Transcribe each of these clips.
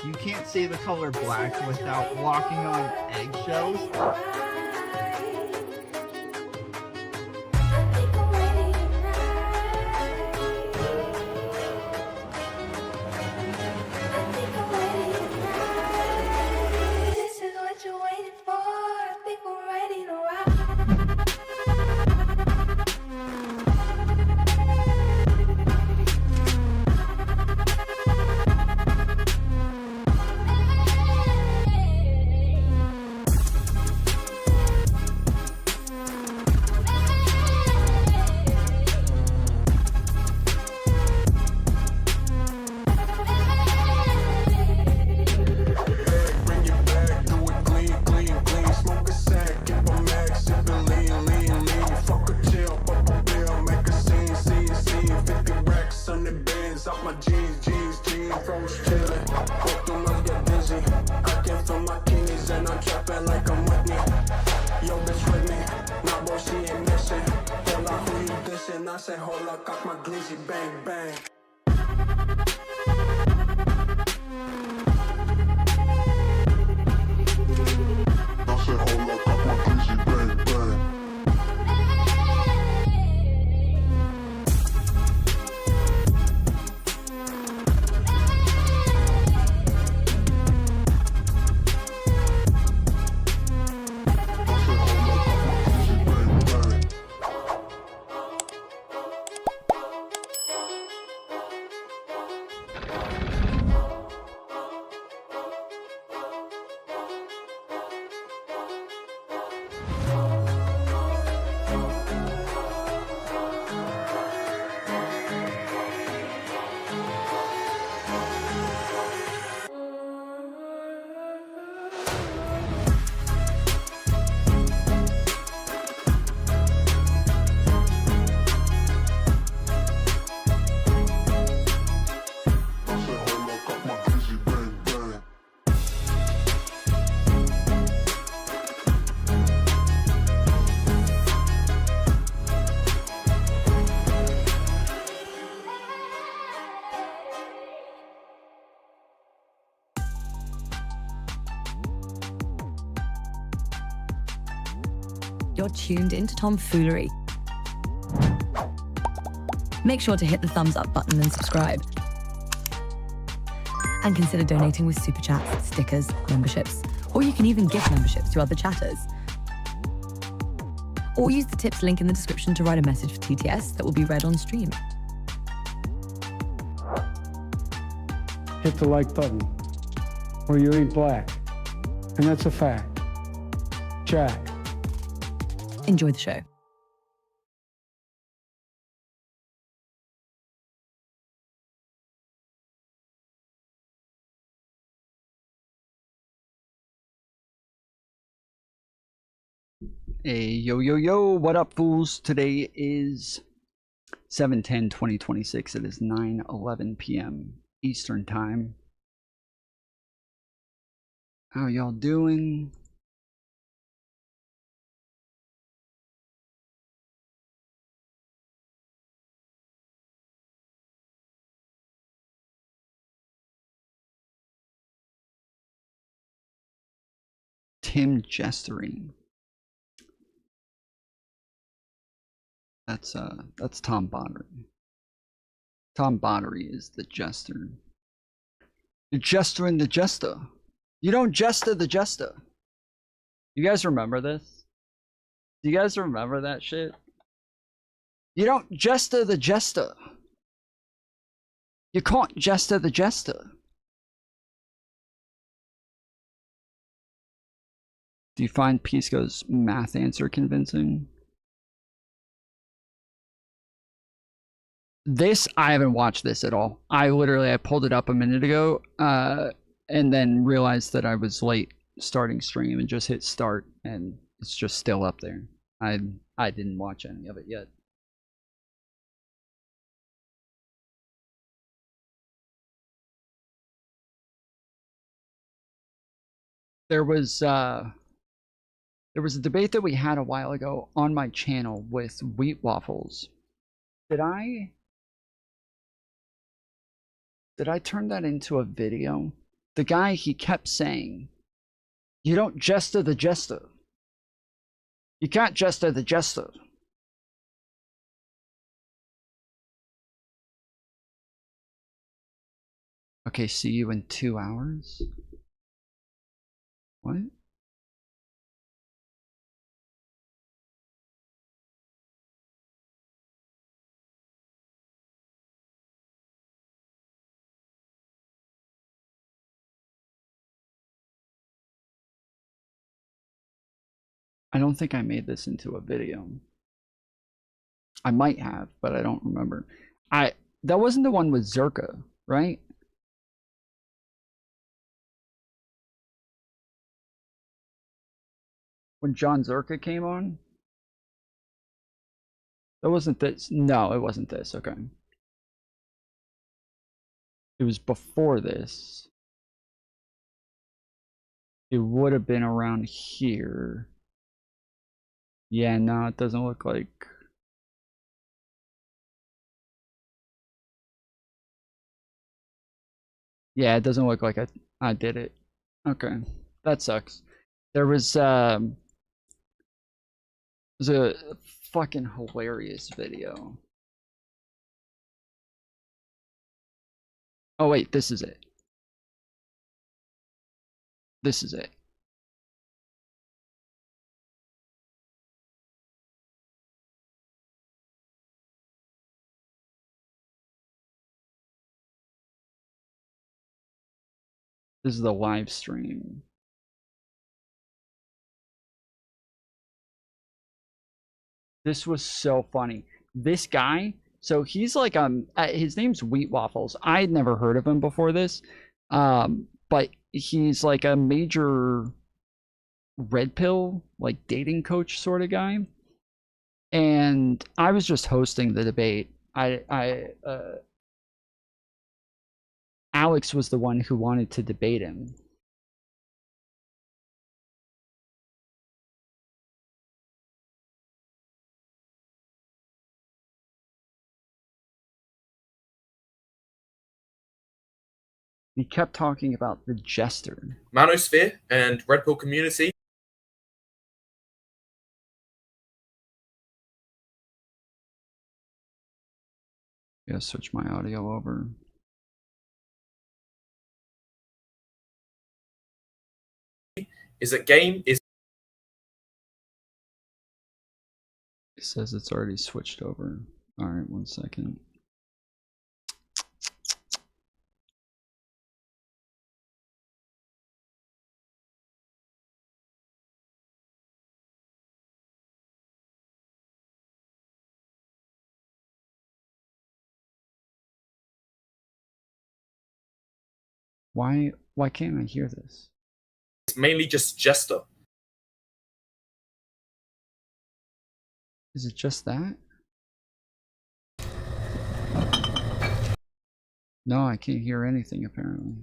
You can't say the color black without walking on eggshells. I say, hold up, got my glizzy, bang, bang. I say, hold up, got my glizzy, bang, bang. You're tuned into Foolery. Make sure to hit the thumbs up button and subscribe. And consider donating with super chats, stickers, memberships, or you can even gift memberships to other chatters. Or use the tips link in the description to write a message for TTS that will be read on stream. Hit the like button, or you ain't black. And that's a fact. Jack. Enjoy the show. Hey, yo, what up, fools? Today is 7/10/2026. It is 9:11 p.m. Eastern Time. How y'all doing? Tim Jestering. That's Tom Bottery. Tom Bottery is the jester. The jester and the jester. You don't jester the jester. You guys remember this? Do you guys remember that shit? You don't jester the jester. You can't jester the jester. Do you find Pisco's math answer convincing? This, I haven't watched this at all. I pulled it up a minute ago, and then realized that I was late starting stream and just hit start, and it's just still up there. I didn't watch any of it yet. There was a debate that we had a while ago on my channel with wheat waffles. Did I turn that into a video? the guy, he kept saying, you don't jester the jester. You can't jester the jester. Okay, see you in 2 hours? What? I don't think I made this into a video. I might have, but I don't remember. That wasn't the one with Zerka, right? When John Zerka came on? That wasn't this. No, it wasn't this. Okay. It was before this. It would have been around here. Yeah, no, it doesn't look like. Yeah, it doesn't look like I did it. Okay, that sucks. There was a fucking hilarious video. Oh wait, this is it. This is it. This is the live stream. This was so funny. This guy, so he's like his name's Wheat Waffles. I had never heard of him before this. But he's like a major red pill, like dating coach sort of guy. And I was just hosting the debate. Alex was the one who wanted to debate him. He kept talking about the jester. Manosphere and Red Pill community. Yeah, switch my audio over. Is that game is. It says it's already switched over. All right, 1 second. Why can't I hear this? It's mainly just Jester. Is it just that? No, I can't hear anything apparently.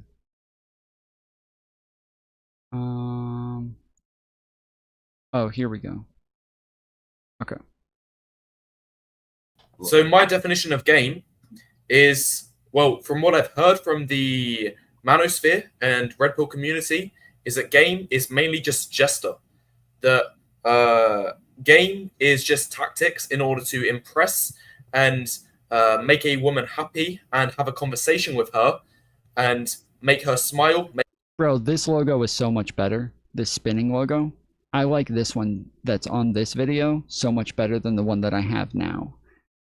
Oh, here we go. Okay. So my definition of game is, well, from what I've heard from the Manosphere and Red Pill community, is that game is mainly just Jester. The game is just tactics in order to impress and make a woman happy and have a conversation with her and make her smile. Bro, this logo is so much better. This spinning logo. I like this one that's on this video so much better than the one that I have now.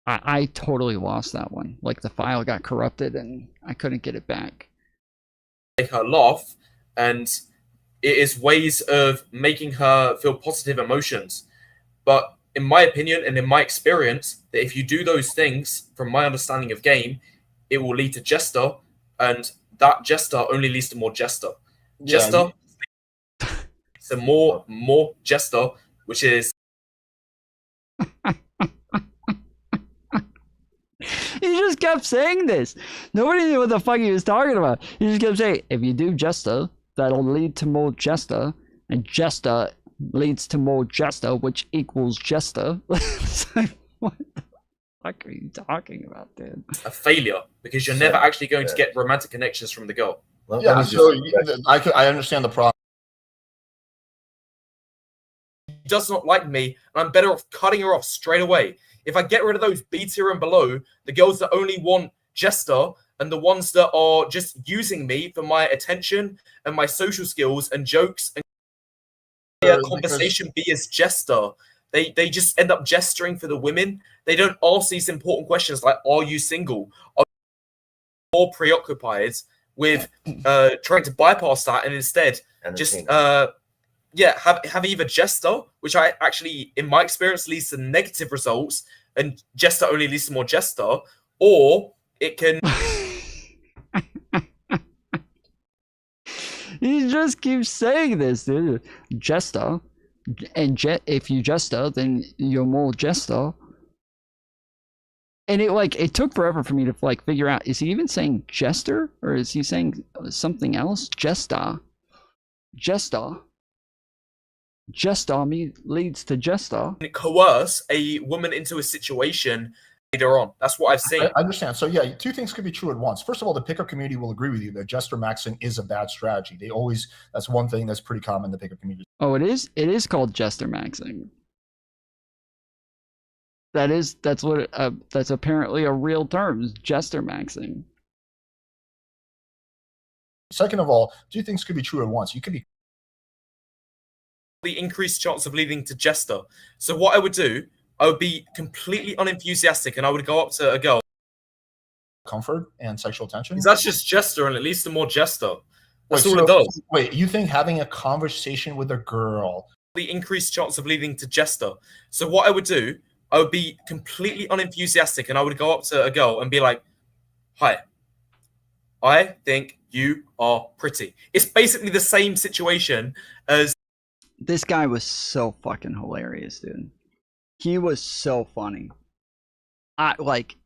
I totally lost that one. Like the file got corrupted and I couldn't get it back. Make her laugh, and it is ways of making her feel positive emotions. But in my opinion and in my experience, that if you do those things, from my understanding of game, it will lead to Jester, and that Jester only leads to more Jester. Jester, so more Jester, which is. He just kept saying this. Nobody knew what the fuck he was talking about. He just kept saying, if you do Jester, that'll lead to more Jester, and Jester leads to more Jester, which equals Jester. It's like, what the fuck are you talking about, dude? A failure, because you're never actually going to get romantic connections from the girl. Yeah, so I understand the problem. She does not like me, and I'm better off cutting her off straight away. If I get rid of those B tier and below, the girls that only want Jester, and the ones that are just using me for my attention and my social skills and jokes and conversation be as Jester. They just end up gesturing for the women. They don't ask these important questions like, are you single? Are you more preoccupied with trying to bypass that and instead just have either Jester, which I actually, in my experience, leads to negative results, and Jester only leads to more Jester, or it can... He just keeps saying this, dude. Jester. And if you Jester, then you're more Jester. And it took forever for me to figure out, is he even saying Jester? Or is he saying something else? Jester. Jester leads to Jester. Coerce a woman into a situation later on. That's what I've seen. I understand. So yeah, two things could be true at once. First of all, the pickup community will agree with you that Jester maxing is a bad strategy. That's one thing that's pretty common in the pickup community. Oh, it is? It is called Jester maxing. That's apparently a real term, Jester maxing. Second of all, two things could be true at once. You could be the increased chance of leading to Jester. So what I would do, I would be completely unenthusiastic and I would go up to a girl. Comfort and sexual tension? That's just Jester, and it leads to more Jester. That's all it does. Wait, you think having a conversation with a girl... The increased chance of leading to Jester. So what I would do, I would be completely unenthusiastic and I would go up to a girl and be like, hi, I think you are pretty. It's basically the same situation as... This guy was so fucking hilarious, dude. He was so funny. Everything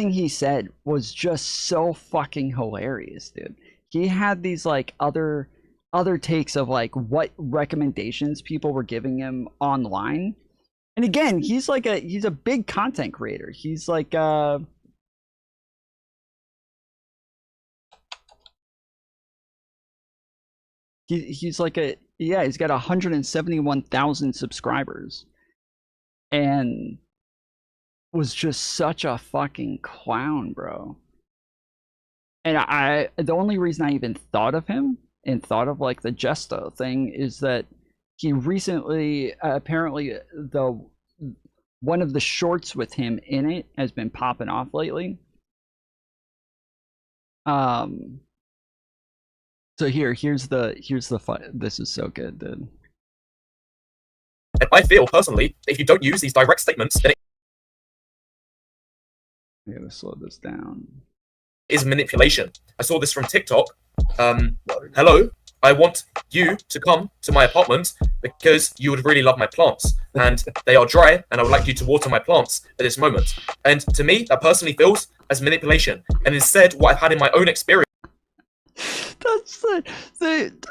he said was just so fucking hilarious, dude. He had these other takes of what recommendations people were giving him online. And again, he's a big content creator. He's he's got 171,000 subscribers and was just such a fucking clown, bro. And the only reason I even thought of him and thought of the Jester thing is that he recently apparently one of the shorts with him in it has been popping off lately. So here's the fun. This is so good, dude. And I feel personally, if you don't use these direct statements, then I gotta slow this down. Is manipulation. I saw this from TikTok. Hello, I want you to come to my apartment because you would really love my plants and they are dry and I would like you to water my plants at this moment. And to me, that personally feels as manipulation. And instead, what I've had in my own experience. That's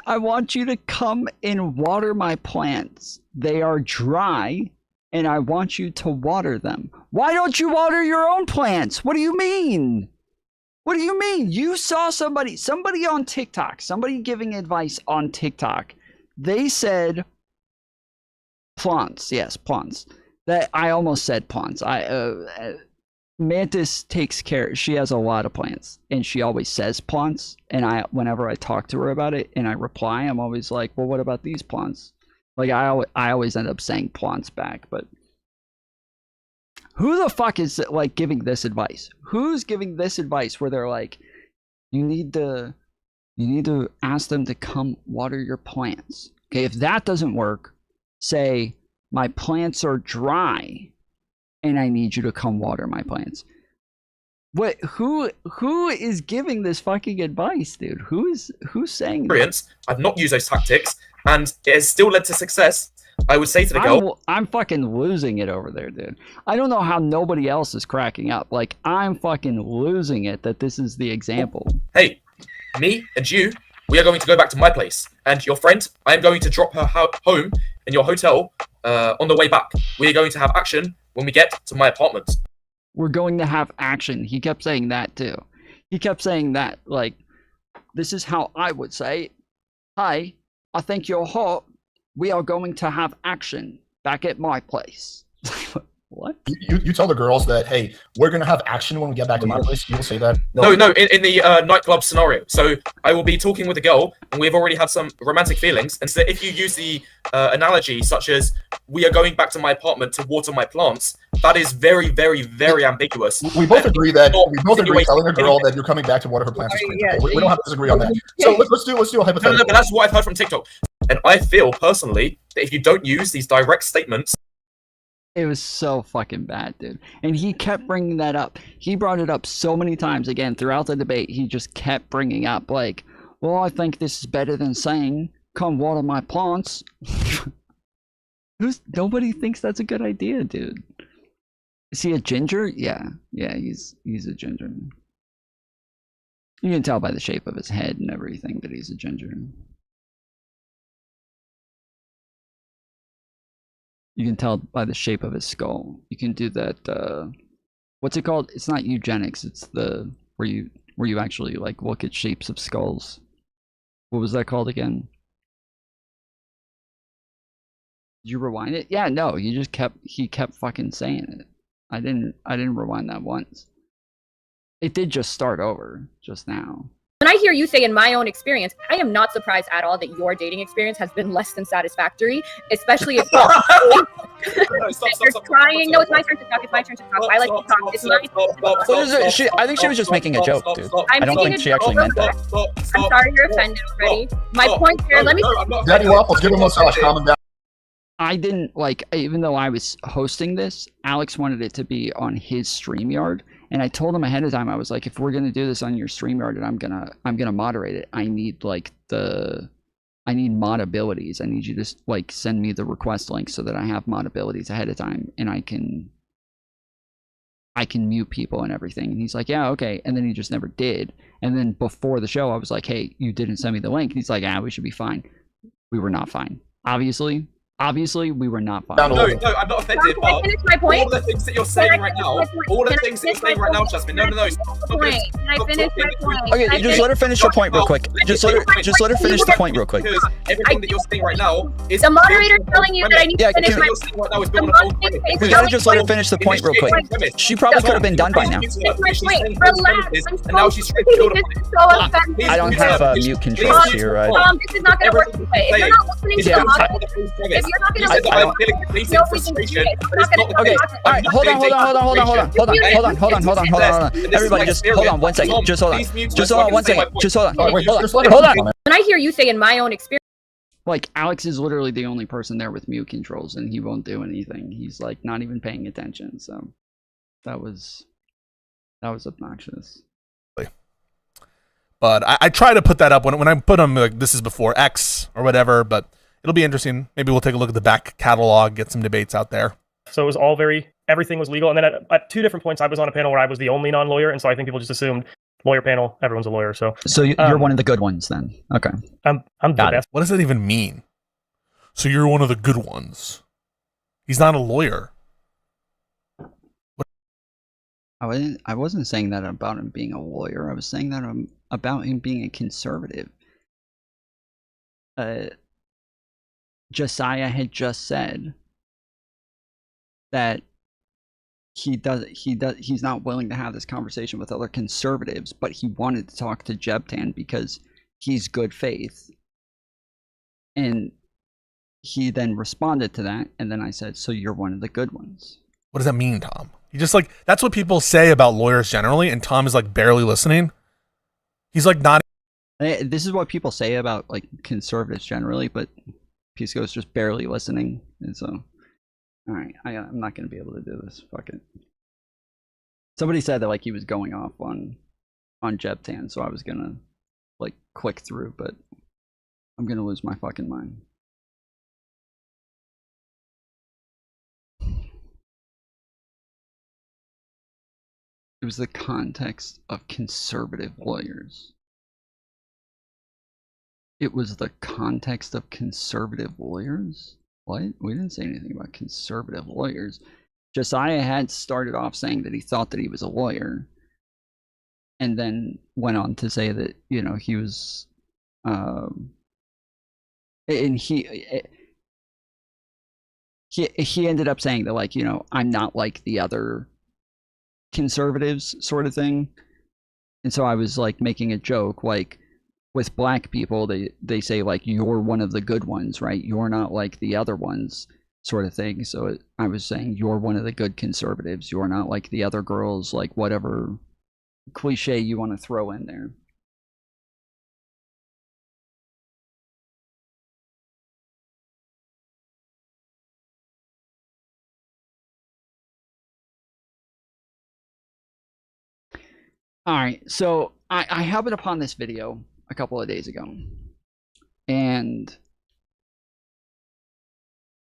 I want you to come and water my plants. They are dry and I want you to water them. Why don't you water your own plants? What do you mean? What do you mean? You saw somebody on TikTok, somebody giving advice on TikTok. They said plants. Yes, plants. That I almost said plants. Mantis takes care. She has a lot of plants, and she always says plants. And whenever I talk to her about it, and I reply, I'm always like, "Well, what about these plants?" I always end up saying plants back. But who the fuck is giving this advice? Who's giving this advice where they're like, you need to ask them to come water your plants. Okay, if that doesn't work, say my plants are dry. And I need you to come water my plants. What? Who is giving this fucking advice, dude? Who's saying that? I've not used those tactics, and it has still led to success. I would say to the girl, I'm fucking losing it over there, dude. I don't know how nobody else is cracking up. I'm fucking losing it that this is the example. Hey, me and you, we are going to go back to my place, and your friend, I am going to drop her home in your hotel on the way back. We are going to have action when we get to my apartment. We're going to have action. He kept saying that too. He kept saying that, like, this is how I would say, "Hi, I think you're hot. We are going to have action back at my place." What? You tell the girls that, hey, we're gonna have action when we get back to my place. You'll say that. No, in the nightclub scenario. So I will be talking with a girl, and we've already had some romantic feelings. And so if you use the analogy such as "we are going back to my apartment to water my plants," that is very, very, very ambiguous. We both agree that telling a girl that you're coming back to water her plants is crazy. We don't have to disagree on that. So let's do a hypothetical. No, but that's what I've heard from TikTok, and I feel personally that if you don't use these direct statements. It was so fucking bad, dude. And he kept bringing that up. He brought it up so many times again throughout the debate. He just kept bringing up, like, well, I think this is better than saying, "Come water my plants." Nobody thinks that's a good idea, dude. Is he a ginger? Yeah, he's a ginger. You can tell by the shape of his head and everything that he's a ginger. You can tell by the shape of his skull. You can do that, what's it called? It's not eugenics, it's the where you actually like look at shapes of skulls. What was that called again? Did you rewind it? Yeah, no, he kept fucking saying it. I didn't rewind that once. It did just start over just now. When I hear you say, in my own experience, I am not surprised at all that your dating experience has been less than satisfactory, especially if you're trying. No, it's my turn to talk. It's my turn to talk. I like to talk. It's my turn. I think she was just making a joke, dude. I don't think she actually meant that. I'm sorry you're offended already. My point here, let me... Daddy Waffles, give him a massage, calm him down. I didn't, like, even though I was hosting this, Alex wanted it to be on his StreamYard, and I told him ahead of time, I was like, if we're gonna do this on your StreamYard and I'm gonna moderate it, I need, like, I need mod abilities. I need you to, like, send me the request link so that I have mod abilities ahead of time, and I can mute people and everything. And he's like, yeah, okay. And then he just never did. And then before the show, I was like, hey, you didn't send me the link. And he's like, we should be fine. We were not fine. Obviously, we were not fine. No, I'm not offended, but finish my point? all the things that you're saying right now, Can I finish my point? Okay, just let her finish her point real quick. Just let her finish the point real quick. Because everything that you're saying right now is... The moderator's telling you that I need to finish my point. We gotta just let her finish the point real quick. She probably could have been done by now. Relax. And now she's trying to kill the point. I don't have mute controls here, right? This is not gonna work this way. If you're not listening to the moderator, if you're not gonna Okay, all right, hold on. Everybody, just hold on one second. Just hold on one second. Just hold on. When I hear you say, in my own experience, like, Alex is literally the only person there with mute controls, and he won't do anything. He's, like, not even paying attention. So that was obnoxious. But I try to put that up when I put them, like, this is before X or whatever, but it'll be interesting. Maybe we'll take a look at the back catalog, get some debates out there. So it was all everything was legal. And then at two different points, I was on a panel where I was the only non-lawyer. And so I think people just assumed lawyer panel, everyone's a lawyer. So you're one of the good ones then. Okay. I'm the best. What does that even mean? So you're one of the good ones. He's not a lawyer. I wasn't saying that about him being a lawyer. I was saying that about him being a conservative. Josiah had just said that he's not willing to have this conversation with other conservatives, but he wanted to talk to Jebtan because he's good faith. And he then responded to that, and then I said, so you're one of the good ones. What does that mean, Tom? You just, like, that's what people say about lawyers generally, and Tom is, like, barely listening. He's, like, not... This is what people say about, like, conservatives generally, but Pisco's just barely listening, and so... Alright, I'm not gonna be able to do this. Fuck it. Somebody said that, like, he was going off on Jebtan, so I was gonna, like, click through, but I'm gonna lose my fucking mind. It was the context of conservative lawyers. It was the context of conservative lawyers? What? We didn't say anything about conservative lawyers. Josiah had started off saying that he thought that he was a lawyer, and then went on to say that, you know, he was, and he ended up saying that, like, you know, I'm not like the other conservatives, sort of thing. And so I was like making a joke, like, with black people, they say, like, you're one of the good ones, right? You're not like the other ones, sort of thing. So I was saying, you're one of the good conservatives. You're not like the other girls, like whatever cliche you want to throw in there. All right, so I happened upon this video a couple of days ago, and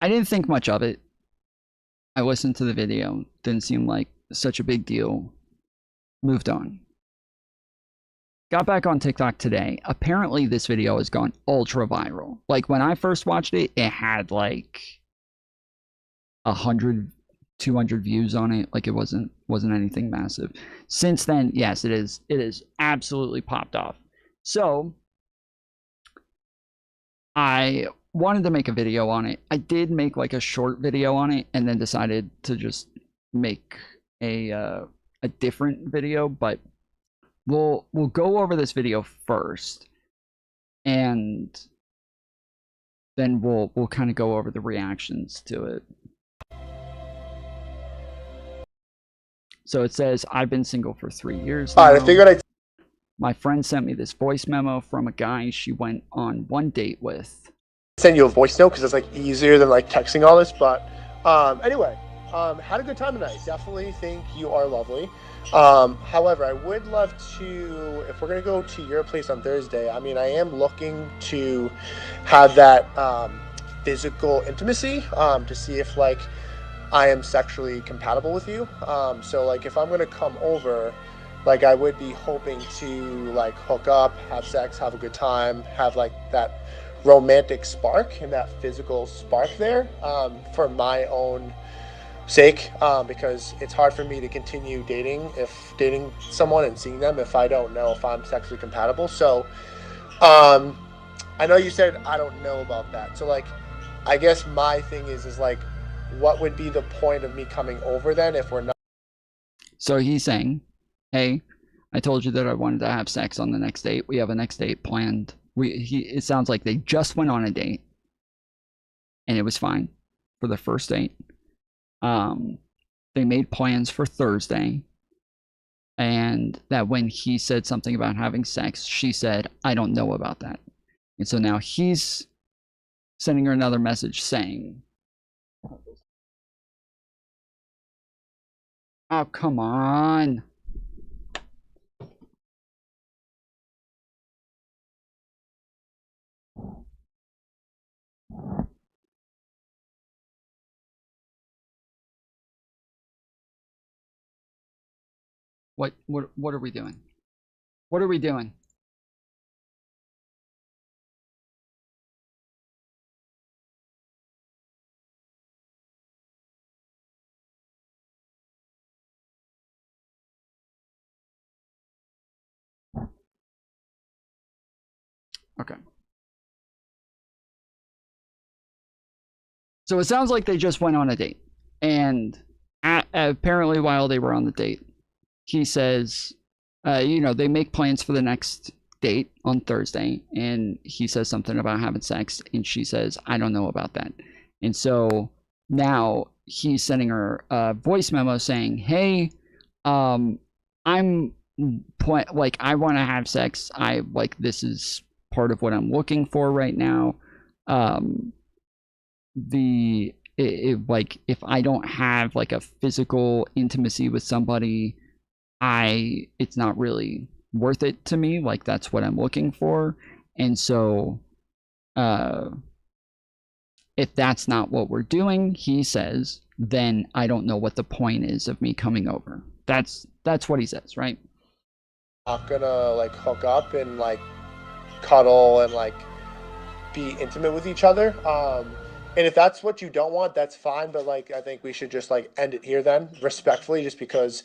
I didn't think much of it. I listened to the video, didn't seem like such a big deal, moved on. Got back on TikTok today. Apparently this video has gone ultra viral. Like, when I first watched it, it had like 100, 200 views on it. Like, it wasn't anything massive. Since then, yes, it is absolutely popped off. So I wanted to make a video on it. I did make like a short video on it, and then decided to just make a different video, but we'll go over this video first, and then we'll kind of go over the reactions to it. So it says, I've been single for 3 years now. I figured My friend sent me this voice memo from a guy she went on one date with. send you a voice note because it's like easier than like texting all this. But anyway, had a good time tonight. Definitely think you are lovely. However, I would love to, if we're gonna go to your place on Thursday, I mean, I am looking to have that physical intimacy to see if like I am sexually compatible with you. So like if I'm gonna come over, like I would be hoping to like hook up, have sex, have a good time, have like that romantic spark and that physical spark there for my own sake, because it's hard for me to continue dating someone and seeing them if I don't know if I'm sexually compatible. So I know you said I don't know about that. So like I guess my thing is like, what would be the point of me coming over then if we're not? So he's saying, hey, I told you that I wanted to have sex on the next date. We have a next date planned. It sounds like they just went on a date, and it was fine for the first date. They made plans for Thursday, and that when he said something about having sex, she said, I don't know about that. And so now he's sending her another message saying, oh, come on. What are we doing? What are we doing? Okay. So it sounds like they just went on a date, and apparently while they were on the date, he says, you know, they make plans for the next date on Thursday, and he says something about having sex, and she says, I don't know about that. And so now he's sending her a voice memo saying, hey, I want to have sex. This is part of what I'm looking for right now. If I don't have like a physical intimacy with somebody, it's not really worth it to me. Like, that's what I'm looking for. And so if that's not what we're doing, he says, then I don't know what the point is of me coming over. That's what he says, right? Not gonna like hook up and like cuddle and like be intimate with each other. And if that's what you don't want, that's fine. But like, I think we should just like end it here then, respectfully, just because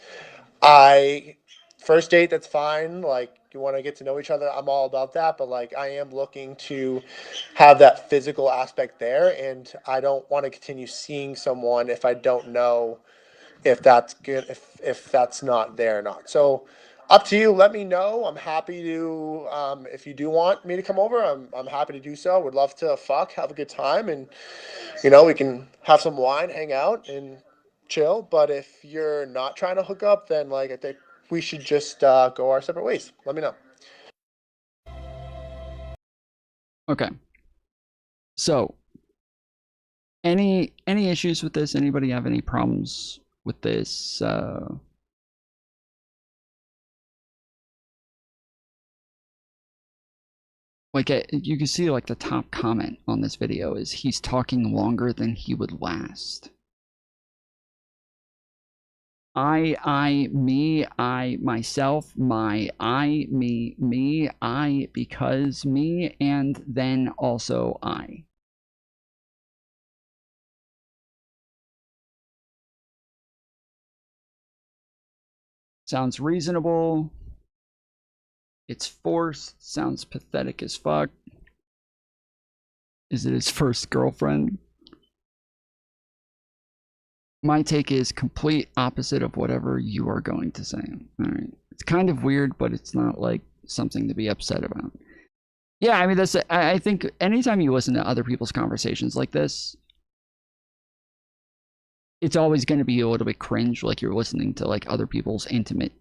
first date, that's fine. Like, you want to get to know each other, I'm all about that. But like, I am looking to have that physical aspect there, and I don't want to continue seeing someone if I don't know if that's good, if that's not there or not. So up to you. Let me know. I'm happy to, if you do want me to come over, I'm happy to do so. Would love to have a good time, and we can have some wine, hang out, and chill. But if you're not trying to hook up, then like, I think we should just go our separate ways. Let me know. Okay. So, any issues with this? Anybody have any problems with this? Like, you can see, like, the top comment on this video is he's talking longer than he would last. I, me, I, myself, my, I, me, I, because me, and then also I. Sounds reasonable. It's forced. Sounds pathetic as fuck. Is it his first girlfriend? My take is complete opposite of whatever you are going to say. All right. It's kind of weird, but it's not like something to be upset about. Yeah, I mean, I think anytime you listen to other people's conversations like this, it's always going to be a little bit cringe, like you're listening to like other people's intimate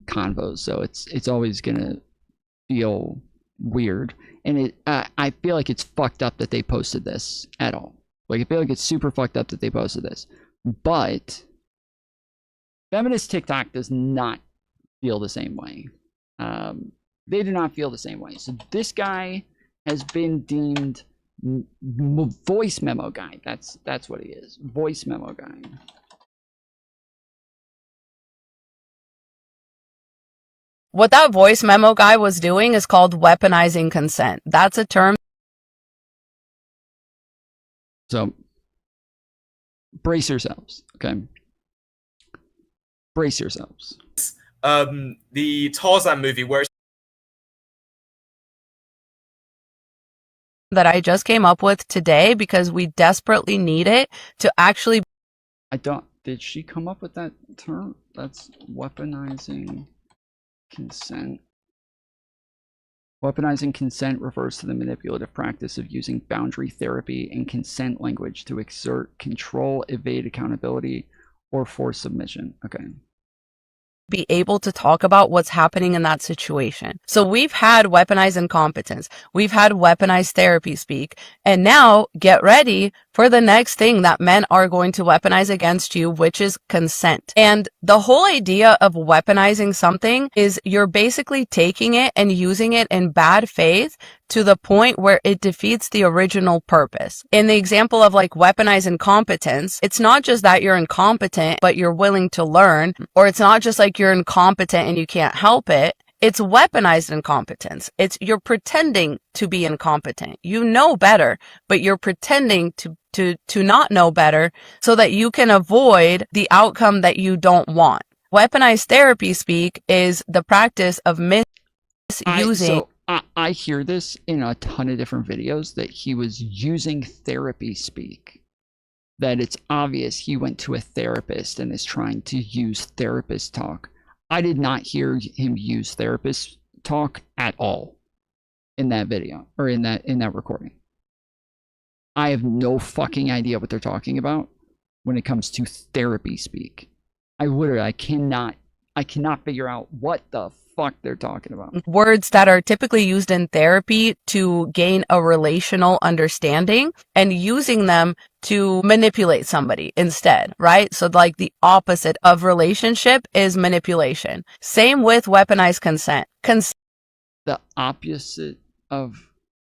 convos. So it's always going to feel weird. And I feel like it's fucked up that they posted this at all. Like, I feel like it's super fucked up that they posted this. But feminist TikTok does not feel the same way. They do not feel the same way. So this guy has been deemed voice memo guy. That's what he is. Voice memo guy. What that voice memo guy was doing is called weaponizing consent. That's a term. So brace yourselves, okay? Brace yourselves. The Tarzan movie where that I just came up with today because we desperately need it to actually. Did she come up with that term? That's weaponizing consent. Weaponizing consent refers to the manipulative practice of using boundary therapy and consent language to exert control, evade accountability, or force submission. Okay. Be able to talk about what's happening in that situation. So we've had weaponized incompetence. We've had weaponized therapy speak. And now get ready for the next thing that men are going to weaponize against you, which is consent. And the whole idea of weaponizing something is you're basically taking it and using it in bad faith to the point where it defeats the original purpose. In the example of like weaponized incompetence, it's not just that you're incompetent, but you're willing to learn, or it's not just like you're incompetent and you can't help it. It's weaponized incompetence. It's you're pretending to be incompetent. You know better, but you're pretending to not know better so that you can avoid the outcome that you don't want. Weaponized therapy speak is the practice of misusing. I hear this in a ton of different videos that he was using therapy speak. That it's obvious he went to a therapist and is trying to use therapist talk. I did not hear him use therapist talk at all in that video or in that recording. I have no fucking idea what they're talking about when it comes to therapy speak. I cannot figure out what the fuck they're talking about. Words that are typically used in therapy to gain a relational understanding and using them to manipulate somebody instead, right? So like the opposite of relationship is manipulation. Same with weaponized consent. The opposite of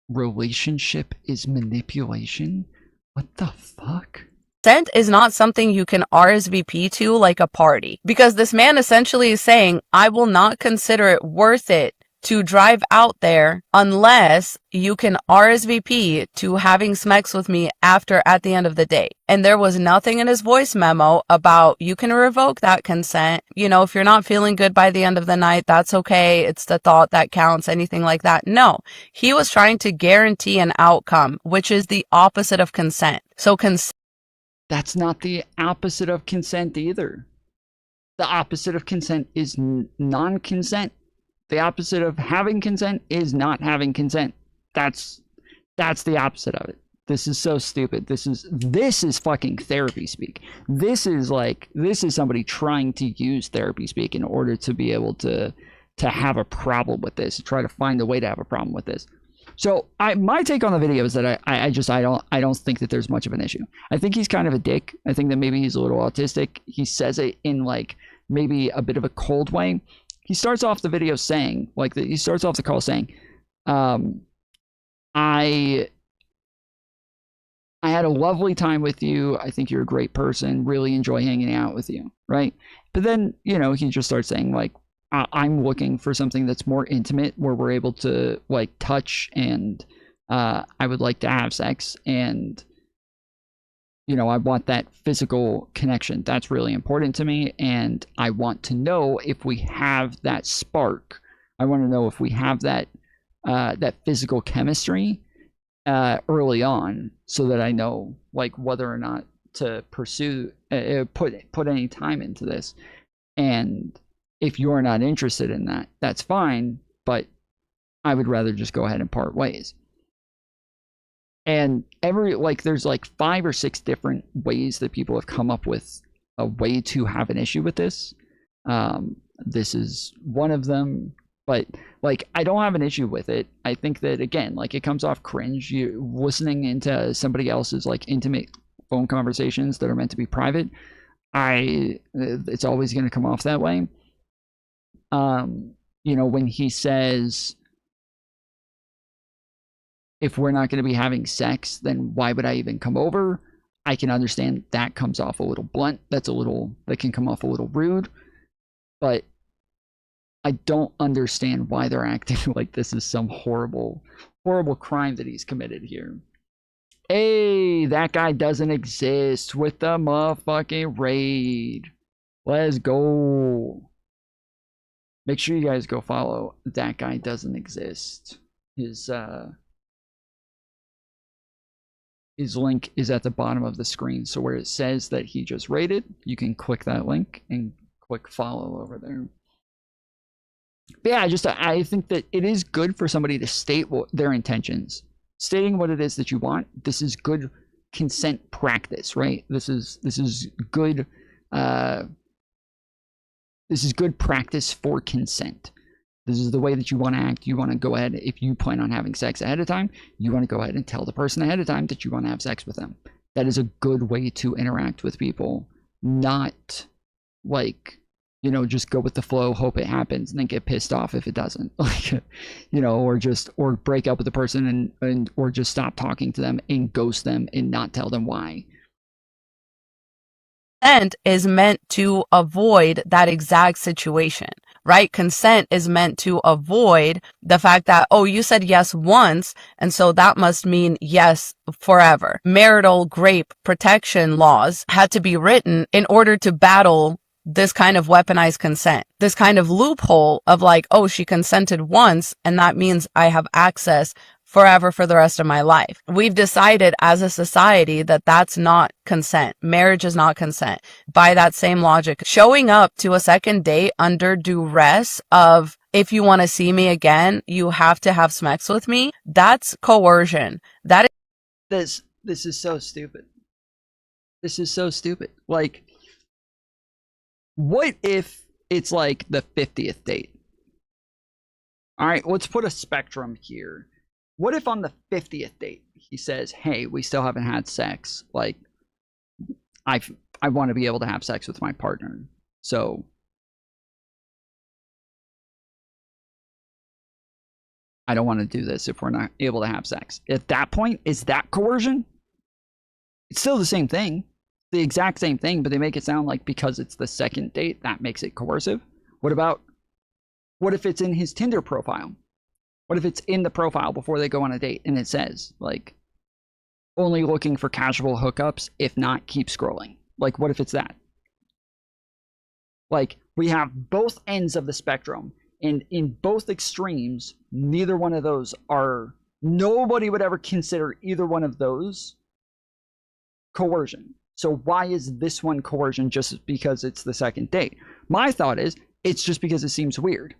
relationship is manipulation? What the fuck? Consent is not something you can RSVP to like a party, because this man essentially is saying, I will not consider it worth it to drive out there unless you can RSVP to having sex with me at the end of the day. And there was nothing in his voice memo about you can revoke that consent. You know, if you're not feeling good by the end of the night, that's okay. It's the thought that counts, anything like that. No, he was trying to guarantee an outcome, which is the opposite of consent. So that's not the opposite of consent either. The opposite of consent is non-consent. The opposite of having consent is not having consent. That's the opposite of it. This is so stupid. This is fucking therapy speak. This is somebody trying to use therapy speak in order to be able to have a problem with this, to try to find a way to have a problem with this. So my take on the video is that I don't think that there's much of an issue. I think he's kind of a dick. I think that maybe he's a little autistic. He says it in like maybe a bit of a cold way. He starts off the video saying, he starts off the call saying, I had a lovely time with you. I think you're a great person. Really enjoy hanging out with you, right? But then, you know, he just starts saying like, I'm looking for something that's more intimate where we're able to like touch, and I would like to have sex, and you know, I want that physical connection. That's really important to me, and I want to know if we have that spark. I want to know if we have that that physical chemistry early on, so that I know like whether or not to pursue put any time into this. And if you're not interested in that, that's fine, but I would rather just go ahead and part ways. And there's like 5 or 6 different ways that people have come up with a way to have an issue with this. This is one of them, but like, I don't have an issue with it. I think that, again, like, it comes off cringe. You listening into somebody else's like intimate phone conversations that are meant to be private. It's always going to come off that way. You know, when he says, if we're not going to be having sex, then why would I even come over? I can understand that comes off a little blunt. That can come off a little rude, but I don't understand why they're acting like this is some horrible, horrible crime that he's committed here. Hey, that guy doesn't exist with the motherfucking raid. Let's go. Make sure you guys go follow That Guy Doesn't Exist. His link is at the bottom of the screen. So where it says that he just raided, you can click that link and click follow over there. But yeah, I think that it is good for somebody to state their intentions. Stating what it is that you want. This is good consent practice, right? This is good this is good practice for consent. This is the way that you want to act. You want to go ahead, if you plan on having sex ahead of time, you want to go ahead and tell the person ahead of time that you want to have sex with them. That is a good way to interact with people. Not like, you know, just go with the flow, hope it happens, and then get pissed off if it doesn't. Like, you know, or break up with the person or just stop talking to them and ghost them and not tell them why. Consent is meant to avoid that exact situation, right? Consent is meant to avoid the fact that, oh, you said yes once, and so that must mean yes forever. Marital rape protection laws had to be written in order to battle this kind of weaponized consent, this kind of loophole of like, oh, she consented once, and that means I have access forever for the rest of my life. We've decided as a society that that's not consent. Marriage is not consent. By that same logic, showing up to a second date under duress of, if you want to see me again, you have to have sex with me, that's coercion. That is this is so stupid. This is so stupid. Like, what if it's like the 50th date? All right, let's put a spectrum here. What if on the 50th date, he says, hey, we still haven't had sex. Like, I want to be able to have sex with my partner. So I don't want to do this if we're not able to have sex. At that point, is that coercion? It's still the same thing. The exact same thing, but they make it sound like because it's the second date, that makes it coercive. What about What if it's in his Tinder profile? What if it's in the profile before they go on a date and it says, like, only looking for casual hookups, if not, keep scrolling? Like, what if it's that? Like, we have both ends of the spectrum, and in both extremes, neither one of those are, nobody would ever consider either one of those coercion. So why is this one coercion just because it's the second date? My thought is, it's just because it seems weird.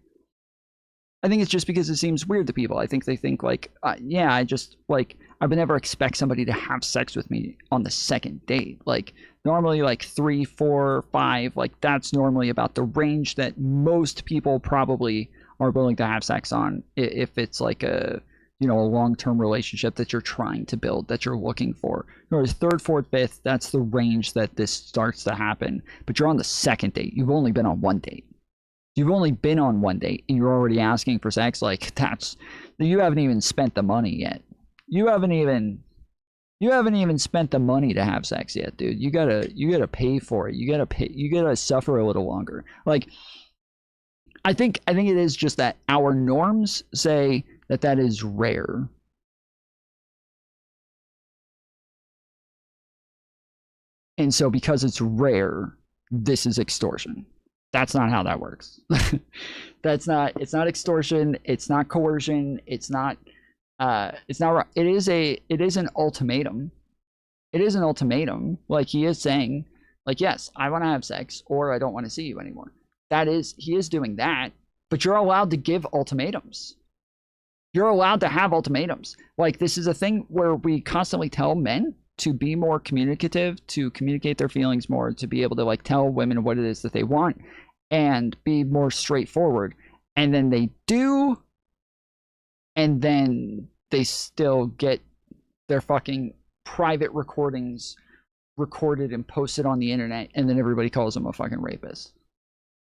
I think it's just because it seems weird to people. I think they think like, yeah, I would never expect somebody to have sex with me on the second date. Like normally like 3, 4, 5, like that's normally about the range that most people probably are willing to have sex on if it's like a, you know, a long-term relationship that you're trying to build, that you're looking for. Whereas 3rd, 4th, 5th, that's the range that this starts to happen. But you're on the second date. You've only been on one date. You've only been on one date and you're already asking for sex. Like you haven't even spent the money yet. You haven't even spent the money to have sex yet, dude. You gotta pay for it. You gotta suffer a little longer. Like, I think it is just that our norms say that is rare. And so because it's rare, this is extortion. That's not how that works. It's not extortion, it's not coercion, it is an ultimatum. It is an ultimatum. Like he is saying, like, yes, I want to have sex or I don't want to see you anymore. He is doing that, but you're allowed to give ultimatums. You're allowed to have ultimatums. Like, this is a thing where we constantly tell men to be more communicative, to communicate their feelings more, to be able to like tell women what it is that they want and be more straightforward. And then they do, and then they still get their fucking private recordings recorded and posted on the internet, and then everybody calls them a fucking rapist.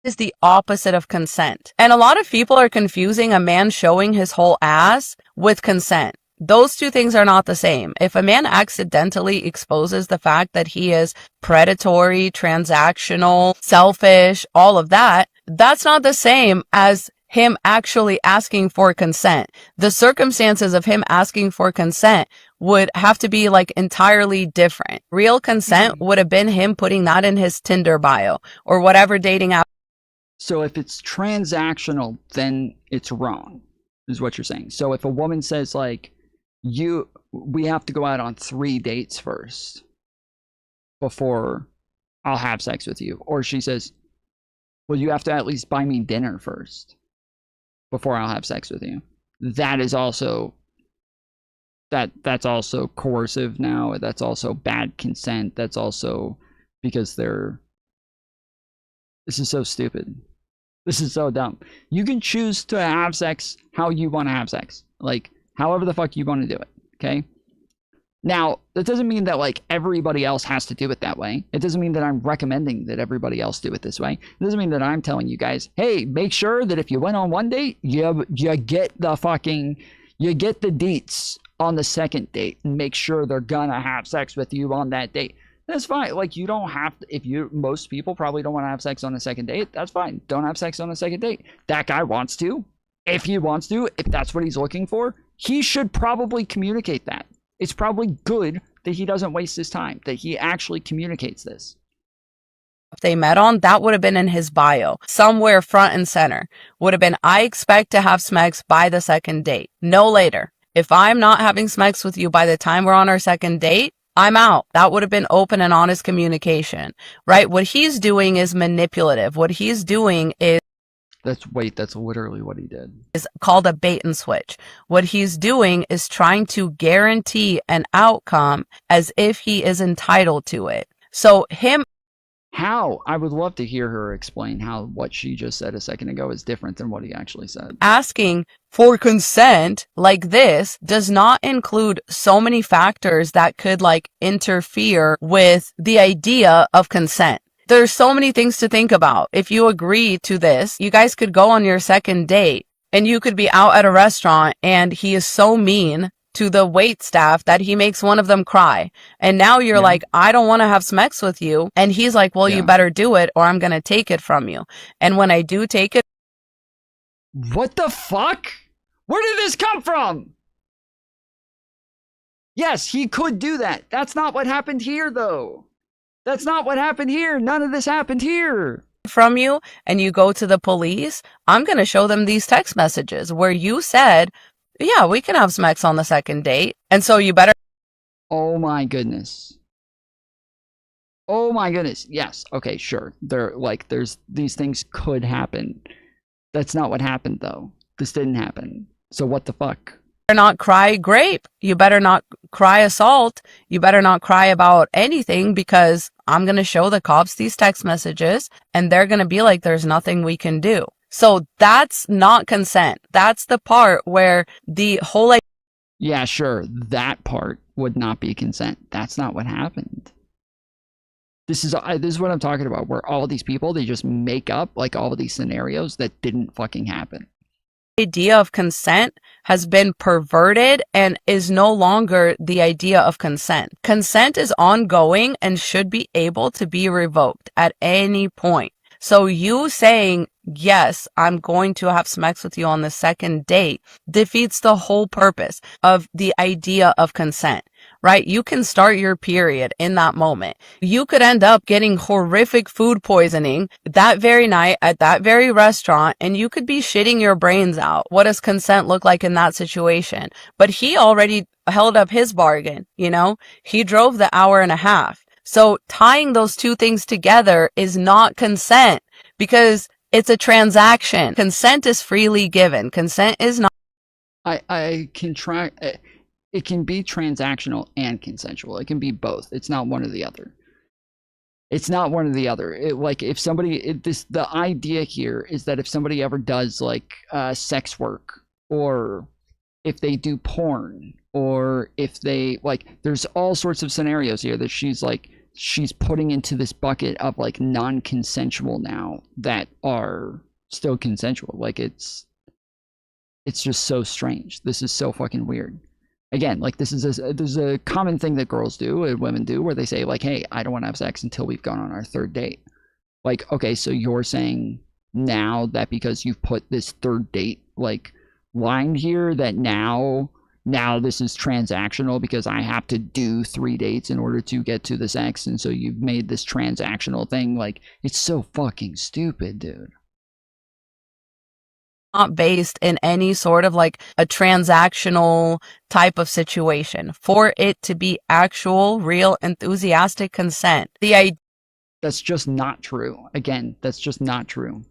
Is the opposite of consent. And a lot of people are confusing a man showing his whole ass with consent. Those two things are not the same. If a man accidentally exposes the fact that he is predatory, transactional, selfish, all of that, that's not the same as him actually asking for consent. The circumstances of him asking for consent would have to be like entirely different. Real consent would have been him putting that in his Tinder bio or whatever dating app. So if it's transactional, then it's wrong, is what you're saying. So if a woman says like, we have to go out on 3 dates first before I'll have sex with you. Or she says, well, you have to at least buy me dinner first before I'll have sex with you. That is also, that's also coercive now. That's also bad consent. That's also because this is so stupid. This is so dumb. You can choose to have sex how you want to have sex. Like, however the fuck you want to do it, okay? Now, that doesn't mean that, like, everybody else has to do it that way. It doesn't mean that I'm recommending that everybody else do it this way. It doesn't mean that I'm telling you guys, hey, make sure that if you went on one date, you get the deets on the second date and make sure they're gonna have sex with you on that date. That's fine. Like, you don't have to, most people probably don't want to have sex on a second date. That's fine. Don't have sex on a second date. That guy wants to. If he wants to, if that's what he's looking for, he should probably communicate that. It's probably good that he doesn't waste his time, that he actually communicates this. If they met on, that would have been in his bio. Somewhere front and center would have been, I expect to have smex by the second date. No later. If I'm not having smex with you by the time we're on our second date, I'm out. That would have been open and honest communication, right? What he's doing is manipulative. What he's doing is that's literally what he did. Is called a bait and switch. What he's doing is trying to guarantee an outcome as if he is entitled to it. So how? I would love to hear her explain how what she just said a second ago is different than what he actually said. Asking for consent like this does not include so many factors that could like interfere with the idea of consent. There's so many things to think about. If you agree to this, you guys could go on your second date and you could be out at a restaurant and he is so mean to the wait staff that he makes one of them cry. And now you're like, I don't want to have smex with you. And he's like, well, you better do it or I'm going to take it from you. And when I do take it, What the fuck? Where did this come from? Yes, he could do that. That's not what happened here, though. That's not what happened here. None of this happened here. From you and you go to the police, I'm going to show them these text messages where you said, yeah, we can have sex on the second date. And so you better. Oh my goodness. Oh my goodness. Yes. Okay, sure. There's these things could happen. That's not what happened, though. This didn't happen. So what the fuck? Not cry grape. You better not cry assault. You better not cry about anything, because I'm going to show the cops these text messages and they're going to be like, there's nothing we can do. So that's not consent. That's the part where the whole. Yeah, sure. That part would not be consent. That's not what happened. This is what I'm talking about, where all these people, they just make up like all of these scenarios that didn't fucking happen. Idea of consent has been perverted and is no longer the idea of consent. Consent is ongoing and should be able to be revoked at any point. So you saying, yes, I'm going to have sex with you on the second date defeats the whole purpose of the idea of consent, right? You can start your period in that moment. You could end up getting horrific food poisoning that very night at that very restaurant, and you could be shitting your brains out. What does consent look like in that situation? But he already held up his bargain, you know? He drove the hour and a half. So tying those two things together is not consent, because it's a transaction. Consent is freely given. Consent is not. I can try. It can be transactional and consensual. It can be both. It's not one or the other. It's not one or the other. If somebody, the idea here is that if somebody ever does like sex work, or if they do porn, or if they there's all sorts of scenarios here that she's putting into this bucket of like non-consensual now that are still consensual. It's just so strange. This is so fucking weird. Again, there's a common thing that girls do and women do where they say like, hey, I don't want to have sex until we've gone on our third date. Okay, so you're saying now that because you've put this third date line here, that now this is transactional because I have to do 3 dates in order to get to the sex, and so you've made this transactional thing. It's so fucking stupid, dude. Not based in any sort of a transactional type of situation for it to be actual, real, enthusiastic consent. That's just not true. Again, that's just not true.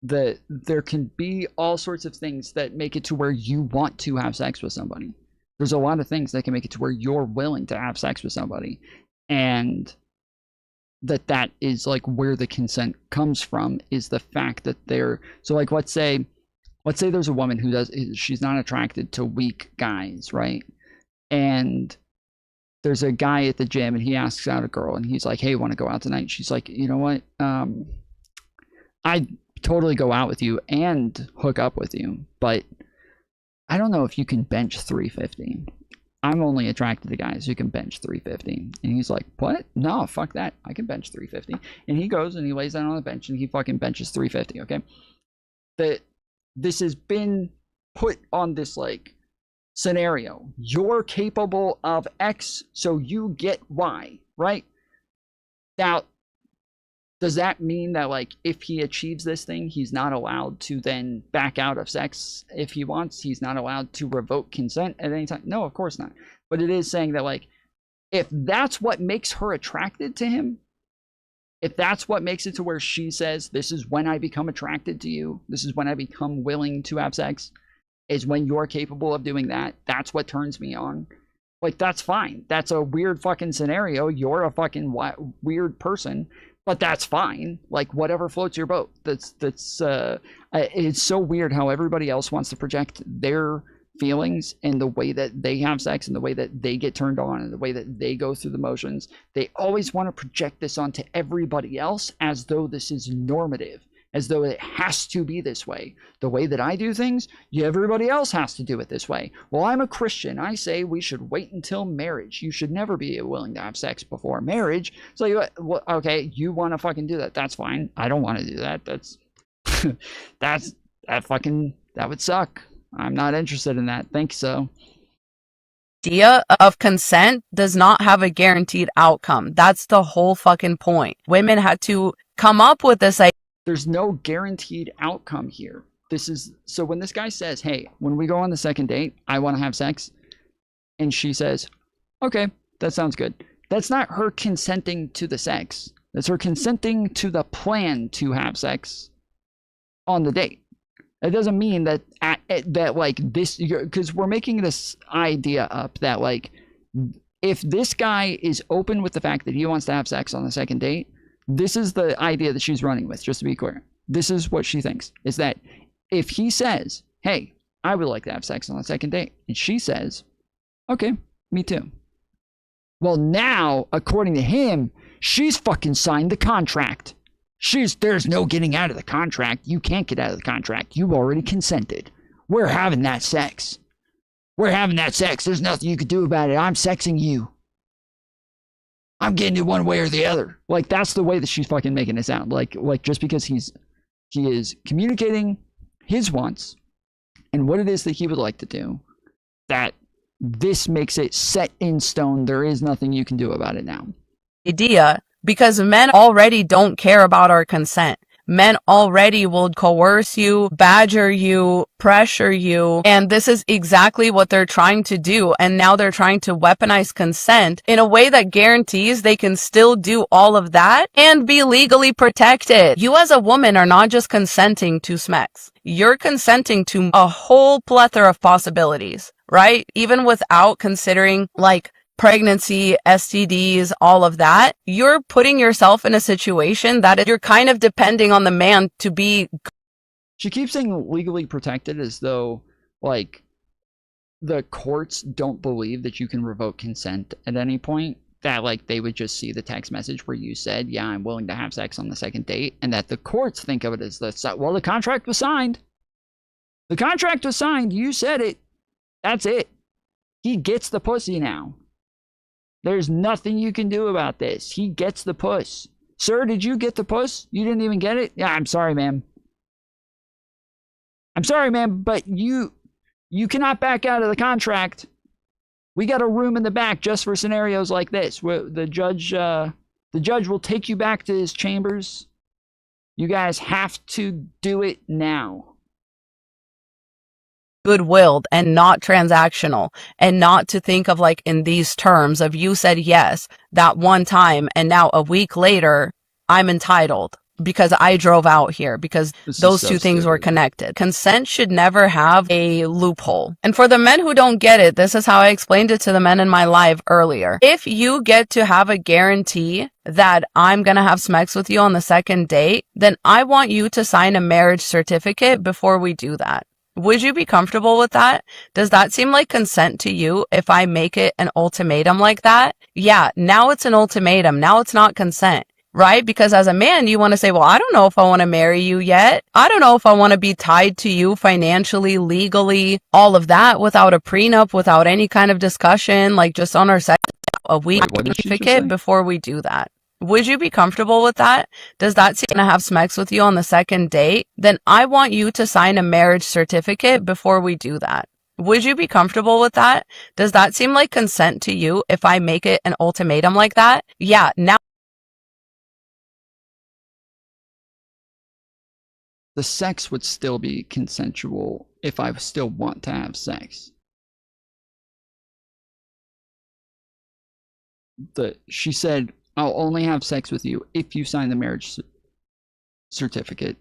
There can be all sorts of things that make it to where you want to have sex with somebody. There's a lot of things that can make it to where you're willing to have sex with somebody, and that is where the consent comes from, is the fact that they're let's say there's a woman who she's not attracted to weak guys, right? And there's a guy at the gym and he asks out a girl and he's like, hey, want to go out tonight? She's like, you know what, I'd totally go out with you and hook up with you, but I don't know if you can bench 350. I'm only attracted to guys who can bench 350. And he's like, what? No, fuck that. I can bench 350. And he goes and he lays down on the bench and he fucking benches 350, okay? This has been put on this scenario. You're capable of X, so you get Y, right? Now, does that mean that if he achieves this thing, he's not allowed to then back out of sex if he wants? He's not allowed to revoke consent at any time? No, of course not. But it is saying that if that's what makes her attracted to him, if that's what makes it to where she says, this is when I become attracted to you, this is when I become willing to have sex, is when you're capable of doing that, that's what turns me on. That's fine. That's a weird fucking scenario. You're a fucking weird person. But that's fine. Whatever floats your boat. It's so weird how everybody else wants to project their feelings and the way that they have sex and the way that they get turned on and the way that they go through the motions. They always want to project this onto everybody else as though this is normative, as though it has to be this way. The way that I do things, everybody else has to do it this way. Well, I'm a Christian. I say we should wait until marriage. You should never be willing to have sex before marriage. So, okay, you want to fucking do that. That's fine. I don't want to do that. that would suck. I'm not interested in that. Think so. Idea of consent does not have a guaranteed outcome. That's the whole fucking point. Women had to come up with this idea. There's no guaranteed outcome here. So when this guy says, hey, when we go on the second date, I want to have sex, and she says, okay, that sounds good. That's not her consenting to the sex. That's her consenting to the plan to have sex on the date. It doesn't mean that like this, because we're making this idea up that like, if this guy is open with the fact that he wants to have sex on the second date, this is the idea that she's running with, just to be clear. This is what she thinks, is that if he says, hey, I would like to have sex on the second date, and she says, okay, me too. Well, now, according to him, she's fucking signed the contract. There's no getting out of the contract. You can't get out of the contract. You already consented. We're having that sex. We're having that sex. There's nothing you could do about it. I'm sexing you. I'm getting it one way or the other. Like, that's the way that she's fucking making it sound. Like just because he is communicating his wants and what it is that he would like to do, that this makes it set in stone. There is nothing you can do about it now. Idea, because men already don't care about our consent. Men already will coerce you, badger you, pressure you, and this is exactly what they're trying to do. And now they're trying to weaponize consent in a way that guarantees they can still do all of that and be legally protected. You as a woman are not just consenting to sex. You're consenting to a whole plethora of possibilities, right? Even without considering like pregnancy, STDs, all of that, you're putting yourself in a situation that you're kind of depending on the man to be. She keeps saying legally protected as though, like, the courts don't believe that you can revoke consent at any point. That, like, they would just see the text message where you said, yeah, I'm willing to have sex on the second date, and that the courts think of it as well, the contract was signed. The contract was signed. You said it. That's it. He gets the pussy now. There's nothing you can do about this. He gets the puss. Sir, did you get the puss? You didn't even get it? Yeah, I'm sorry, ma'am. I'm sorry, ma'am, but you cannot back out of the contract. We got a room in the back just for scenarios like this. Where the judge will take you back to his chambers. You guys have to do it now. Good-willed and not transactional, and not to think of like in these terms of you said yes that one time and now a week later I'm entitled because I drove out here, because those two things were connected. Consent should never have a loophole. And for the men who don't get it, this is how I explained it to the men in my live earlier. If you get to have a guarantee that I'm gonna have sex with you on the second date, then I want you to sign a marriage certificate before we do that. Would you be comfortable with that? Does that seem like consent to you if I make it an ultimatum like that? Yeah, now it's an ultimatum. Now it's not consent, right? Because as a man, you want to say, well, I don't know if I want to marry you yet. I don't know if I want to be tied to you financially, legally, all of that without a prenup, without any kind of discussion, like just on our second a week certificate before we do that. Would you be comfortable with that? Does that seem to have sex with you on the second date? Then I want you to sign a marriage certificate before we do that. Would you be comfortable with that? Does that seem like consent to you if I make it an ultimatum like that? Yeah, now. The sex would still be consensual if I still want to have sex. She said, I'll only have sex with you if you sign the marriage certificate.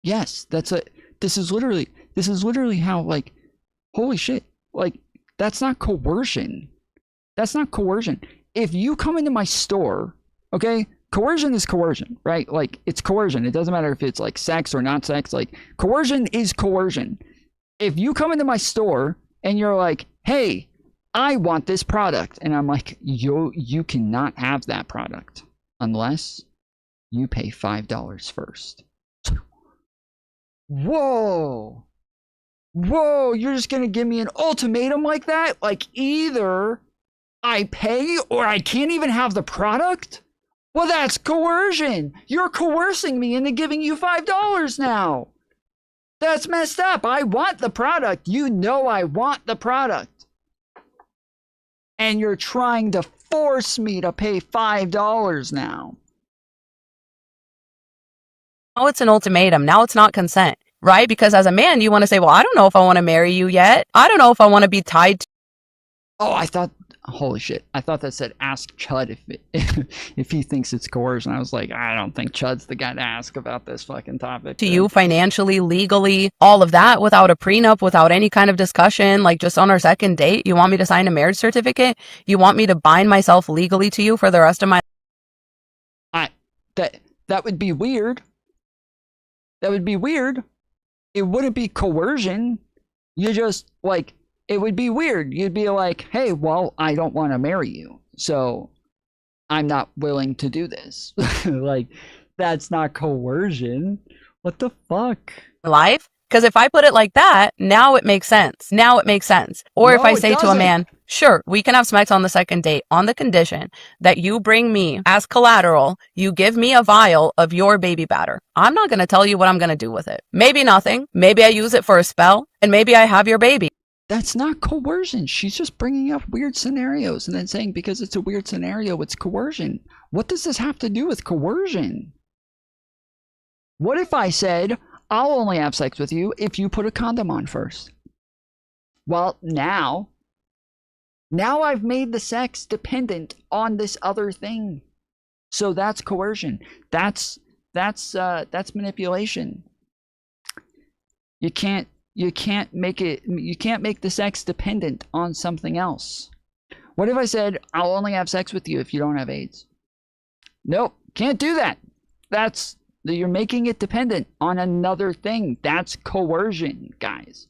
Yes, this is literally how, like, holy shit, like, that's not coercion. That's not coercion. If you come into my store, okay, coercion is coercion, right? Like, it's coercion. It doesn't matter if it's like sex or not sex. Like, coercion is coercion. If you come into my store and you're like, hey, I want this product, and I'm like, you cannot have that product unless you pay $5 first. Whoa, you're just gonna give me an ultimatum like that? Like, either I pay or I can't even have the product? Well, that's coercion. You're coercing me into giving you $5 now. That's messed up. I want the product. You know I want the product. And you're trying to force me to pay $5 now. Oh, it's an ultimatum. Now it's not consent, right? Because as a man, you want to say, well, I don't know if I want to marry you yet. I don't know if I want to be tied to. Oh, I thought, holy shit. I thought that said ask Chud if he thinks it's coercion. I was like, I don't think Chud's the guy to ask about this fucking topic. To you financially, legally, all of that without a prenup, without any kind of discussion, like just on our second date. You want me to sign a marriage certificate? You want me to bind myself legally to you for the rest of my that would be weird. That would be weird. It wouldn't be coercion. You just, like, it would be weird. You'd be like, hey, well, I don't want to marry you, so I'm not willing to do this. Like, that's not coercion. What the fuck? life? Because if I put it like that, now it makes sense. Now it makes sense. Or No, if I it say to a doesn't. man, sure, we can have sex on the second date on the condition that you bring me as collateral, you give me a vial of your baby batter. I'm not going to tell you what I'm going to do with it. Maybe nothing. Maybe I use it for a spell, and maybe I have your baby. That's not coercion. She's just bringing up weird scenarios and then saying because it's a weird scenario, it's coercion. What does this have to do with coercion? What if I said, I'll only have sex with you if you put a condom on first? Well, now I've made the sex dependent on this other thing. So that's coercion. That's manipulation. You can't make the sex dependent on something else. What if I said, I'll only have sex with you if you don't have AIDS? Nope, can't do that. You're making it dependent on another thing. That's coercion, guys.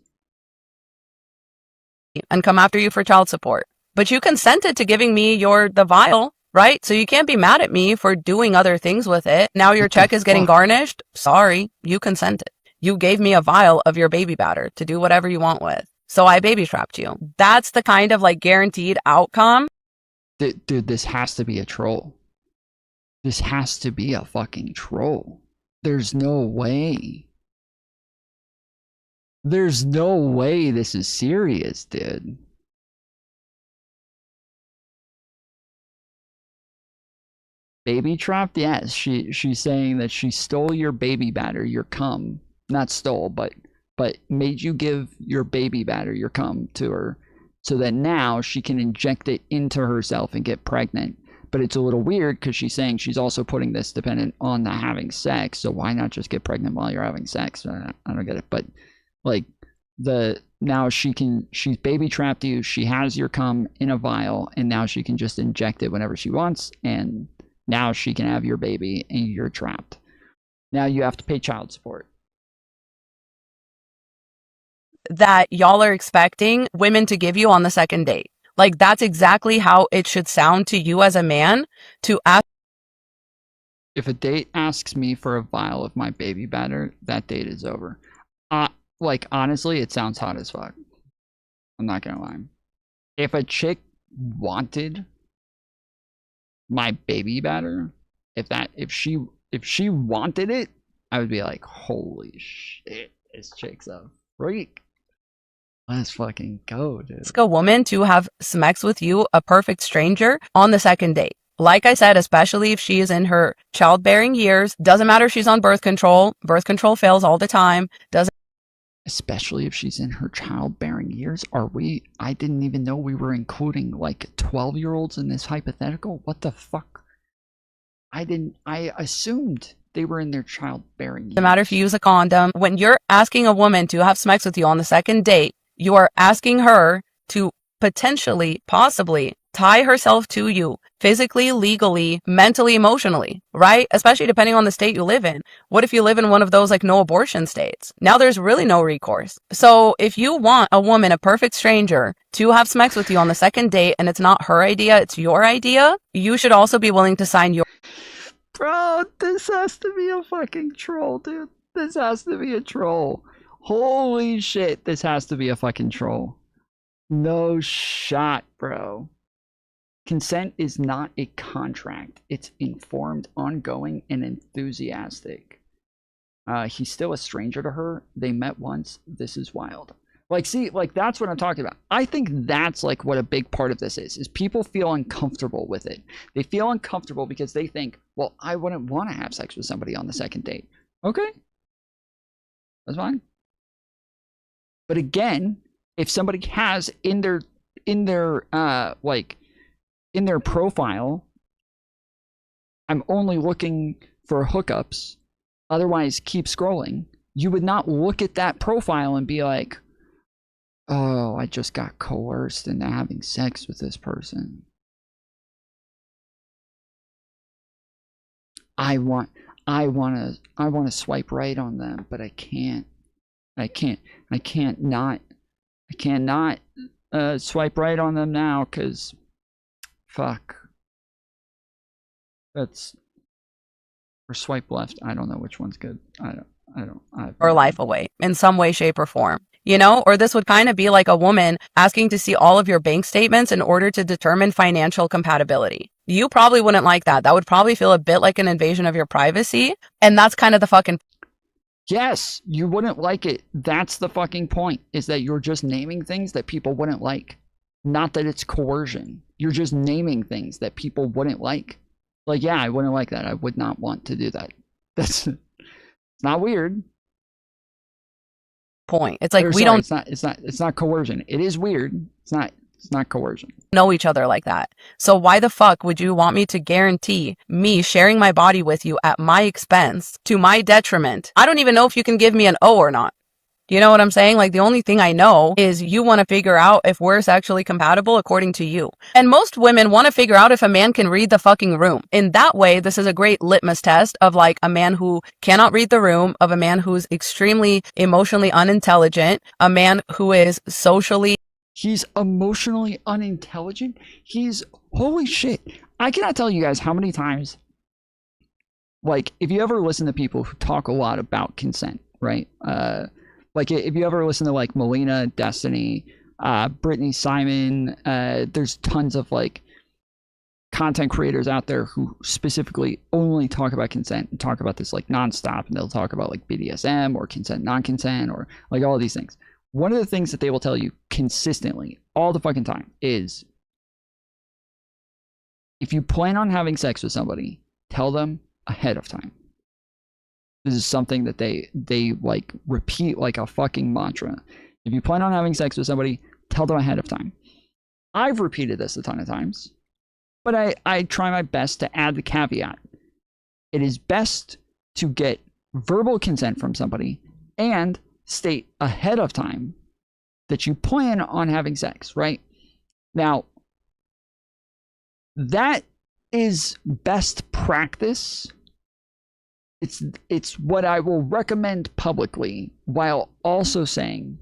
And come after you for child support. But you consented to giving me the vial, right? So you can't be mad at me for doing other things with it. Now your check is getting garnished. Sorry, you consented. You gave me a vial of your baby batter to do whatever you want with. So I baby trapped you. That's the kind of like guaranteed outcome. Dude, this has to be a troll. This has to be a fucking troll. There's no way. There's no way this is serious, dude. Baby trapped? Yes, she's saying that she stole your baby batter, your cum. Not stole, but made you give your baby batter, your cum, to her, so that now she can inject it into herself and get pregnant. But it's a little weird because she's saying she's also putting this dependent on the having sex. So why not just get pregnant while you're having sex? I don't get it. But like now she's baby trapped you. She has your cum in a vial, and now she can just inject it whenever she wants. And now she can have your baby, and you're trapped. Now you have to pay child support. That y'all are expecting women to give you on the second date. Like, that's exactly how it should sound to you as a man to ask. If a date asks me for a vial of my baby batter, that date is over. Like, honestly, it sounds hot as fuck. I'm not gonna lie. If a chick wanted my baby batter, if she wanted it, I would be like, holy shit, this chick's a freak. Let's fucking go, dude. Ask a woman to have sex with you, a perfect stranger, on the second date. Like I said, especially if she is in her childbearing years, doesn't matter if she's on birth control fails all the time, especially if she's in her childbearing years. I didn't even know we were including like 12-year-olds in this hypothetical. What the fuck? I assumed they were in their childbearing years. Doesn't matter if you use a condom. When you're asking a woman to have sex with you on the second date, you are asking her to potentially, possibly tie herself to you physically, legally, mentally, emotionally, right? Especially depending on the state you live in. What if you live in one of those like no abortion states? Now there's really no recourse. So if you want a woman, a perfect stranger, to have sex with you on the second date and it's not her idea, it's your idea, you should also be willing to sign your... Bro, this has to be a fucking troll, dude. This has to be a troll. Holy shit, this has to be a fucking troll. No shot, bro. Consent is not a contract. It's informed, ongoing, and enthusiastic. He's still a stranger to her. They met once. This is wild. Like, see, like, that's what I'm talking about. I think that's, like, what a big part of this is people feel uncomfortable with it. They feel uncomfortable because they think, well, I wouldn't want to have sex with somebody on the second date. Okay. That's fine. But again, if somebody has in their profile, I'm only looking for hookups, otherwise keep scrolling, you would not look at that profile and be like, oh, I just got coerced into having sex with this person. I want to swipe right on them, but I can't not swipe right on them now, because fuck. That's, or swipe left. I don't know which one's good. Or life away in some way, shape, or form. You know, or this would kind of be like a woman asking to see all of your bank statements in order to determine financial compatibility. You probably wouldn't like that. That would probably feel a bit like an invasion of your privacy. And that's kind of the fucking... Yes, you wouldn't like it. That's the fucking point, is that you're just naming things that people wouldn't like. Not that it's coercion. You're just naming things that people wouldn't like. Like, yeah, I wouldn't like that. I would not want to do that. That's... It's not weird. Point. It's like, we don't... It's not coercion. It is weird. It's not coercion. Know each other like that. So why the fuck would you want me to guarantee me sharing my body with you at my expense, to my detriment? I don't even know if you can give me an O or not. You know what I'm saying? Like, the only thing I know is you want to figure out if we're sexually compatible according to you. And most women want to figure out if a man can read the fucking room. In that way, this is a great litmus test of, like, a man who cannot read the room, of a man who's extremely emotionally unintelligent, a man who is socially... He's emotionally unintelligent? He's... Holy shit. I cannot tell you guys how many times... Like, if you ever listen to people who talk a lot about consent, right? Like, if you ever listen to, like, Melina, Destiny, Brittany Simon, there's tons of, like, content creators out there who specifically only talk about consent and talk about this, like, nonstop, and they'll talk about, like, BDSM or consent, non-consent, or, like, all of these things. One of the things that they will tell you consistently, all the fucking time, is if you plan on having sex with somebody, tell them ahead of time. This is something that they like repeat like a fucking mantra. If you plan on having sex with somebody, tell them ahead of time. I've repeated this a ton of times, but I try my best to add the caveat. It is best to get verbal consent from somebody and state ahead of time that you plan on having sex, right? Now, that is best practice. It's what I will recommend publicly, while also saying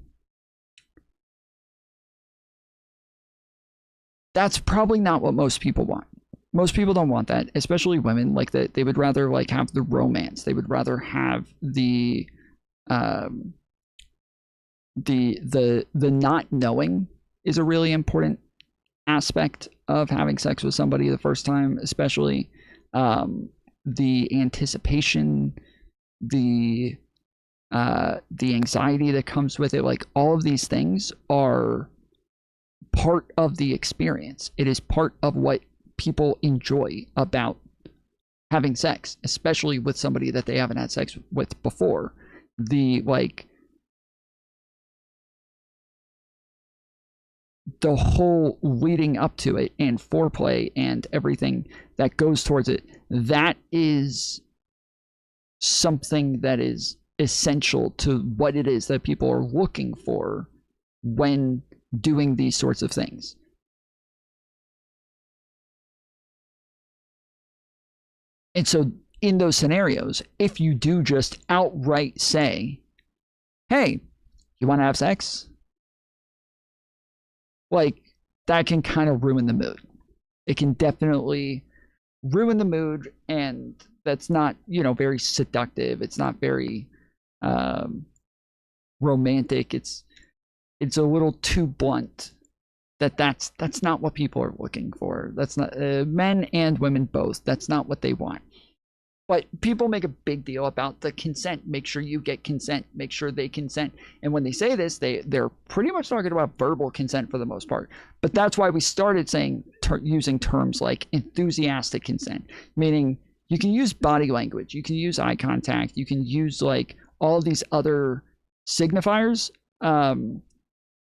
that's probably not what most people want. Most people don't want that, especially women. Like, that, they would rather, like, have the romance. They would rather have the not knowing is a really important aspect of having sex with somebody the first time, especially. The anticipation, the anxiety that comes with it, like, all of these things are part of the experience. It is part of what people enjoy about having sex, especially with somebody that they haven't had sex with before. The, like, the whole leading up to it and foreplay and everything that goes towards it, that is something that is essential to what it is that people are looking for when doing these sorts of things. And so in those scenarios, if you do just outright say, hey, you want to have sex? Like, that can kind of ruin the mood. It can definitely ruin the mood, and that's not, you know, very seductive. It's not very romantic. It's a little too blunt that's not what people are looking for. That's not men and women both. That's not what they want. But people make a big deal about the consent. Make sure you get consent. Make sure they consent. And when they say this, they're pretty much talking about verbal consent for the most part. But that's why we started saying using terms like enthusiastic consent, meaning you can use body language, you can use eye contact, you can use like all of these other signifiers,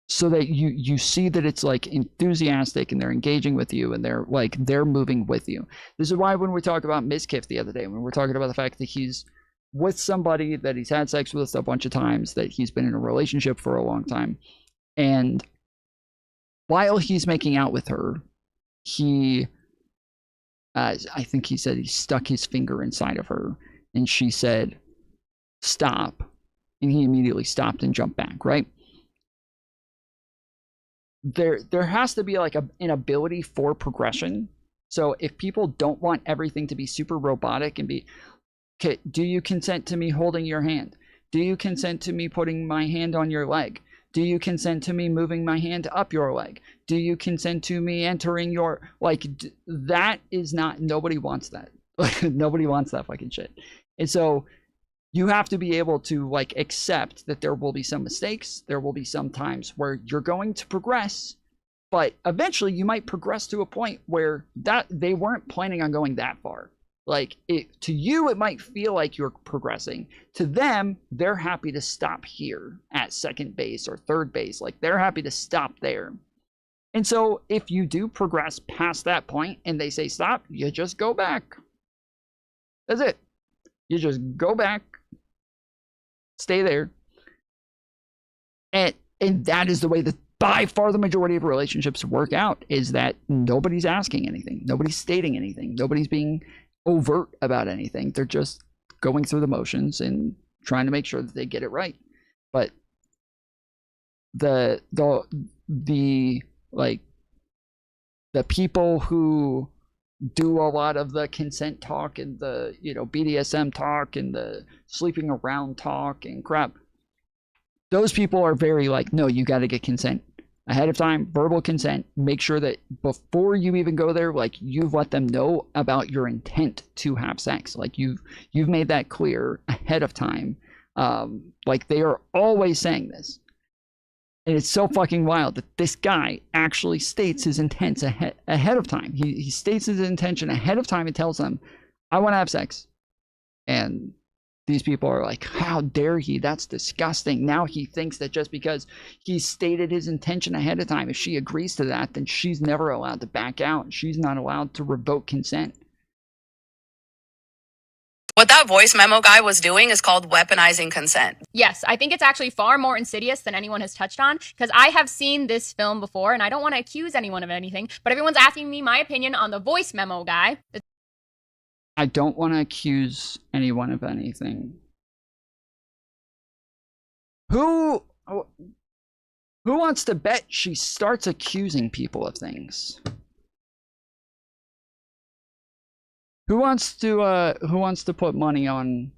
so that you see that it's like enthusiastic and they're engaging with you and they're moving with you. This is why when we talk about Mizkif the other day, when we're talking about the fact that he's with somebody that he's had sex with a bunch of times, that he's been in a relationship for a long time, and while he's making out with her, he I think he said he stuck his finger inside of her and she said stop, and he immediately stopped and jumped back, right? There has to be like an ability for progression. So if people don't want everything to be super robotic and be, okay, do you consent to me holding your hand? Do you consent to me putting my hand on your leg? Do you consent to me moving my hand up your leg? Do you consent to me entering your, like, that is not, nobody wants that. Nobody wants that fucking shit. And so you have to be able to like accept that there will be some mistakes. There will be some times where you're going to progress, but eventually you might progress to a point where that they weren't planning on going that far. Like to you, it might feel like you're progressing. To them, they're happy to stop here at second base or third base. Like they're happy to stop there. And so if you do progress past that point and they say stop, you just go back. That's it. You just go back. Stay there. And that is the way that by far the majority of relationships work out, is that nobody's asking anything. Nobody's stating anything. Nobody's being overt about anything. They're just going through the motions and trying to make sure that they get it right. But the people who do a lot of the consent talk and the BDSM talk and the sleeping around talk and crap, those people are very like, no, you got to get consent ahead of time, verbal consent. Make sure that before you even go there, like you've let them know about your intent to have sex. Like you've made that clear ahead of time. Like they are always saying this. And it's so fucking wild that this guy actually states his intents ahead of time. He states his intention ahead of time and tells them, I want to have sex. And these people are like, how dare he? That's disgusting. Now he thinks that just because he stated his intention ahead of time, if she agrees to that, then she's never allowed to back out. She's not allowed to revoke consent. What that voice memo guy was doing is called weaponizing consent. Yes, I think it's actually far more insidious than anyone has touched on, because I have seen this film before, and I don't want to accuse anyone of anything, but everyone's asking me my opinion on the voice memo guy. I don't want to accuse anyone of anything. Who wants to bet she starts accusing people of things? Who wants to put money on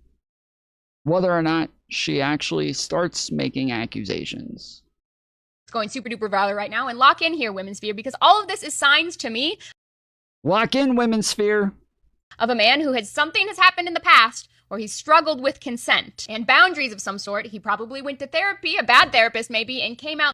whether or not she actually starts making accusations? It's going super duper viral right now, and lock in here, Women's Sphere, because all of this is signs to me. Lock in, Women's Sphere. Of a man who has something has happened in the past where he struggled with consent and boundaries of some sort. He probably went to therapy, a bad therapist maybe, and came out.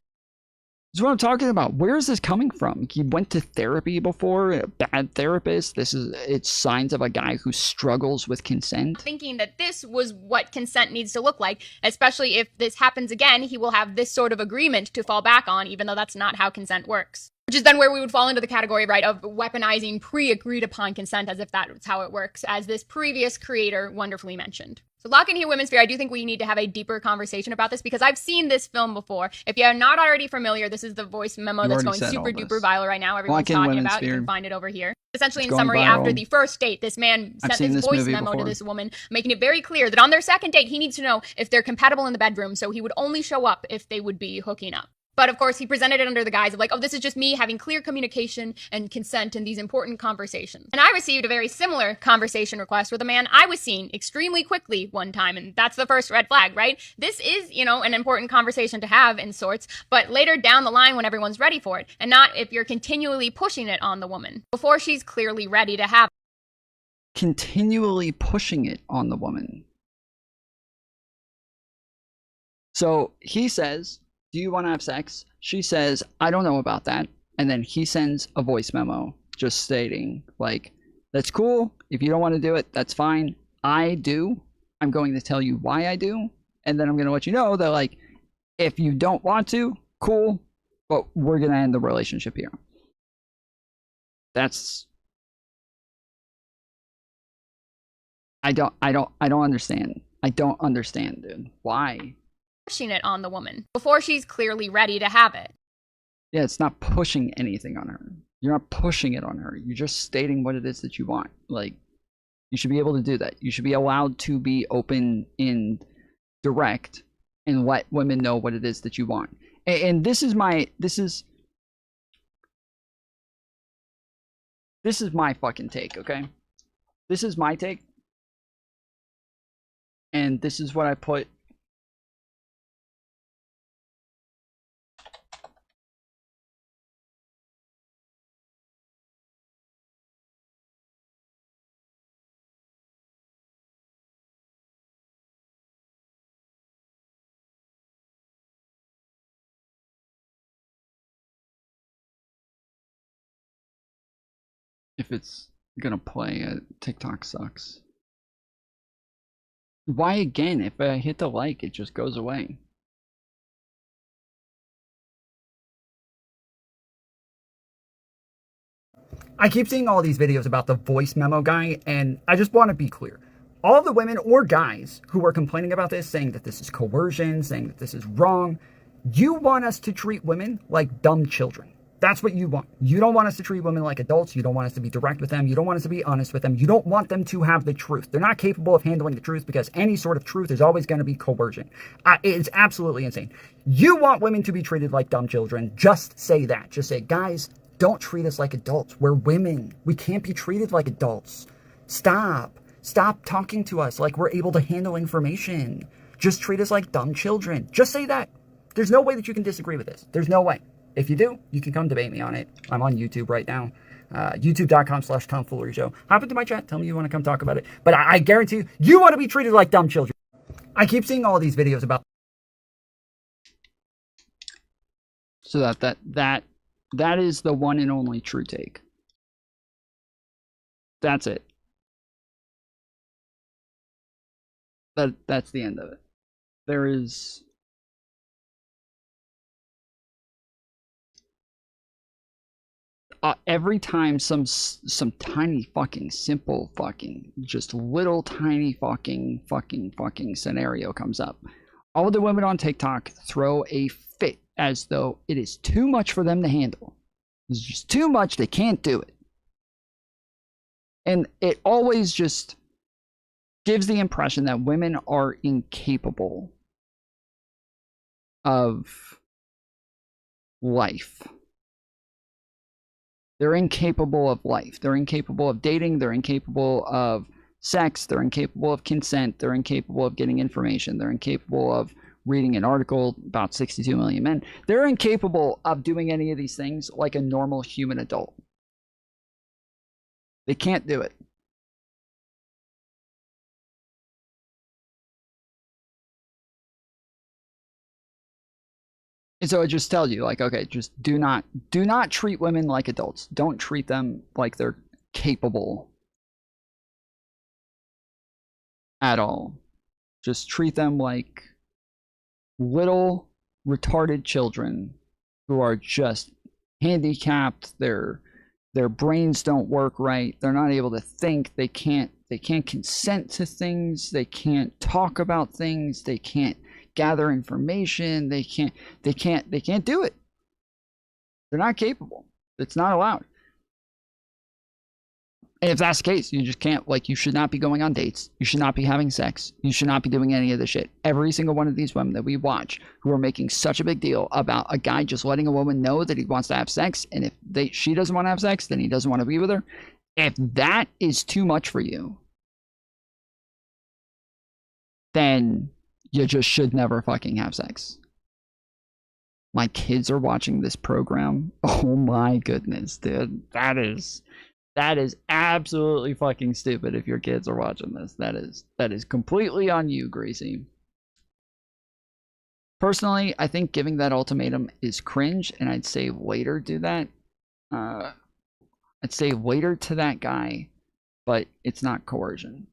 This is what I'm talking about. Where is this coming from? He went to therapy before, a bad therapist. It's signs of a guy who struggles with consent. Thinking that this was what consent needs to look like, especially if this happens again, he will have this sort of agreement to fall back on, even though that's not how consent works. Which is then where we would fall into the category, right, of weaponizing pre-agreed upon consent as if that's how it works, as this previous creator wonderfully mentioned. So lock in here, Women's Sphere. I do think we need to have a deeper conversation about this because I've seen this film before. If you're not already familiar, this is the voice memo that's going super duper viral right now. Everyone's talking about. You can find it over here. Essentially, in summary, after the first date, this man sent this voice memo to this woman, making it very clear that on their second date, he needs to know if they're compatible in the bedroom, so he would only show up if they would be hooking up. But of course, he presented it under the guise of like, oh, this is just me having clear communication and consent in these important conversations. And I received a very similar conversation request with a man I was seeing extremely quickly one time. And that's the first red flag, right? This is, you know, an important conversation to have in sorts, but later down the line when everyone's ready for it, and not if you're continually pushing it on the woman before she's clearly ready to have it. Continually pushing it on the woman. So he says, do you want to have sex? She says, I don't know about that. And then he sends a voice memo just stating, like, that's cool. If you don't want to do it, that's fine. I do. I'm going to tell you why I do. And then I'm going to let you know that, like, if you don't want to, cool. But we're going to end the relationship here. That's... I don't understand. I don't understand, dude. Why? Pushing it on the woman before she's clearly ready to have it. Yeah, it's not pushing anything on her. You're not pushing it on her. You're just stating what it is that you want. Like, you should be able to do that. You should be allowed to be open and direct and let women know what it is that you want. And this is my fucking take, okay? This is my take. And this is what I put. If it's gonna play, TikTok sucks. Why again? If I hit the like, it just goes away. I keep seeing all these videos about the voice memo guy, and I just want to be clear. All of the women or guys who are complaining about this, saying that this is coercion, saying that this is wrong, you want us to treat women like dumb children. That's what you want. You don't want us to treat women like adults. You don't want us to be direct with them. You don't want us to be honest with them. You don't want them to have the truth. They're not capable of handling the truth because any sort of truth is always going to be coercion. It's absolutely insane. You want women to be treated like dumb children. Just say that. Just say, guys, don't treat us like adults. We're women. We can't be treated like adults. Stop. Stop talking to us like we're able to handle information. Just treat us like dumb children. Just say that. There's no way that you can disagree with this. There's no way. If you do, you can come debate me on it. I'm on YouTube right now. YouTube.com/TomFooleryShow. Hop into my chat. Tell me you want to come talk about it. But I guarantee you, you want to be treated like dumb children. I keep seeing all these videos about... So that is the one and only true take. That's it. That's the end of it. There is... every time some tiny fucking simple fucking just little tiny fucking scenario comes up, all the women on TikTok throw a fit as though it is too much for them to handle. It's just too much, they can't do it. And it always just gives the impression that women are incapable of life. They're incapable of life. They're incapable of dating. They're incapable of sex. They're incapable of consent. They're incapable of getting information. They're incapable of reading an article about 62 million men. They're incapable of doing any of these things like a normal human adult. They can't do it. And so it just tells you, like, okay, just do not treat women like adults. Don't treat them like they're capable at all. Just treat them like little retarded children who are just handicapped. Their brains don't work right. They're not able to think. They can't consent to things. They can't talk about things. They can't gather information. They can't do it. They're not capable. It's not allowed. And if that's the case, you just can't, like, you should not be going on dates. You should not be having sex. You should not be doing any of this shit. Every single one of these women that we watch who are making such a big deal about a guy just letting a woman know that he wants to have sex, and if she doesn't want to have sex, then he doesn't want to be with her. If that is too much for you, then you just should never fucking have sex. My kids are watching this program. Oh my goodness, dude. That is absolutely fucking stupid if your kids are watching this. That is completely on you, Gracie. Personally, I think giving that ultimatum is cringe, and I'd say later do that. I'd say later to that guy, but it's not coercion.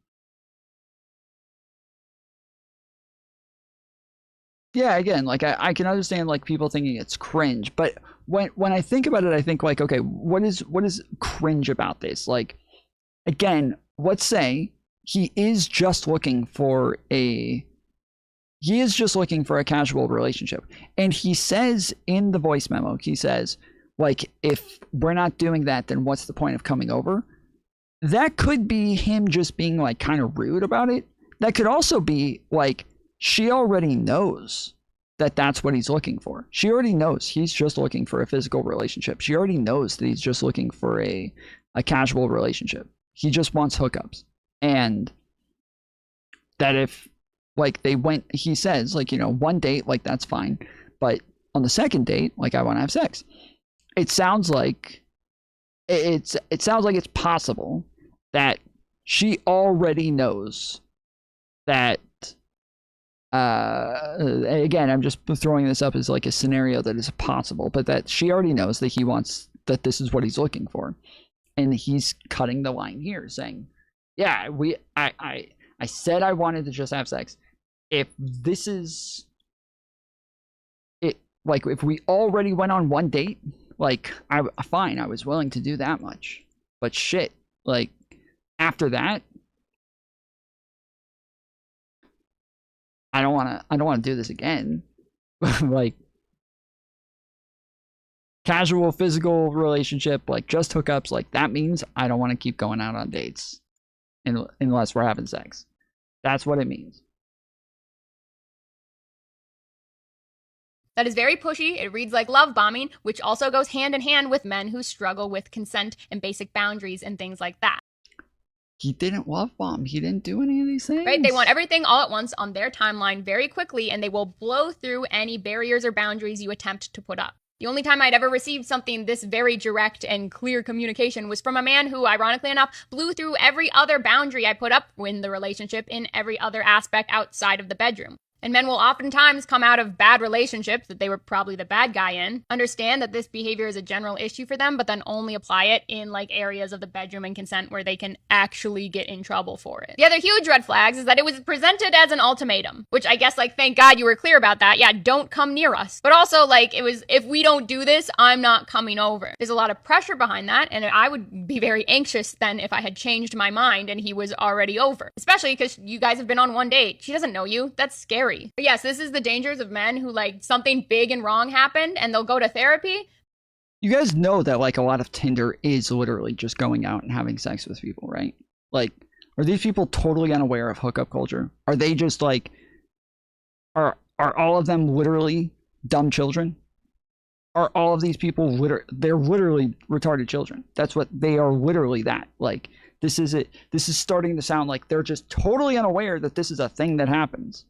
Yeah, again, like I can understand like people thinking it's cringe, but when I think about it, I think like, okay, what is cringe about this? Like, again, let's say he is just looking for a casual relationship, and he says in the voice memo, he says, like, if we're not doing that, then what's the point of coming over? That could be him just being like kind of rude about it. That could also be like, she already knows that that's what he's looking for. She already knows he's just looking for a physical relationship. She already knows that he's just looking for a casual relationship. He just wants hookups. And that if, like, he says, like, you know, one date, like, that's fine. But on the second date, like, I want to have sex. It sounds like it's possible that she already knows that. Again, I'm just throwing this up as like a scenario that is possible, but that she already knows that this is what he's looking for, and he's cutting the line here, saying, "Yeah, I said I wanted to just have sex. If this is it, like if we already went on one date, like I was willing to do that much, but shit, like after that." I don't want to do this again. Like, casual physical relationship, like just hookups, like that means I don't want to keep going out on dates unless we're having sex. That's what it means. That is very pushy. It reads like love bombing, which also goes hand in hand with men who struggle with consent and basic boundaries and things like that. He didn't love bomb. He didn't do any of these things. Right? They want everything all at once on their timeline very quickly, and they will blow through any barriers or boundaries you attempt to put up. The only time I'd ever received something this very direct and clear communication was from a man who, ironically enough, blew through every other boundary I put up in the relationship in every other aspect outside of the bedroom. And men will oftentimes come out of bad relationships that they were probably the bad guy in, understand that this behavior is a general issue for them, but then only apply it in like areas of the bedroom and consent where they can actually get in trouble for it. The other huge red flags is that it was presented as an ultimatum, which I guess like, thank God you were clear about that. Yeah, don't come near us. But also like it was, if we don't do this, I'm not coming over. There's a lot of pressure behind that, and I would be very anxious then if I had changed my mind and he was already over, especially because you guys have been on one date. She doesn't know you. That's scary. But yes, this is the dangers of men who like something big and wrong happened and they'll go to therapy. You guys know that like a lot of Tinder is literally just going out and having sex with people, right? Like, are these people totally unaware of hookup culture? Are they just like, are all of them literally dumb children? Are all of these people they're literally retarded children? That's what they are, literally that. Like, this is it. This is starting to sound like they're just totally unaware that this is a thing that happens.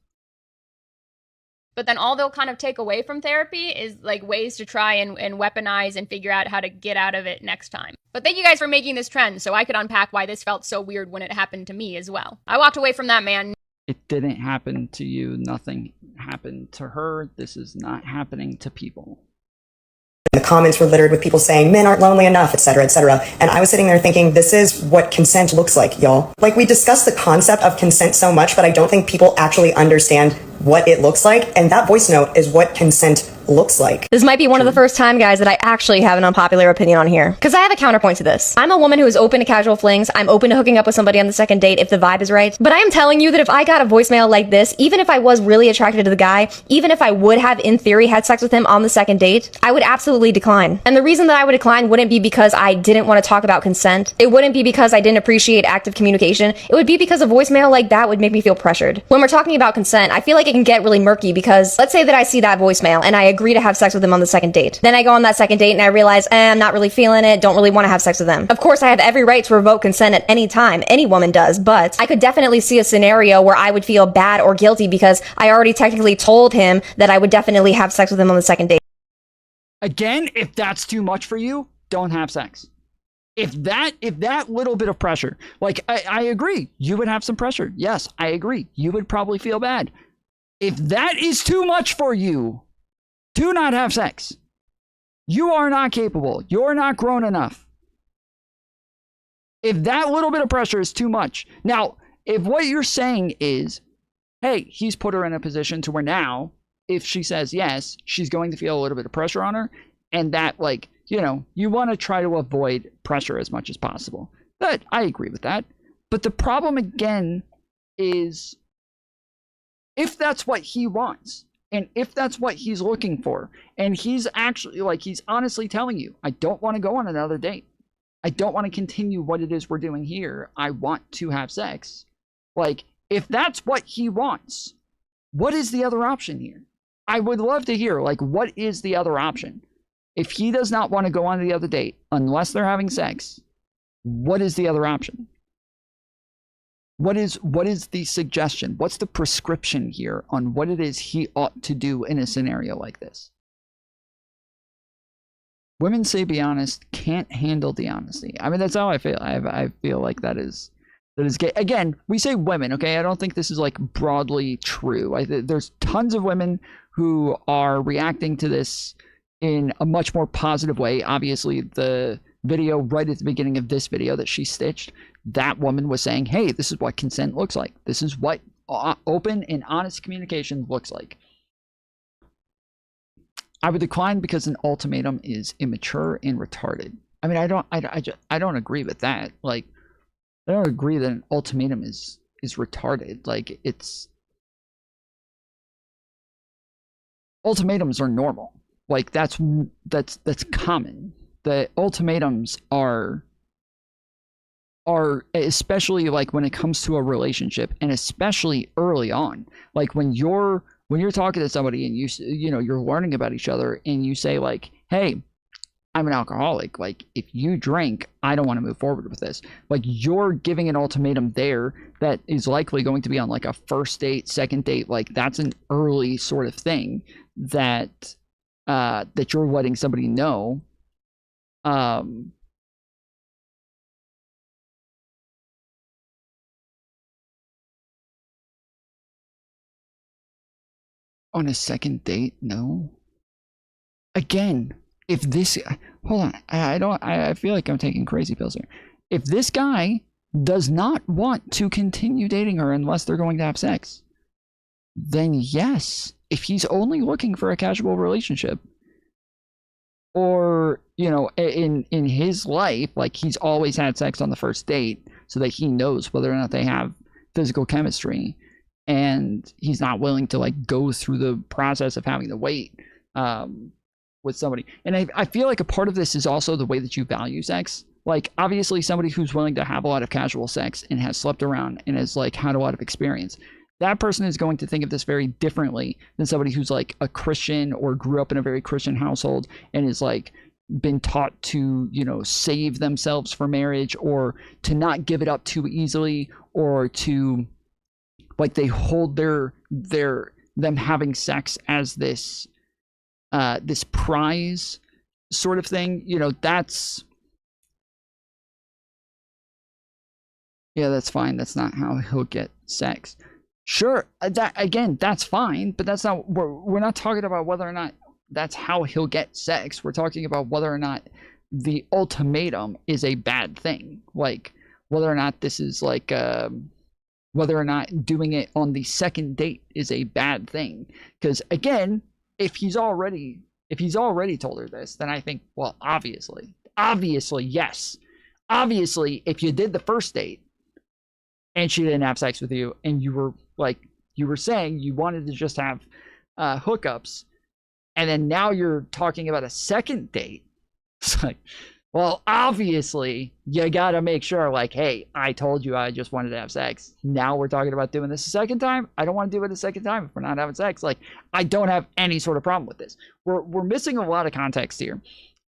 But then all they'll kind of take away from therapy is like ways to try and weaponize and figure out how to get out of it next time. But thank you guys for making this trend so I could unpack why this felt so weird when it happened to me as well. I walked away from that man. It didn't happen to you. Nothing happened to her. This is not happening to people. The comments were littered with people saying men aren't lonely enough, etc., etc. And I was sitting there thinking, this is what consent looks like, y'all. Like, we discuss the concept of consent so much, but I don't think people actually understand what it looks like. And that voice note is what consent looks like. This might be one of the first time, guys, that I actually have an unpopular opinion on here. Because I have a counterpoint to this. I'm a woman who is open to casual flings. I'm open to hooking up with somebody on the second date if the vibe is right. But I am telling you that if I got a voicemail like this, even if I was really attracted to the guy, even if I would have, in theory, had sex with him on the second date, I would absolutely decline. And the reason that I would decline wouldn't be because I didn't want to talk about consent. It wouldn't be because I didn't appreciate active communication. It would be because a voicemail like that would make me feel pressured. When we're talking about consent, I feel like it can get really murky because let's say that I see that voicemail and I agree to have sex with him on the second date. Then I go on that second date and I realize, I'm not really feeling it, don't really want to have sex with him. Of course, I have every right to revoke consent at any time. Any woman does, but I could definitely see a scenario where I would feel bad or guilty because I already technically told him that I would definitely have sex with him on the second date. Again, if that's too much for you, don't have sex. If that little bit of pressure, like I agree, you would have some pressure. Yes, I agree. You would probably feel bad. If that is too much for you, do not have sex. You are not capable. You're not grown enough. If that little bit of pressure is too much. Now, if what you're saying is, hey, he's put her in a position to where now, if she says yes, she's going to feel a little bit of pressure on her, and that, like, you know, you want to try to avoid pressure as much as possible. But I agree with that. But the problem again is if that's what he wants and if that's what he's looking for, and he's actually, like, he's honestly telling you, I don't want to go on another date. I don't want to continue what it is we're doing here. I want to have sex. Like, if that's what he wants, what is the other option here? I would love to hear, like, what is the other option? If he does not want to go on to the other date unless they're having sex, what is the other option? What is the suggestion? What's the prescription here on what it is he ought to do in a scenario like this? Women say be honest, can't handle the honesty. I mean, that's how I feel. I feel like that is gay. Again, we say women, okay? I don't think this is like broadly true. There's tons of women who are reacting to this in a much more positive way. Obviously, the video right at the beginning of this video that she stitched, that woman was saying, hey, this is what consent looks like. This is what open and honest communication looks like. I would decline because an ultimatum is immature and retarded. I mean, I don't agree with that. Like, I don't agree that an ultimatum is retarded. Like, ultimatums are normal. Like, that's common. The ultimatums are especially like when it comes to a relationship, and especially early on, like when you're talking to somebody and you know you're learning about each other and you say like, hey, I'm an alcoholic, like if you drink, I don't want to move forward with this. Like, you're giving an ultimatum there that is likely going to be on like a first date, second date. Like, that's an early sort of thing that that you're letting somebody know. On a second date, no. Again, if this, hold on, I feel like I'm taking crazy pills here. If this guy does not want to continue dating her unless they're going to have sex, then yes. If he's only looking for a casual relationship, or, you know, in his life, like he's always had sex on the first date so that he knows whether or not they have physical chemistry, and he's not willing to like go through the process of having to wait with somebody. And I feel like a part of this is also the way that you value sex. Like, obviously somebody who's willing to have a lot of casual sex and has slept around and has like had a lot of experience, that person is going to think of this very differently than somebody who's like a Christian or grew up in a very Christian household and is like been taught to, you know, save themselves for marriage, or to not give it up too easily, or to like they hold them having sex as this this prize sort of thing. You know, that's fine. That's not how he'll get sex. Sure, that again, that's fine, but that's not, we're not talking about whether or not that's how he'll get sex. We're talking about whether or not the ultimatum is a bad thing. Like, whether or not this is like whether or not doing it on the second date is a bad thing. Because again, if he's already told her this, then I think, well, obviously, yes. Obviously, if you did the first date and she didn't have sex with you, and you were saying you wanted to just have hookups, and then now you're talking about a second date, it's like, well, obviously, you gotta make sure, like, hey, I told you I just wanted to have sex. Now we're talking about doing this a second time. I don't want to do it a second time if we're not having sex. Like, I don't have any sort of problem with this. We're missing a lot of context here.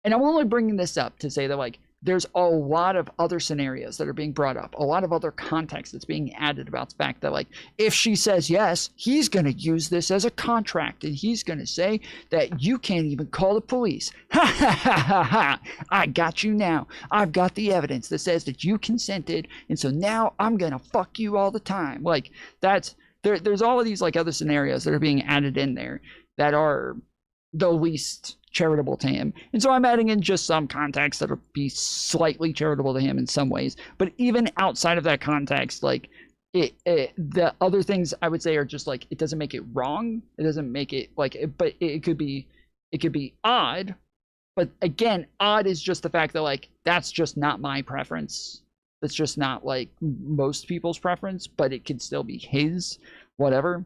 And I'm only bringing this up to say that, like, there's a lot of other scenarios that are being brought up, a lot of other context that's being added about the fact that, like, if she says yes, he's going to use this as a contract, and he's going to say that you can't even call the police. Ha ha ha ha ha. I got you now. I've got the evidence that says that you consented, and so now I'm going to fuck you all the time. Like, there's all of these, like, other scenarios that are being added in there that are the least charitable to him. And so I'm adding in just some context that'll be slightly charitable to him in some ways. But even outside of that context, like, the other things I would say are just, like, it doesn't make it wrong. It doesn't make it, like, but it could be odd. But again, odd is just the fact that, like, that's just not my preference. That's just not, like, most people's preference, but it could still be his, whatever.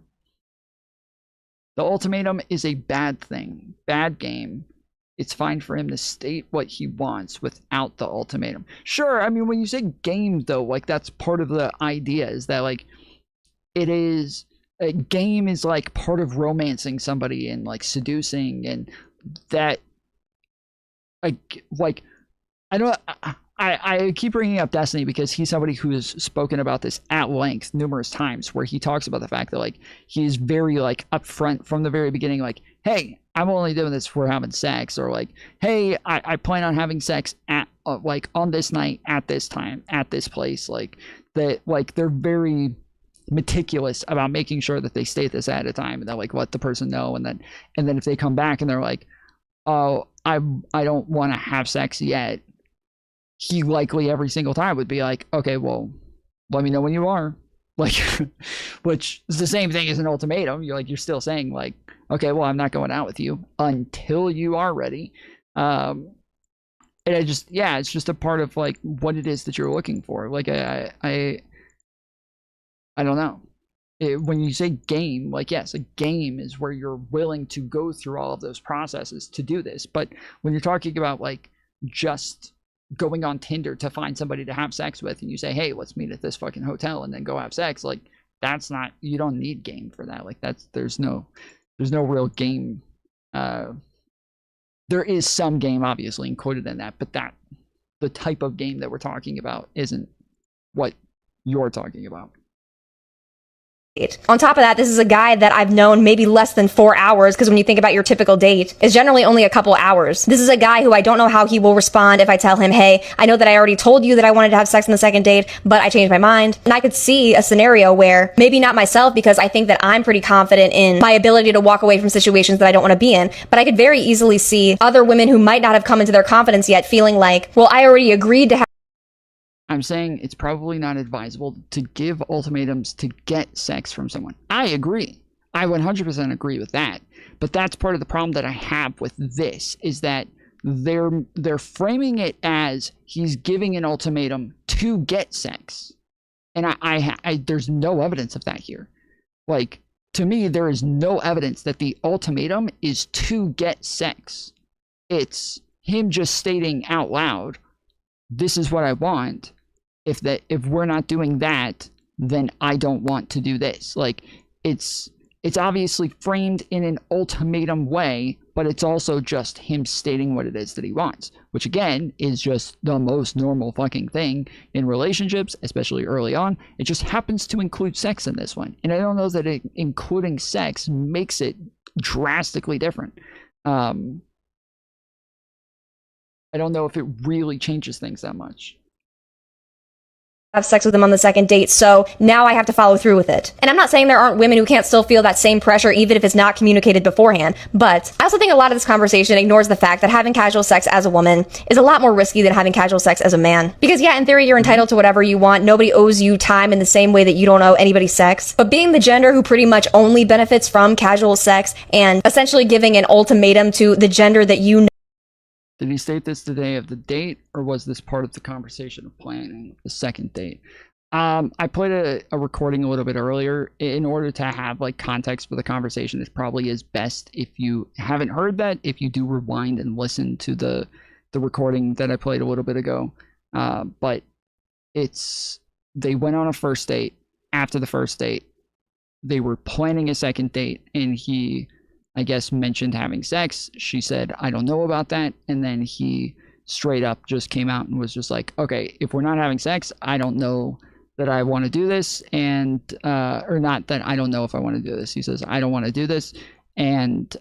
The ultimatum is a bad thing, bad game. It's fine for him to state what he wants without the ultimatum. Sure, I mean, when you say game, though, like, that's part of the idea, is that, like, it is, a game is, like, part of romancing somebody and, like, seducing, and that, like, I know, I keep bringing up Destiny because he's somebody who has spoken about this at length numerous times, where he talks about the fact that, like, he's very, like, upfront from the very beginning, like, hey, I'm only doing this for having sex, or, like, hey, I plan on having sex at, like, on this night, at this time, at this place, like, that, like, they're very meticulous about making sure that they state this at a time, and that, like, let the person know, and then if they come back and they're like, oh, I don't want to have sex yet, he likely every single time would be like, okay, well, let me know when you are. Like, which is the same thing as an ultimatum. You're still saying, like, okay, well, I'm not going out with you until you are ready. And it's just a part of, like, what it is that you're looking for. Like, I don't know. When you say game, like, yes, a game is where you're willing to go through all of those processes to do this. But when you're talking about, like, just going on Tinder to find somebody to have sex with, and you say, hey, let's meet at this fucking hotel and then go have sex, like, that's not, you don't need game for that. Like, there's no real game. There is some game obviously included in that, but the type of game that we're talking about isn't what you're talking about. On top of that, this is a guy that I've known maybe less than 4 hours, because when you think about your typical date, it's generally only a couple hours. This is a guy who I don't know how he will respond if I tell him, hey, I know that I already told you that I wanted to have sex on the second date, but I changed my mind. And I could see a scenario where, maybe not myself, because I think that I'm pretty confident in my ability to walk away from situations that I don't want to be in, but I could very easily see other women who might not have come into their confidence yet feeling like, well, I already agreed to have. I'm saying it's probably not advisable to give ultimatums to get sex from someone. I agree. I 100% agree with that. But that's part of the problem that I have with this, is that they're framing it as he's giving an ultimatum to get sex. And I there's no evidence of that here. Like, to me, there is no evidence that the ultimatum is to get sex. It's him just stating out loud, this is what I want. If we're not doing that, then I don't want to do this. Like, it's obviously framed in an ultimatum way, but it's also just him stating what it is that he wants, which again is just the most normal fucking thing in relationships, especially early on. It just happens to include sex in this one, and I don't know that including sex makes it drastically different. I don't know if it really changes things that much. have sex with him on the second date, so now I have to follow through with it. And I'm not saying there aren't women who can't still feel that same pressure even if it's not communicated beforehand, but I also think a lot of this conversation ignores the fact that having casual sex as a woman is a lot more risky than having casual sex as a man. Because yeah, in theory, you're entitled to whatever you want. Nobody owes you time in the same way that you don't owe anybody sex. But being the gender who pretty much only benefits from casual sex and essentially giving an ultimatum to the gender that you know. Did he state this the day of the date, or was this part of the conversation of planning the second date? I played a recording a little bit earlier. In order to have like context for the conversation, it probably is best if you haven't heard that, if you do rewind and listen to the recording that I played a little bit ago. But they went on a first date. After the first date, they were planning a second date, and he, I guess, mentioned having sex. She said, I don't know about that. And then he straight up just came out and was just like, okay, if we're not having sex, I don't know that I want to do this. And, or not that I don't know if I want to do this. He says, I don't want to do this. And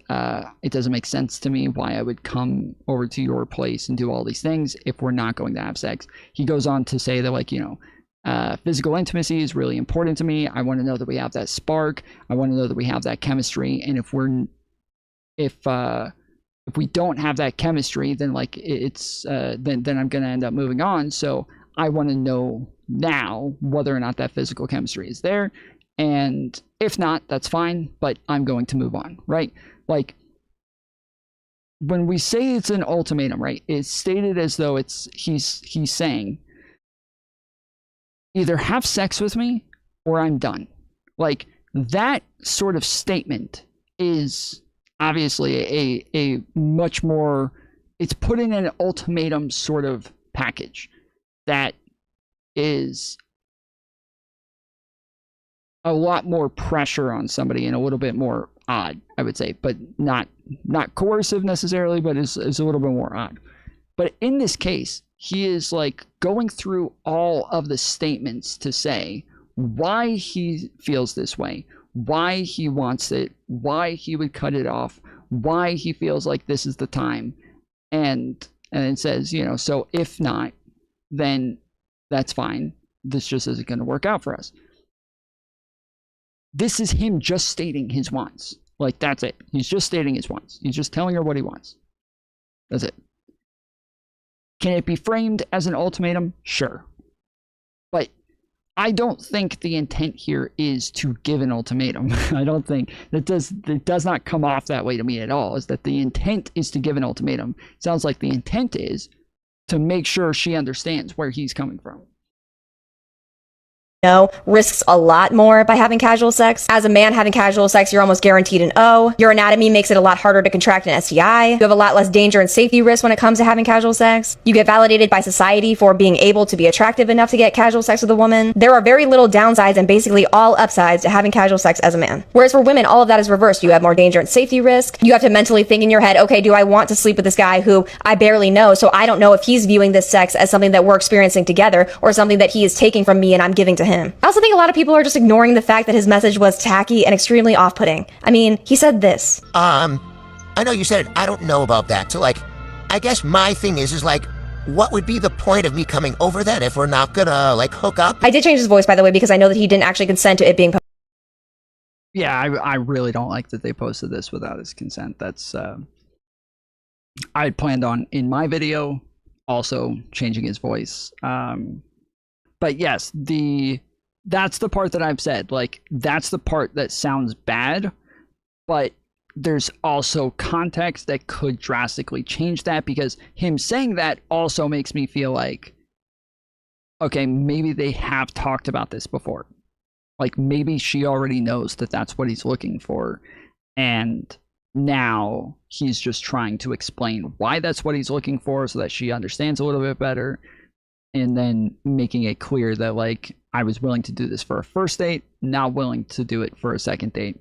it doesn't make sense to me why I would come over to your place and do all these things if we're not going to have sex. He goes on to say that, like, you know, physical intimacy is really important to me. I want to know that we have that spark. I want to know that we have that chemistry. And if we don't have that chemistry, then like then I'm gonna end up moving on. So I want to know now whether or not that physical chemistry is there, and if not, that's fine, but I'm going to move on, right? Like, when we say it's an ultimatum, right, it's stated as though he's saying either have sex with me or I'm done. Like, that sort of statement is obviously a much more, it's put in an ultimatum sort of package that is a lot more pressure on somebody and a little bit more odd, I would say, but not coercive necessarily, but is a little bit more odd. But in this case, he is like going through all of the statements to say why he feels this way, why he wants it, why he would cut it off, why he feels like this is the time, and it says, you know, so if not, then that's fine. This just isn't going to work out for us. This is him just stating his wants. Like, that's it. He's just stating his wants. He's just telling her what he wants. That's it. Can it be framed as an ultimatum? Sure. But I don't think the intent here is to give an ultimatum. I don't think it does not come off that way to me at all, is that the intent is to give an ultimatum. It sounds like the intent is to make sure she understands where he's coming from. Risks a lot more by having casual sex. As a man having casual sex, you're almost guaranteed an O. Your anatomy makes it a lot harder to contract an STI. You have a lot less danger and safety risk when it comes to having casual sex. You get validated by society for being able to be attractive enough to get casual sex with a woman. There are very little downsides and basically all upsides to having casual sex as a man. Whereas for women, all of that is reversed. You have more danger and safety risk. You have to mentally think in your head, okay, do I want to sleep with this guy who I barely know, so I don't know if he's viewing this sex as something that we're experiencing together or something that he is taking from me and I'm giving to him. I also think a lot of people are just ignoring the fact that his message was tacky and extremely off-putting. I mean, he said this. I know you said I don't know about that. So, like, I guess my thing is like, what would be the point of me coming over then if we're not gonna, like, hook up? I did change his voice, by the way, because I know that he didn't actually consent to it being posted. Yeah, I really don't like that they posted this without his consent. That's, I had planned on, in my video, also changing his voice. But yes, that's the part that I've said. Like, that's the part that sounds bad, but there's also context that could drastically change that, because him saying that also makes me feel like, okay, maybe they have talked about this before. Like, maybe she already knows that that's what he's looking for, and now he's just trying to explain why that's what he's looking for so that she understands a little bit better, and then making it clear that, like, I was willing to do this for a first date, not willing to do it for a second date.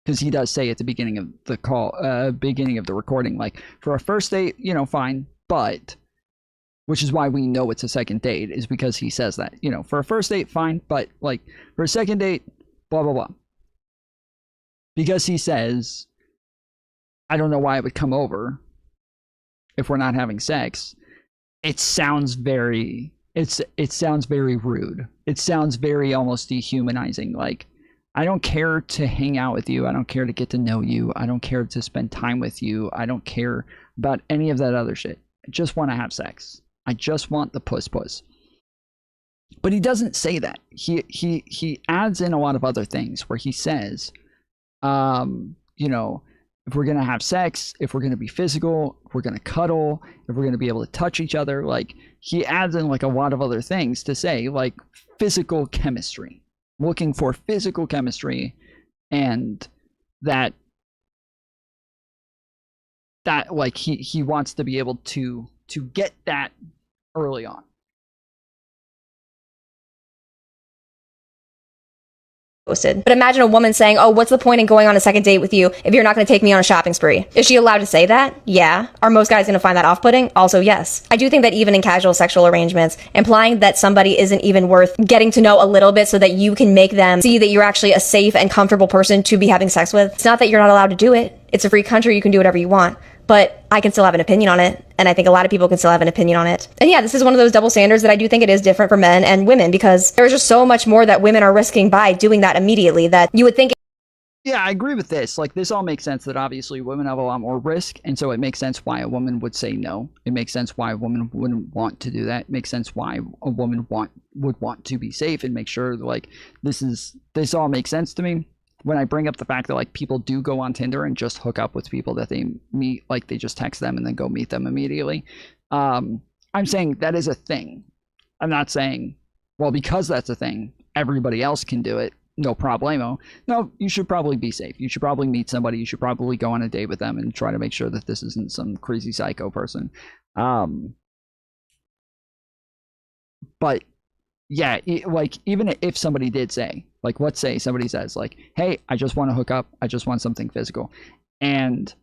Because he does say at the beginning of the call, beginning of the recording, like, for a first date, you know, fine, but, which is why we know it's a second date, is because he says that, you know, for a first date, fine, but, like, for a second date, blah, blah, blah. Because he says, I don't know why I would come over if we're not having sex. It sounds very it sounds very rude. It sounds very almost dehumanizing. Like, I don't care to hang out with you. I don't care to get to know you. I don't care to spend time with you. I don't care about any of that other shit. I just want to have sex. I just want the puss. But he doesn't say that. He adds in a lot of other things where he says, you know, if we're going to have sex, if we're going to be physical, if we're going to cuddle, if we're going to be able to touch each other, like, he adds in like a lot of other things to say, like physical chemistry, looking for physical chemistry, and that like he wants to be able to get that early on. But imagine a woman saying, oh, what's the point in going on a second date with you if you're not going to take me on a shopping spree? Is she allowed to say that? Yeah. Are most guys going to find that off-putting? Also, yes. I do think that even in casual sexual arrangements, implying that somebody isn't even worth getting to know a little bit so that you can make them see that you're actually a safe and comfortable person to be having sex with, it's not that you're not allowed to do it. It's a free country. You can do whatever you want. But I can still have an opinion on it, and I think a lot of people can still have an opinion on it. And yeah, this is one of those double standards that I do think it is different for men and women, because there's just so much more that women are risking by doing that immediately that you would think. Yeah, I agree with this. Like, this all makes sense that obviously women have a lot more risk, and so it makes sense why a woman would say no. It makes sense why a woman wouldn't want to do that. It makes sense why a woman would want to be safe and make sure that, like, this all makes sense to me. When I bring up the fact that, like, people do go on Tinder and just hook up with people that they meet, like, they just text them and then go meet them immediately. I'm saying that is a thing. I'm not saying, well, because that's a thing, everybody else can do it, no problemo. No, you should probably be safe. You should probably meet somebody. You should probably go on a date with them and try to make sure that this isn't some crazy psycho person. But yeah, like, even if somebody did say, like, let's say somebody says, like, hey, I just want to hook up, I just want something physical, and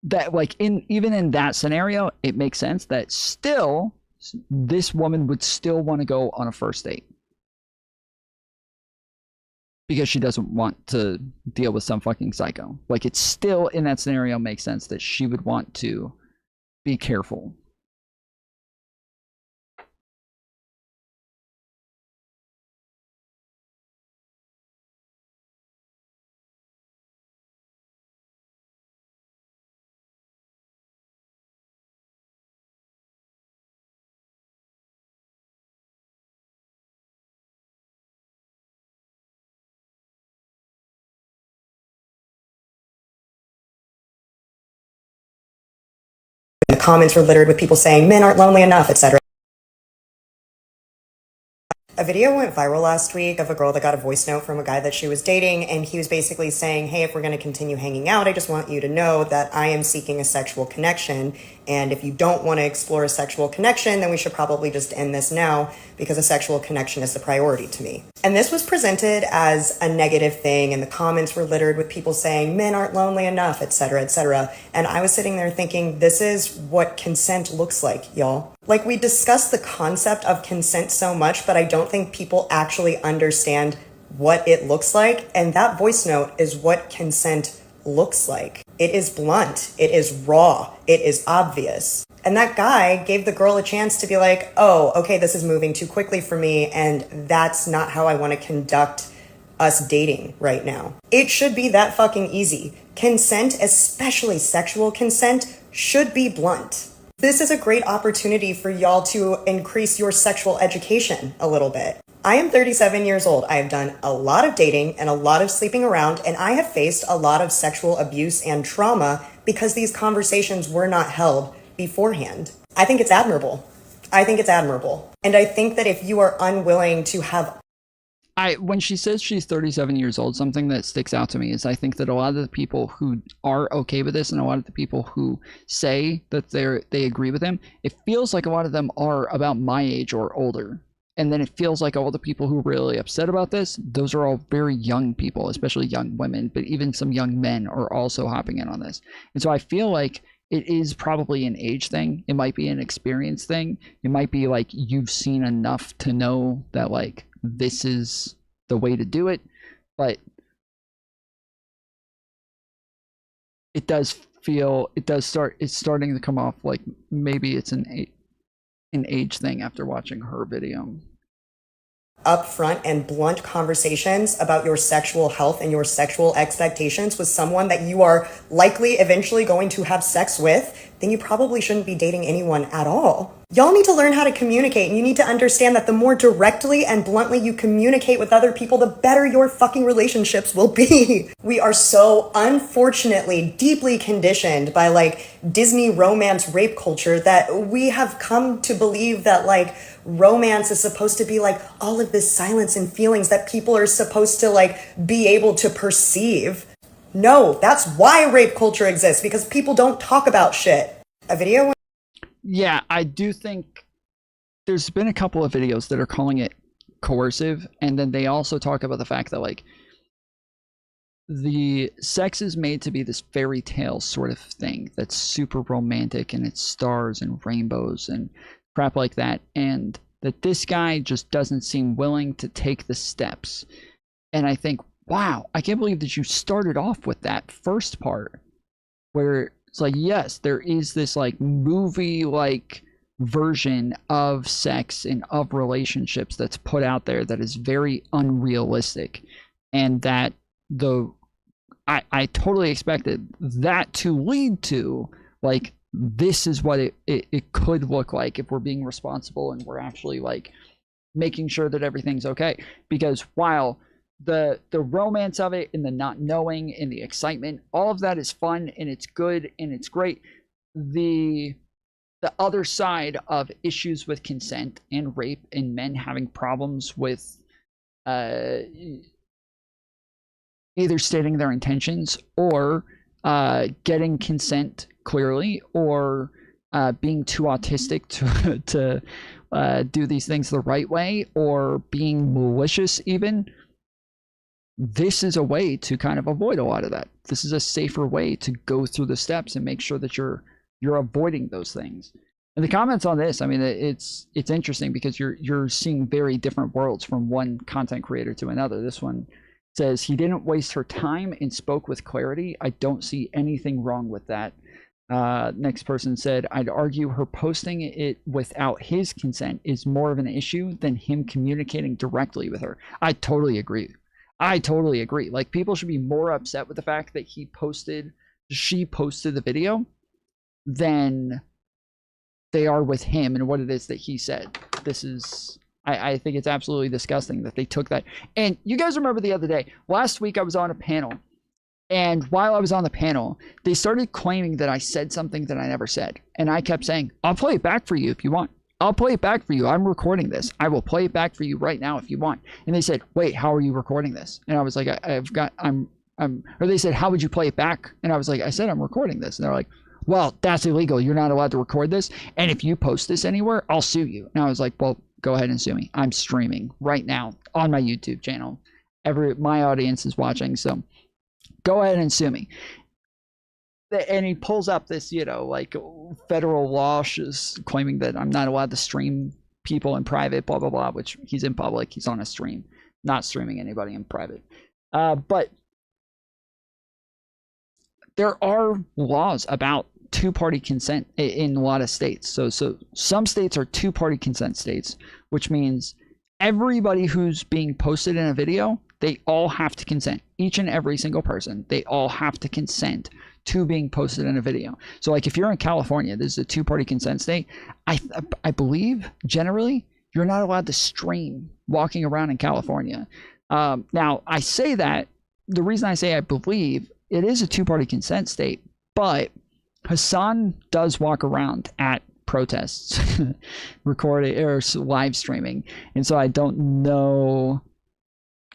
that, like, even in that scenario, it makes sense that still this woman would still want to go on a first date because she doesn't want to deal with some fucking psycho. Like, it still, in that scenario, makes sense that she would want to be careful. The comments were littered with people saying men aren't lonely enough, etc. A video went viral last week of a girl that got a voice note from a guy that she was dating, and he was basically saying, hey, if we're going to continue hanging out, I just want you to know that I am seeking a sexual connection, and if you don't want to explore a sexual connection, then we should probably just end this now, because a sexual connection is the priority to me. And this was presented as a negative thing, and the comments were littered with people saying men aren't lonely enough, etc., etc. And I was sitting there thinking, this is what consent looks like, y'all. Like, we discuss the concept of consent so much, but I don't think people actually understand what it looks like. And that voice note is what consent looks like. It is blunt. It is raw. It is obvious. And that guy gave the girl a chance to be like, oh, okay, this is moving too quickly for me, and that's not how I want to conduct us dating right now. It should be that fucking easy. Consent, especially sexual consent, should be blunt. This is a great opportunity for y'all to increase your sexual education a little bit. I am 37 years old. I have done a lot of dating and a lot of sleeping around, and I have faced a lot of sexual abuse and trauma because these conversations were not held beforehand. I think it's admirable. I think it's admirable. And I think that if you are unwilling to have... when she says she's 37 years old, something that sticks out to me is I think that a lot of the people who are okay with this and a lot of the people who say that they agree with him, it feels like a lot of them are about my age or older. And then it feels like all the people who are really upset about this, those are all very young people, especially young women, but even some young men are also hopping in on this. And so I feel like it is probably an age thing. It might be an experience thing. It might be like you've seen enough to know that, like, this is the way to do it. But it does feel, it's starting to come off like maybe it's an an age thing after watching her video. Upfront and blunt conversations about your sexual health and your sexual expectations with someone that you are likely eventually going to have sex with, then you probably shouldn't be dating anyone at all. Y'all need to learn how to communicate, and you need to understand that the more directly and bluntly you communicate with other people, the better your fucking relationships will be. We are so unfortunately deeply conditioned by like Disney romance rape culture that we have come to believe that like romance is supposed to be like all of this silence and feelings that people are supposed to like be able to perceive. No, that's why rape culture exists, because people don't talk about shit. A video. Yeah, I do think there's been a couple of videos that are calling it coercive, and then they also talk about the fact that like the sex is made to be this fairy tale sort of thing that's super romantic, and it's stars and rainbows and crap like that, and that this guy just doesn't seem willing to take the steps. And I think, wow, I can't believe that you started off with that first part where it's like, yes, there is this like movie like version of sex and of relationships that's put out there that is very unrealistic, and that I totally expected that to lead to like, this is what it could look like if we're being responsible and we're actually like making sure that everything's okay. Because while the romance of it and the not knowing and the excitement, all of that is fun and it's good and it's great, the other side of issues with consent and rape and men having problems with either stating their intentions or getting consent clearly, or being too autistic to do these things the right way, or being malicious even. This is a way to kind of avoid a lot of that. This is a safer way to go through the steps and make sure that you're avoiding those things. And the comments on this, I mean, it's interesting because you're seeing very different worlds from one content creator to another. This one says he didn't waste her time and spoke with clarity. I don't see anything wrong with that. Next person said, I'd argue her posting it without his consent is more of an issue than him communicating directly with her. I totally agree. Like, people should be more upset with the fact that she posted the video than they are with him and what it is that he said. This is, I think it's absolutely disgusting that they took that. And you guys remember the other day, last week I was on a panel, and while I was on the panel, they started claiming that I said something that I never said. And I kept saying, I'll play it back for you if you want. I'll play it back for you. I'm recording this. I will play it back for you right now if you want. And they said, wait, how are you recording this? And I was like, or they said, how would you play it back? And I was like, I said, I'm recording this. And they're like, well, that's illegal. You're not allowed to record this. And if you post this anywhere, I'll sue you. And I was like, well, go ahead and sue me. I'm streaming right now on my YouTube channel. My audience is watching, so go ahead and sue me. And he pulls up this, like federal law claiming that I'm not allowed to stream people in private, blah, blah, blah, which he's in public. He's on a stream, not streaming anybody in private. But there are laws about two-party consent in a lot of states. So some states are two-party consent states, which means everybody who's being posted in a video, they all have to consent. Each and every single person, they all have to consent to being posted in a video. So like if you're in California, this is a two-party consent state. I believe generally you're not allowed to stream walking around in California. Now I say that, the reason I say I believe, it is a two-party consent state, but Hassan does walk around at protests recording or live streaming, and so I don't know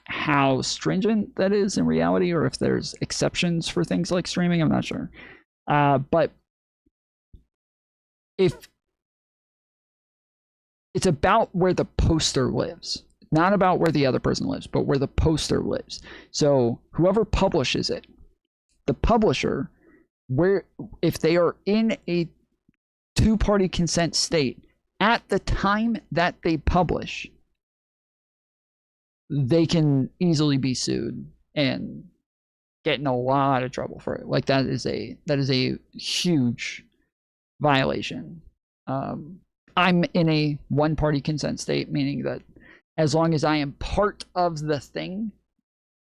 how stringent that is in reality, or if there's exceptions for things like streaming. I'm not sure. But if it's about where the poster lives, not about where the other person lives, but where the poster lives. So whoever publishes it, the publisher, if they are in a two-party consent state at the time that they publish, they can easily be sued and get in a lot of trouble for it. Like that is a huge violation. I'm in a one-party consent state, meaning that as long as I am part of the thing,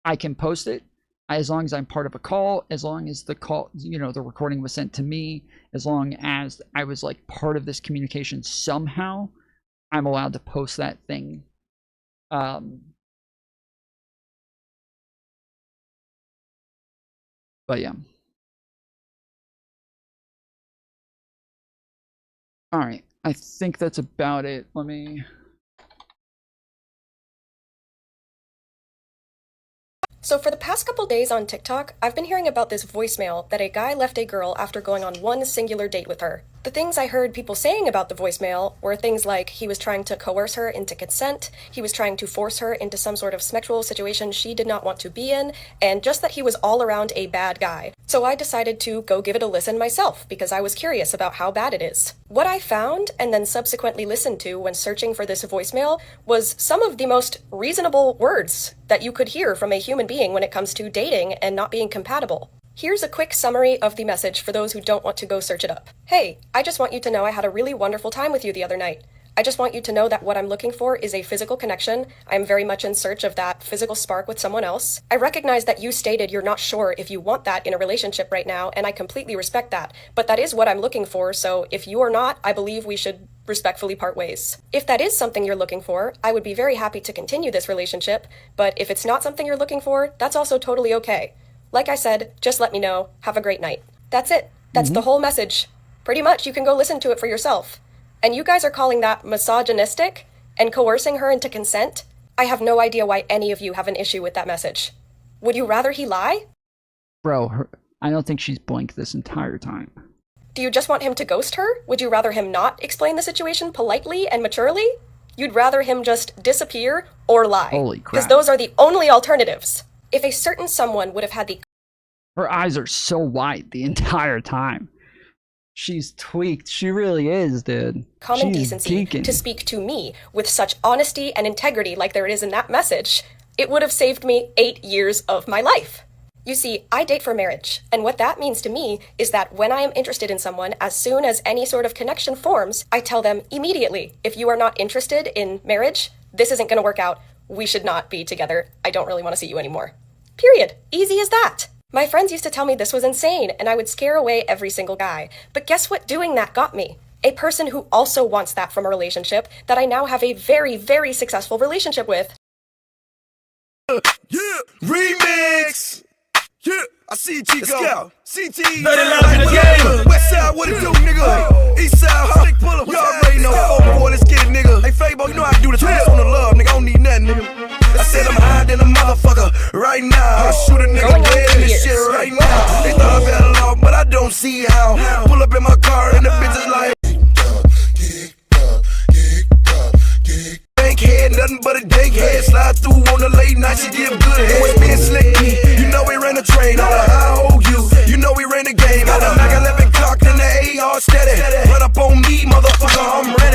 I can post it. As long as I'm part of a call, as long as the call, you know, the recording was sent to me, as long as I was like part of this communication somehow, I'm allowed to post that thing. But yeah. All right, I think that's about it. Let me. So for the past couple days on TikTok, I've been hearing about this voicemail that a guy left a girl after going on one singular date with her. The things I heard people saying about the voicemail were things like he was trying to coerce her into consent, he was trying to force her into some sort of sexual situation she did not want to be in, and just that he was all around a bad guy. So I decided to go give it a listen myself because I was curious about how bad it is. What I found and then subsequently listened to when searching for this voicemail was some of the most reasonable words that you could hear from a human being when it comes to dating and not being compatible. Here's a quick summary of the message for those who don't want to go search it up. Hey, I just want you to know I had a really wonderful time with you the other night. I just want you to know that what I'm looking for is a physical connection. I'm very much in search of that physical spark with someone else. I recognize that you stated you're not sure if you want that in a relationship right now, and I completely respect that. But that is what I'm looking for, so if you are not, I believe we should respectfully part ways. If that is something you're looking for, I would be very happy to continue this relationship, but if it's not something you're looking for, that's also totally okay. Like I said, just let me know. Have a great night. That's it. That's the whole message. Pretty much, you can go listen to it for yourself. And you guys are calling that misogynistic and coercing her into consent? I have no idea why any of you have an issue with that message. Would you rather he lie? Bro, I don't think she's blinked this entire time. Do you just want him to ghost her? Would you rather him not explain the situation politely and maturely? You'd rather him just disappear or lie. Holy crap. Because those are the only alternatives. If a certain someone would have had the... Her eyes are so wide the entire time. She's tweaked. She really is, dude. Common She's decency geeking. to speak to me with such honesty and integrity like there is in that message, it would have saved me 8 years of my life. You see, I date for marriage, and what that means to me is that when I am interested in someone, as soon as any sort of connection forms, I tell them immediately, if you are not interested in marriage, this isn't going to work out. We should not be together. I don't really want to see you anymore. Period. Easy as that. My friends used to tell me this was insane, and I would scare away every single guy. But guess what doing that got me? A person who also wants that from a relationship that I now have a very, very successful relationship with. Yeah, remix. Yeah, I see Chico. CT. Better love in the game. West side, what it do, nigga? East side, huh? You already know. Oh, boy, let's get it, nigga. Hey, Fabo, you know how to do this. Just on the love, nigga. I don't need nothing, nigga. I said I'm higher than a motherfucker right now. I shoot a nigga dead in this shit right now. They thought I fell off, but I don't see how. Pull up in my car and the bitch is like. Dank head, nothing but a dank head. Slide through on the late night, she give good head. Always being slick, you know we ran the train. On the high OU, you know we ran the game. Out the Mac 11 clock, then the AR steady. Run up on me, motherfucker, I'm ready.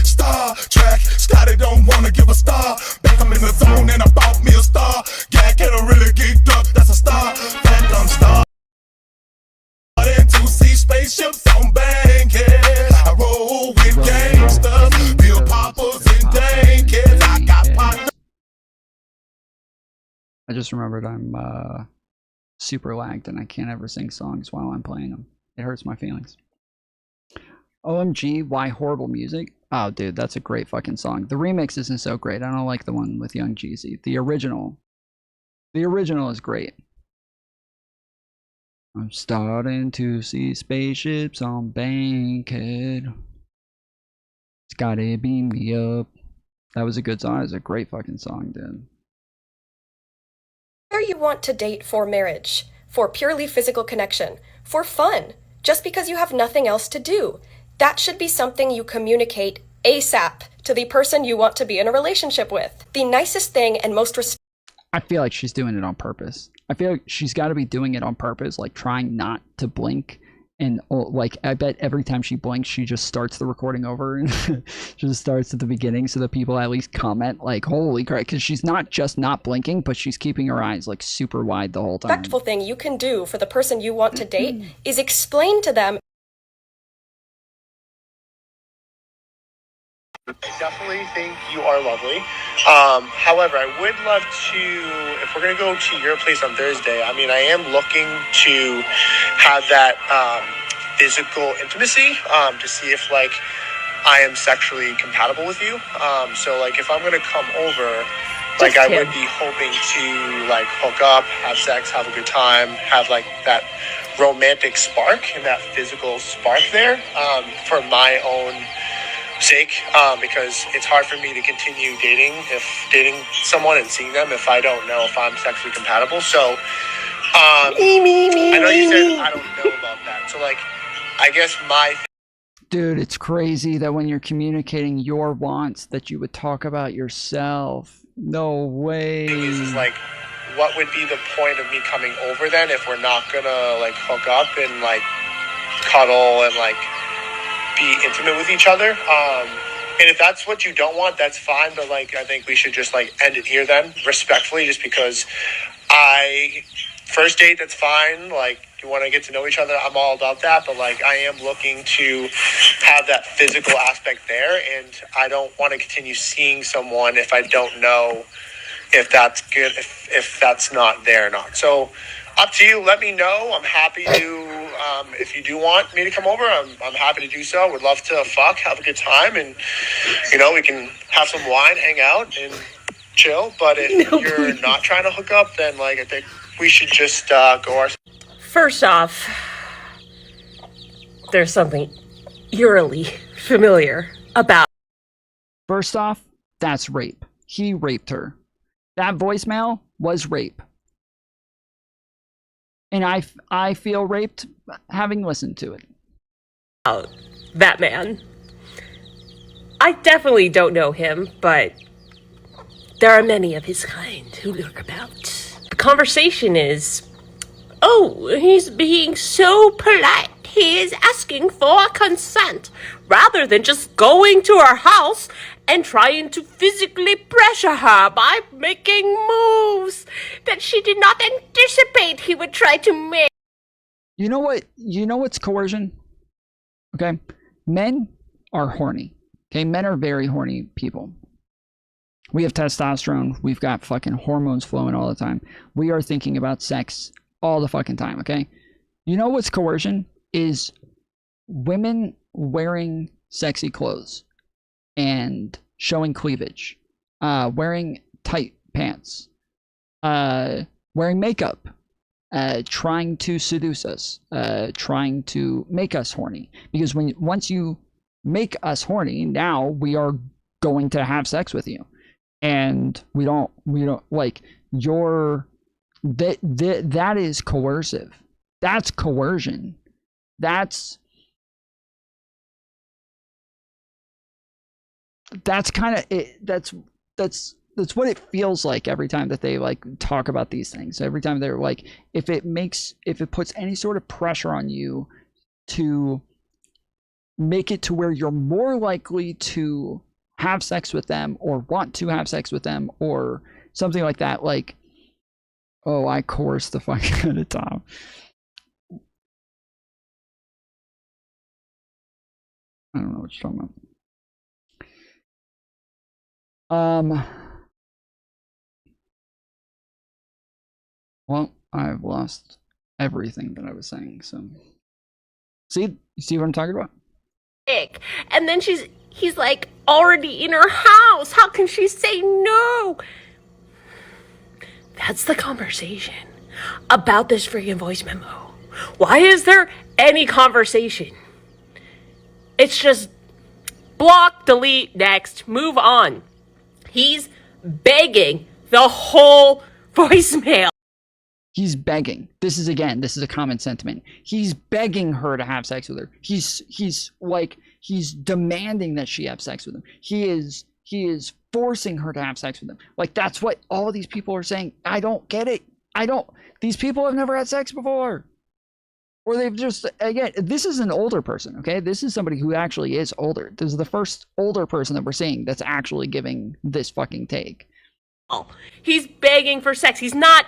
Star track, Scotty don't wanna give a star. Back I'm in the zone and I bought me a star. Gag get a really geeked up, that's a star. Phantom star. To see spaceships on Bankhead. I roll with gangsters, Bill Poppers and Dankheads. I got partners. I just remembered I'm super lagged and I can't ever sing songs while I'm playing them. It hurts my feelings. OMG, why horrible music? Oh, dude, that's a great fucking song. The remix isn't so great. I don't like the one with Young Jeezy. The original is great. I'm starting to see spaceships on Bankhead. Scotty, beam me up. That was a good song. It was a great fucking song, dude. Whether you want to date for marriage, for purely physical connection, for fun, just because you have nothing else to do, that should be something you communicate ASAP to the person you want to be in a relationship with. The nicest thing and most I feel like she's doing it on purpose. I feel like she's got to be doing it on purpose, like trying not to blink And like, I bet every time she blinks, she just starts the recording over and she just starts at the beginning, so that people at least comment like, "Holy crap!" Because she's not just not blinking, but she's keeping her eyes like super wide the whole time. Respectful thing you can do for the person you want to date is explain to them. I definitely think you are lovely. However, I would love to, if we're going to go to your place on Thursday, I mean, I am looking to have that physical intimacy to see if, like, I am sexually compatible with you. So, like, if I'm going to come over, like, I would be hoping to, like, hook up, have sex, have a good time, have, like, that romantic spark and that physical spark there for my own sake, because it's hard for me to continue dating someone and seeing them if I don't know if I'm sexually compatible. So I know you said I don't know about that, so like I guess Dude, it's crazy that when you're communicating your wants that you would talk about yourself. No way. thing is like, what would be the point of me coming over then if we're not gonna like hook up and like cuddle and like be intimate with each other? And if that's what you don't want, that's fine, but like I think we should just like end it here then, respectfully, just because first date, that's fine, like you want to get to know each other, I'm all about that, but like I am looking to have that physical aspect there, and I don't want to continue seeing someone if I don't know if that's good, if that's not there or not. So up to you, let me know. I'm happy to, if you do want me to come over, I'm happy to do so. Would love to have a good time, and, you know, we can have some wine, hang out, and chill. But if you're not trying to hook up, then, like, I think we should just go our... First off, there's something eerily familiar about... First off, that's rape. He raped her. That voicemail was rape. And I feel raped having listened to it. That man. I definitely don't know him, but there are many of his kind who lurk about. The conversation is, oh, he's being so polite. He is asking for consent rather than just going to her house and trying to physically pressure her by making moves that she did not anticipate he would try to make. You know what? You know what's coercion? Okay? Men are horny. Okay? Men are very horny people. We have testosterone. We've got fucking hormones flowing all the time. We are thinking about sex all the fucking time, okay? You know what's coercion? Is women wearing sexy clothes and showing cleavage, wearing tight pants, wearing makeup, trying to seduce us, trying to make us horny. Because once you make us horny, now we are going to have sex with you, and we don't like that is coercive. That's coercion. That's kind of it. That's what it feels like every time that they like talk about these things. Every time they're like, if it puts any sort of pressure on you to make it to where you're more likely to have sex with them or want to have sex with them or something like that, like, oh, I coerced the fuck out of Tom. I don't know what you're talking about. Well, I've lost everything that I was saying, so you see what I'm talking about? And then he's like already in her house. How can she say no? That's the conversation about this freaking voice memo. Why is there any conversation? It's just block, delete, next, move on. He's begging the whole voicemail. He's begging. This is a common sentiment. He's begging her to have sex with her. He's demanding that she have sex with him. He is forcing her to have sex with him. Like, that's what all of these people are saying. I don't get it. These people have never had sex before. Or they've just, again, this is an older person, okay? This is somebody who actually is older. This is the first older person that we're seeing that's actually giving this fucking take. Oh, he's begging for sex. He's not.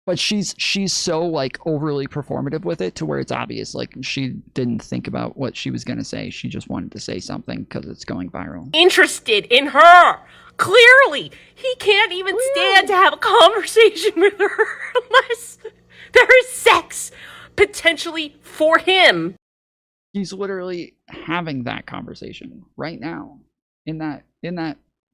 But she's so like overly performative with it to where it's obvious like she didn't think about what she was gonna say. She just wanted to say something because it's going viral. Interested in her. Clearly, he can't even stand to have a conversation with her unless there is sex potentially for him. He's literally having that conversation right now in that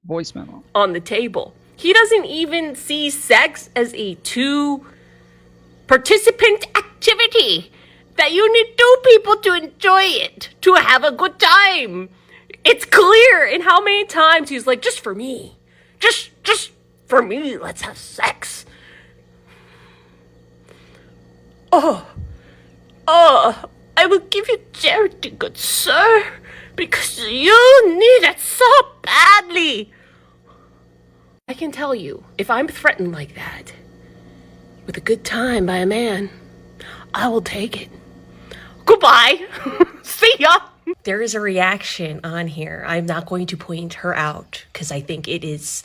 voice memo on the table. He doesn't even see sex as a two-participant activity, that you need two people to enjoy it, to have a good time. It's clear in how many times he's like, just for me. Just for me, let's have sex. Oh, I will give you charity, good sir, because you need it so badly. I can tell you, if I'm threatened like that, with a good time by a man, I will take it. Goodbye. See ya. There is a reaction on here. I'm not going to point her out because I think it is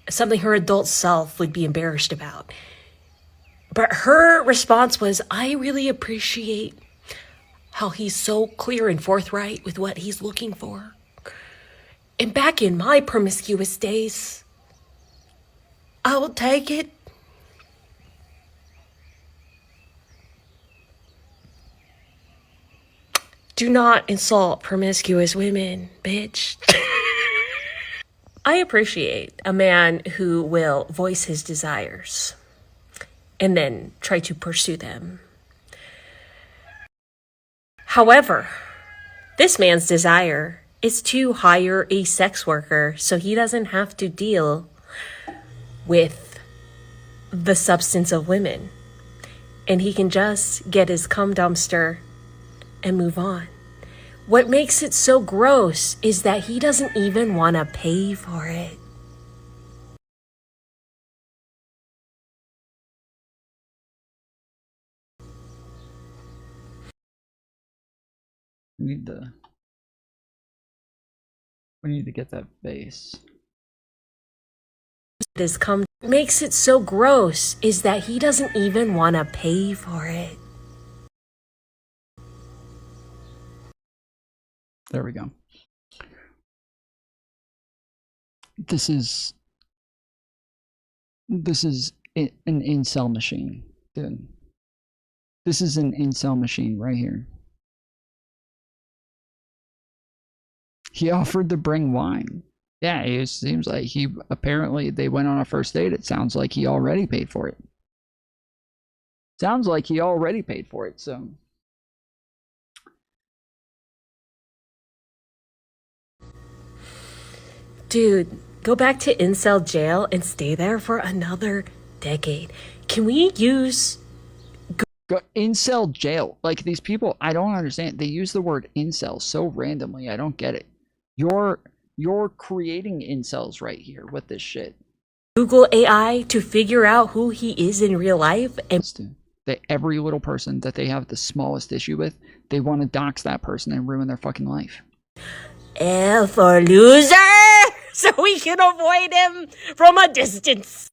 something her adult self would be embarrassed about. But her response was, I really appreciate how he's so clear and forthright with what he's looking for. And back in my promiscuous days, I will take it. Do not insult promiscuous women, bitch. I appreciate a man who will voice his desires and then try to pursue them. However, this man's desire is to hire a sex worker so he doesn't have to deal with the substance of women, and he can just get his cum dumpster and move on. What makes it so gross is that he doesn't even want to pay for it. We need to get that base. This cum makes it so gross is that he doesn't even want to pay for it. There we go. This is an incel machine, dude. This is an incel machine right here. He offered to bring wine. Yeah, it seems like they went on a first date. It sounds like he already paid for it. Sounds like he already paid for it, so. Dude, go back to incel jail and stay there for another decade. Can we use... Incel jail? Like, these people, I don't understand. They use the word incel so randomly. I don't get it. You're creating incels right here with this shit. Google AI to figure out who he is in real life, and that every little person that they have the smallest issue with, they want to dox that person and ruin their fucking life. L for loser, so we can avoid him from a distance.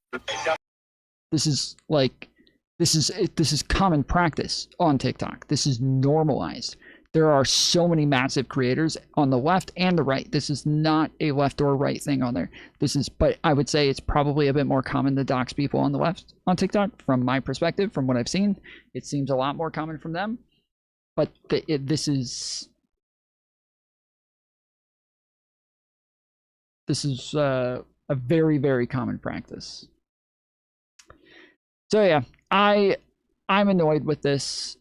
This is common practice on TikTok. This is normalized. There are so many massive creators on the left and the right. This is not a left or right thing on there. But I would say it's probably a bit more common to dox people on the left on TikTok. From my perspective, from what I've seen, it seems a lot more common from them. But this is a very, very common practice. So yeah, I'm annoyed with this.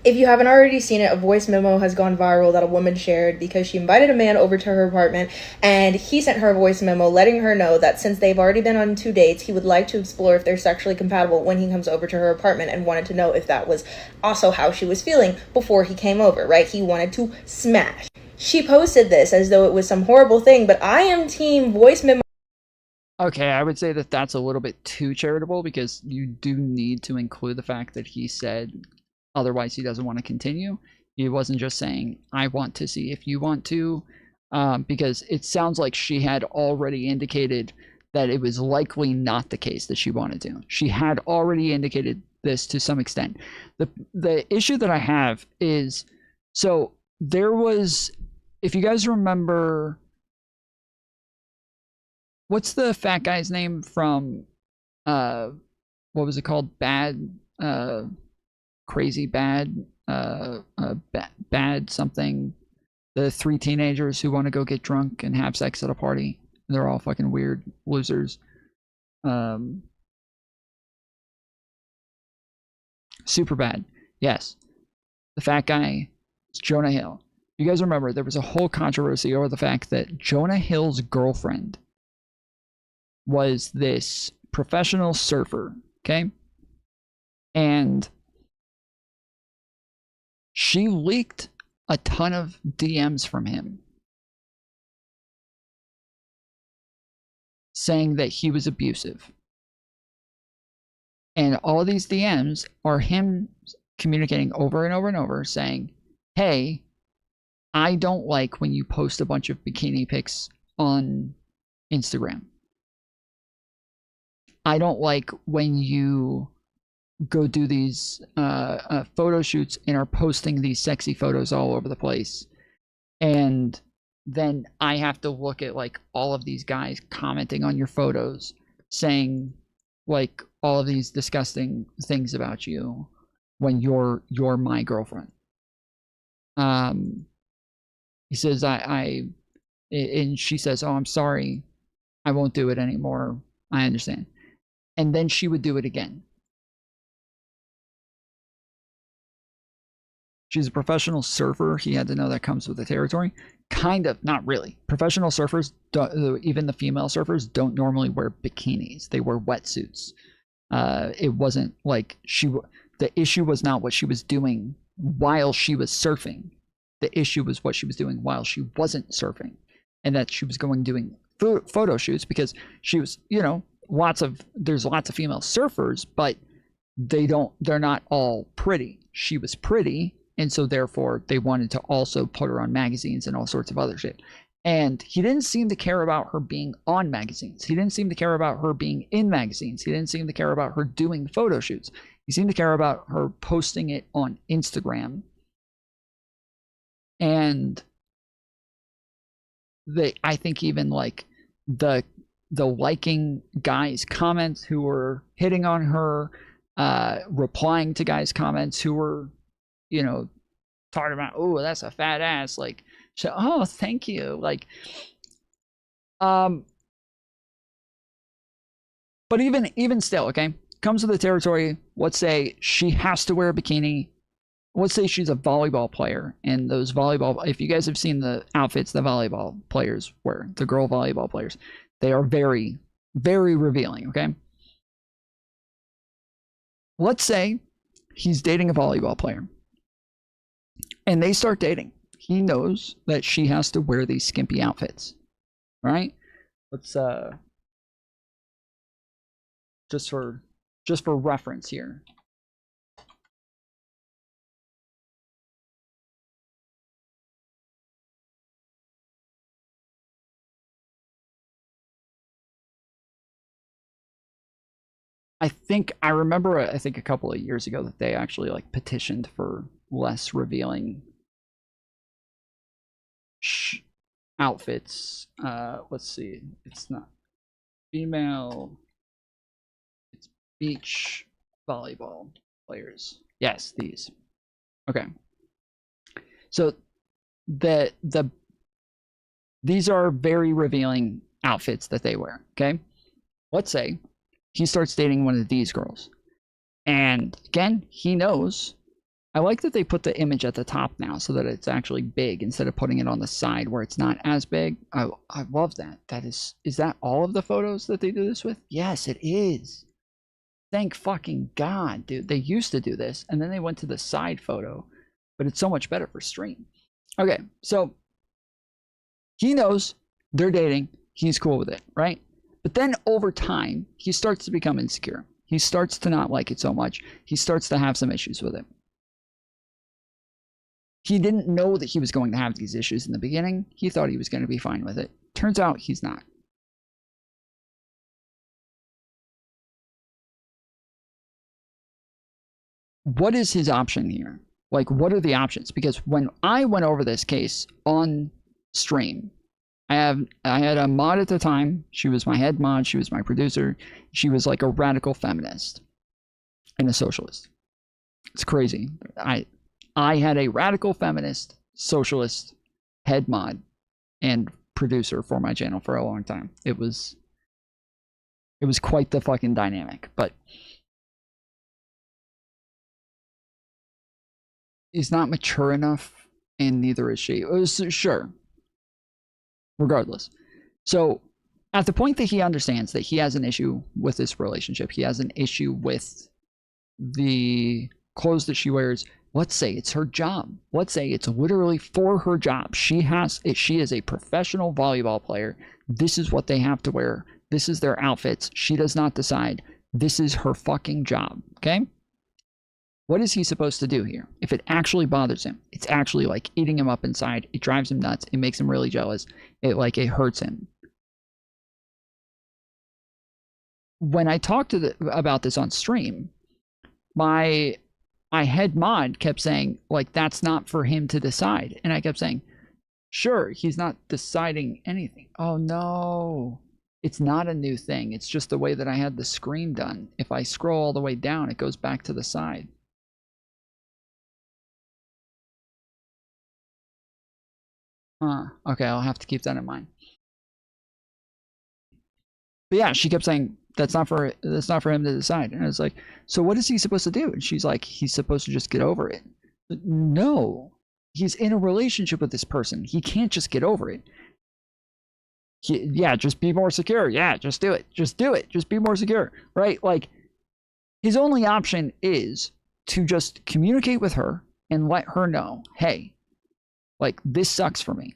If you haven't already seen it, a voice memo has gone viral that a woman shared because she invited a man over to her apartment and he sent her a voice memo letting her know that since they've already been on 2 dates, he would like to explore if they're sexually compatible when he comes over to her apartment, and wanted to know if that was also how she was feeling before he came over, right? He wanted to smash. She posted this as though it was some horrible thing, but I am team voice memo Okay, I would say that that's a little bit too charitable, because you do need to include the fact that he said otherwise he doesn't want to continue. He wasn't just saying, I want to see if you want to, because it sounds like she had already indicated that it was likely not the case that she wanted to. She had already indicated this to some extent. The issue that I have is, so there was, if you guys remember, what's the fat guy's name from, what was it called? Crazy Bad, Bad something. The 3 teenagers who want to go get drunk and have sex at a party. They're all fucking weird losers. Super Bad. Yes. The fat guy is Jonah Hill. You guys remember there was a whole controversy over the fact that Jonah Hill's girlfriend was this professional surfer, okay? And she leaked a ton of DMs from him saying that he was abusive. And all these DMs are him communicating over and over and over saying, hey, I don't like when you post a bunch of bikini pics on Instagram. I don't like when you go do these photo shoots and are posting these sexy photos all over the place. And then I have to look at like all of these guys commenting on your photos saying like all of these disgusting things about you when you're my girlfriend. He says, and she says, oh, I'm sorry. I won't do it anymore. I understand. And then she would do it again. She's a professional surfer. He had to know that comes with the territory. Kind of, not really. Professional surfers, even the female surfers, don't normally wear bikinis. They wear wetsuits. It wasn't like the issue was not what she was doing while she was surfing. The issue was what she was doing while she wasn't surfing. And that she was doing photo shoots because she was, there's lots of female surfers, but they're not all pretty. She was pretty. And so therefore they wanted to also put her on magazines and all sorts of other shit. And he didn't seem to care about her being on magazines. He didn't seem to care about her being in magazines. He didn't seem to care about her doing photo shoots. He seemed to care about her posting it on Instagram. And I think even like the liking guys' comments who were hitting on her, replying to guys' comments who were, talking about, oh, that's a fat ass, like, so, oh, thank you, like, but even still, okay, comes to the territory. Let's say she has to wear a bikini. Let's say she's a volleyball player, and those volleyball, if you guys have seen the outfits the volleyball players wear, the girl volleyball players, they are very, very revealing, okay? Let's say he's dating a volleyball player, and they start dating. He knows that she has to wear these skimpy outfits, right? Let's, just for reference here. I think a couple of years ago that they actually like petitioned for less revealing outfits. Let's see. It's not female. It's beach volleyball players. Yes, these. Okay. So these are very revealing outfits that they wear. Okay. Let's say he starts dating one of these girls. And again, he knows. I like that they put the image at the top now so that it's actually big instead of putting it on the side where it's not as big. I love that. Is that all of the photos that they do this with? Yes, it is. Thank fucking God, dude. They used to do this and then they went to the side photo, but it's so much better for stream. Okay, so he knows they're dating. He's cool with it, right? But then over time, he starts to become insecure. He starts to not like it so much. He starts to have some issues with it. He didn't know that he was going to have these issues in the beginning. He thought he was going to be fine with it. Turns out he's not. What is his option here? Like, what are the options? Because when I went over this case on stream, I had a mod at the time. She was my head mod. She was my producer. She was like a radical feminist and a socialist. It's crazy. I had a radical feminist, socialist head mod and producer for my channel for a long time. It was quite the fucking dynamic, but he's not mature enough, and neither is she. Sure. Regardless. So, at the point that he understands that he has an issue with this relationship, he has an issue with the clothes that she wears. Let's say it's her job. Let's say it's literally for her job. She is a professional volleyball player. This is what they have to wear. This is their outfits. She does not decide. This is her fucking job. Okay? What is he supposed to do here? If it actually bothers him, it's actually like eating him up inside. It drives him nuts. It makes him really jealous. It hurts him. When I talked about this on stream, my head mod kept saying, like, that's not for him to decide. And I kept saying, sure, he's not deciding anything. Oh no, it's not a new thing. It's just the way that I had the screen done. If I scroll all the way down, it goes back to the side. Okay, I'll have to keep that in mind. But yeah, she kept saying that's not for him to decide. And I was like, so what is he supposed to do? And she's like, he's supposed to just get over it. But no, he's in a relationship with this person. He can't just get over it. Yeah, just be more secure. Yeah, just do it. Just do it. Just be more secure, right? Like, his only option is to just communicate with her and let her know, hey, like, this sucks for me.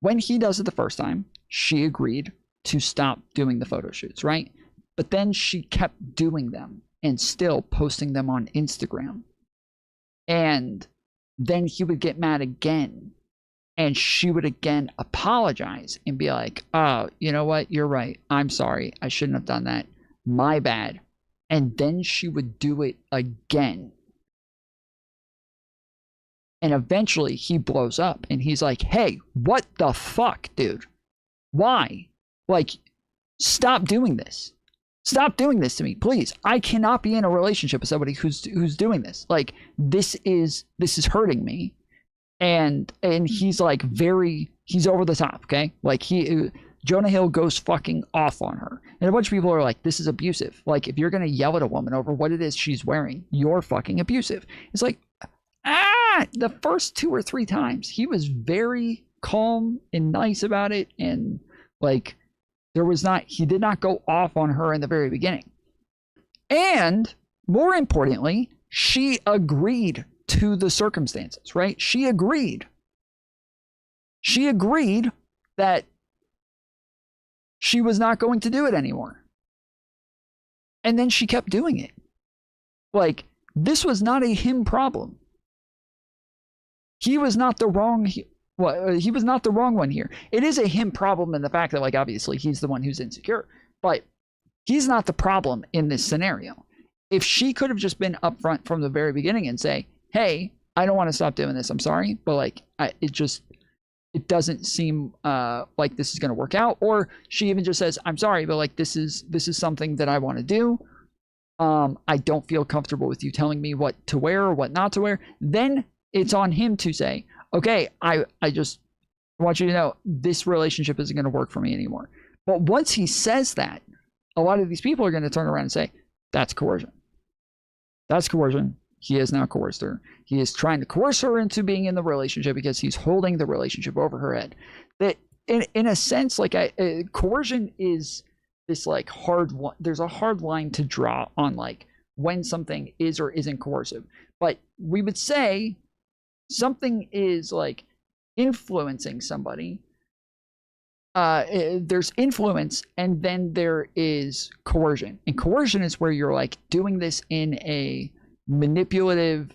When he does it the first time, she agreed to stop doing the photo shoots, right? But then she kept doing them and still posting them on Instagram. And then he would get mad again. And she would again apologize and be like, oh, you know what? You're right. I'm sorry. I shouldn't have done that. My bad. And then she would do it again. And eventually he blows up and he's like, hey, what the fuck, dude? Why? Like, stop doing this. Stop doing this to me, please. I cannot be in a relationship with somebody who's doing this. Like, this is hurting me. And he's like he's over the top, okay? Like, Jonah Hill goes fucking off on her. And a bunch of people are like, this is abusive. Like, if you're gonna yell at a woman over what it is she's wearing, you're fucking abusive. It's like, the first 2 or 3 times he was very calm and nice about it, and like, he did not go off on her in the very beginning. And more importantly, she agreed to the circumstances, right? She agreed that she was not going to do it anymore. And then she kept doing it. Like, this was not a him problem. He was not the wrong he was not the wrong one here. It is a him problem in the fact that, like, obviously he's the one who's insecure, but he's not the problem in this scenario. If she could have just been upfront from the very beginning and say, hey, I don't want to stop doing this, I'm sorry, but like, it doesn't seem like this is going to work out. Or she even just says, I'm sorry, but like, this is something that I want to do. I don't feel comfortable with you telling me what to wear or what not to wear. Then it's on him to say, okay, I just want you to know this relationship isn't going to work for me anymore. But once he says that, a lot of these people are going to turn around and say, that's coercion. That's coercion. He has now coerced her. He is trying to coerce her into being in the relationship because he's holding the relationship over her head. That, in a sense, like, coercion is this like hard one. There's a hard line to draw on like when something is or isn't coercive. But we would say something is like influencing somebody there's influence, and then there is coercion. And coercion is where you're like doing this in a manipulative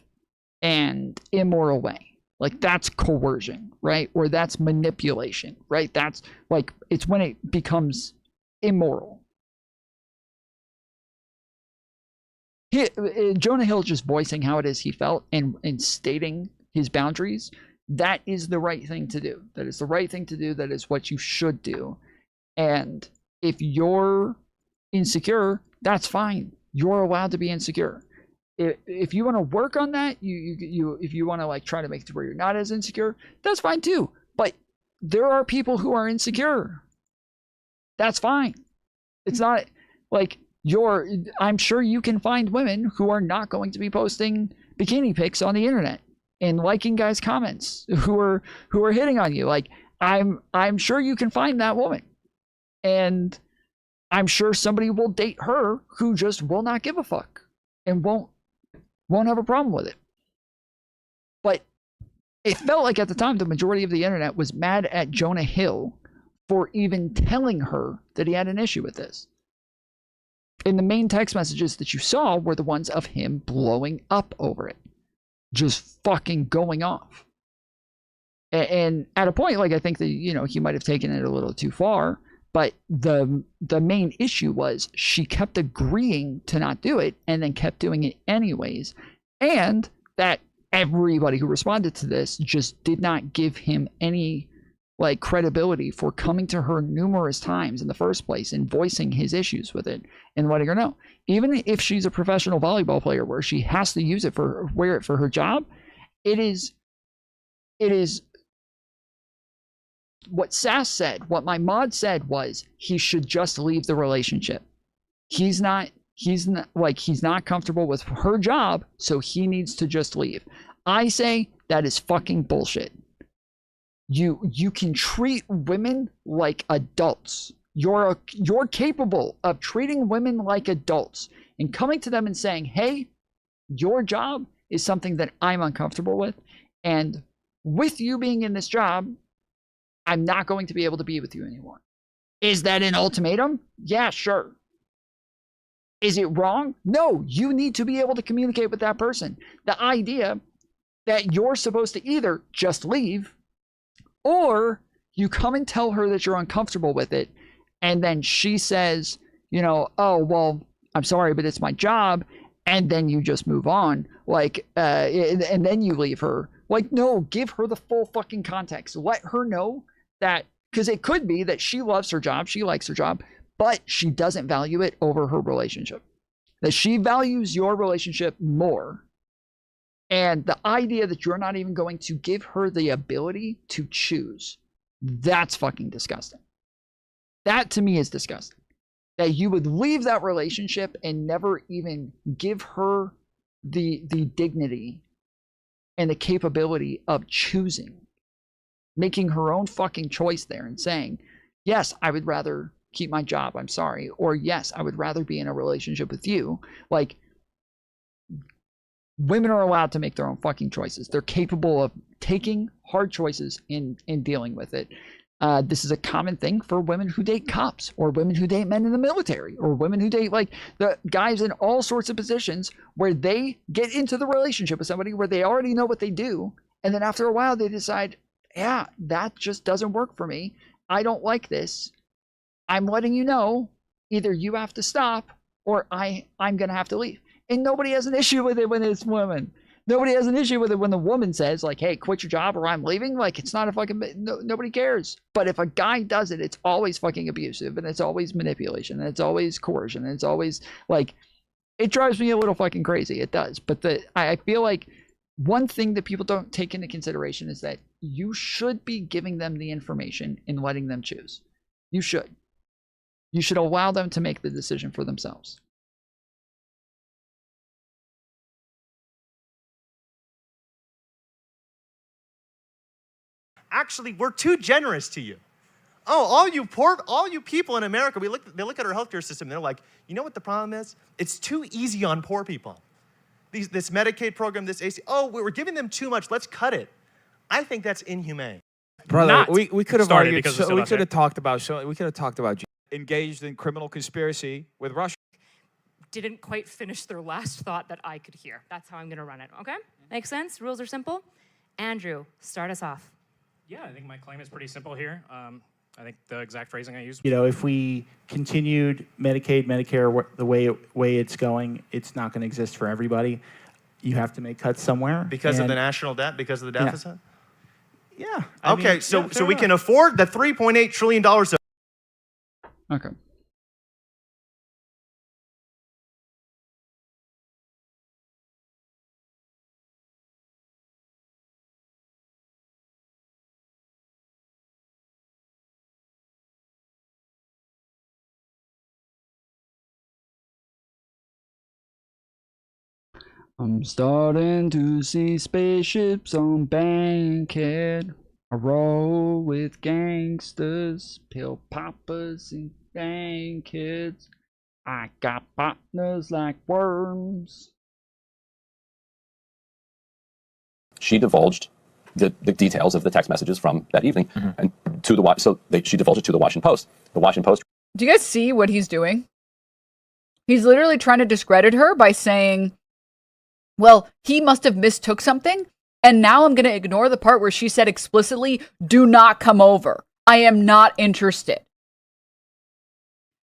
and immoral way. Like that's coercion, right? Or that's manipulation, right? That's like, it's when it becomes immoral. Jonah Hill just voicing how it is he felt and stating his boundaries, that is the right thing to do. That is the right thing to do. That is what you should do. And if you're insecure, that's fine. You're allowed to be insecure. If you want to work on that, if you want to like try to make it to where you're not as insecure, that's fine too. But there are people who are insecure. That's fine. It's not like I'm sure you can find women who are not going to be posting bikini pics on the internet and liking guys' comments who are hitting on you. Like I'm sure you can find that woman. And I'm sure somebody will date her who just will not give a fuck and won't have a problem with it. But it felt like at the time the majority of the internet was mad at Jonah Hill for even telling her that he had an issue with this. And the main text messages that you saw were the ones of him blowing up over it. Just fucking going off. And at a point, like I think that, he might have taken it a little too far. But the main issue was she kept agreeing to not do it and then kept doing it anyways. And that everybody who responded to this just did not give him any like credibility for coming to her numerous times in the first place and voicing his issues with it and letting her know. Even if she's a professional volleyball player where she has to use it wear it for her job, it is what Sass said, what my mod said was he should just leave the relationship. He's not comfortable with her job, so he needs to just leave. I say that is fucking bullshit. You can treat women like adults. You're capable of treating women like adults and coming to them and saying, hey, your job is something that I'm uncomfortable with, and with you being in this job, I'm not going to be able to be with you anymore. Is that an ultimatum? Yeah, sure. Is it wrong? No, you need to be able to communicate with that person. The idea that you're supposed to either just leave or you come and tell her that you're uncomfortable with it, and then she says, oh, well, I'm sorry, but it's my job, and then you just move on, and then you leave her. Like, no, give her the full fucking context. Let her know that, because it could be that she loves her job, she likes her job, but she doesn't value it over her relationship. That she values your relationship more. And the idea that you're not even going to give her the ability to choose, that's fucking disgusting. That to me is disgusting. That you would leave that relationship and never even give her the dignity and the capability of choosing, making her own fucking choice there and saying, yes, I would rather keep my job, I'm sorry, or yes, I would rather be in a relationship with you. Like, women are allowed to make their own fucking choices. They're capable of taking hard choices and dealing with it. This is a common thing for women who date cops, or women who date men in the military, or women who date like the guys in all sorts of positions where they get into the relationship with somebody where they already know what they do. And then after a while they decide, yeah, that just doesn't work for me. I don't like this. I'm letting you know, either you have to stop or I'm going to have to leave. And nobody has an issue with it when it's women. Nobody has an issue with it when the woman says, like, hey, quit your job or I'm leaving. Like, it's not a fucking, nobody cares. But if a guy does it, it's always fucking abusive, and it's always manipulation, and it's always coercion, and it's always, like, it drives me a little fucking crazy. It does. But I feel like one thing that people don't take into consideration is that you should be giving them the information and letting them choose. You should. You should allow them to make the decision for themselves. Actually, we're too generous to you. Oh, all you people in America, they look at our healthcare system, and they're like, you know what the problem is? It's too easy on poor people. This Medicaid program, this AC, we're giving them too much, let's cut it. I think that's inhumane. Brother, not we could have started argued. because of We Sebastian. could have talked about. We could have talked about engaged in criminal conspiracy with Russia. Didn't quite finish their last thought that I could hear. That's how I'm going to run it, okay? Makes sense? Rules are simple. Andrew, start us off. Yeah, I think my claim is pretty simple here. I think the exact phrasing I used. You know, if we continued Medicaid, Medicare the way it's going, it's not going to exist for everybody. You have to make cuts somewhere. Because of and- the national debt, because of the Yeah. deficit? Yeah. Okay, so we can afford the $3.8 trillion. Okay. I'm starting to see spaceships on Bankhead. I roll with gangsters, pill poppers, and bankheads. I got partners like worms. She divulged the details of the text messages from that evening, and to the she divulged it to the Washington Post. The Washington Post. Do you guys see what he's doing? He's literally trying to discredit her by saying, well, he must have mistook something, and now I'm going to ignore the part where she said explicitly, do not come over. I am not interested.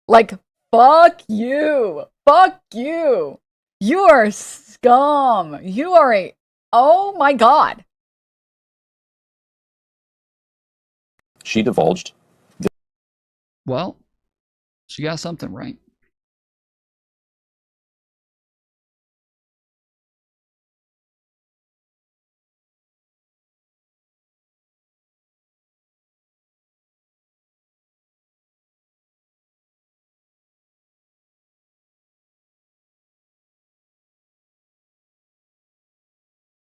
Like, fuck you. Fuck you. You are scum. You are a... Oh my God. She divulged. Well, she got something right.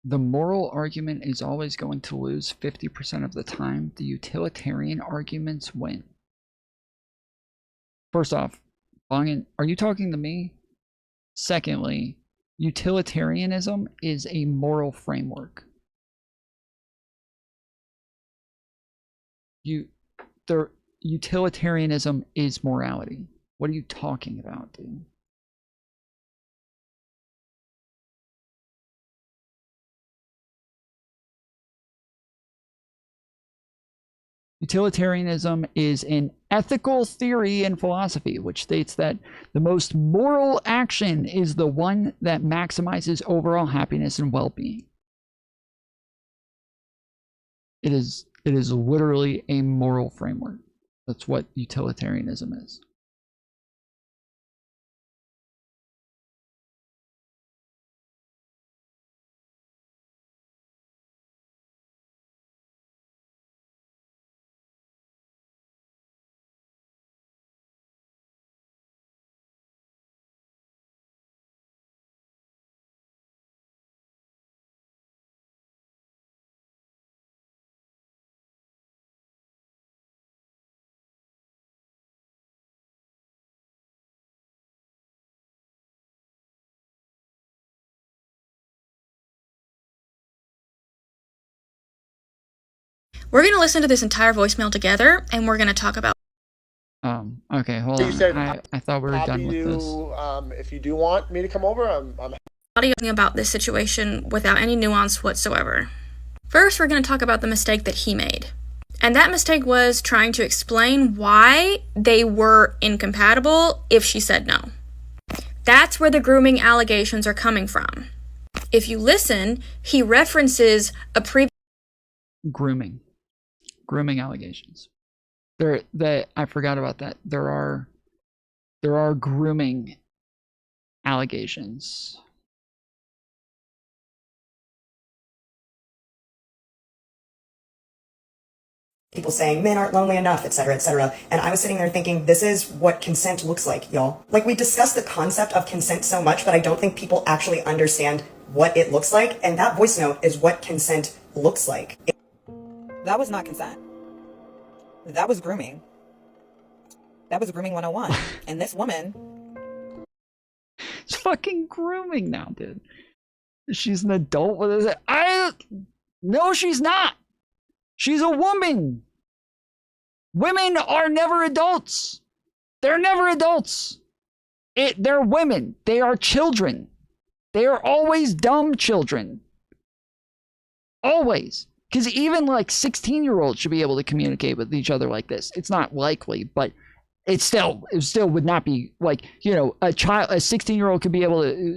The moral argument is always going to lose 50% of the time. The utilitarian arguments win. First off, Bongin, are you talking to me? Secondly, utilitarianism is a moral framework. Utilitarianism is morality. What are you talking about, dude? Utilitarianism is an ethical theory in philosophy, which states that the most moral action is the one that maximizes overall happiness and well-being. It is literally a moral framework. That's what utilitarianism is. We're going to listen to this entire voicemail together, and we're going to talk about... Okay, hold on. I thought we were done with this. If you do want me to come over, I'm talking about this situation without any nuance whatsoever. First, we're going to talk about the mistake that he made. And that mistake was trying to explain why they were incompatible if she said no. That's where the grooming allegations are coming from. If you listen, he references a previous... Grooming allegations. I forgot about that. There are grooming allegations. People saying men aren't lonely enough, etc., etc. And I was sitting there thinking, this is what consent looks like, y'all. Like, we discuss the concept of consent so much, but I don't think people actually understand what it looks like. And that voice note is what consent looks like. That was not consent. That was grooming. That was grooming 101. And this woman... It's fucking grooming now, dude. She's an adult with it. No, she's not. She's a woman. Women are never adults. They're never adults. They're women. They are children. They are always dumb children. Always. Because even like 16-year-olds should be able to communicate with each other like this. It's not likely, but it still would not be like, you know, a 16-year-old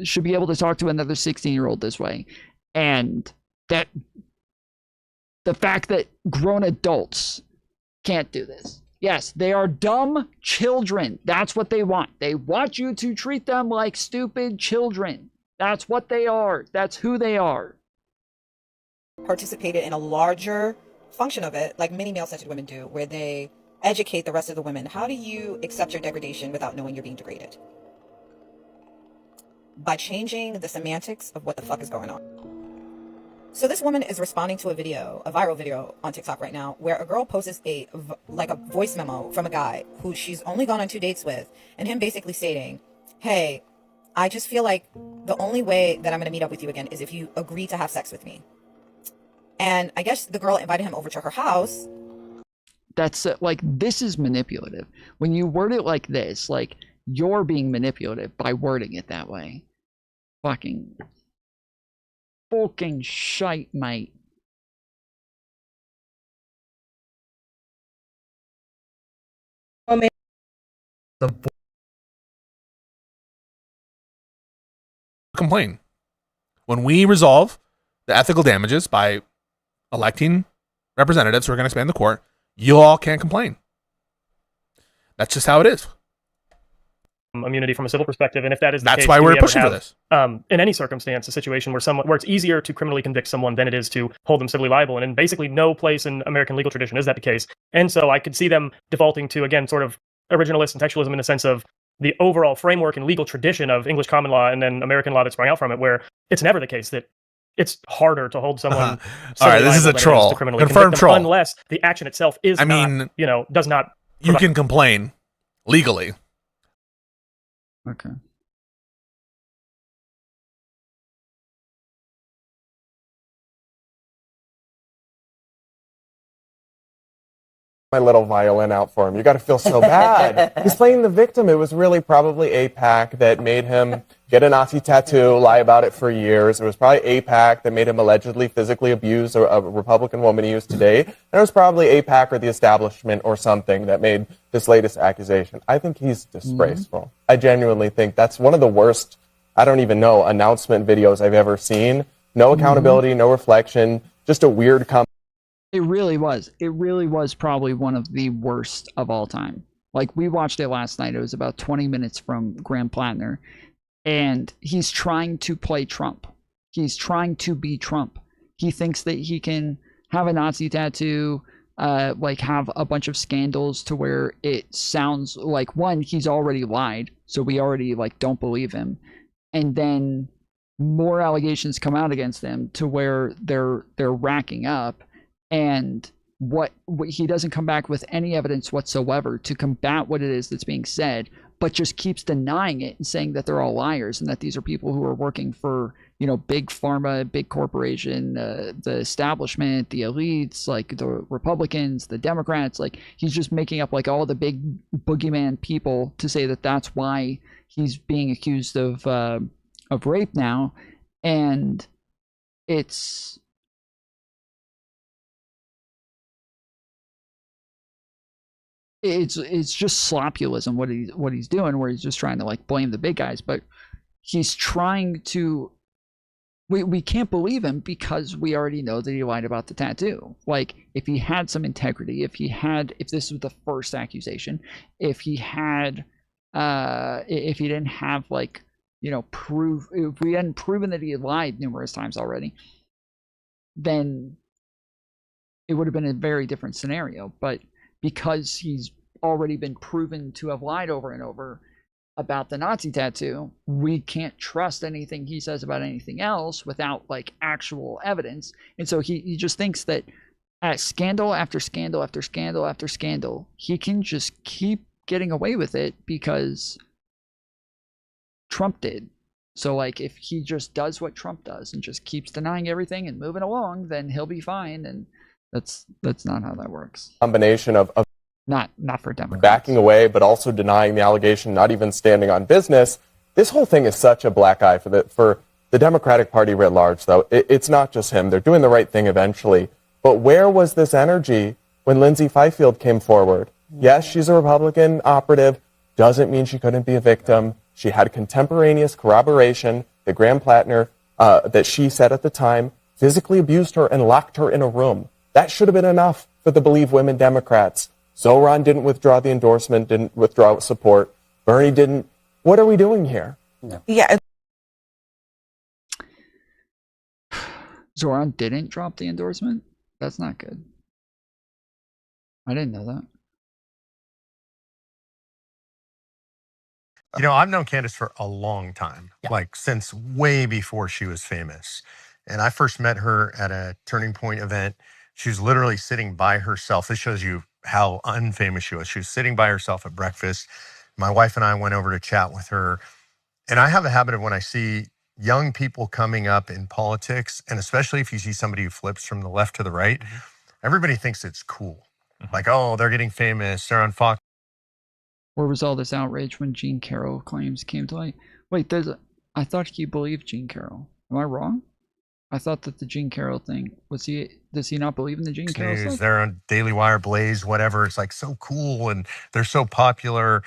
should be able to talk to another 16-year-old this way. And that the fact that grown adults can't do this. Yes, they are dumb children. That's what they want. They want you to treat them like stupid children. That's what they are. That's who they are. Participated in a larger function of it, like many male-centered women do, where they educate the rest of the women. How do you accept your degradation without knowing you're being degraded? By changing the semantics of what the fuck is going on. So this woman is responding to a viral video on TikTok right now, where a girl posts a voice memo from a guy who she's only gone on 2 dates with, and him basically stating, hey, I just feel like the only way that I'm going to meet up with you again is if you agree to have sex with me. And I guess the girl invited him over to her house. That's like, this is manipulative. When you word it like this, like, you're being manipulative by wording it that way. Fucking shite, mate. Complain. When we resolve the ethical damages by electing representatives who are going to expand the court, you all can't complain. That's just how it is. Immunity from a civil perspective, and if that is the That's case, why do we're we ever pushing for have, this. in any circumstance, a situation where it's easier to criminally convict someone than it is to hold them civilly liable, and in basically no place in American legal tradition is that the case. And so I could see them defaulting to, again, sort of originalist and textualism in the sense of the overall framework and legal tradition of English common law and then American law that sprang out from it, where it's never the case that it's harder to hold someone all right, this is a troll. Confirmed troll. Unless the action itself is does not. You can complain legally. Okay. My little violin out for him. You got to feel so bad. He's playing the victim. It was really probably AIPAC that made him get a Nazi tattoo, lie about it for years. It was probably AIPAC that made him allegedly physically abuse a Republican woman he used to date. And it was probably AIPAC or the establishment or something that made this latest accusation. I think he's disgraceful. I genuinely think that's one of the worst, I don't even know, announcement videos I've ever seen. No accountability, no reflection, just a weird It really was. It really was probably one of the worst of all time. Like, we watched it last night. It was about 20 minutes from Graham Plattner. And he's trying to play Trump. He's trying to be Trump. He thinks that he can have a Nazi tattoo, like have a bunch of scandals to where it sounds like, one, he's already lied. So we already like don't believe him. And then more allegations come out against him to where they're racking up. And what he doesn't come back with any evidence whatsoever to combat what it is that's being said, but just keeps denying it and saying that they're all liars and that these are people who are working for, you know, big pharma, big corporation, the establishment, the elites, like the Republicans, the Democrats. Like, he's just making up like all the big boogeyman people to say that that's why he's being accused of rape now. And it's just slopulism what he's doing, where he's just trying to like blame the big guys, but he's trying to. We can't believe him because we already know that he lied about the tattoo. Like, if he had some integrity, if this was the first accusation, if he had, if he didn't have like, you know, if we hadn't proven that he had lied numerous times already, then it would have been a very different scenario. But because he's already been proven to have lied over and over about the Nazi tattoo, we can't trust anything he says about anything else without like actual evidence. And so he just thinks that at scandal after scandal after scandal after scandal, he can just keep getting away with it because Trump did. So like, if he just does what Trump does and just keeps denying everything and moving along, then he'll be fine. And That's not how that works. Combination of not for Democrats. Backing away, but also denying the allegation, not even standing on business. This whole thing is such a black eye for the Democratic Party writ large, though. It's not just him. They're doing the right thing eventually. But where was this energy when Lindsay Fifield came forward? Yes, she's a Republican operative. Doesn't mean she couldn't be a victim. She had contemporaneous corroboration that Graham Plattner, that she said at the time, physically abused her and locked her in a room. That should have been enough for the Believe Women Democrats. Zoran didn't withdraw the endorsement, didn't withdraw support. Bernie didn't. What are we doing here? Yeah. Zoran didn't drop the endorsement? That's not good. I didn't know that. You know, I've known Candace for a long time, like since way before she was famous. And I first met her at a Turning Point event. She was literally sitting by herself. This shows you how unfamous she was. She was sitting by herself at breakfast. My wife and I went over to chat with her. And I have a habit of when I see young people coming up in politics, and especially if you see somebody who flips from the left to the right, everybody thinks it's cool. Like, oh, they're getting famous. They're on Fox. Where was all this outrage when Jean Carroll claims came to light? Wait, I thought he believed Jean Carroll. Am I wrong? I thought that the Jean Carroll thing, does he not believe in the Jean Carroll stuff? They're on Daily Wire, Blaze, whatever. It's like so cool and they're so popular.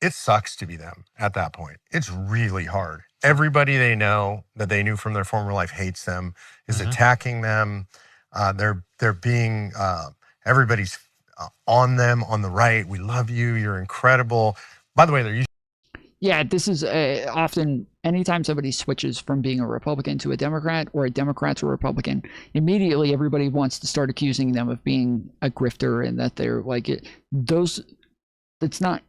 It sucks to be them at that point. It's really hard. Everybody they know that they knew from their former life hates them, is attacking them. They're being, everybody's on them on the right. We love you. You're incredible. By the way, they're usually. Yeah, this is often anytime somebody switches from being a Republican to a Democrat or a Democrat to a Republican, immediately everybody wants to start accusing them of being a grifter and that they're like it. It's not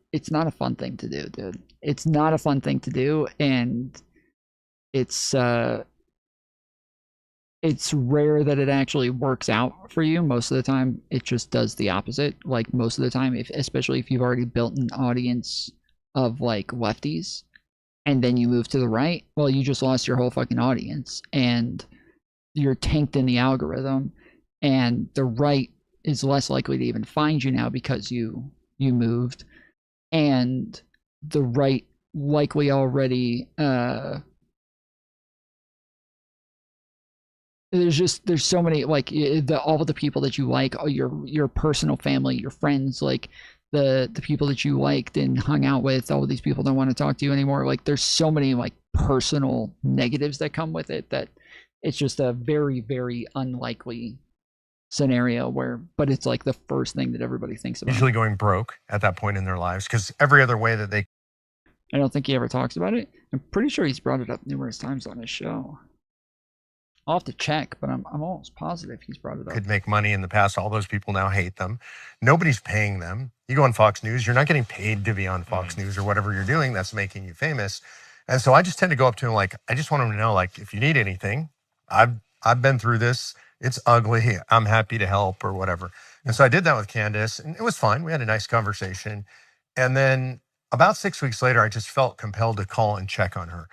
a fun thing to do, dude. It's not a fun thing to do, and it's rare that it actually works out for you. Most of the time, it just does the opposite. Like most of the time, especially if you've already built an audience of like lefties, and then you move to the right, well, you just lost your whole fucking audience, and you're tanked in the algorithm, and the right is less likely to even find you now because you moved, and the right likely already there's so many, like all of the people that you like, your personal family, your friends, like the people that you liked and hung out with, all of these people don't want to talk to you anymore. Like there's so many like personal negatives that come with it that it's just a very, very unlikely scenario but it's like the first thing that everybody thinks about. Usually going broke at that point in their lives, because every other way that they. I don't think he ever talks about it. I'm pretty sure he's brought it up numerous times on his show. I'll have to check, but I'm almost positive he's brought it up. Could make money in the past. All those people now hate them. Nobody's paying them. You go on Fox News, you're not getting paid to be on Fox News or whatever you're doing that's making you famous. And so I just tend to go up to him like, I just want him to know, like, if you need anything, I've been through this. It's ugly. I'm happy to help or whatever. And so I did that with Candace, and it was fine. We had a nice conversation. And then about 6 weeks later, I just felt compelled to call and check on her.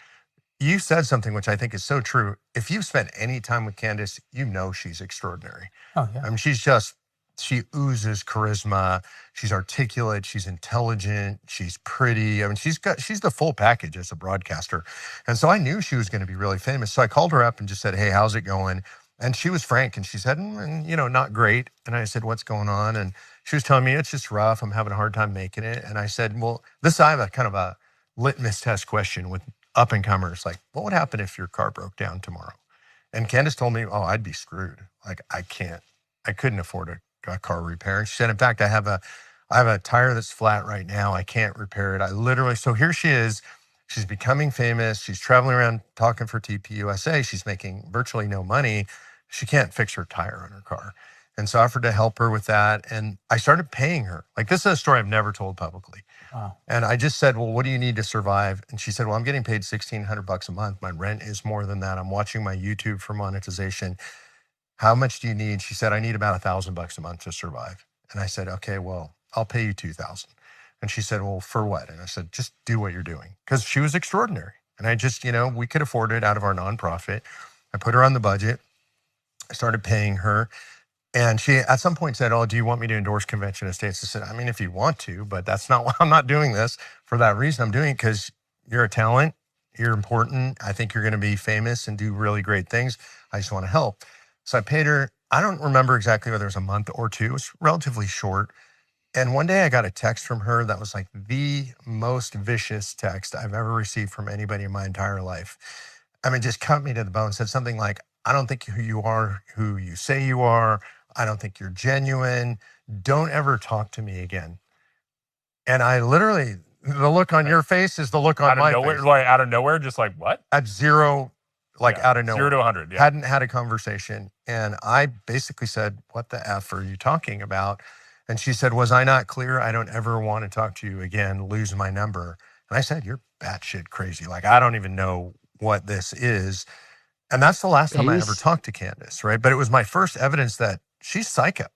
You said something which I think is so true. If you've spent any time with Candace, you know she's extraordinary. Oh, yeah. I mean, she oozes charisma. She's articulate. She's intelligent. She's pretty. I mean, she's the full package as a broadcaster. And so I knew she was going to be really famous. So I called her up and just said, hey, how's it going? And she was frank, and she said, not great. And I said, what's going on? And she was telling me, it's just rough. I'm having a hard time making it. And I said, well, I have a kind of a litmus test question with up and comers, like, what would happen if your car broke down tomorrow? And Candace told me, oh, I'd be screwed. Like, I couldn't afford a car repair. And she said, in fact, I have a tire that's flat right now. I can't repair it. So here she is. She's becoming famous. She's traveling around talking for TPUSA. She's making virtually no money. She can't fix her tire on her car. And so I offered to help her with that. And I started paying her. Like, this is a story I've never told publicly. Wow. And I just said, well, what do you need to survive? And she said, well, I'm getting paid $1,600 a month. My rent is more than that. I'm watching my YouTube for monetization. How much do you need? She said, I need about $1,000 a month to survive. And I said, okay, well, I'll pay you $2,000. And she said, well, for what? And I said, just do what you're doing. Because she was extraordinary. And I just, we could afford it out of our nonprofit. I put her on the budget. I started paying her. And she at some point said, "Oh, do you want me to endorse convention of states?" I said, "I mean, if you want to, but that's not why I'm not doing this for that reason. I'm doing it because you're a talent. You're important. I think you're going to be famous and do really great things. I just want to help." So I paid her. I don't remember exactly whether it was a month or two. It was relatively short. And one day I got a text from her that was like the most vicious text I've ever received from anybody in my entire life. I mean, just cut me to the bone. Said something like, "I don't think who you are, who you say you are. I don't think you're genuine. Don't ever talk to me again." And I literally, the look on your face is the look on Out of my nowhere, face. like out of nowhere, just like what? At zero, like Yeah, out of nowhere. 0 to 100. Yeah. Hadn't had a conversation. And I basically said, "What the F are you talking about?" And she said, "Was I not clear? I don't ever want to talk to you again, lose my number." And I said, "You're batshit crazy. Like, I don't even know what this is." And that's the last time I ever Base? talked to Candace, right? But it was my first evidence that she's psycho.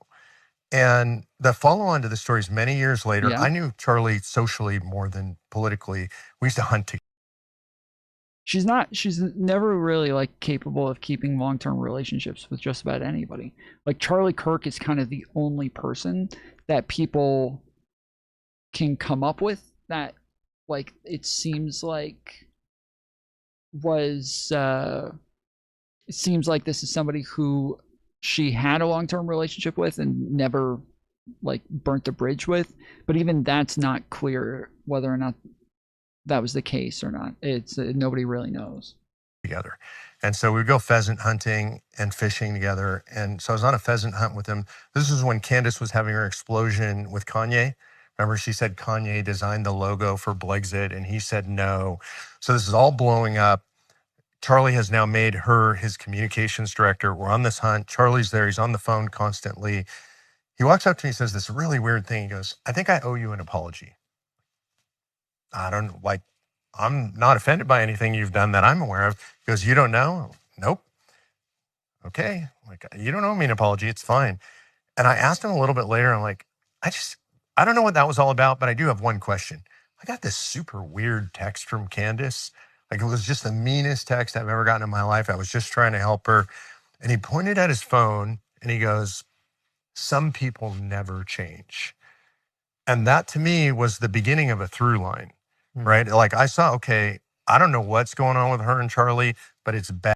And the follow on to the story is many years later, Yeah. I knew Charlie socially more than politically. We used to hunt together. She's never really like capable of keeping long-term relationships with just about anybody. Like Charlie Kirk is kind of the only person that people can come up with that, like, it seems like was it seems like this is somebody who she had a long-term relationship with and never like burnt the bridge with, but even that's not clear whether or not that was the case or not. It's nobody really knows. Together. And so we'd go pheasant hunting and fishing together. And so I was on a pheasant hunt with him. This is when Candace was having her explosion with Kanye. Remember, she said Kanye designed the logo for Blexit and he said no. So this is all blowing up. Charlie has now made her his communications director. We're on this hunt. Charlie's there. He's on the phone constantly. He walks up to me and says this really weird thing. He goes, "I think I owe you an apology." I don't like, I'm not offended by anything you've done that I'm aware of. He goes, "You don't know?" "Nope." "Okay. Like, you don't owe me an apology. It's fine." And I asked him a little bit later, I'm like, I don't know what that was all about, but I do have one question. I got this super weird text from Candace. Like, it was just the meanest text I've ever gotten in my life. I was just trying to help her. And he pointed at his phone and he goes, "Some people never change." And that to me was the beginning of a through line, right? Like I saw, okay, I don't know what's going on with her and Charlie, but it's bad.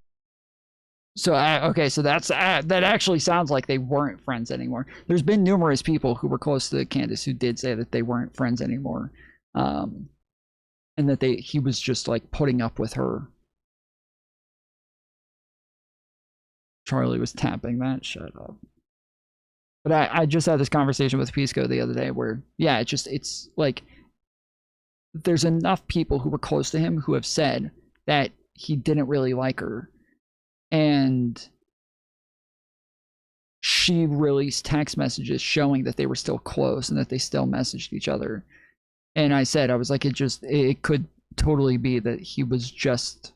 So okay, so that actually sounds like they weren't friends anymore. There's been numerous people who were close to Candace who did say that they weren't friends anymore, and that he was just like putting up with her. Charlie was tapping that. Shut up. But I just had this conversation with Pisco the other day where, yeah, it's like there's enough people who were close to him who have said that he didn't really like her. And she released text messages showing that they were still close and that they still messaged each other. And I said, I was like, it could totally be that he was just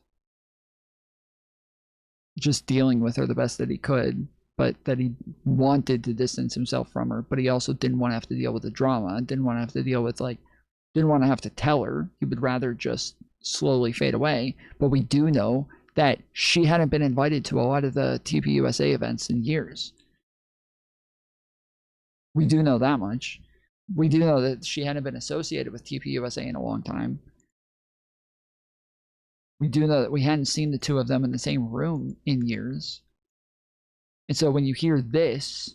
dealing with her the best that he could, but that he wanted to distance himself from her, but he also didn't want to have to deal with the drama, didn't want to have to deal with didn't want to have to tell her. He would rather just slowly fade away. But we do know that she hadn't been invited to a lot of the TPUSA events in years. We do know that much. We do know that she hadn't been associated with TPUSA in a long time. We do know that we hadn't seen the two of them in the same room in years. And so when you hear this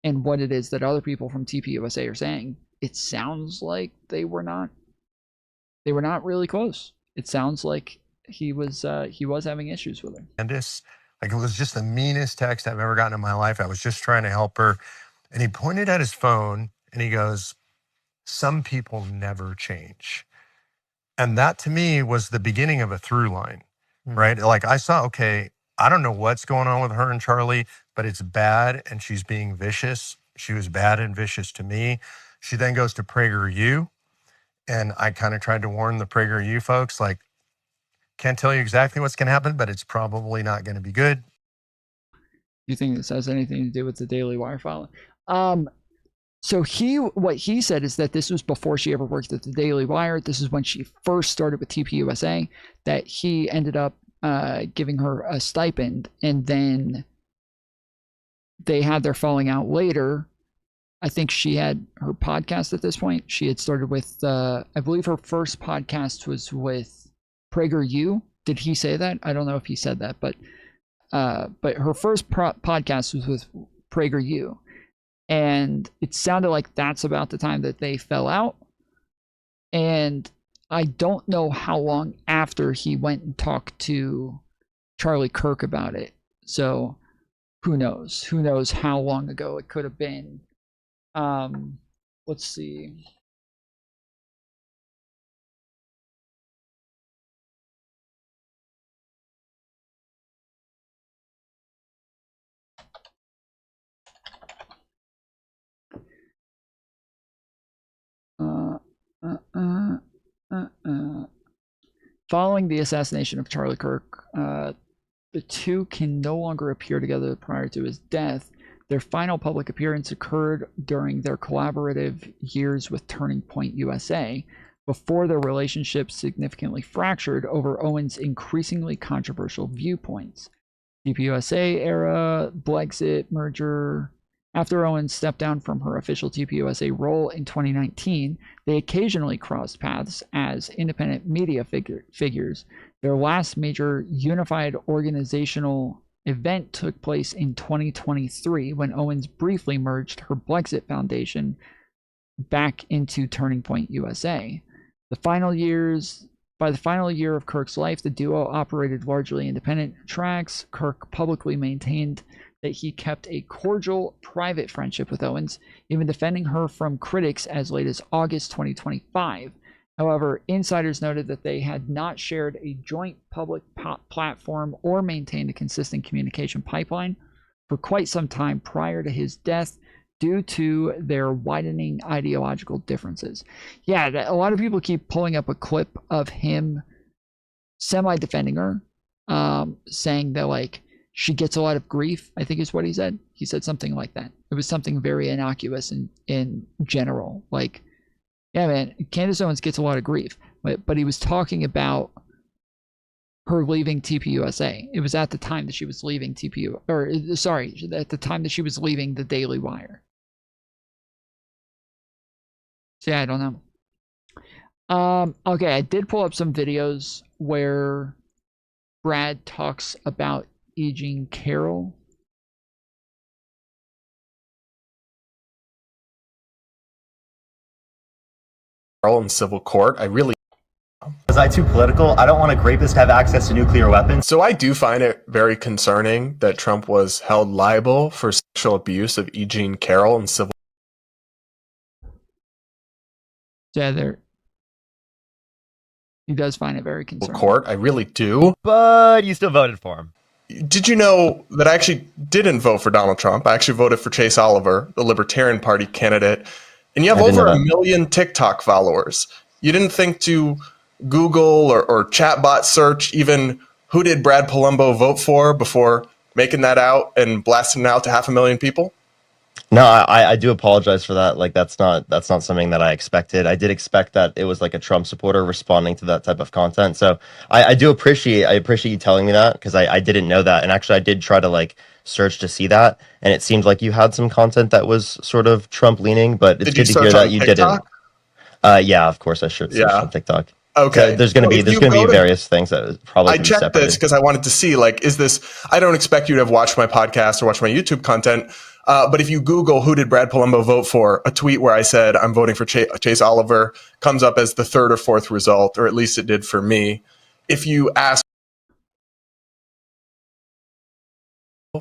and what it is that other people from TPUSA are saying, it sounds like they were not really close. It sounds like he was having issues with her. Candace, like, it was just the meanest text I've ever gotten in my life. I was just trying to help her. And he pointed at his phone and he goes, "Some people never change." And that to me was the beginning of a through line, right? Like I saw, okay, I don't know what's going on with her and Charlie, but it's bad and she's being vicious. She was bad and vicious to me. She then goes to PragerU, and I kind of tried to warn the PragerU folks, like, can't tell you exactly what's going to happen, but it's probably not going to be good. Do you think this has anything to do with the Daily Wire filing? So what he said is that this was before she ever worked at the Daily Wire. This is when she first started with TPUSA, that he ended up giving her a stipend, and then they had their falling out later. I think she had her podcast at this point. She had started with, I believe her first podcast was with PragerU. Did he say that? I don't know if he said that, but her first podcast was with PragerU. And it sounded like that's about the time that they fell out. And I don't know how long after he went and talked to Charlie Kirk about it. So who knows? Who knows how long ago it could have been. Let's see. Following the assassination of Charlie Kirk, the two can no longer appear together prior to his death. Their final public appearance occurred during their collaborative years with Turning Point USA, before their relationship significantly fractured over Owen's increasingly controversial viewpoints. TPUSA era, Brexit merger. After Owen stepped down from her official TPUSA role in 2019, they occasionally crossed paths as independent media figures. Their last major unified organizational event took place in 2023 when Owens briefly merged her Brexit Foundation back into Turning Point USA. By the final year of Kirk's life, the duo operated largely independent tracks. Kirk publicly maintained that he kept a cordial private friendship with Owens, even defending her from critics as late as August 2025. However, insiders noted that they had not shared a joint public platform or maintained a consistent communication pipeline for quite some time prior to his death due to their widening ideological differences. Yeah, a lot of people keep pulling up a clip of him semi-defending her, saying that, like, she gets a lot of grief, I think is what he said. He said something like that. It was something very innocuous in general. Like, yeah, man, Candace Owens gets a lot of grief. But he was talking about her leaving TPUSA. It was at the time that she was leaving at the time that she was leaving the Daily Wire. So yeah, I don't know. Okay, I did pull up some videos where Brad talks about E. Jean Carroll. In civil court, I really. Was I too political? I don't want a rapist to have access to nuclear weapons. So I do find it very concerning that Trump was held liable for sexual abuse of E. Jean Carroll in civil. Yeah, he does find it very concerning. Court, I really do. But you still voted for him. Did you know that I actually didn't vote for Donald Trump? I actually voted for Chase Oliver, the Libertarian Party candidate. And you have over 1 million TikTok followers. You didn't think to Google or chatbot search even who did Brad Palumbo vote for before making that out and blasting it out to 500,000 people? No, I do apologize for that. Like that's not something that I expected. I did expect that it was like a Trump supporter responding to that type of content. So I appreciate you telling me that, because I didn't know that. And actually I did try to like search to see that, and it seemed like you had some content that was sort of Trump leaning, but it's good to hear that you didn't. Yeah, of course I should search on TikTok. Okay. So there's going to be various things that probably I checked this because I wanted to see, like, is this, I don't expect you to have watched my podcast or watched my YouTube content, but if you Google who did Brad Palumbo vote for, a tweet where I said I'm voting for Chase Oliver comes up as the third or fourth result, or at least it did for me. If you ask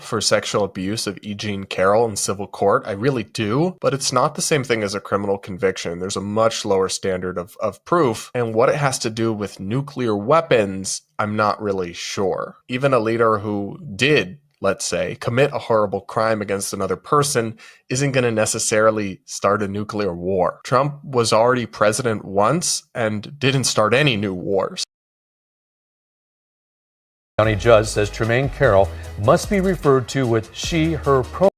for sexual abuse of E. Jean Carroll in civil court, I really do, but it's not the same thing as a criminal conviction. There's a much lower standard of proof, and what it has to do with nuclear weapons, I'm not really sure. Even a leader who did, let's say, commit a horrible crime against another person isn't going to necessarily start a nuclear war. Trump was already president once and didn't start any new wars. County judge says Tremaine Carroll must be referred to with she, her pronouns.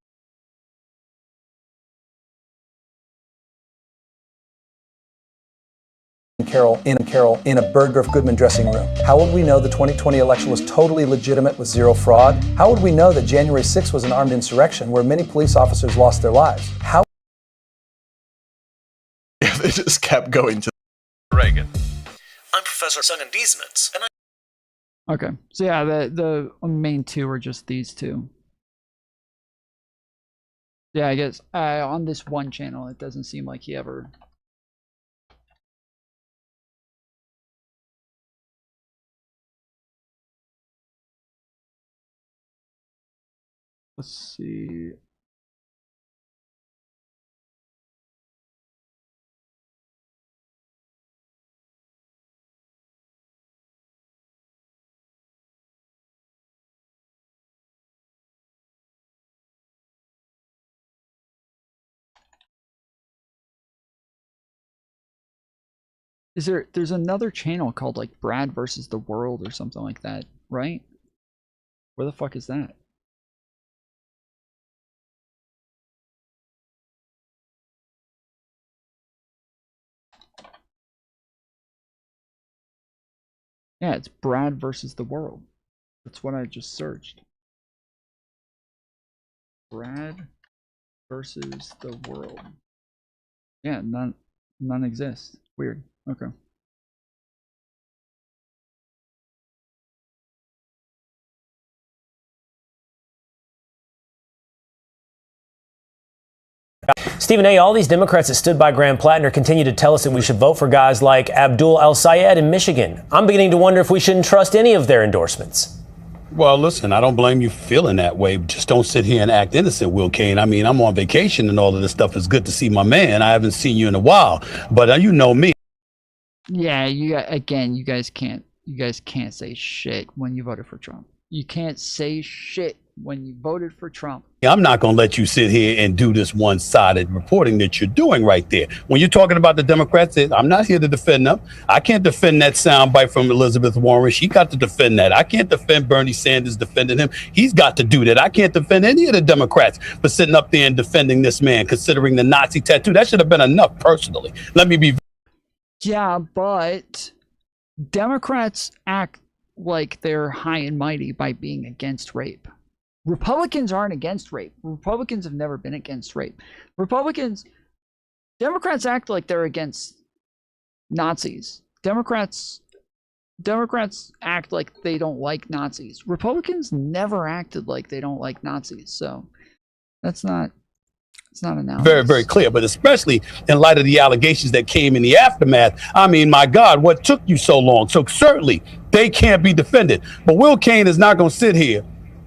Carroll in a Bergdorf Goodman dressing room? How would we know the 2020 election was totally legitimate with zero fraud? How would we know that January 6th was an armed insurrection where many police officers lost their lives? How? They just kept going to Reagan. I'm Professor Sungandeesmans, and Okay, so yeah, the main two are just these two. Yeah, I guess on this one channel, it doesn't seem like he ever. Let's see. There's another channel called like Brad versus the World or something like that, right? Where the fuck is that? Yeah, it's Brad versus the World. That's what I just searched. Brad versus the World. Yeah, none exist. Weird. Okay. Stephen A., all these Democrats that stood by Graham Plattner continue to tell us that we should vote for guys like Abdul El-Sayed in Michigan. I'm beginning to wonder if we shouldn't trust any of their endorsements. Well, listen, I don't blame you feeling that way. Just don't sit here and act innocent, Will Kane. I mean, I'm on vacation and all of this stuff. It's good to see my man. I haven't seen you in a while, but you know me. Yeah, you guys can't say shit when you voted for Trump. You can't say shit when you voted for Trump. I'm not going to let you sit here and do this one-sided reporting that you're doing right there. When you're talking about the Democrats, I'm not here to defend them. I can't defend that soundbite from Elizabeth Warren. She got to defend that. I can't defend Bernie Sanders defending him. He's got to do that. I can't defend any of the Democrats for sitting up there and defending this man, considering the Nazi tattoo. That should have been enough, personally. Let me be. Yeah, but Democrats act like they're high and mighty by being against rape. Republicans aren't against rape. Republicans have never been against rape. Democrats act like they're against Nazis. Democrats act like they don't like Nazis. Republicans never acted like they don't like Nazis. So it's not analogous. Very, very clear, but especially in light of the allegations that came in the aftermath. I mean, my God, what took you so long? So certainly they can't be defended. But Will Kane is not going to sit here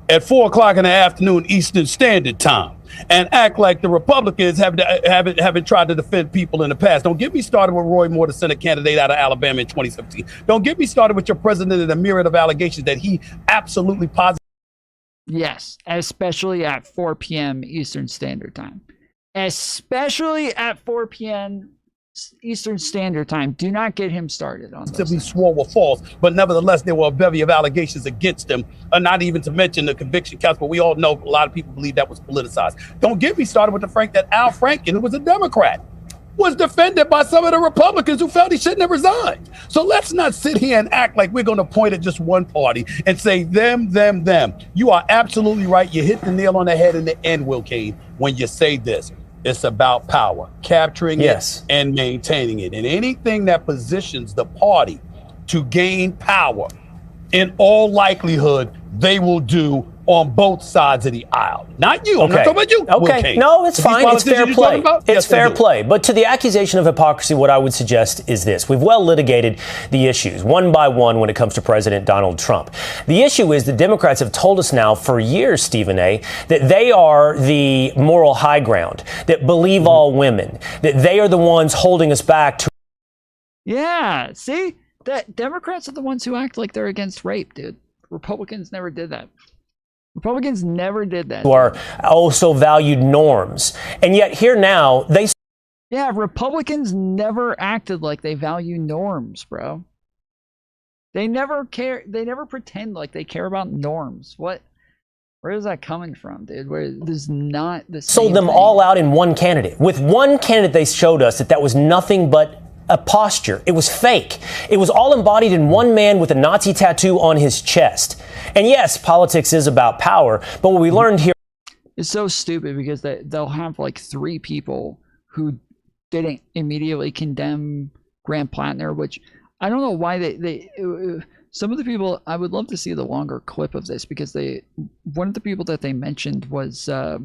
at 4 o'clock in the afternoon Eastern Standard Time and act like the Republicans haven't tried to defend people in the past. Don't get me started with Roy Moore, the Senate candidate out of Alabama in 2015. Don't get me started with your president and a myriad of allegations that he absolutely positively. Yes, especially at 4 p.m. Eastern Standard Time. Especially at 4 p.m. Eastern Standard Time. Do not get him started on this. He swore were false, but nevertheless, there were a bevy of allegations against him, not even to mention the conviction counts, but we all know a lot of people believe that was politicized. Don't get me started with the fact that Al Franken, who was a Democrat, was defended by some of the Republicans who felt he shouldn't have resigned. So let's not sit here and act like we're going to point at just one party and say them. You are absolutely right. You hit the nail on the head in the end, Will Kane, when you say this. It's about power, capturing it and maintaining it. And anything that positions the party to gain power, in all likelihood, they will do on both sides of the aisle. Not you. I'm not talking about you. Okay. No, it's fine. It's fair play. It's fair play. But to the accusation of hypocrisy, what I would suggest is this. We've well litigated the issues one by one when it comes to President Donald Trump. The issue is the Democrats have told us now for years, Stephen A., that they are the moral high ground, that believe all women, that they are the ones holding us back to. Yeah, see? That Democrats are the ones who act like they're against rape, dude. Republicans never did that. Republicans never did that. Who are also valued norms. And yet here now, they... Yeah, Republicans never acted like they value norms, bro. They never care. They never pretend like they care about norms. What? Where is that coming from, dude? Where there's not the same sold them thing. All out in one candidate. With one candidate, they showed us that was nothing but a posture. It was fake. It was all embodied in one man with a Nazi tattoo on his chest. And yes, politics is about power, but what we learned here. It's so stupid because they'll have like 3 people who didn't immediately condemn Graham Plattner, which I don't know why they some of the people, I would love to see the longer clip of this because one of the people that they mentioned was I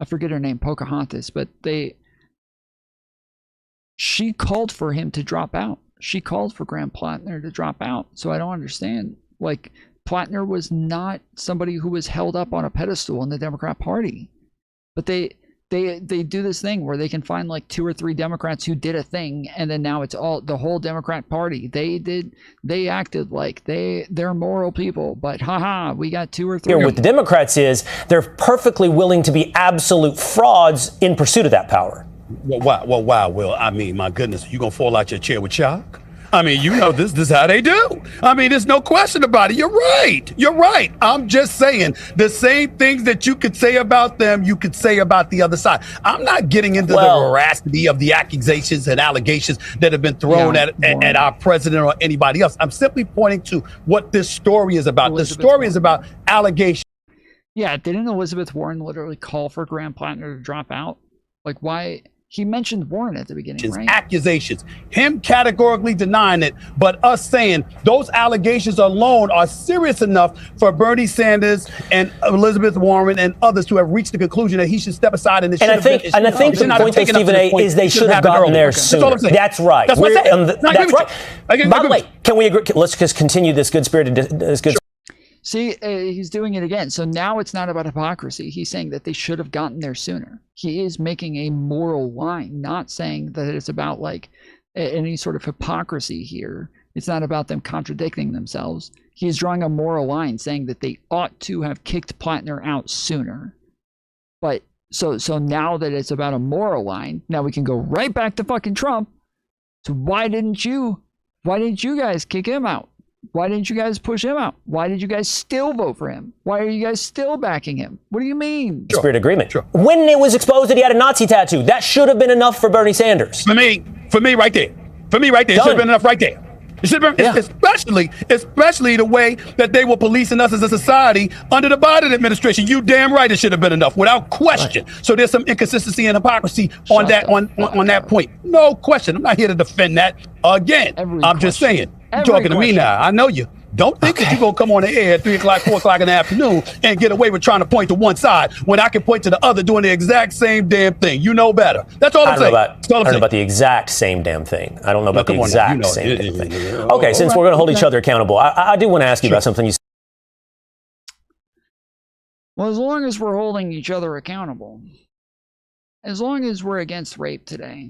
forget her name, Pocahontas, but she called for him to drop out. She called for Graham Plattner to drop out. So I don't understand. Like, Plattner was not somebody who was held up on a pedestal in the Democrat Party. But they do this thing where they can find like 2 or 3 Democrats who did a thing, and then now it's all the whole Democrat Party. They acted like they're moral people, but haha, we got 2 or 3. Here with the Democrats is they're perfectly willing to be absolute frauds in pursuit of that power. Well, wow, Will. I mean, my goodness, you gonna fall out your chair with chalk? I mean, you know, this is how they do. I mean, there's no question about it. You're right. I'm just saying the same things that you could say about them, you could say about the other side. I'm not getting into the veracity of the accusations and allegations that have been thrown at our president or anybody else. I'm simply pointing to what this story is about. The story is about allegations. Yeah, didn't Elizabeth Warren literally call for Graham Plattner to drop out? Like, why? He mentioned Warren at the beginning, right? Accusations. Him categorically denying it, but us saying those allegations alone are serious enough for Bernie Sanders and Elizabeth Warren and others to have reached the conclusion that he should step aside and I think the point of Stephen A. is they should have gotten there sooner. That's right. That's what I'm saying. That's right. By the way, can we agree? Let's just continue this good. See, he's doing it again. So now it's not about hypocrisy. He's saying that they should have gotten there sooner. He is making a moral line, not saying that it's about like any sort of hypocrisy here. It's not about them contradicting themselves. He is drawing a moral line saying that they ought to have kicked Plattner out sooner. But so now that it's about a moral line, now we can go right back to fucking Trump. So why didn't you guys kick him out? Why didn't you guys push him out? Why did you guys still vote for him? Why are you guys still backing him? What do you mean? Spirit agreement. Sure. When it was exposed that he had a Nazi tattoo, that should have been enough for Bernie Sanders. For me, right there. It should have been enough right there. It should have been, especially the way that they were policing us as a society under the Biden administration. You damn right it should have been enough, without question. Right. So there's some inconsistency and hypocrisy on that point. No question. I'm not here to defend that. Again, I'm just saying. You're talking to me now. I know you. Don't think that you're going to come on the air at 3 o'clock, 4 o'clock in the afternoon and get away with trying to point to one side when I can point to the other doing the exact same damn thing. You know better. That's all I'm saying. I don't know about the exact same damn thing. I don't know about the exact same damn thing. Okay, since we're going to hold each other accountable, I do want to ask you about something you said. Well, as long as we're holding each other accountable, as long as we're against rape today,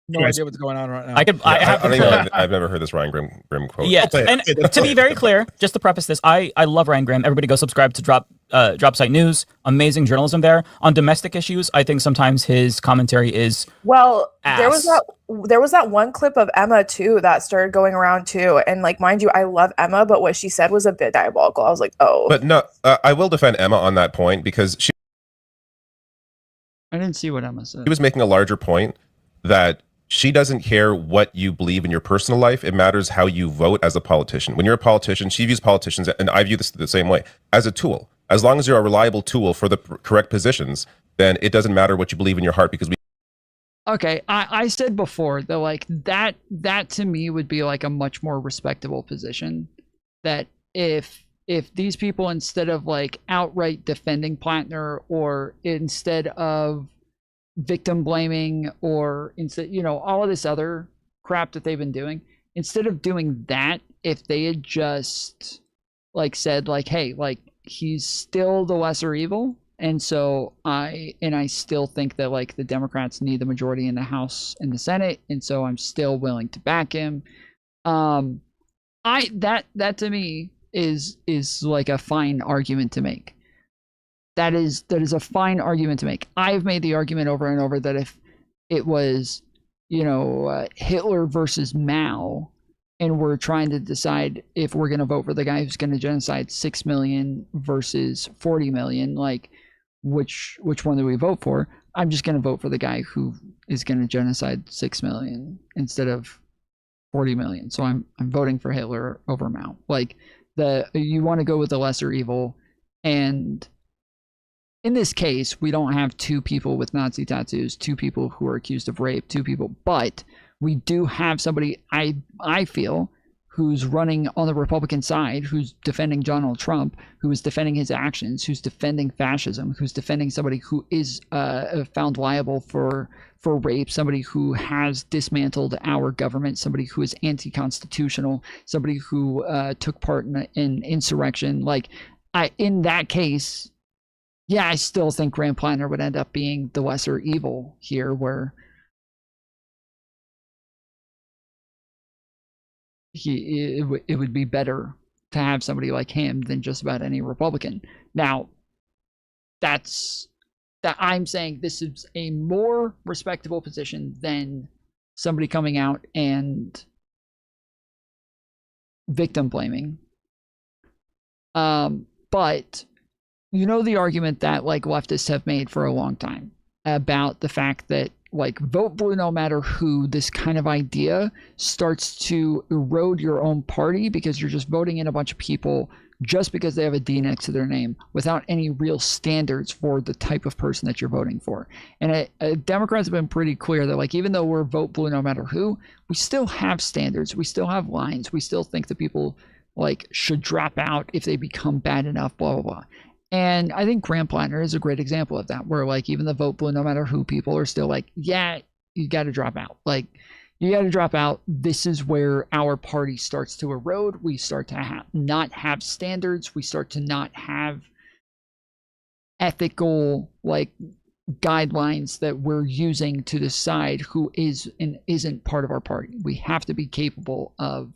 no idea what's going on right now. I've never heard this Ryan Grimm quote. Yeah, and to be very clear, just to preface this, I love Ryan Grimm. Everybody go subscribe to Drop Site News. Amazing journalism there. On domestic issues, I think sometimes his commentary is ass. There was that one clip of Emma too that started going around too, and like, mind you, I love Emma, but what she said was a bit diabolical. I was like, oh. But no, I will defend Emma on that point because I didn't see what Emma said. She was making a larger point that she doesn't care what you believe in your personal life. It matters how you vote as a politician. When you're a politician, she views politicians, and I view this the same way, as a tool. As long as you're a reliable tool for the correct positions, then it doesn't matter what you believe in your heart because we. Okay, I said before that like that to me would be like a much more respectable position. That if these people, instead of like outright defending Plattner, or instead of victim blaming, or instead, all of this other crap that they've been doing, instead of doing that, if they had just like said like, hey, like he's still the lesser evil, and so I still think that like the Democrats need the majority in the House and the Senate, and so I'm still willing to back him. That to me is like a fine argument to make. That is a fine argument to make. I've made the argument over and over that if it was, Hitler versus Mao, and we're trying to decide if we're going to vote for the guy who's going to genocide 6 million versus 40 million, like which one do we vote for? I'm just going to vote for the guy who is going to genocide 6 million instead of 40 million. So I'm voting for Hitler over Mao. Like, you want to go with the lesser evil, and in this case, we don't have two people with Nazi tattoos, two people who are accused of rape, two people, but we do have somebody, I feel, who's running on the Republican side, who's defending Donald Trump, who is defending his actions, who's defending fascism, who's defending somebody who is found liable for rape, somebody who has dismantled our government, somebody who is anti-constitutional, somebody who took part in insurrection. Like, in that case, yeah, I still think Graham Planner would end up being the lesser evil here, where it would be better to have somebody like him than just about any Republican. Now, I'm saying this is a more respectable position than somebody coming out and victim blaming. But you know the argument that like leftists have made for a long time about the fact that like vote blue no matter who, this kind of idea starts to erode your own party because you're just voting in a bunch of people just because they have a D next to their name without any real standards for the type of person that you're voting for. And Democrats have been pretty clear that like, even though we're vote blue no matter who, we still have standards, we still have lines, we still think that people like should drop out if they become bad enough, blah, blah, blah. And I think Graham Planner is a great example of that, where like even the vote blue no matter who people are still like, yeah, you got to drop out. Like, you got to drop out. This is where our party starts to erode. We start to not have standards. We start to not have ethical like guidelines that we're using to decide who is and isn't part of our party. We have to be capable of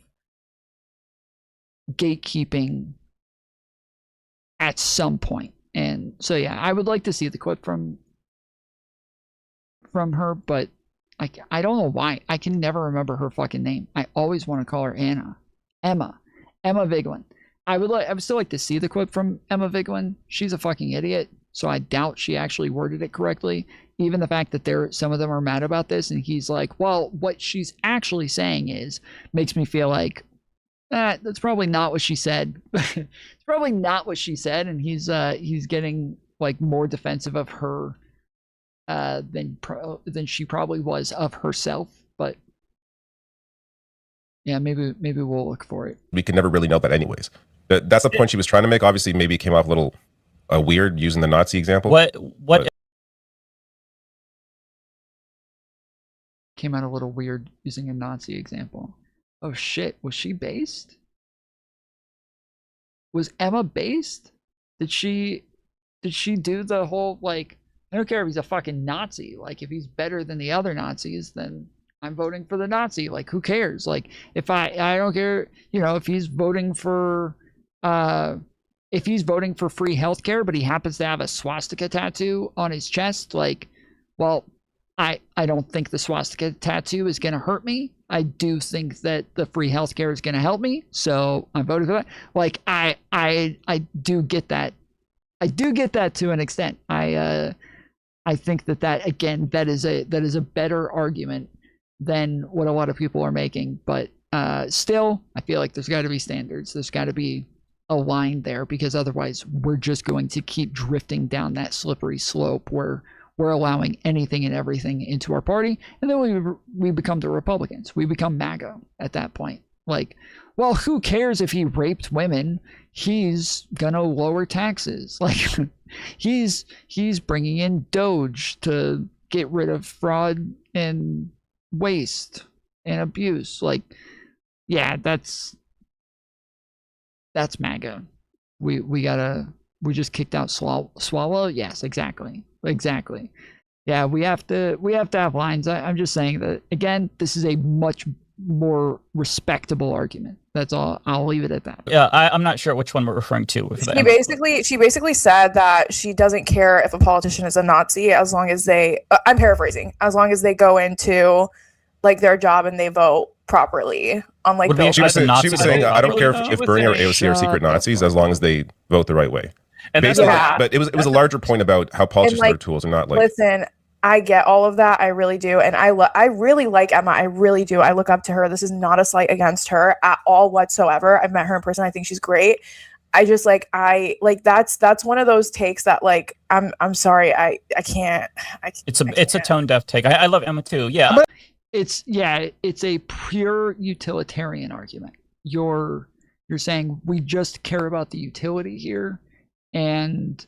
gatekeeping at some point. And so yeah, I would like to see the clip from her, but I don't know why. I can never remember her fucking name. I always want to call her Emma Vigeland. I would still like to see the clip from Emma Vigeland. She's a fucking idiot, so I doubt she actually worded it correctly. Even the fact that some of them are mad about this, and he's like, well, what she's actually saying makes me feel like that's probably not what she said. It's probably not what she said, and he's getting like more defensive of her than she probably was of herself. But yeah, maybe we'll look for it. We can never really know that anyways. That's the point she was trying to make. Obviously, maybe it came off a little weird using the Nazi example. Came out a little weird using a Nazi example. Oh shit, was she based? Was Emma based? Did she do the whole like, I don't care if he's a fucking Nazi, like if he's better than the other Nazis, then I'm voting for the Nazi. Like, who cares? Like, if I don't care, you know, if he's voting for free healthcare, but he happens to have a swastika tattoo on his chest, like, well, I don't think the swastika tattoo is going to hurt me. I do think that the free healthcare is going to help me, so I'm voting for that. Like, I do get that. I do get that to an extent. I think that again, that is a better argument than what a lot of people are making. But still, I feel like there's got to be standards. There's got to be a line there, because otherwise we're just going to keep drifting down that slippery slope where we're allowing anything and everything into our party, and then we become the Republicans. We become MAGA at that point. Like, well, who cares if he raped women? He's gonna lower taxes. Like, he's bringing in Doge to get rid of fraud and waste and abuse. Like, yeah, that's MAGA. We just kicked out Swallow. Yes, exactly. Yeah, we have to have lines. I'm just saying that, again, this is a much more respectable argument. That's all. I'll leave it at that. Yeah, I'm not sure which one we're referring to. She basically said that she doesn't care if a politician is a Nazi as long as they, I'm paraphrasing, as long as they go into like their job and they vote properly. Unlike Would we Bill actually She like was, the she was Nazis saying, to vote I don't care properly? if Bernie or AOC are secret Nazis as long as they vote the right way. And that's Basically, Yeah. but it was a larger point about how politicians like, are tools and not like. Listen, I get all of that. I really do. And I really like Emma. I really do. I look up to her. This is not a slight against her at all whatsoever. I've met her in person. I think she's great. I just that's one of those takes that like I'm sorry. I can't. It's a tone deaf take. I love Emma too. Yeah. But it's a pure utilitarian argument. You're saying we just care about the utility here, and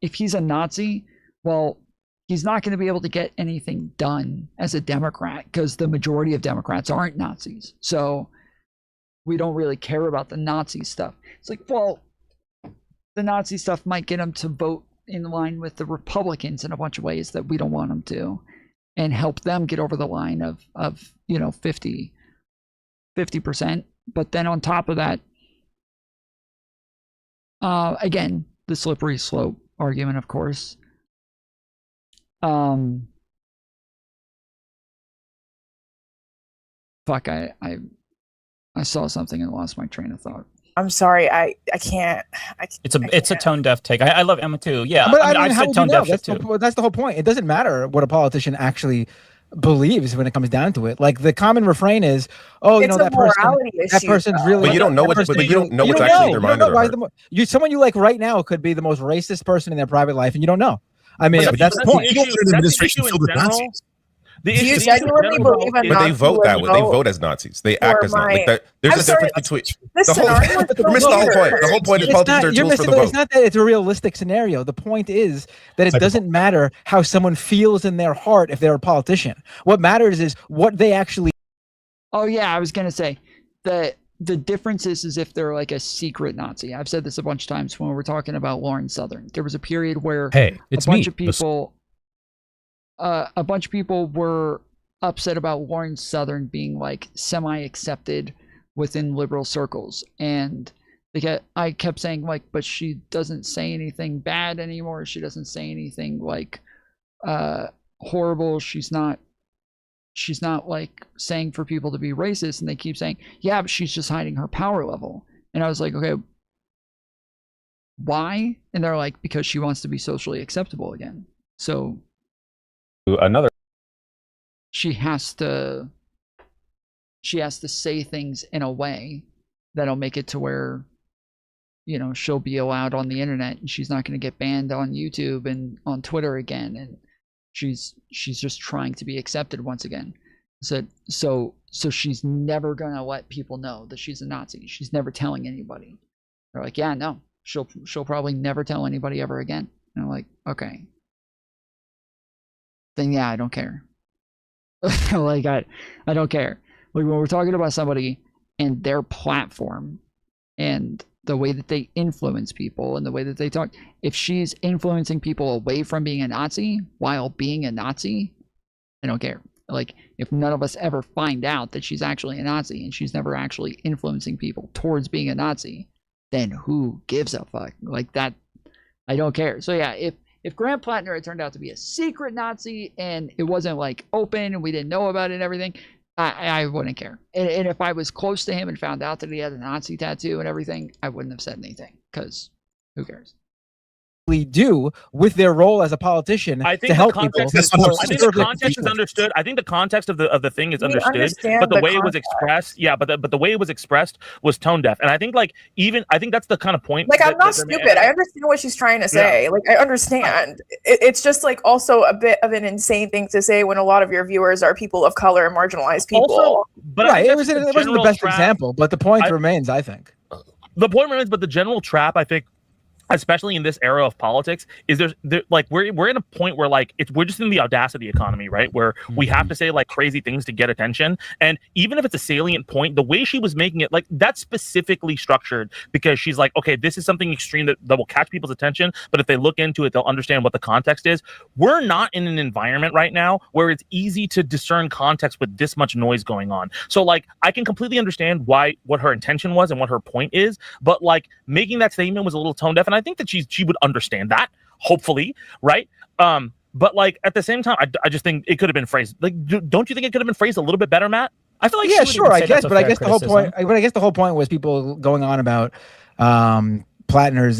if he's a Nazi, well, he's not going to be able to get anything done as a Democrat because the majority of Democrats aren't Nazis. So we don't really care about the Nazi stuff. It's like, well, the Nazi stuff might get him to vote in line with the Republicans in a bunch of ways that we don't want him to, and help them get over the line of 50%. But then on top of that, again, the slippery slope argument, of course. Fuck, I saw something and lost my train of thought. I'm sorry. I can't. It's a tone deaf take. I love Emma too. Yeah. But I mean, I've how said would tone you know? deaf shit too. That's the whole point. It doesn't matter what a politician actually believes when it comes down to it. Like the common refrain is, "Oh, It's a that morality person's issue, really." But you don't know what's actually in their mind or their heart. Someone you like right now could be the most racist person in their private life, and you don't know. I mean, that's the point. Do you genuinely believe in But they vote that way. They vote as Nazis. They act as Nazis. Like that. There's a difference between the whole point. The whole point is politicians are tools for the vote. It's not that it's a realistic scenario. The point is that it doesn't matter how someone feels in their heart if they're a politician. What matters is what they actually. Oh yeah, I was gonna say the difference is if they're like a secret Nazi. I've said this a bunch of times when we're talking about Lauren Southern. There was a period where a bunch of people were upset about Lauren Southern being like semi-accepted within liberal circles, and I kept saying like, but she doesn't say anything bad anymore. She doesn't say anything like horrible. She's not like saying for people to be racist, and they keep saying, yeah, but she's just hiding her power level. And I was like, okay, why? And they're like, because she wants to be socially acceptable again. So she has to say things in a way that'll make it to where she'll be allowed on the internet, and she's not going to get banned on YouTube and on Twitter again, and she's just trying to be accepted once again. So she's never going to let people know that she's a Nazi. She's never telling anybody. They're like, yeah, no, she'll probably never tell anybody ever again. And I'm like, okay, then yeah, I don't care. Like I don't care. Like when we're talking about somebody and their platform and the way that they influence people and the way that they talk, if she's influencing people away from being a Nazi while being a Nazi, I don't care. Like if none of us ever find out that she's actually a Nazi and she's never actually influencing people towards being a Nazi, then who gives a fuck? Like that, I don't care. So yeah, if Grant Plattner had turned out to be a secret Nazi and it wasn't like open and we didn't know about it and everything, I wouldn't care. And if I was close to him and found out that he had a Nazi tattoo and everything, I wouldn't have said anything because who cares? Do with their role as a politician to help people. I think the context is understood. I think the context of the thing is understood, but the way it was expressed, but the way it was expressed was tone deaf. And I think I think that's the kind of point. Like I'm not stupid. I understand what she's trying to say. Yeah. Like I understand. It's just like also a bit of an insane thing to say when a lot of your viewers are people of color and marginalized people. Also, but right, it wasn't the best example, but the point remains. I think the point remains, but the general trap, I think, especially in this era of politics, is there like we're in a point where like we're just in the audacity economy, right? Where we have to say like crazy things to get attention. And even if it's a salient point, the way she was making it, like that's specifically structured because she's like, okay, this is something extreme that will catch people's attention, but if they look into it, they'll understand what the context is. We're not in an environment right now where it's easy to discern context with this much noise going on. So like I can completely understand what her intention was and what her point is, but like making that statement was a little tone deaf, and I think that she would understand that, hopefully, right? But like at the same time, I just think it could have been phrased. Like, don't you think it could have been phrased a little bit better, Matt? I feel like yeah, she would sure, even I say guess, that's a but I fair guess the whole point. criticism. But I guess the whole point was people going on about Plattner's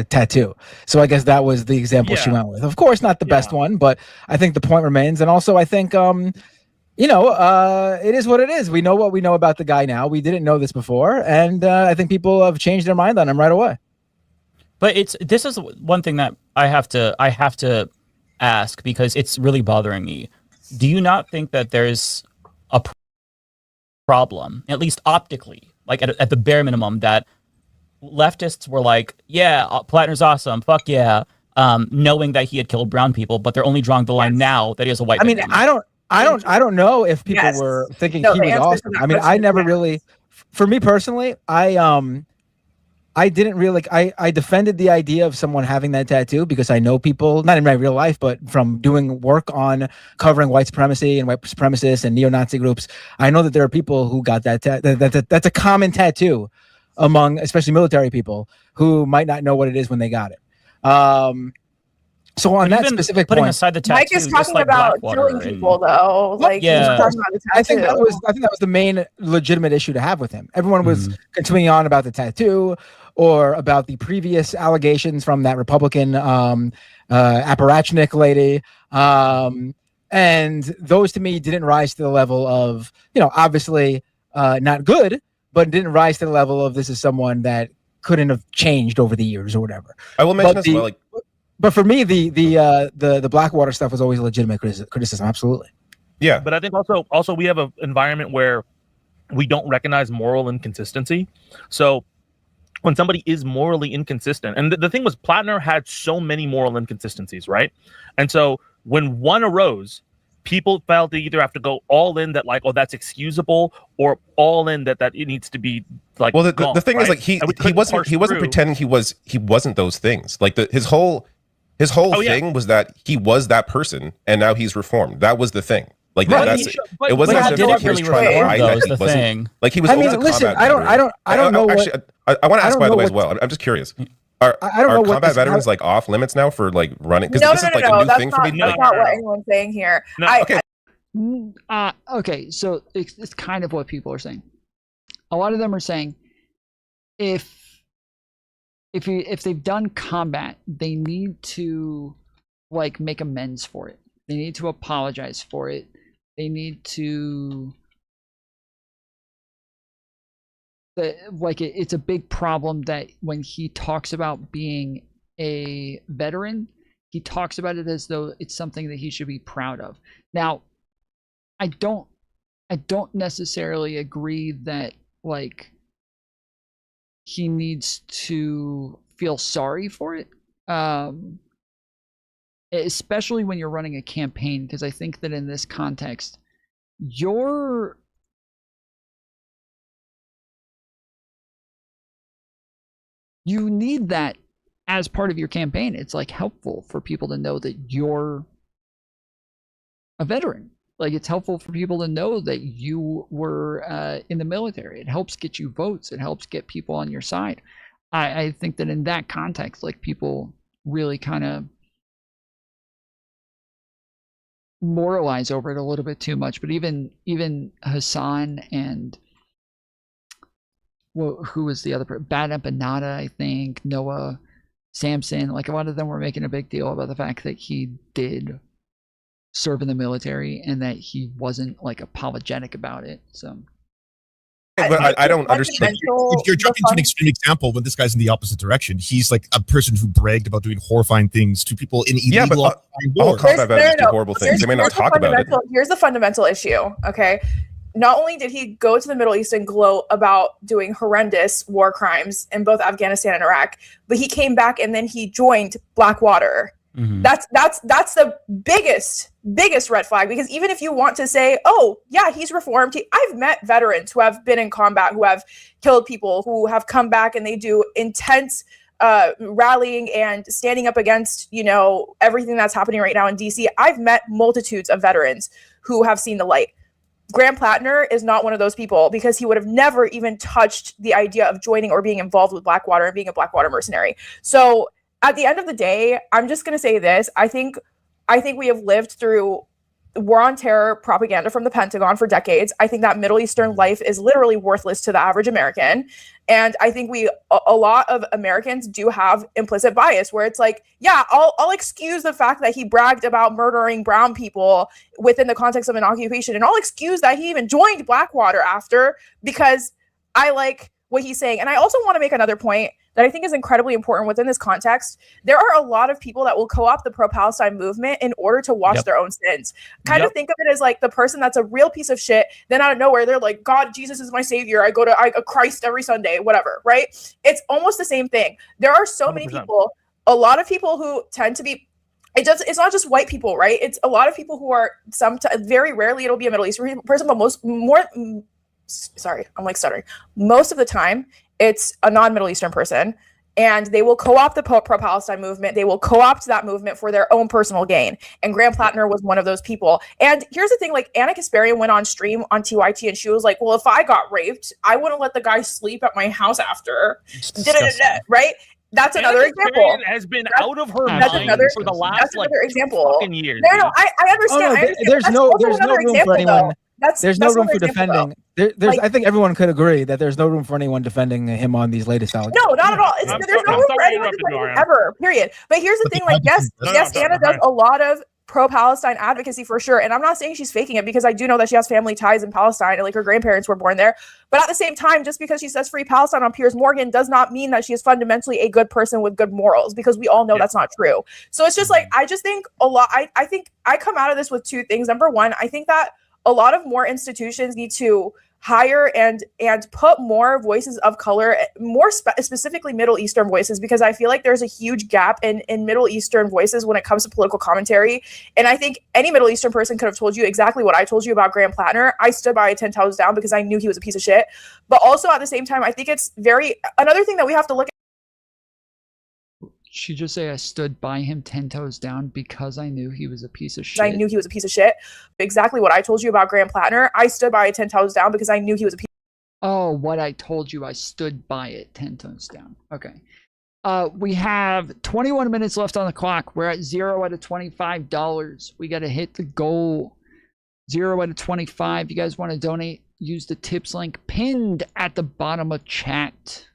tattoo. So I guess that was the example she Yeah. went with. Of course, not the best one, but I think the point remains. And also, I think it is what it is. We know what we know about the guy now. We didn't know this before, and I think people have changed their mind on him right away. But this is one thing that I have to ask because it's really bothering me. Do you not think that there's a problem, at least optically, like at the bare minimum, that leftists were like, yeah, Plattner's awesome, fuck yeah, knowing that he had killed brown people, but they're only drawing the line now that he has a white I mean, victim. I don't know if people Yes. were thinking No, he the was answer to awesome. that I mean, I question never is really, for me personally, I didn't really I defended the idea of someone having that tattoo because I know people, not in my real life, but from doing work on covering white supremacy and white supremacists and neo-Nazi groups. I know that there are people who got that that's a common tattoo among especially military people who might not know what it is when they got it. So on But that even specific putting point, aside the tattoo, Mike is just talking like about Blackwater killing people, though. Like, Yeah. he's talking about the tattoo. I think that was the main legitimate issue to have with him. Everyone was continuing on about the tattoo or about the previous allegations from that Republican apparatchik lady. And those to me didn't rise to the level of, obviously not good, but didn't rise to the level of this is someone that couldn't have changed over the years or whatever. I will mention as well, like, but for me, the Blackwater stuff was always a legitimate criticism. Absolutely. Yeah. But I think also we have an environment where we don't recognize moral inconsistency. So when somebody is morally inconsistent, and the thing was, Plattner had so many moral inconsistencies, right? And so when one arose, people felt they either have to go all in that, like, oh, that's excusable, or all in that it needs to be like. Well, the gone, thing right? is, like, he And we wasn't pretending he wasn't those things. Like his whole thing was that he was that person, and now he's reformed. That was the thing. Like it wasn't as if he was trying to hide that he wasn't. Like he was. I mean, listen, I don't know. Actually, I want to ask by the way as well. I'm just curious. Are combat veterans like off limits now for like running? Because this is like a new thing for me. That's not what anyone's saying here. Okay, so it's kind of what people are saying. A lot of them are saying if they've done combat, they need to like make amends for it. They need to apologize for it. They need to it's a big problem that when he talks about being a veteran, he talks about it as though it's something that he should be proud of. Now, I don't necessarily agree that like he needs to feel sorry for it, especially when you're running a campaign, because I think that in this context, you need that as part of your campaign. It's like helpful for people to know that you're a veteran. Like, it's helpful for people to know that you were in the military. It helps get you votes. It helps get people on your side. I think that in that context, like, people really kind of moralize over it a little bit too much. But even Hassan and who was the other person? Bad Empanada, I think, Noah Samson, like a lot of them were making a big deal about the fact that he did serve in the military and that he wasn't like apologetic about it. So but I don't understand. If you're jumping to an extreme example, when this guy's in the opposite direction, he's like a person who bragged about doing horrifying things to people in illegal. Yeah, but all combat veterans do horrible things. They may not talk about it. Here's the fundamental issue, okay? Not only did he go to the Middle East and gloat about doing horrendous war crimes in both Afghanistan and Iraq, but he came back and then he joined Blackwater. Mm-hmm. That's the biggest red flag, because even if you want to say, oh yeah, he's reformed, I've met veterans who have been in combat, who have killed people, who have come back and they do intense rallying and standing up against, everything that's happening right now in DC. I've met multitudes of veterans who have seen the light. Graham Plattner is not one of those people, because he would have never even touched the idea of joining or being involved with Blackwater and being a Blackwater mercenary. So at the end of the day, I'm just going to say this. I think we have lived through war on terror propaganda from the Pentagon for decades. I think that Middle Eastern life is literally worthless to the average American. And I think a lot of Americans do have implicit bias where it's like, yeah, I'll excuse the fact that he bragged about murdering brown people within the context of an occupation. And I'll excuse that he even joined Blackwater after because I like what he's saying. And I also want to make another point that I think is incredibly important within this context. There are a lot of people that will co-opt the pro-Palestine movement in order to wash their own sins. Kind of think of it as like the person that's a real piece of shit. Then out of nowhere, they're like, God, Jesus is my savior. I go to Christ every Sunday, whatever, right? It's almost the same thing. There are so 100%. Many people, a lot of people who tend to be, it's not just white people, right? It's a lot of people who are very rarely it'll be a Middle Eastern person, but most of the time, it's a non-Middle Eastern person, and they will co-opt the pro-Palestine movement. They will co-opt that movement for their own personal gain. And Graham Plattner was one of those people. And here's the thing, like Anna Kasparian went on stream on TYT, and she was like, well, if I got raped, I wouldn't let the guy sleep at my house after. Right? That's another example. Has been out of her mind for the last example. Fucking years. No, I understand. Oh, no, there's no room for anyone. There's no room for defending. I think everyone could agree that there's no room for anyone defending him on these latest allegations. No, not at all. There's no room for anyone defending ever. Period. But here's the thing: like, yes, Anna does a lot of pro-Palestine advocacy for sure, and I'm not saying she's faking it because I do know that she has family ties in Palestine and like her grandparents were born there. But at the same time, just because she says free Palestine on Piers Morgan does not mean that she is fundamentally a good person with good morals, because we all know that's not true. So it's just like, I just think a lot. I think I come out of this with two things. Number one, I think that a lot of more institutions need to hire and put more voices of color, more specifically Middle Eastern voices, because I feel like there's a huge gap in Middle Eastern voices when it comes to political commentary. And I think any Middle Eastern person could have told you exactly what I told you about Graham Plattner. I stood by 10 toes down because I knew he was a piece of shit. But also at the same time, I think it's another thing that we have to look at. She just say I stood by him 10 toes down because I knew he was a piece of shit. I knew he was a piece of shit. Exactly what I told you about Graham Plattner. I stood by it 10 toes down because I knew he was a piece. Oh, what I told you, I stood by it 10 toes down. Okay. We have 21 minutes left on the clock. We're at 0 out of $25. We got to hit the goal. 0 out of 25. You guys want to donate? Use the tips link pinned at the bottom of chat.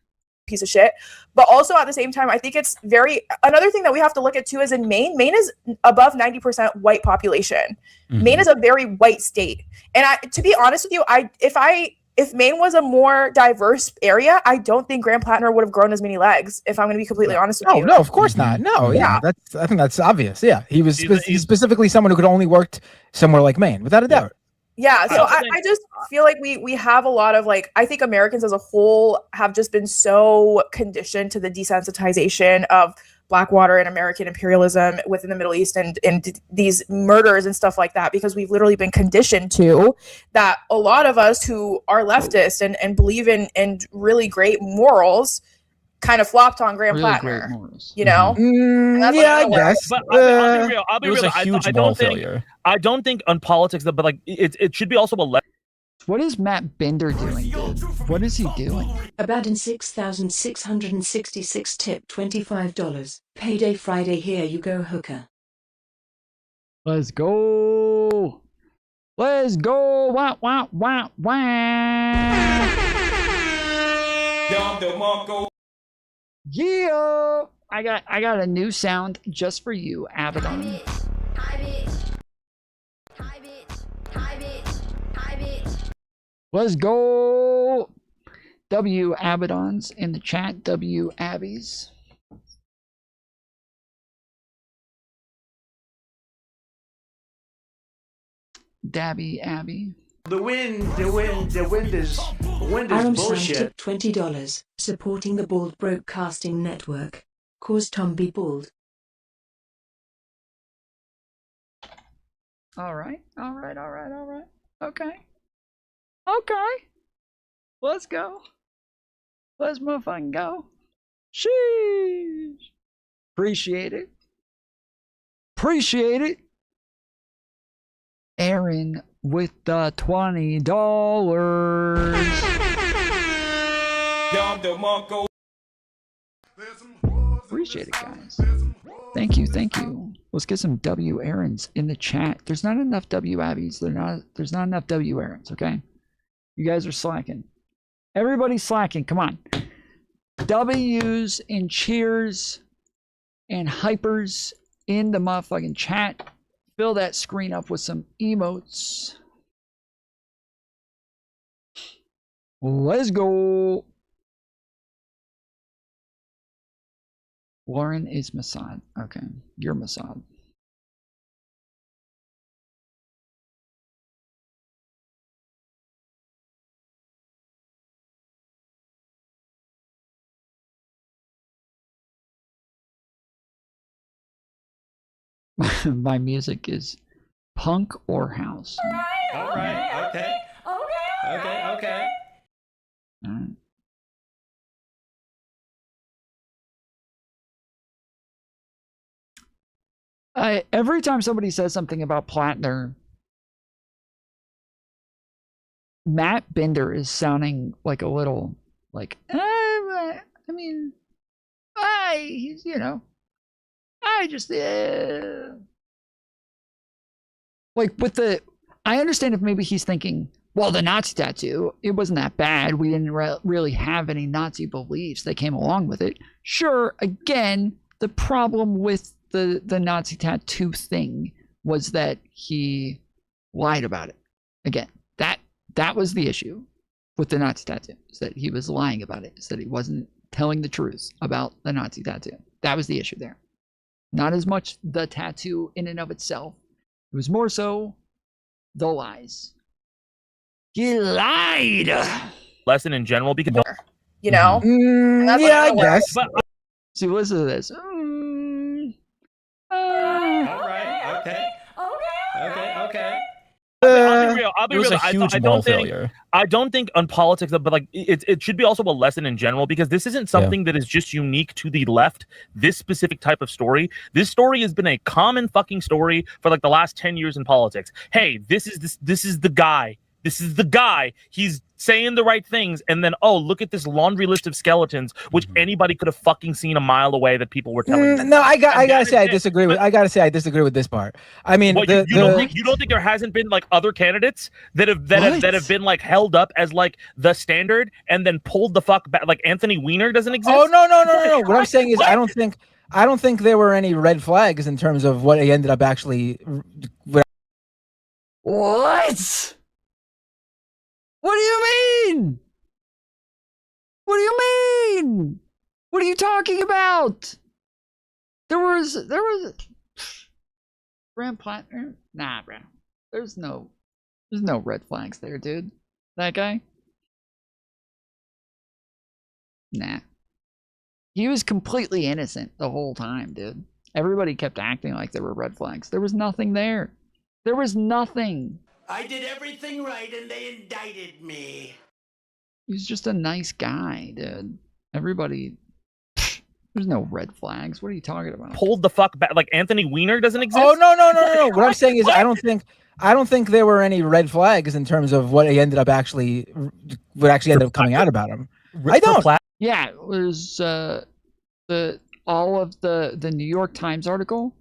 Piece of shit. But also at the same time, I think it's another thing that we have to look at too is in Maine is above 90% white population. Maine is a very white state. And to be honest with you, if Maine was a more diverse area, I don't think Graham Plattner would have grown as many legs, if I'm going to be completely honest with you. No, of course not. No, yeah. I think that's obvious. Yeah. He's specifically someone who could only worked somewhere like Maine, without a doubt. Yeah, so I just feel like we have a lot of I think Americans as a whole have just been so conditioned to the desensitization of Blackwater and American imperialism within the Middle East and these murders and stuff like that, because we've literally been conditioned to that. A lot of us who are leftist and believe in really great morals kind of flopped on Graham Plattner, you know? I guess. But I'll be real. A huge moral failure. I don't think on politics, but it should be also a left. What is Matt Bender doing, dude? What is he doing? Abaddon 6,666 tip $25. Payday Friday, here you go, hooker. Let's go. Let's go. Wah, wah, wah, wah. Yeah, I got a new sound just for you, Abaddon. Let's go. W Abaddons in the chat. W Abbies. Dabby Abby. The wind is bullshit. Tip $20. Supporting the Bald Broadcasting Network. Cause Tom be bald. All right. Okay. Let's go. Let's motherfucking go. Sheesh. Appreciate it. Aaron with the $20. Appreciate it, guys. Thank you. Let's get some W Aarons in the chat. There's not enough W Abbeys. There's not enough W Aarons, okay? You guys are slacking. Everybody's slacking. Come on. W's and cheers and hypers in the motherfucking chat. Fill that screen up with some emotes. Let's go. Lauren is Mossad. Okay, you're Mossad. My music is punk or house. All right. Okay. Okay. All right. Every time somebody says something about Plattner, Matt Bender is sounding like a little like, I mean, he's, you know, I just, like with the, I understand if maybe he's thinking, well, the Nazi tattoo, it wasn't that bad. We didn't really have any Nazi beliefs that came along with it. Sure, again, the problem with the Nazi tattoo thing was that he lied about it. Again, that was the issue with the Nazi tattoo, is that he was lying about it, is that he wasn't telling the truth about the Nazi tattoo. That was the issue there. Not as much the tattoo in and of itself. It was more so the lies. He lied. Lesson in general, because you know, yeah, I guess. But, see, listen to this. All right. Okay. I'll be real. It was a huge moral failure. I don't think on politics, but like it should be also a lesson in general, because this isn't something that is just unique to the left. This specific type of story. This story has been a common fucking story for like the last 10 years in politics. Hey, this is the guy. This is the guy. He's saying the right things, and then look at this laundry list of skeletons, which anybody could have fucking seen a mile away that people were telling. No, I gotta say I disagree with. I gotta say I disagree with this part. I mean, you don't think there hasn't been like other candidates that have been like held up as like the standard and then pulled the fuck back? Like Anthony Weiner doesn't exist. Oh no. What I'm saying is I don't think there were any red flags in terms of what he ended up actually. What? What do you mean? What do you mean? What are you talking about? There was Graham Plattner? Nah, bro. There's no red flags there, dude. That guy? Nah. He was completely innocent the whole time, dude. Everybody kept acting like there were red flags. There was nothing there. There was nothing. I did everything right and they indicted me. He's just a nice guy, dude. Everybody, there's no red flags. What are you talking about? Pulled the fuck back. Like Anthony Weiner doesn't exist. Oh no. What I'm saying is I don't think there were any red flags in terms of what he ended up actually ended up coming out about him. I don't. Yeah, it was all of the New York Times article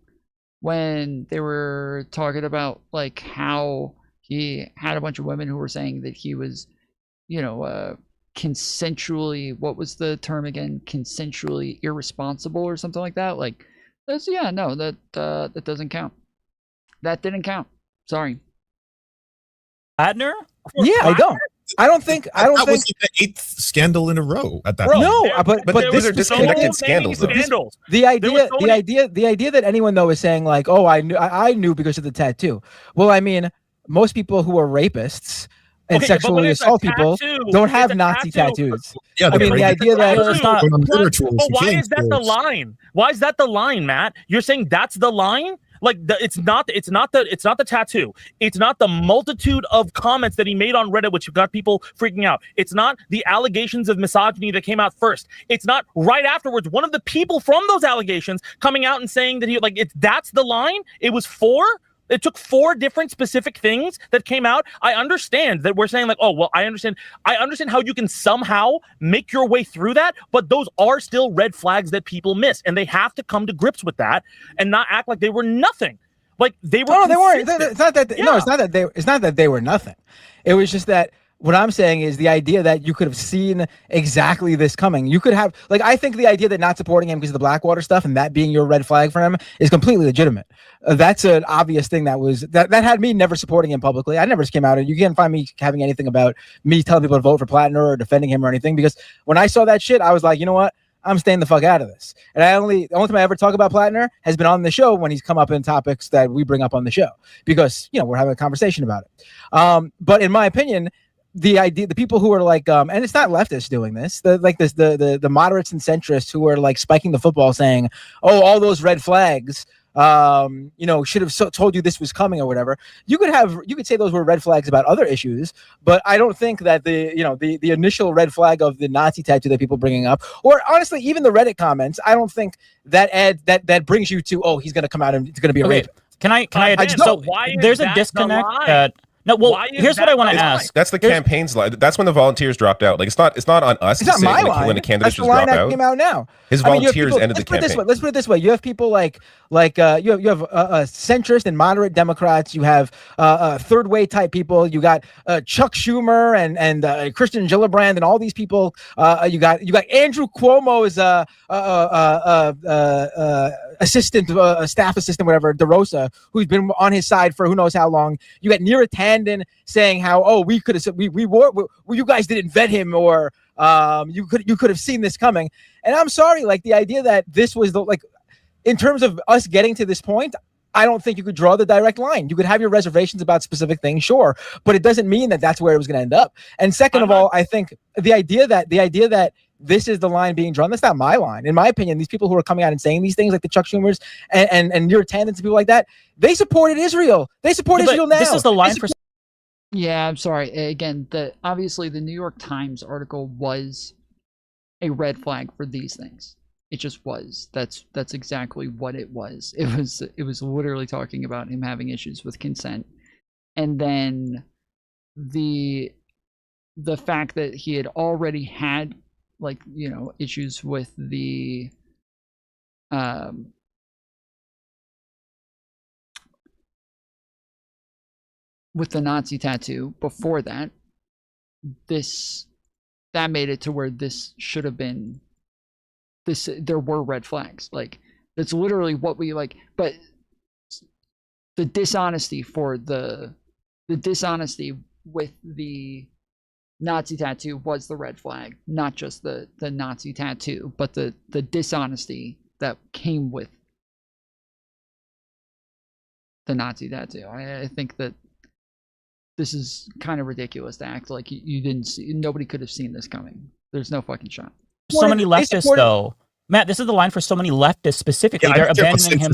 when they were talking about like how he had a bunch of women who were saying that he was, consensually, what was the term again? Consensually irresponsible or something like that. Like, that's, that doesn't count. That didn't count. Sorry. Adner? Yeah, I don't think that was like the 8th scandal in a row at that point. No, but these are disconnected scandals. The idea that anyone though is saying like, oh, I knew because of the tattoo. Well, I mean, most people who are rapists and sexually assault people don't have Nazi tattoos. Yeah, I mean, the idea that it's not. But why is that the line? Why is that the line, Matt? You're saying that's the line? Like it's not the tattoo. It's not the multitude of comments that he made on Reddit, which got people freaking out. It's not the allegations of misogyny that came out first. It's not right afterwards one of the people from those allegations coming out and saying that that's the line. It was 4. It took 4 different specific things that came out. I understand that we're saying like, oh, well, I understand how you can somehow make your way through that, but those are still red flags that people miss, and they have to come to grips with that and not act like they were nothing. Like they were. No, they weren't. It's not that. No, it's not that they. It's not that they were nothing. It was just that. What I'm saying is the idea that you could have seen exactly this coming. You could have, like, I think the idea that not supporting him because of the Blackwater stuff and that being your red flag for him is completely legitimate. That's an obvious thing that had me never supporting him publicly. I never just came out and you can't find me having anything about me telling people to vote for Plattner or defending him or anything, because when I saw that shit, I was like, you know what? I'm staying the fuck out of this. And the only time I ever talk about Plattner has been on the show when he's come up in topics that we bring up on the show, because, you know, we're having a conversation about it. But in my opinion, the people who are like, and it's not leftists doing this, the moderates and centrists who are like spiking the football saying, oh, all those red flags, should have told you this was coming or whatever. You could say those were red flags about other issues, but I don't think that the initial red flag of the Nazi tattoo that people bringing up, or honestly, even the Reddit comments, I don't think that brings you to, oh, he's going to come out and it's going to be a rape. Can I so there's a disconnect that. No, well, here's what I want to ask. That's the campaign's line. That's when the volunteers dropped out. Like it's not on us to say when the candidates just drop drop out. Came out now. His volunteers ended the campaign. Let's put it this way. You have people like you have centrist and moderate Democrats. You have third way type people. You got Chuck Schumer and Christian Gillibrand and all these people. You got Andrew Cuomo's staff assistant, whatever, DeRosa, who's been on his side for who knows how long. You got Neera Tanden saying how, oh, we could have said you guys didn't vet him, or you could have seen this coming. And I'm sorry, like the idea that this was in terms of us getting to this point, I don't think you could draw the direct line. You could have your reservations about specific things, sure, but it doesn't mean that that's where it was going to end up. And second of all, I think the idea that this is the line being drawn, that's not my line. In my opinion, these people who are coming out and saying these things, like the Chuck Schumers and Neera Tanden and people like that, they supported Israel. They support Israel now. This is the line for. Yeah, I'm sorry. Again, obviously the New York Times article was a red flag for these things. It just was. That's exactly what it was. It was literally talking about him having issues with consent, and then the fact that he had already had issues with the Nazi tattoo before that. That made it to where this should have been. There were red flags. Like that's literally what we like. But the dishonesty with the Nazi tattoo was the red flag, not just the Nazi tattoo, but the dishonesty that came with the Nazi tattoo. I think that this is kind of ridiculous to act like you didn't see. Nobody could have seen this coming. There's no fucking shot. So many leftists, though. Matt, this is the line for so many leftists specifically. They're abandoning him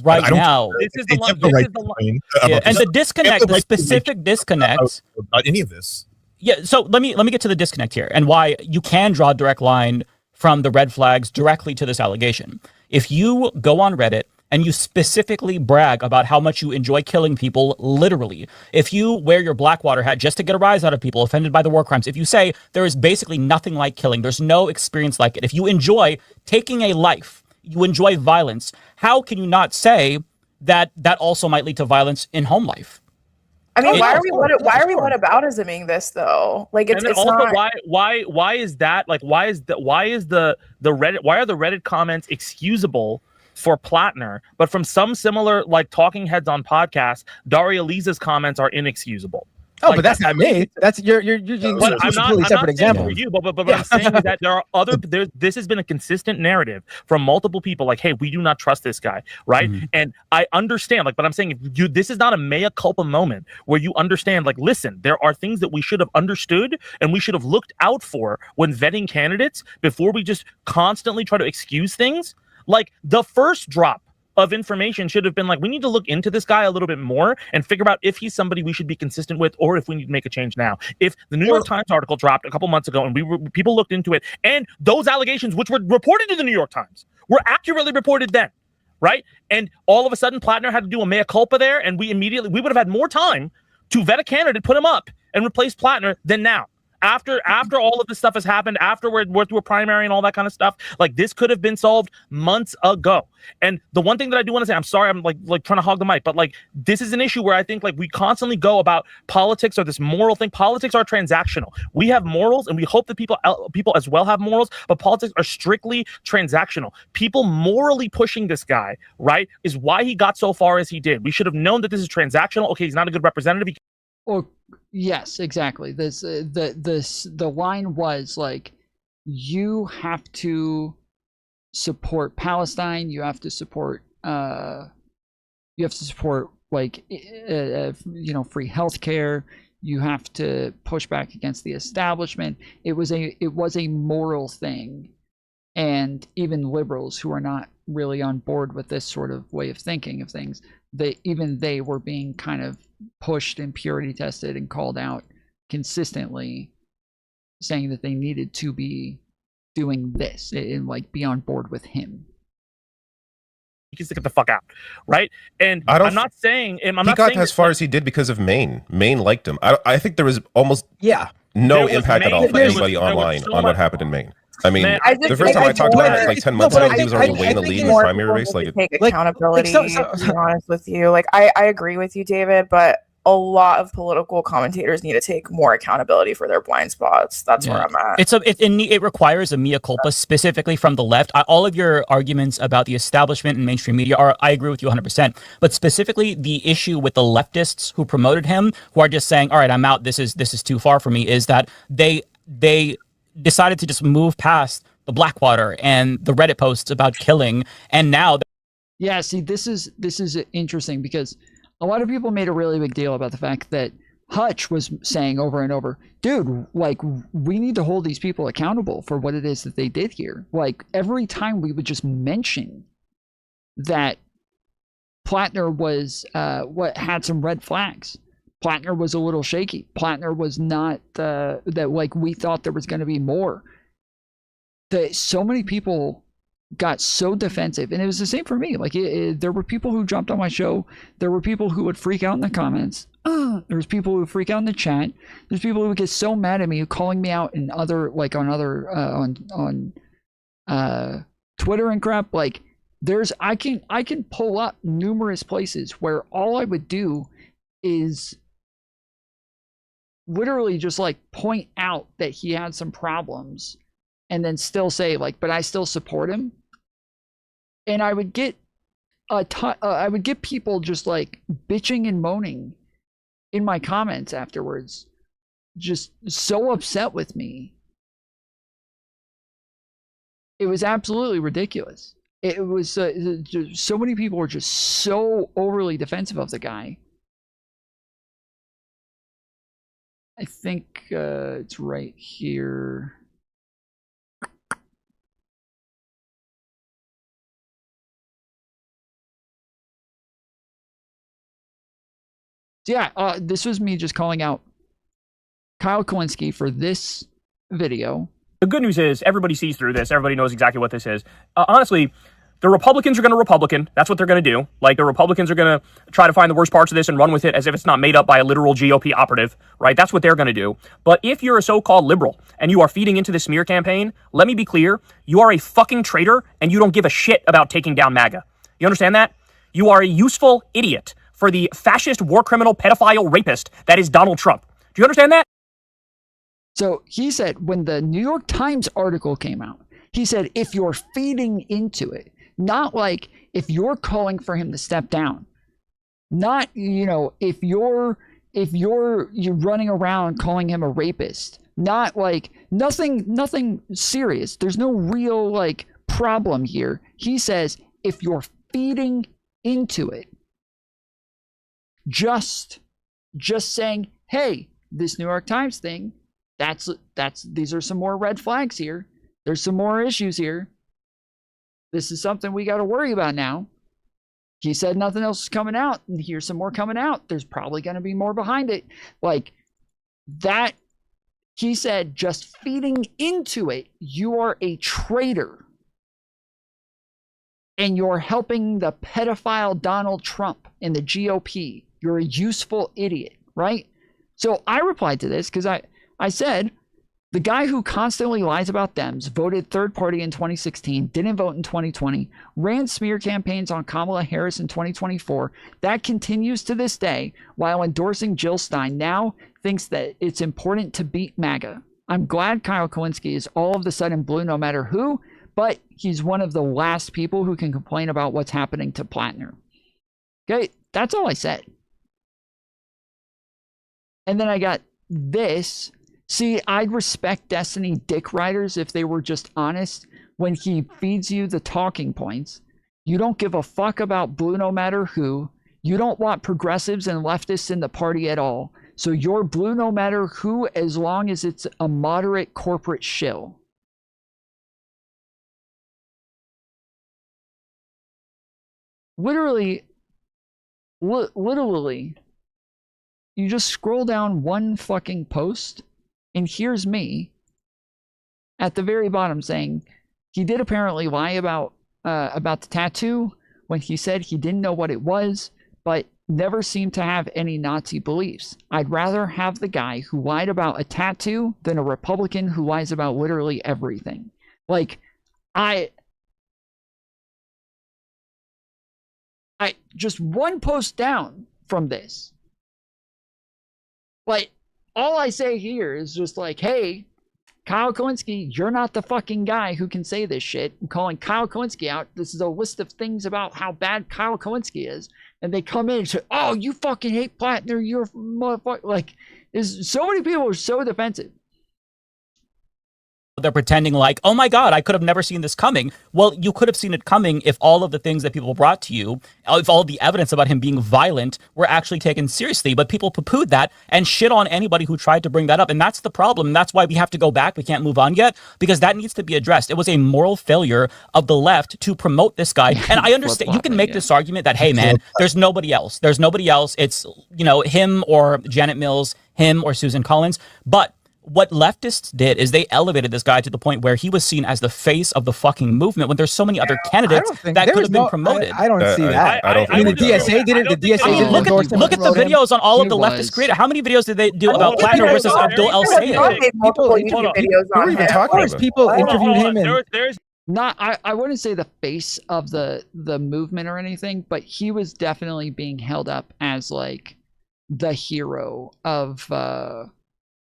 right now. This is the line. And the disconnect, the specific disconnect about any of this. Yeah, so let me get to the disconnect here and why you can draw a direct line from the red flags directly to this allegation. If you go on Reddit and you specifically brag about how much you enjoy killing people, literally, if you wear your Blackwater hat just to get a rise out of people offended by the war crimes, if you say there is basically nothing like killing, there's no experience like it, if you enjoy taking a life, you enjoy violence, how can you not say that that also might lead to violence in home life? I mean, why are we whataboutisming this though? Like it's also not. Why is that? Like why are the Reddit comments excusable for Plattner, but from some similar like talking heads on podcasts, Daria Liza's comments are inexcusable. Oh, like, but that's not me. That's you're using but a completely separate example. For you, but what I'm saying is that there are other. This has been a consistent narrative from multiple people. Like, hey, we do not trust this guy, right? Mm-hmm. And I understand. Like, but I'm saying, this is not a mea culpa moment where you understand. Like, listen, there are things that we should have understood and we should have looked out for when vetting candidates before we just constantly try to excuse things. Like the first drop of information should have been like, we need to look into this guy a little bit more and figure out if he's somebody we should be consistent with or if we need to make a change now. If the New York Times article dropped a couple months ago and people looked into it and those allegations, which were reported to the New York Times, were accurately reported then, right? And all of a sudden, Plattner had to do a mea culpa there, and we would have had more time to vet a candidate, put him up, and replace Plattner than now. After all of this stuff has happened, after we're through a primary and all that kind of stuff, like this could have been solved months ago. And the one thing that I do want to say, I'm sorry, I'm like trying to hog the mic, but like this is an issue where I think like we constantly go about politics or this moral thing. Politics are transactional. We have morals, and we hope that people as well have morals, but politics are strictly transactional. People morally pushing this guy, right, is why he got so far as he did. We should have known that this is transactional. Okay, he's not a good representative. Well, yes, exactly. The line was like, you have to support Palestine. You have to support like free healthcare. You have to push back against the establishment. It was a moral thing, and even liberals who are not really on board with this sort of way of thinking of things, they were being kind of pushed and purity tested and called out consistently, saying that they needed to be doing this and like be on board with him. He can get the fuck out, right? And I'm not saying he got as far as he did because of Maine. Maine liked him. I think there was almost no impact at all for anybody online on what happened in Maine. I mean, the first time I talked about it like 10 months ago, he was already way in the lead in the primary race. Like, take accountability. To be honest with you, like I agree with you, David, but a lot of political commentators need to take more accountability for their blind spots. That's where I'm at. It requires a mea culpa specifically from the left. All of your arguments about the establishment and mainstream media I agree with you 100%. But specifically the issue with the leftists who promoted him, who are just saying, all right, I'm out. This is too far for me, is that they decided to just move past the Blackwater and the Reddit posts about killing, and now see, this is interesting because a lot of people made a really big deal about the fact that Hutch was saying over and over, dude, like, we need to hold these people accountable for what it is that they did here. Like, every time we would just mention that Plattner was what had some red flags, Plattner was a little shaky, Plattner was not that, like, we thought there was going to be more, that so many people got so defensive. And it was the same for me. Like, there were people who jumped on my show, there were people who would freak out in the comments, there's people who freak out in the chat, there's people who get so mad at me, calling me out in other, like, on Twitter and crap. Like, I can pull up numerous places where all I would do is literally just like point out that he had some problems and then still say, like, but I still support him. And I would get I would get people just like bitching and moaning in my comments afterwards, just so upset with me. It was absolutely ridiculous. It was so many people were just so overly defensive of the guy. I think it's right here. So yeah, this was me just calling out Kyle Kowinski for this video. The good news is everybody sees through this. Everybody knows exactly what this is. Honestly, the Republicans are going to Republican. That's what they're going to do. Like, the Republicans are going to try to find the worst parts of this and run with it as if it's not made up by a literal GOP operative, right? That's what they're going to do. But if you're a so-called liberal and you are feeding into the smear campaign, let me be clear, you are a fucking traitor and you don't give a shit about taking down MAGA. You understand that? You are a useful idiot for the fascist, war criminal, pedophile, rapist that is Donald Trump. Do you understand that? So he said, when the New York Times article came out, he said, if you're feeding into it, not like if you're calling for him to step down, not, if you're running around calling him a rapist, not like nothing serious. There's no real like problem here. He says, if you're feeding into it, just saying, hey, this New York Times thing, these are some more red flags here. There's some more issues here. This is something we got to worry about now. He said nothing else is coming out, and here's some more coming out. There's probably going to be more behind it. Like that, he said, just feeding into it, you are a traitor. and you're helping the pedophile Donald Trump and the GOP. You're a useful idiot, right? So I replied to this because I said, the guy who constantly lies about Dems, voted third party in 2016, didn't vote in 2020, ran smear campaigns on Kamala Harris in 2024, that continues to this day while endorsing Jill Stein, now thinks that it's important to beat MAGA. I'm glad Kyle Kalinske is all of a sudden blue no matter who, but he's one of the last people who can complain about what's happening to Plattner. Okay, that's all I said. And then I got this. See, I'd respect Destiny dick riders if they were just honest when he feeds you the talking points. You don't give a fuck about blue no matter who. You don't want progressives and leftists in the party at all. So you're blue no matter who, as long as it's a moderate corporate shill. Literally, you just scroll down one fucking post, and here's me at the very bottom saying he did apparently lie about the tattoo when he said he didn't know what it was, but never seemed to have any Nazi beliefs. I'd rather have the guy who lied about a tattoo than a Republican who lies about literally everything. Like, I just one post down from this. Like, all I say here is just like, hey, Kyle Kalinske, you're not the fucking guy who can say this shit. I'm calling Kyle Kalinske out. This is a list of things about how bad Kyle Kalinske is. And they come in and say, oh, you fucking hate Plattner. You're a motherfucker. Like, so many people are so defensive. They're pretending like, oh my God, I could have never seen this coming. Well, you could have seen it coming if all of the things that people brought to you, if all of the evidence about him being violent were actually taken seriously. But people poo-pooed that and shit on anybody who tried to bring that up. And that's the problem. And that's why we have to go back. We can't move on yet because that needs to be addressed. It was a moral failure of the left to promote this guy. And I understand you can make this argument that, hey, man, there's nobody else. There's nobody else. It's, you know, him or Janet Mills, him or Susan Collins. But what leftists did is they elevated this guy to the point where he was seen as the face of the fucking movement when there's so many other candidates that could have been promoted. I don't see that. I mean, the DSA did it. The DSA didn't endorse him. Look at the videos on all of the leftist creators. How many videos did they do about Plattner versus Abdul El Sayed? Multiple YouTube videos on him. Of course, people interviewed him. And not, I wouldn't say the face of the movement or anything, but he was definitely being held up as like the hero of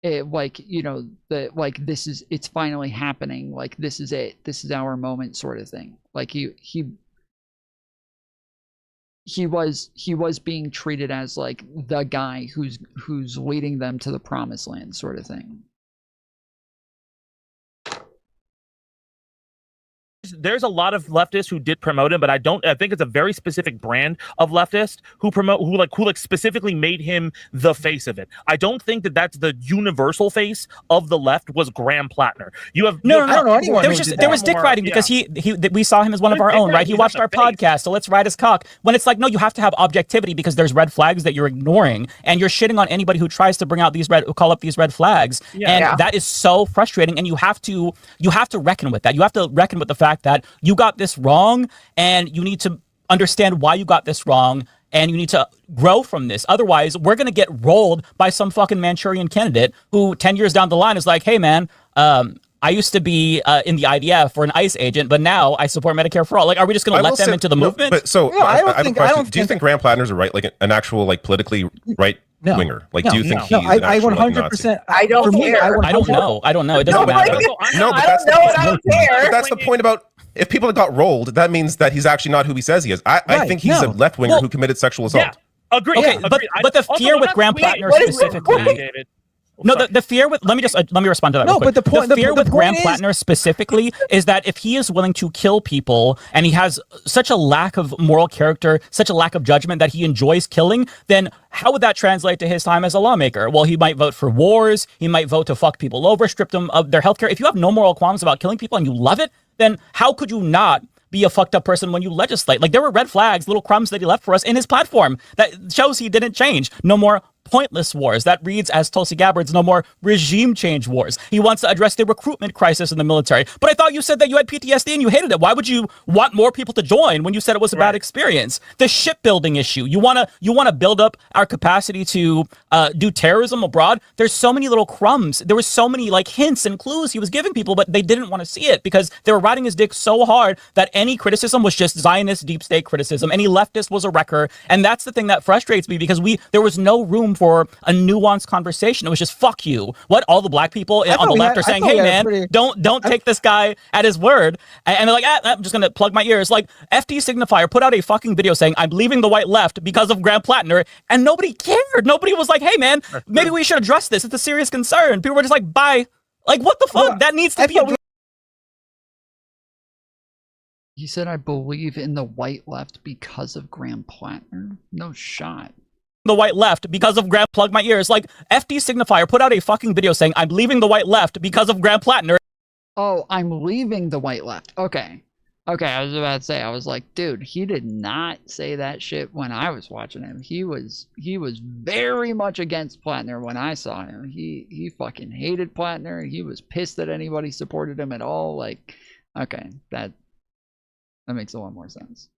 like, you know, the like, this is, it's finally happening, like this is it, this is our moment sort of thing. Like he was being treated as like the guy who's leading them to the promised land sort of thing. There's a lot of leftists who did promote him, but I think it's a very specific brand of leftist who specifically made him the face of it. I don't think that that's the universal face of the left was Graham Plattner. You have no. I don't know anyone. There was dick riding because we saw him as one of our own, right? He watched our podcast, so let's ride his cock. When it's like, no, you have to have objectivity because there's red flags that you're ignoring, and you're shitting on anybody who tries to bring out call up these red flags, and that is so frustrating. And you have to reckon with that. You have to reckon with the fact that you got this wrong and you need to understand why you got this wrong and you need to grow from this. Otherwise, we're going to get rolled by some fucking Manchurian candidate who 10 years down the line is like, hey, man, I used to be in the IDF or an ICE agent, but now I support Medicare for all. Like, are we just going to let them into the movement? But so, I have a question. Do you think Graham Plattner's an actual, like, politically right winger? Like, do you think he's an actual 100%. I don't care. I don't know. It doesn't matter. No, but that's I don't care. But that's the point about if people got rolled, that means that he's actually not who he says he is. I think he's a left winger who committed sexual assault. Yeah, agree. Okay, agree. But the fear with Graham Plattner specifically. No, the fear with let me respond to that. No, real quick. but the point, the fear with Graham is, Plattner specifically is that if he is willing to kill people and he has such a lack of moral character, such a lack of judgment that he enjoys killing, then how would that translate to his time as a lawmaker? Well, he might vote for wars. He might vote to fuck people over, strip them of their healthcare. If you have no moral qualms about killing people and you love it, then how could you not be a fucked up person when you legislate? Like, there were red flags, little crumbs that he left for us in his platform that shows he didn't change. No more pointless wars. That reads as Tulsi Gabbard's no more regime change wars. He wants to address the recruitment crisis in the military. But I thought you said that you had PTSD and you hated it. Why would you want more people to join when you said it was a bad experience? The shipbuilding issue. You wanna build up our capacity to do terrorism abroad. There's so many little crumbs. There were so many like hints and clues he was giving people, but they didn't want to see it because they were riding his dick so hard that any criticism was just Zionist deep state criticism. Any leftist was a wrecker. And that's the thing that frustrates me because there was no room for a nuanced conversation. It was just fuck you. What all the black people on the left are saying, hey man, don't take this guy at his word. And they're like, I'm just gonna plug my ears. Like FD Signifier put out a fucking video saying I'm leaving the white left because of Graham Plattner, and nobody cared. Nobody was like, hey man, maybe we should address this. It's a serious concern. People were just like, bye. Like what the fuck? That needs to be addressed. He said, I believe in the white left because of Graham Plattner. No shot. The white left because of Graham, plug my ears. Like FD Signifier put out a fucking video saying I'm leaving the white left because of Graham Plattner. Oh, I'm leaving the white left. Okay. Okay, I was about to say, I was like, dude, he did not say that shit when I was watching him. He was very much against Plattner when I saw him. He fucking hated Plattner. He was pissed that anybody supported him at all. Like, okay, that makes a lot more sense.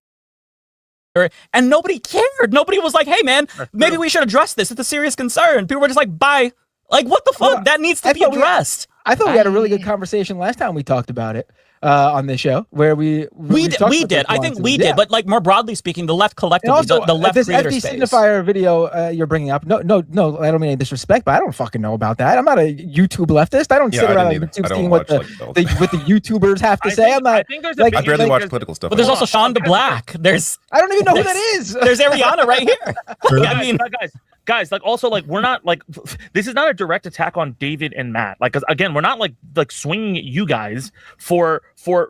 And nobody cared. Nobody was like, hey man, maybe we should address this. It's a serious concern. People were just like, bye. Like what the fuck? That needs to be addressed. I thought we had a really good conversation last time we talked about it on this show, where we did. I think we did, but like more broadly speaking, the left collectively, also, the left this creator FD space. Signifier video you're bringing up. No, I don't mean any disrespect, but I don't fucking know about that. I'm not a YouTube leftist. I don't sit around on YouTube seeing what the YouTubers have to say. I'm not. I barely watch political stuff. But there's also Shonda Black. I don't even know who that is. There's Ariana right here. I mean, guys, like also like we're not like this is not a direct attack on David and Matt. Like, because again, we're not like swinging at you guys for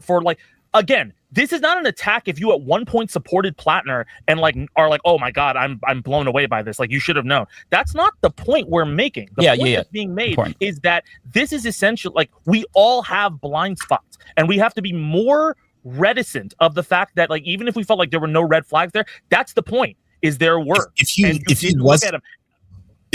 like, again, this is not an attack if you at one point supported Plattner and like are like, oh my god, I'm blown away by this. Like you should have known. That's not the point we're making. The point that's being made is that this is essential. Like we all have blind spots, and we have to be more reticent of the fact that like even if we felt like there were no red flags there, that's the point. Is their work. If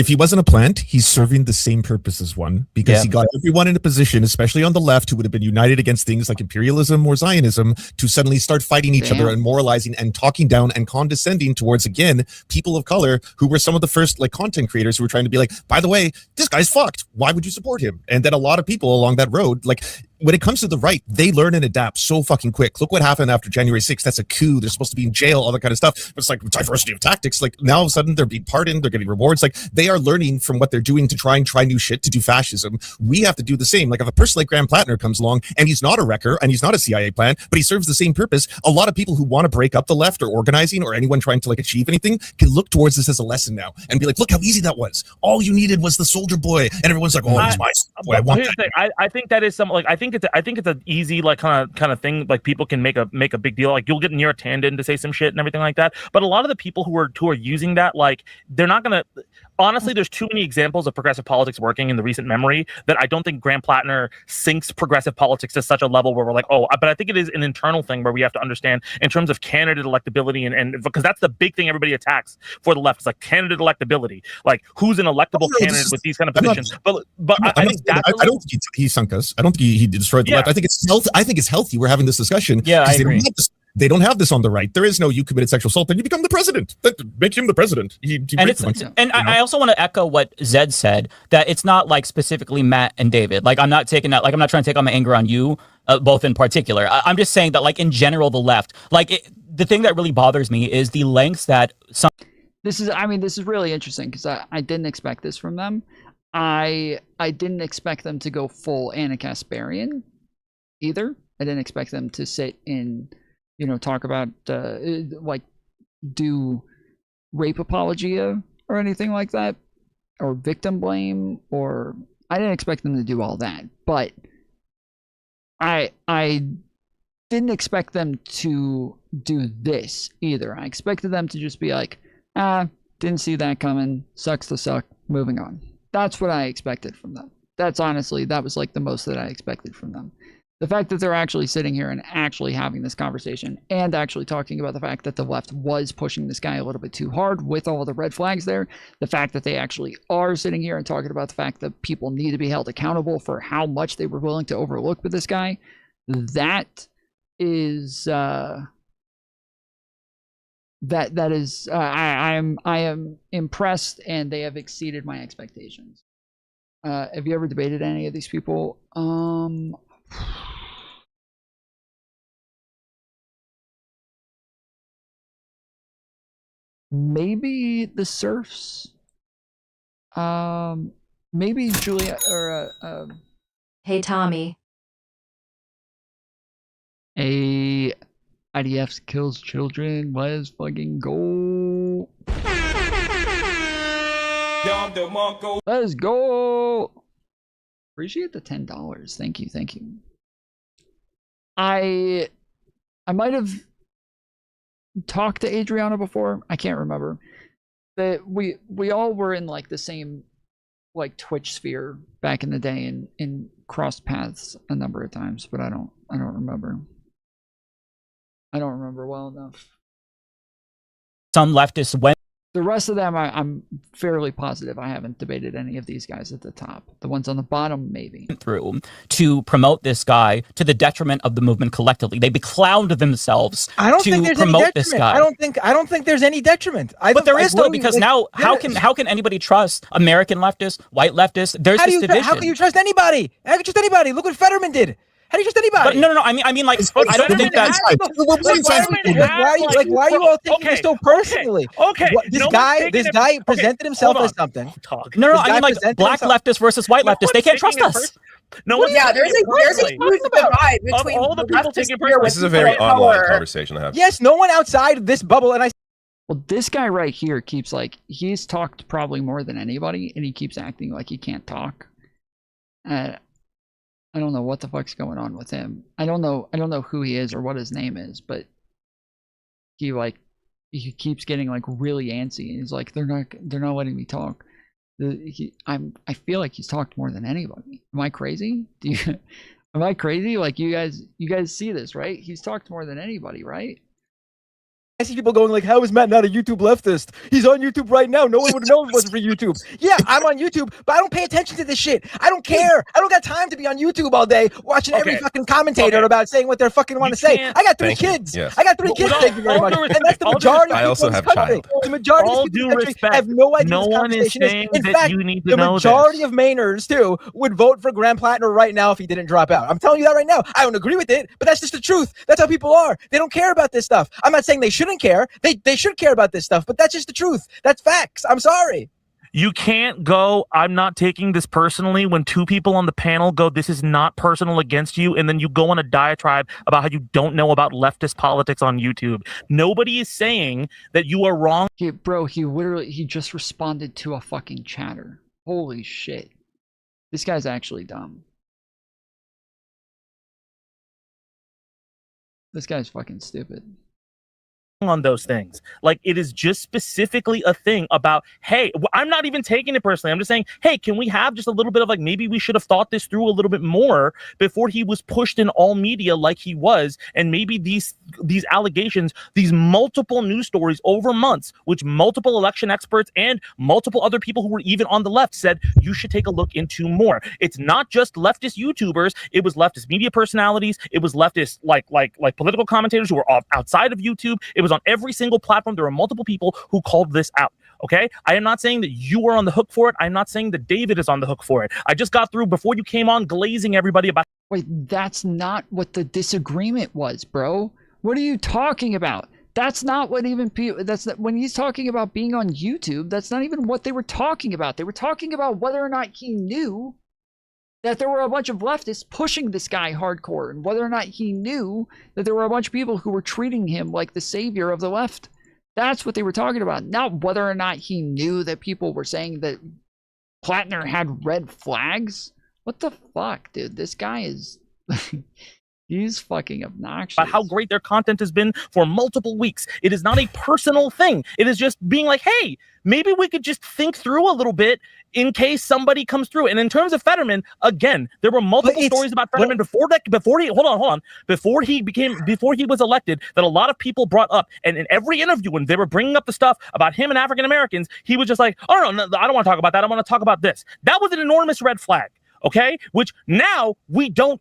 he wasn't a plant, he's serving the same purpose as one, because he got everyone in a position, especially on the left, who would have been united against things like imperialism or Zionism, to suddenly start fighting each other and moralizing and talking down and condescending towards, again, people of color who were some of the first like content creators who were trying to be like, by the way, this guy's fucked. Why would you support him? And then a lot of people along that road, like, when it comes to the right, they learn and adapt so fucking quick. Look what happened after January 6th. That's a coup. They're supposed to be in jail, all that kind of stuff. But it's like diversity of tactics. Like now all of a sudden they're being pardoned. They're getting rewards. Like they are learning from what they're doing to try new shit to do fascism. We have to do the same. Like if a person like Graham Plattner comes along and he's not a wrecker and he's not a CIA plan, but he serves the same purpose, a lot of people who want to break up the left or organizing or anyone trying to like achieve anything can look towards this as a lesson now and be like, look how easy that was. All you needed was the soldier boy. And everyone's like, oh, he's my boy. I want that. I think that is some like I think it's a easy like kind of thing, like people can make a big deal, like you'll get near a tandon to say some shit and everything like that, but a lot of the people who are using that, like they're not gonna, honestly, there's too many examples of progressive politics working in the recent memory that I don't think Graham Plattner sinks progressive politics to such a level where we're like, oh, but I think it is an internal thing where we have to understand in terms of candidate electability and because that's the big thing everybody attacks for the left. It's like candidate electability, like who's an electable candidate with these kind of positions. I think that I don't think he sunk us. I don't think he destroyed the left. I think it's healthy. I think it's healthy we're having this discussion. Yeah, I agree. They don't have this on the right. There is no you committed sexual assault, then you become the president. Make him the president. I also want to echo what Zed said, that it's not like specifically Matt and David. Like I'm not taking that. Like I'm not trying to take all my anger on you, both in particular. I'm just saying that like in general, the left, like the thing that really bothers me is the lengths that some. This is really interesting because I didn't expect this from them. I didn't expect them to go full Anna Kasparian either. I didn't expect them to sit in, talk about like do rape apologia or anything like that, or victim blame, or I didn't expect them to do all that. But I didn't expect them to do this either. I expected them to just be like, didn't see that coming, sucks to suck, moving on. That's what I expected from them. That was like the most that I expected from them. The fact that they're actually sitting here and actually having this conversation and actually talking about the fact that the left was pushing this guy a little bit too hard with all the red flags there. The fact that they actually are sitting here and talking about the fact that people need to be held accountable for how much they were willing to overlook with this guy. That is I am impressed, and they have exceeded my expectations. Have you ever debated any of these people? Maybe the Serfs. Maybe Julia or Hey Tommy. IDF kills children. Let's fucking go. Let's go. Appreciate the $10. Thank you. Thank you. I might have talked to Adriana before. I can't remember. But we all were in like the same like Twitch sphere back in the day and crossed paths a number of times, but I don't remember. I don't remember well enough. Some leftists went. The rest of them, I'm fairly positive I haven't debated any of these guys at the top. The ones on the bottom, maybe. Through to promote this guy to the detriment of the movement collectively. They beclouded themselves I don't to think there's promote any this detriment. guy. I don't think there's any detriment. But there is though, because now how can anybody trust American leftists, white leftists? There's this division. How can you trust anybody? How can you trust anybody? Look what Fetterman did. How do you trust anybody? But no. I mean, like, I don't think that. Why are you all taking this so personally? Okay. This guy presented himself as something. No. I mean, like, black leftists versus white leftists. They can't trust us. No, yeah, there's a huge divide between all the people taking part. This is a very online conversation to have. Yes, no one outside this bubble, and Well, this guy right here keeps like he's talked probably more than anybody, and he keeps acting like he can't talk. I don't know what the fuck's going on with him. I don't know who he is or what his name is, but he keeps getting like really antsy, and he's like, they're not letting me talk. I feel like he's talked more than anybody. Am I crazy? Am I crazy? Like you guys see this, right? He's talked more than anybody, right? I see people going like, how is Matt not a YouTube leftist? He's on YouTube right now. No one would know if it wasn't for YouTube. Yeah, I'm on YouTube, but I don't pay attention to this shit. I don't care. I don't got time to be on YouTube all day watching every fucking commentator about saying what they fucking want to say. I got three kids. Yes. I got three kids, thank you very much. And that's the majority of people in this country. The majority of people in this country have no idea what this conversation is. In fact, the majority of Mainers, too, would vote for Graham Plattner right now if he didn't drop out. I'm telling you that right now. I don't agree with it, but that's just the truth. That's how people are. They don't care about this stuff. I'm not saying they shouldn't care. They should care about this stuff, but that's just the truth. That's facts. I'm sorry. You can't go, I'm not taking this personally, when two people on the panel go, this is not personal against you, and then you go on a diatribe about how you don't know about leftist politics on YouTube. Nobody is saying that you are wrong. Bro, he just responded to a fucking chatter. Holy shit. This guy's actually dumb. This guy's fucking stupid. On those things. Like, it is just specifically a thing about, hey, I'm not even taking it personally. I'm just saying, hey, can we have just a little bit of like, maybe we should have thought this through a little bit more before he was pushed in all media like he was. And maybe these allegations, these multiple news stories over months, which multiple election experts and multiple other people who were even on the left said you should take a look into more. It's not just leftist YouTubers. It was leftist media personalities. It was leftist like political commentators who were outside of YouTube. It was on every single platform. There are multiple people who called this out. Okay, I am not saying that you are on the hook for it. I'm not saying that David is on the hook for it. I just got through before you came on glazing everybody about. Wait, that's not what the disagreement was, bro. What are you talking about? That's not what even people. That's not, when he's talking about being on YouTube. That's not even what they were talking about. They were talking about whether or not he knew that there were a bunch of leftists pushing this guy hardcore, and whether or not he knew that there were a bunch of people who were treating him like the savior of the left. That's what they were talking about, not whether or not he knew that people were saying that Plattner had red flags. What the fuck, dude? This guy is He's fucking obnoxious. About how great their content has been for multiple weeks. It is not a personal thing. It is just being like, hey, maybe we could just think through a little bit in case somebody comes through. And in terms of Fetterman, again, there were multiple stories about Fetterman before he was elected that a lot of people brought up. And in every interview, when they were bringing up the stuff about him and African Americans, he was just like, oh no, I don't want to talk about that. I want to talk about this. That was an enormous red flag. Okay, which now we don't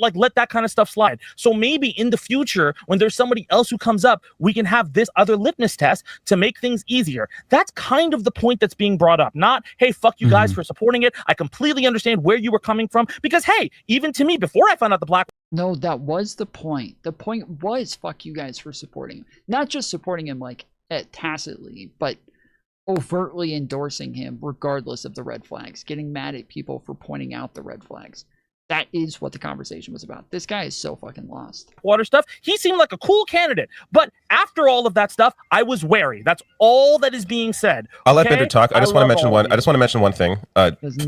like let that kind of stuff slide. So maybe in the future, when there's somebody else who comes up, we can have this other litmus test to make things easier. That's kind of the point that's being brought up. Not, hey, fuck you guys for supporting it. I completely understand where you were coming from because, hey, even to me, before I found out the black. No, that was the point. The point was fuck you guys for supporting him. Not just supporting him like tacitly, but overtly endorsing him regardless of the red flags, getting mad at people for pointing out the red flags. That is what the conversation was about. This guy is so fucking lost. Water stuff. He seemed like a cool candidate, but after all of that stuff, I was wary. That's all that is being said. I'll let Bender talk. I just want to mention one thing.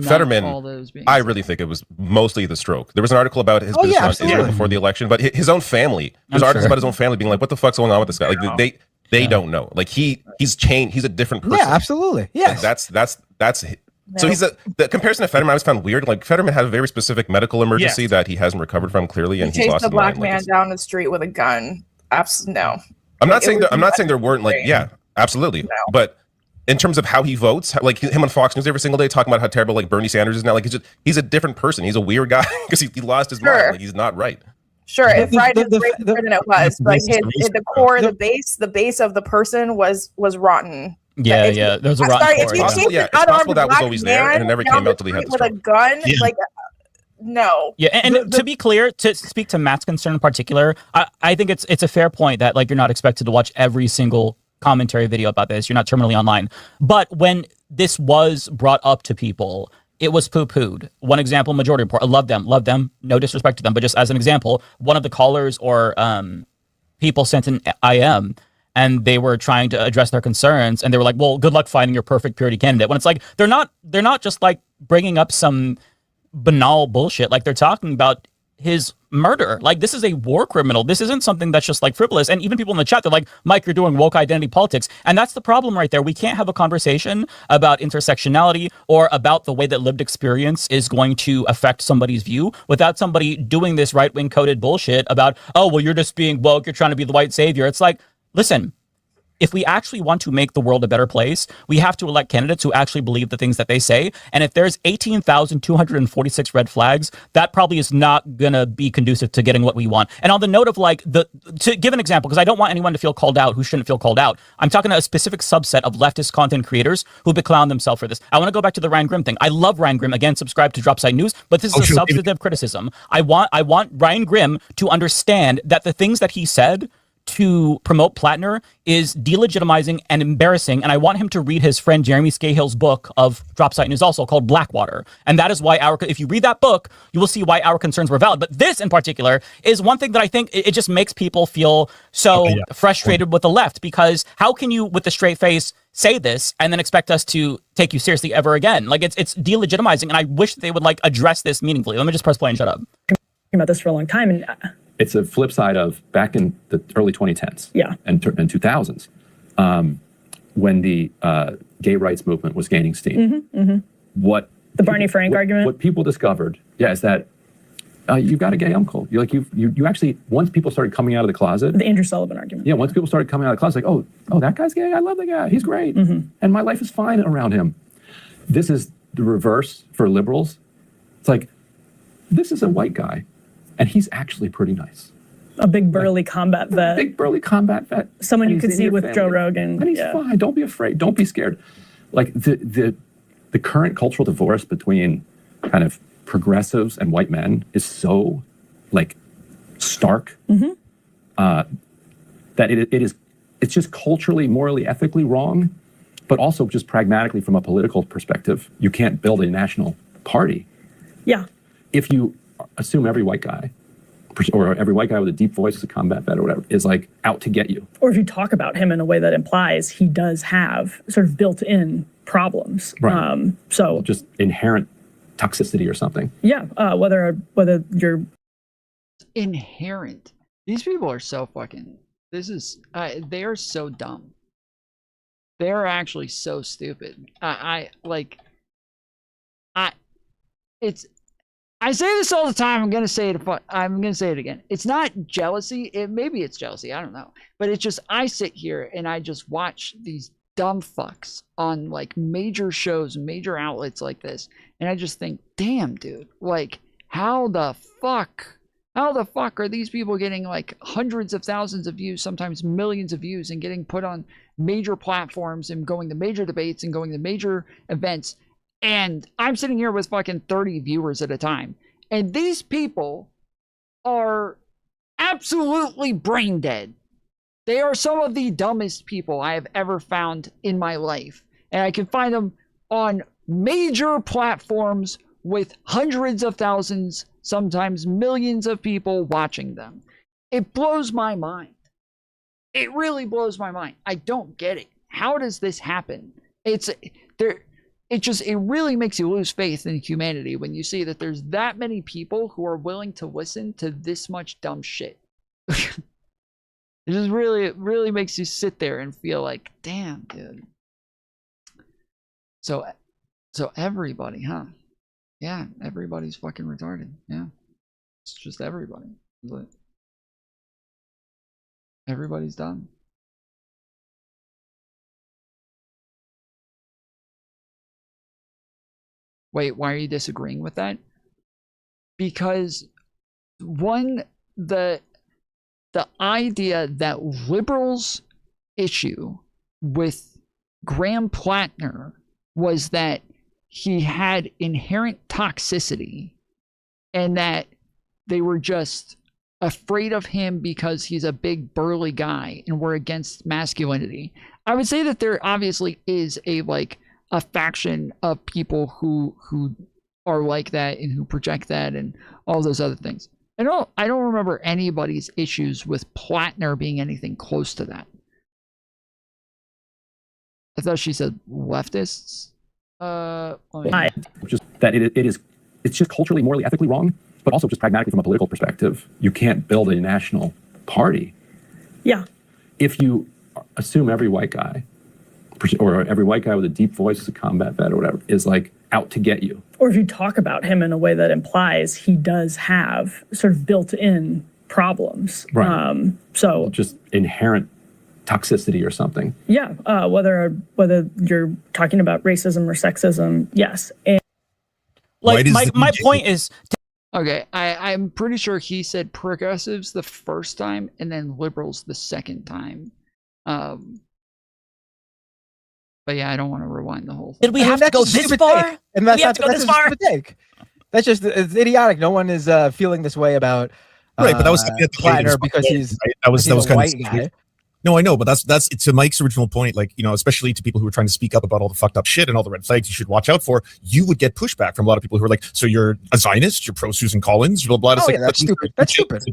Fetterman, I really think it was mostly the stroke. There was an article about his business on Israel before the election, but his own family. There's articles about his own family being like, "What the fuck's going on with this guy?" Like they don't know. Like he's changed. He's a different person. Yeah, absolutely. Yes. Like that's. So the comparison to Fetterman I always found weird. Like Fetterman had a very specific medical emergency that he hasn't recovered from clearly, and he he's chased lost a his black mind. man down the street with a gun. No. I'm not saying there weren't absolutely. No. But in terms of how he votes, like him on Fox News every single day talking about how terrible like Bernie Sanders is now, like he's a different person. He's a weird guy because he lost his mind. Like he's not right. Sure, if right is greater than it was, but the core, the base of the person was rotten. Yeah, there was a rotten core. It's possible that was always there, and it never came out till he had with a gun. Like, no. Yeah, and to be clear, to speak to Matt's concern in particular, I think it's a fair point that like you're not expected to watch every single commentary video about this. You're not terminally online, but when this was brought up to people, it was poo-pooed. One example, Majority Report. I love them. No disrespect to them, but just as an example, one of the callers or people sent an IM and they were trying to address their concerns, and they were like, "Well, good luck finding your perfect purity candidate." When it's like they're not just like bringing up some banal bullshit. Like they're talking about his murder. Like this is a war criminal. This isn't something that's just like frivolous. And even people in the chat, they're like, Mike, you're doing woke identity politics. And that's the problem right there. We can't have a conversation about intersectionality or about the way that lived experience is going to affect somebody's view without somebody doing this right-wing coded bullshit about, oh, well, you're just being woke. You're trying to be the white savior. It's like, listen, if we actually want to make the world a better place, we have to elect candidates who actually believe the things that they say. And if there's 18,246 red flags, that probably is not going to be conducive to getting what we want. And on the note of like, to give an example, because I don't want anyone to feel called out who shouldn't feel called out. I'm talking to a specific subset of leftist content creators who beclown themselves for this. I want to go back to the Ryan Grimm thing. I love Ryan Grimm. Again, subscribe to Dropsite News, but this is a substantive criticism. I want Ryan Grimm to understand that the things that he said to promote Plattner is delegitimizing and embarrassing, and I want him to read his friend Jeremy Scahill's book of Dropsite News also called Blackwater. And that is why if you read that book, you will see why our concerns were valid. But this in particular is one thing that I think it just makes people feel so frustrated with the left, because how can you with a straight face say this and then expect us to take you seriously ever again? Like it's delegitimizing, and I wish they would like address this meaningfully. Let me just press play and shut up. About this for a long time, and it's a flip side of back in the early 2010s and 2000s when the gay rights movement was gaining steam. What the Barney Frank argument, what people discovered is that you've got a gay uncle. You're like you actually, once people started coming out of the closet, the Andrew Sullivan argument, once people started coming out of the closet, like oh that guy's gay, I love that guy, he's great, and my life is fine around him. This is the reverse for liberals. It's like, this is a white guy and he's actually pretty nice. A big burly combat vet. Big burly combat vet. Someone you could see with family. Joe Rogan. And he's fine. Don't be afraid. Don't be scared. Like the current cultural divorce between kind of progressives and white men is so like stark that it's just culturally, morally, ethically wrong, but also just pragmatically from a political perspective, you can't build a national party. Yeah. If you assume every white guy or every white guy with a deep voice as a combat vet or whatever is like out to get you. Or if you talk about him in a way that implies he does have sort of built-in problems. Right. So just inherent toxicity or something. Yeah. Whether you're inherent. These people are so fucking. This is. They are so dumb. They are actually so stupid. It's. I say this all the time. I'm gonna say it. I'm gonna say it again. It's not jealousy. Maybe it's jealousy. I don't know. But it's just I sit here and I just watch these dumb fucks on like major shows, major outlets like this, and I just think, damn, dude, like how the fuck are these people getting like hundreds of thousands of views, sometimes millions of views, and getting put on major platforms and going to major debates and going to major events? And I'm sitting here with fucking 30 viewers at a time. And these people are absolutely brain dead. They are some of the dumbest people I have ever found in my life. And I can find them on major platforms with hundreds of thousands, sometimes millions of people watching them. It blows my mind. It really blows my mind. I don't get it. How does this happen? It really makes you lose faith in humanity when you see that there's that many people who are willing to listen to this much dumb shit. It just really makes you sit there and feel like, damn, dude. So everybody, huh? Yeah, everybody's fucking retarded. Yeah. It's just everybody. But everybody's dumb. Wait, why are you disagreeing with that? Because one, the idea that liberals' issue with Graham Plattner was that he had inherent toxicity and that they were just afraid of him because he's a big burly guy and we're against masculinity. I would say that there obviously is a faction of people who are like that and who project that and all those other things. I don't remember anybody's issues with Plattner being anything close to that. I thought she said leftists. Just that it's just culturally, morally, ethically wrong, but also just pragmatically from a political perspective, you can't build a national party. Yeah. If you assume every white guy, or every white guy with a deep voice as a combat vet or whatever, is like out to get you. Or if you talk about him in a way that implies he does have sort of built-in problems. Right. So just inherent toxicity or something. Yeah. Whether you're talking about racism or sexism, yes. And my point is. Okay, I'm pretty sure he said progressives the first time and then liberals the second time. But yeah, I don't want to rewind the whole thing. Did we have to go this far? And that's not this far. Take. That's just it's idiotic. No one is feeling this way about right, but that was Plattner because he's right? that was a kind white of guy. No, I know, but that's to Mike's original point. Like, you know, especially to people who are trying to speak up about all the fucked up shit and all the red flags you should watch out for. You would get pushback from a lot of people who are like, "So you're a Zionist? You're pro Susan Collins? Blah blah." Oh, yeah, that's stupid. That's stupid.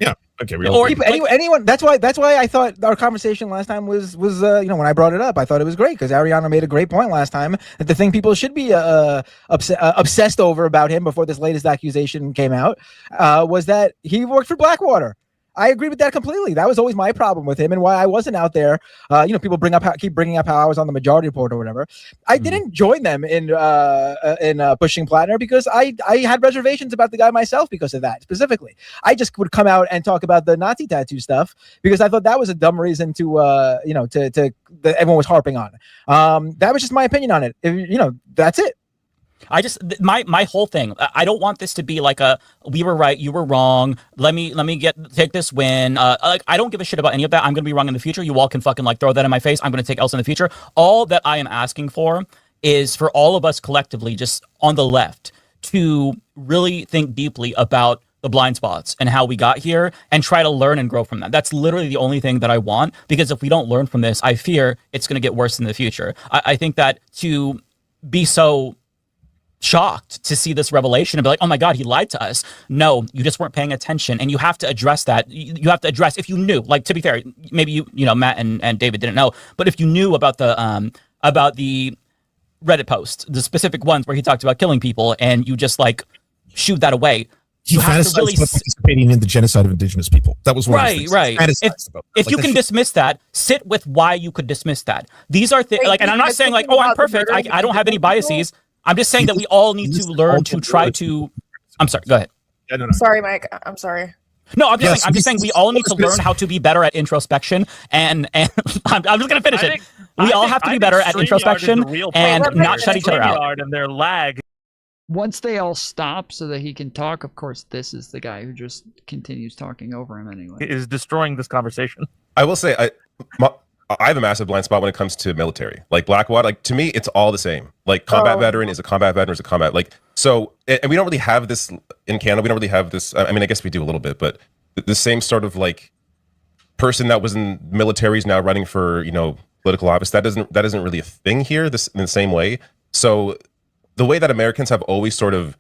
Yeah. Okay. Anyone. That's why I thought our conversation last time was when I brought it up, I thought it was great because Ariana made a great point last time that the thing people should be obsessed over about him before this latest accusation came out was that he worked for Blackwater. I agree with that completely. That was always my problem with him and why I wasn't out there. People keep bringing up how I was on the Majority Report or whatever. I didn't join them in pushing Plattner because I had reservations about the guy myself because of that specifically. I just would come out and talk about the Nazi tattoo stuff because I thought that was a dumb reason to everyone was harping on. That was just my opinion on it. That's it. I just my whole thing. I don't want this to be like we were right, you were wrong. Let me take this win. I don't give a shit about any of that. I'm gonna be wrong in the future. You all can fucking throw that in my face. I'm gonna take Elsa in the future. All that I am asking for is for all of us collectively, just on the left, to really think deeply about the blind spots and how we got here and try to learn and grow from that. That's literally the only thing that I want, because if we don't learn from this, I fear it's gonna get worse in the future. I think that to be so shocked to see this revelation and be like, oh my God, he lied to us. No, you just weren't paying attention, and you have to address that. You have to address, if you knew, like, to be fair, maybe you know, Matt and David didn't know, but if you knew about the Reddit post, the specific ones where he talked about killing people, and you just like shooed that away, He fantasized really about participating in the genocide of indigenous people. That was one of his things. Right. If you can dismiss that, sit with why you could dismiss that. These are things like, and I'm not saying like, oh, I'm perfect. I don't have any biases. I'm just saying that we all need to learn to try to. I'm sorry. Go ahead. Sorry, Mike. I'm sorry. No, I'm just saying we all need to learn how to be better at introspection, and I'm just gonna finish it. We all have to be better at introspection and not shut each other out. And their lag. Once they all stop so that he can talk, of course, this is the guy who just continues talking over him anyway. Is destroying this conversation. I will say, I have a massive blind spot when it comes to military. Like Blackwater, like to me, it's all the same. Like combat veteran is a combat veteran is a combat. Like so, and we don't really have this in Canada. We don't really have this. I mean, I guess we do a little bit, but the same sort of like person that was in military is now running for political office. That isn't really a thing here. This in the same way. So the way that Americans have always sort of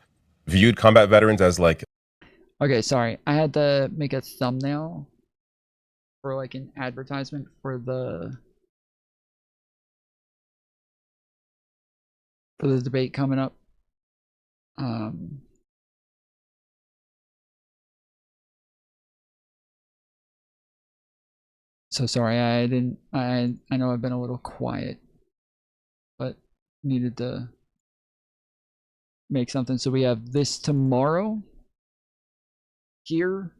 viewed combat veterans as like. Okay, sorry. I had to make a thumbnail for like an advertisement for the debate coming up. So sorry, I know I've been a little quiet, but needed to make something. So we have this tomorrow here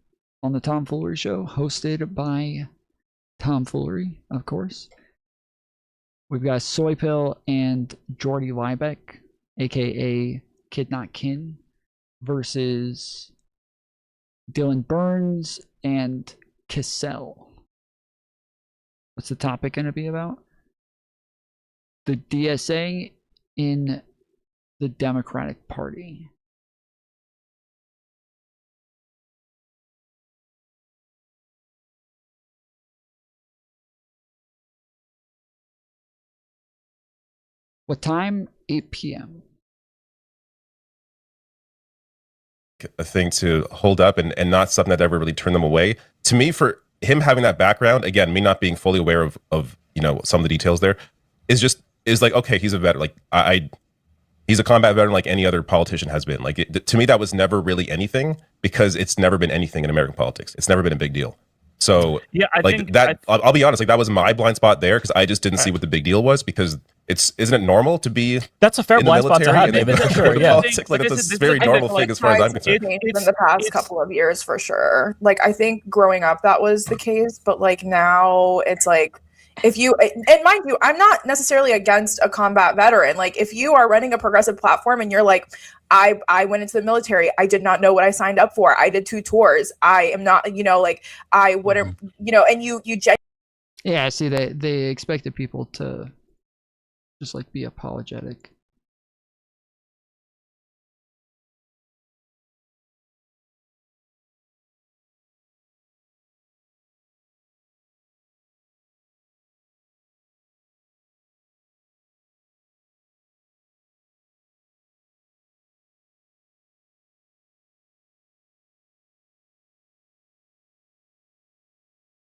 on the Tom Foolery Show, hosted by Tom Foolery, of course. We've got Soy Pill and Jordy Liebeck, aka Kid Not Kin, versus Dylan Burns and Cassell. What's the topic going to be about? The DSA in the Democratic Party. What time? 8 p.m. A thing to hold up and not something that ever really turned them away. To me, for him having that background, again, me not being fully aware of some of the details there, is like, okay, he's a veteran. Like he's a combat veteran like any other politician has been. Like to me, that was never really anything because it's never been anything in American politics. It's never been a big deal. So yeah, I'll be honest, like that was my blind spot there because I just didn't see what the big deal was because isn't it normal to be? That's a fair blind spot to have, David, for sure. Yeah, like it's a very normal thing as far as I'm concerned. In the past couple of years, for sure. Like I think growing up that was the case, but like now it's like if you and mind you, I'm not necessarily against a combat veteran. Like if you are running a progressive platform and you're like, I went into the military. I did not know what I signed up for. I did 2 tours. I am not, like I wouldn't, and you yeah, see they expected people to just like be apologetic.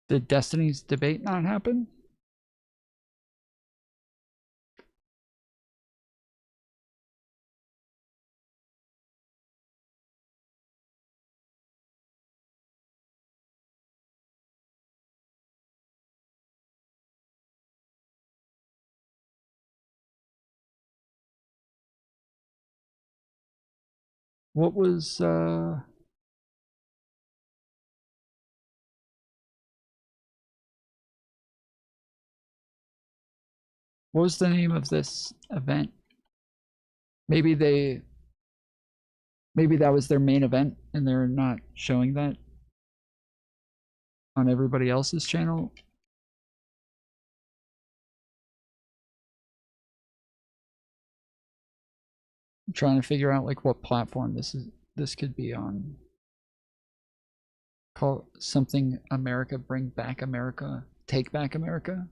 Did Destiny's debate not happen? What was what was the name of this event? Maybe that was their main event and they're not showing that on everybody else's channel. I'm trying to figure out like what platform this could be on. Call something America, Bring Back America, Take Back America.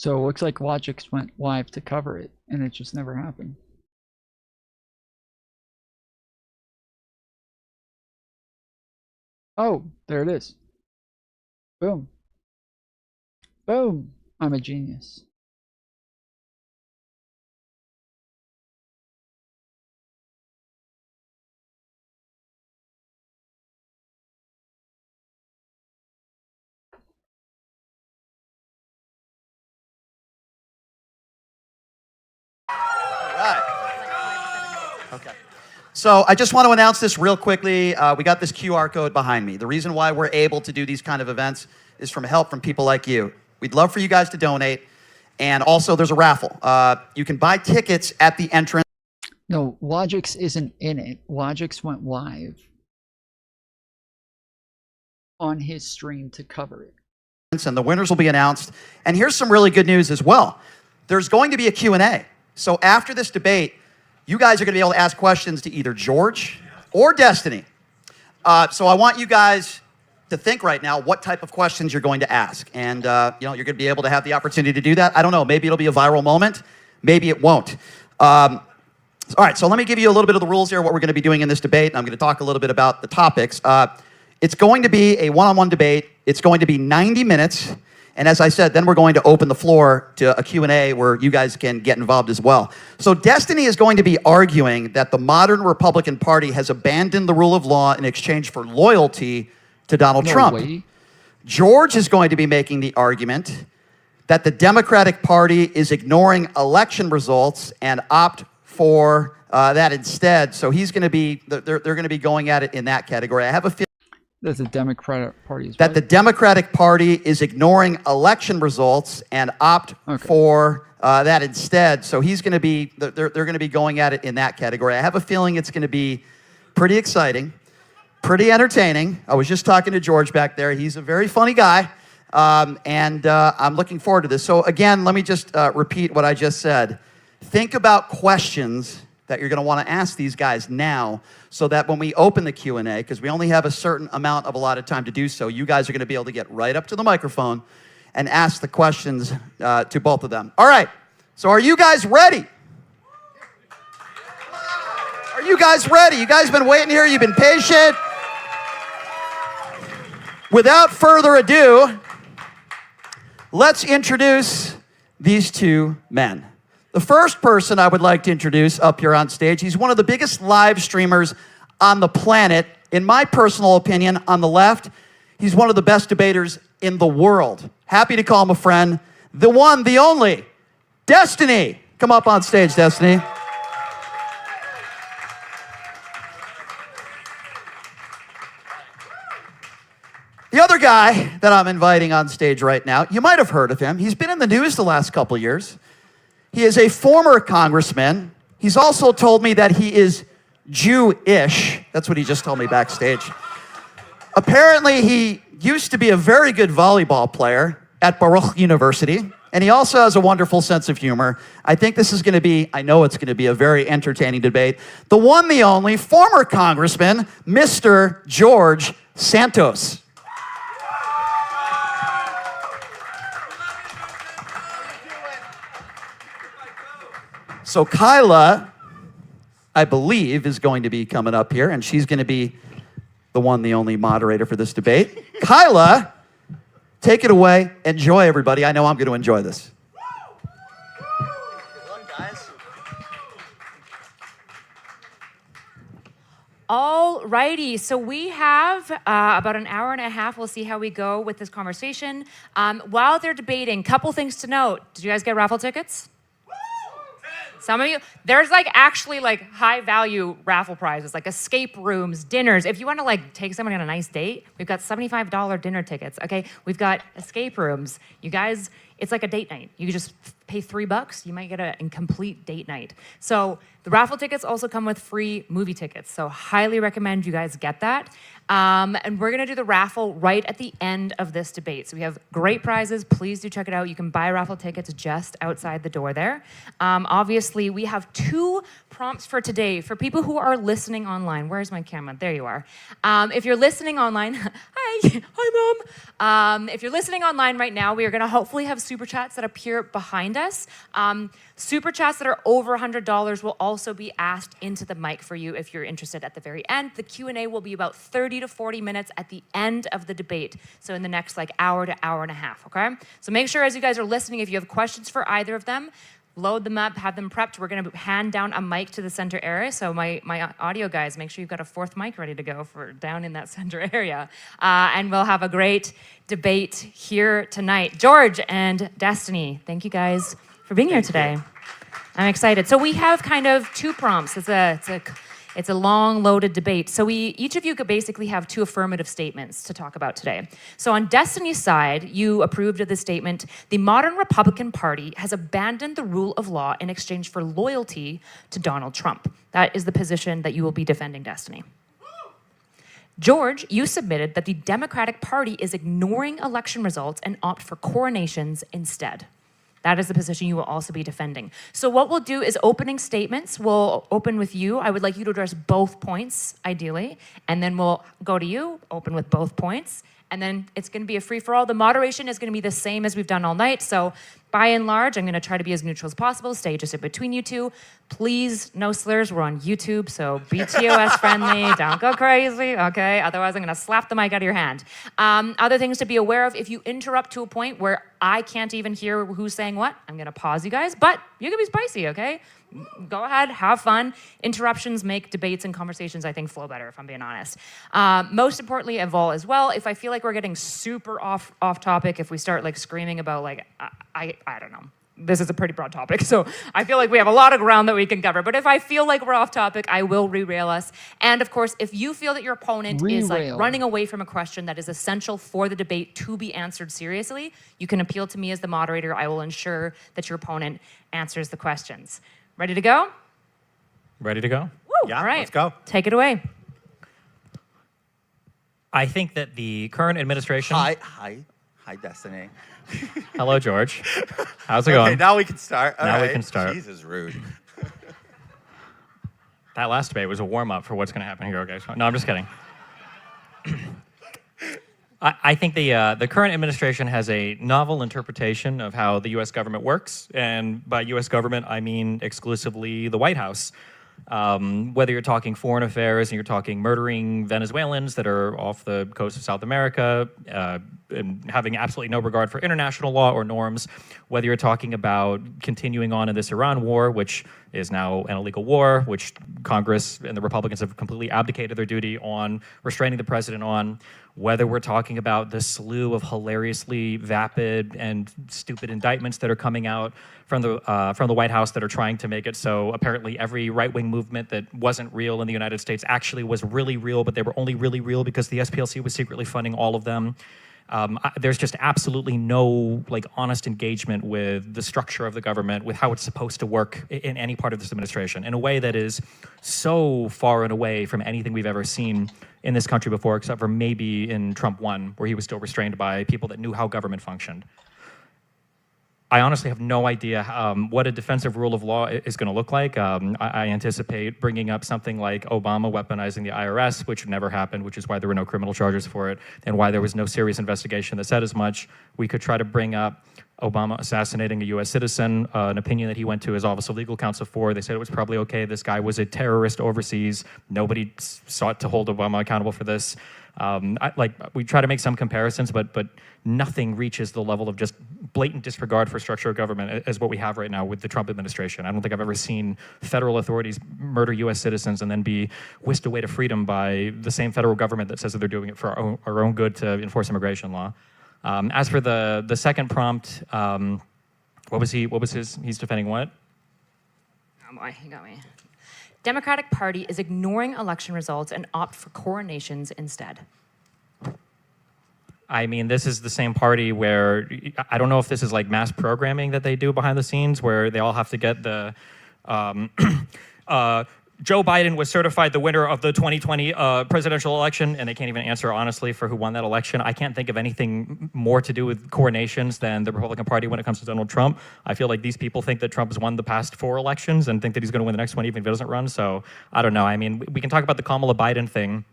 So it looks like Logix went live to cover it, and it just never happened. Oh, there it is. Boom. Boom. I'm a genius. Okay. So I just want to announce this real quickly. We got this QR code behind me. The reason why we're able to do these kind of events is from help from people like you. We'd love for you guys to donate. And also there's a raffle. You can buy tickets at the entrance. No, Logix isn't in it. Logix went live on his stream to cover it. And the winners will be announced. And here's some really good news as well. There's going to be a Q&A. So after this debate, you guys are going to be able to ask questions to either George or Destiny. So I want you guys to think right now what type of questions you're going to ask. And you're going to be able to have the opportunity to do that. I don't know. Maybe it'll be a viral moment. Maybe it won't. All right, so let me give you a little bit of the rules here, what we're going to be doing in this debate. I'm going to talk a little bit about the topics. It's going to be a one-on-one debate. It's going to be 90 minutes. And as I said, then we're going to open the floor to a Q&A where you guys can get involved as well. So Destiny is going to be arguing that the modern Republican Party has abandoned the rule of law in exchange for loyalty to Donald Trump. Way. George is going to be making the argument that the Democratic Party is ignoring election results and opt for that instead. So he's going to be, they're going to be going at it in that category. I have a feeling that the Democratic Party is the Democratic Party is ignoring election results and opt for that instead. So he's going to be, they're going to be going at it in that category. I have a feeling it's going to be pretty exciting, pretty entertaining. I was just talking to George back there. He's a very funny guy, and I'm looking forward to this. So again, let me just repeat what I just said. Think about questions that you're going to want to ask these guys now so that when we open the Q&A, because we only have a certain amount of allotted time to do so, you guys are going to be able to get right up to the microphone and ask the questions to both of them. All right, so are you guys ready? Are you guys ready? You guys been waiting here, you've been patient. Without further ado, let's introduce these two men. The first person I would like to introduce up here on stage, he's one of the biggest live streamers on the planet. In my personal opinion, on the left, he's one of the best debaters in the world. Happy to call him a friend. The one, the only, Destiny. Come up on stage, Destiny. The other guy that I'm inviting on stage right now, you might have heard of him. He's been in the news the last couple of years. He is a former congressman. He's also told me that he is Jewish. That's what he just told me backstage. Apparently, he used to be a very good volleyball player at Baruch University, and he also has a wonderful sense of humor. I think this is going to be, I know it's going to be a very entertaining debate. The one, the only, former congressman, Mr. George Santos. So Kyla, I believe, is going to be coming up here, and she's going to be the one, the only moderator for this debate. Kyla, take it away. Enjoy, everybody. I know I'm going to enjoy this. All righty, so we have about an hour and a half. We'll see how we go with this conversation. While they're debating, couple things to note. Did you guys get raffle tickets? Some of you, there's actually high value raffle prizes, like escape rooms, dinners. If you want to take somebody on a nice date, we've got $75 dinner tickets, okay? We've got escape rooms. You guys, it's like a date night. You just pay $3, you might get a complete date night. So the raffle tickets also come with free movie tickets. So highly recommend you guys get that. And we're gonna do the raffle right at the end of this debate. So we have great prizes. Please do check it out. You can buy raffle tickets just outside the door there. Obviously, we have 2 prompts for today for people who are listening online. Where's my camera? There you are. If you're listening online, hi Mom. If you're listening online right now, we are gonna hopefully have super chats that appear behind us. Super chats that are over $100 will also be asked into the mic for you if you're interested at the very end. The Q&A will be about 30 to 40 minutes at the end of the debate. So in the next hour to hour and a half, okay? So make sure as you guys are listening, if you have questions for either of them, load them up, have them prepped. We're going to hand down a mic to the center area. So my audio guys, make sure you've got a fourth mic ready to go for down in that center area. And we'll have a great debate here tonight. George and Destiny, thank you guys for being here today. I'm excited. So we have kind of two prompts. It's a long, loaded debate. So each of you could basically have two affirmative statements to talk about today. So on Destiny's side, you approved of the statement, the modern Republican Party has abandoned the rule of law in exchange for loyalty to Donald Trump. That is the position that you will be defending, Destiny. George, you submitted that the Democratic Party is ignoring election results and opt for coronations instead. That is the position you will also be defending. So what we'll do is opening statements. We'll open with you. I would like you to address both points, ideally. And then we'll go to you, open with both points. And then it's going to be a free-for-all. The moderation is going to be the same as we've done all night. So by and large, I'm going to try to be as neutral as possible, stay just in between you two. Please, no slurs. We're on YouTube, so be TOS friendly. Don't go crazy, okay? Otherwise, I'm going to slap the mic out of your hand. Other things to be aware of, if you interrupt to a point where I can't even hear who's saying what, I'm going to pause you guys, but you can be spicy, okay? Go ahead, have fun. Interruptions make debates and conversations, I think, flow better, if I'm being honest. Most importantly, Evol as well, if I feel like we're getting super off topic, if we start screaming about I don't know. This is a pretty broad topic, so I feel like we have a lot of ground that we can cover. But if I feel like we're off topic, I will re-rail us. And of course, if you feel that your opponent is running away from a question that is essential for the debate to be answered seriously, you can appeal to me as the moderator. I will ensure that your opponent answers the questions. Ready to go? Ready to go? Woo! Yeah, all right. let's go. Take it away. I think that the current administration... Hi, Destiny. Hello, George. How's it going? Okay, now we can start. All now right. we can start. Jesus, rude. That last debate was a warm-up for what's going to happen here, guys. No, I'm just kidding. I think the current administration has a novel interpretation of how the U.S. government works, and by U.S. government, I mean exclusively the White House. Whether you're talking foreign affairs and you're talking murdering Venezuelans that are off the coast of South America, and having absolutely no regard for international law or norms, whether you're talking about continuing on in this Iran war, which is now an illegal war, which Congress and the Republicans have completely abdicated their duty on restraining the president on, whether we're talking about the slew of hilariously vapid and stupid indictments that are coming out from the White House that are trying to make it so apparently every right-wing movement that wasn't real in the United States actually was really real, but they were only really real because the SPLC was secretly funding all of them. There's just absolutely no honest engagement with the structure of the government, with how it's supposed to work in any part of this administration, in a way that is so far and away from anything we've ever seen in this country before, except for maybe in Trump 1, where he was still restrained by people that knew how government functioned. I honestly have no idea what a defensive rule of law is going to look like. I anticipate bringing up something like Obama weaponizing the IRS, which never happened, which is why there were no criminal charges for it, and why there was no serious investigation that said as much. We could try to bring up Obama assassinating a U.S. citizen, an opinion that he went to his Office of Legal Counsel for. They said it was probably okay. This guy was a terrorist overseas. Nobody sought to hold Obama accountable for this. We try to make some comparisons, but nothing reaches the level of just blatant disregard for structure of government as what we have right now with the Trump administration. I don't think I've ever seen federal authorities murder U.S. citizens and then be whisked away to freedom by the same federal government that says that they're doing it for our own good to enforce immigration law. As for the second prompt, what was his? He's defending what? Oh boy, he got me. Democratic Party is ignoring election results and opt for coronations instead. I mean, this is the same party where, I don't know if this is mass programming that they do behind the scenes, where they all have to get the, Joe Biden was certified the winner of the 2020 presidential election, and they can't even answer honestly for who won that election. I can't think of anything more to do with coronations than the Republican Party when it comes to Donald Trump. I feel like these people think that Trump has won the past 4 elections and think that he's going to win the next one even if he doesn't run. So I don't know. I mean, we can talk about the Kamala Biden thing.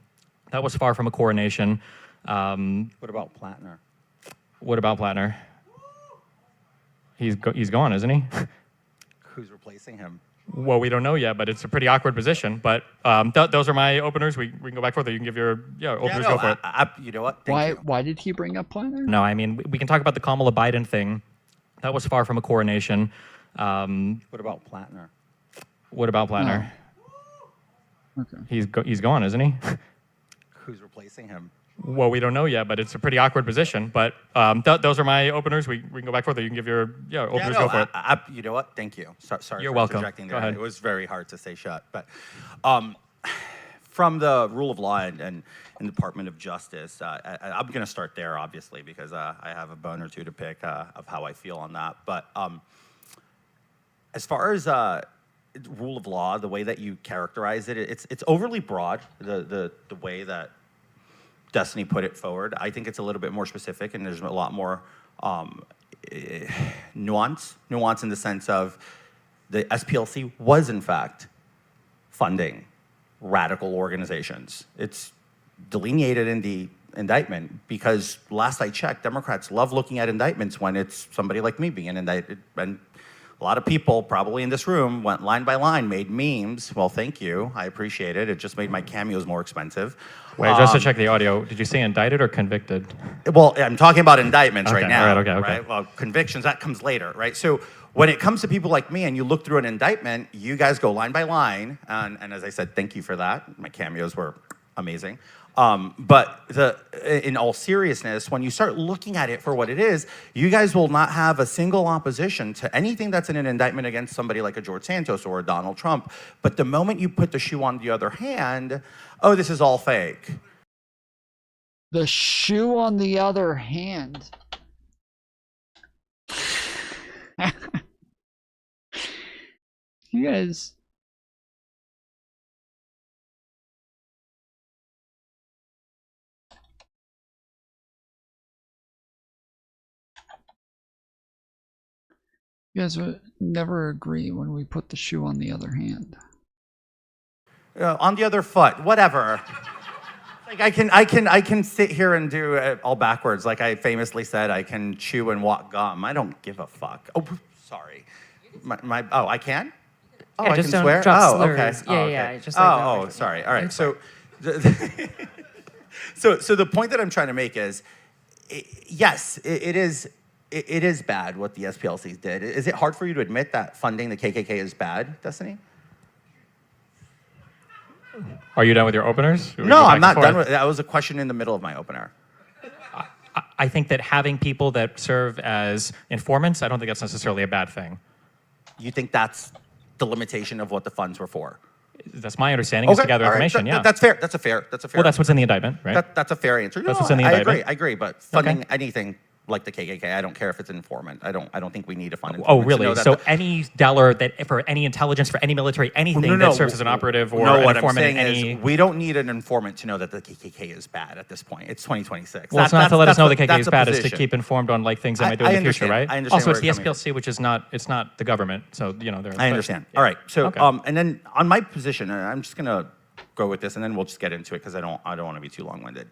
That was far from a coronation. What about Plattner? What about Plattner? He's gone, isn't he? Who's replacing him? Well, we don't know yet, but it's a pretty awkward position. But those are my openers. We can go back further. You can give your openers. Go for it. You know what? Why did he bring up Planner? No, I mean we can talk about the Kamala Biden thing. That was far from a coronation. What about Plattner? What about Plattner? Okay. He's gone, isn't he? Who's replacing him? Well, we don't know yet, but it's a pretty awkward position. But those are my openers. We can go back further. You can give your openers. Go for it. You know what? Thank you. Sorry You're for welcome. interjecting there. Go ahead. It was very hard to say shut. But from the rule of law and Department of Justice, I'm going to start there, obviously, because I have a bone or two to pick of how I feel on that. But as far as rule of law, the way that you characterize it, it's overly broad, the way that Destiny put it forward. I think it's a little bit more specific, and there's a lot more nuance in the sense of the SPLC was, in fact, funding radical organizations. It's delineated in the indictment because last I checked, Democrats love looking at indictments when it's somebody like me being indicted. And a lot of people probably in this room went line by line, made memes. Well, thank you. I appreciate it. It just made my cameos more expensive. Wait, just to check the audio, did you say indicted or convicted? Well, I'm talking about indictments Okay, right now. all right, okay. Right? Well, convictions, that comes later, right? So when it comes to people like me and you look through an indictment, you guys go line by line. And as I said, thank you for that. My cameos were amazing. But in all seriousness, when you start looking at it for what it is, you guys will not have a single opposition to anything that's in an indictment against somebody like a George Santos or a Donald Trump. But the moment you put the shoe on the other hand, oh, this is all fake. The shoe on the other hand. You guys. You guys would never agree when we put the shoe on the other hand. On the other foot, whatever. Like I can sit here and do it all backwards. Like I famously said, I can chew and walk gum. I don't give a fuck. Oh, sorry. I can? Oh, Yeah, I just can don't swear? drop Oh, okay. slurs. Oh, Yeah, okay. yeah, just like that. Oh, sorry. All right. So, so the point that I'm trying to make is, yes, it is bad what the SPLCs did. Is it hard for you to admit that funding the KKK is bad, Destiny? Are you done with your openers? No, I'm not done with it. That was a question in the middle of my opener. I think that having people that serve as informants, I don't think that's necessarily a bad thing. You think that's the limitation of what the funds were for? That's my understanding, is to gather all right. information, yeah. That's fair. That's a fair. Well, that's what's in the indictment, right? That's a fair answer. That's what's in the indictment. I agree. But funding anything like the KKK, I don't care if it's an informant. I don't think we need to fund Oh, informants. really? So any dollar that for any intelligence, for any military, anything that serves as an operative or an what informant I'm saying in any... is we don't need an informant to know that the KKK is bad at this point. It's 2026. Well, it's not to let us know the KKK that's is a bad, it's to position. keep informed on like things they might do in the future, understand. right? I understand Also, it's where the you're coming SPLC, which is not, it's not the government. So, I understand. All right. So, and then on my position, and I'm just going to go with this, and then we'll just get into it because I don't want to be too long-winded.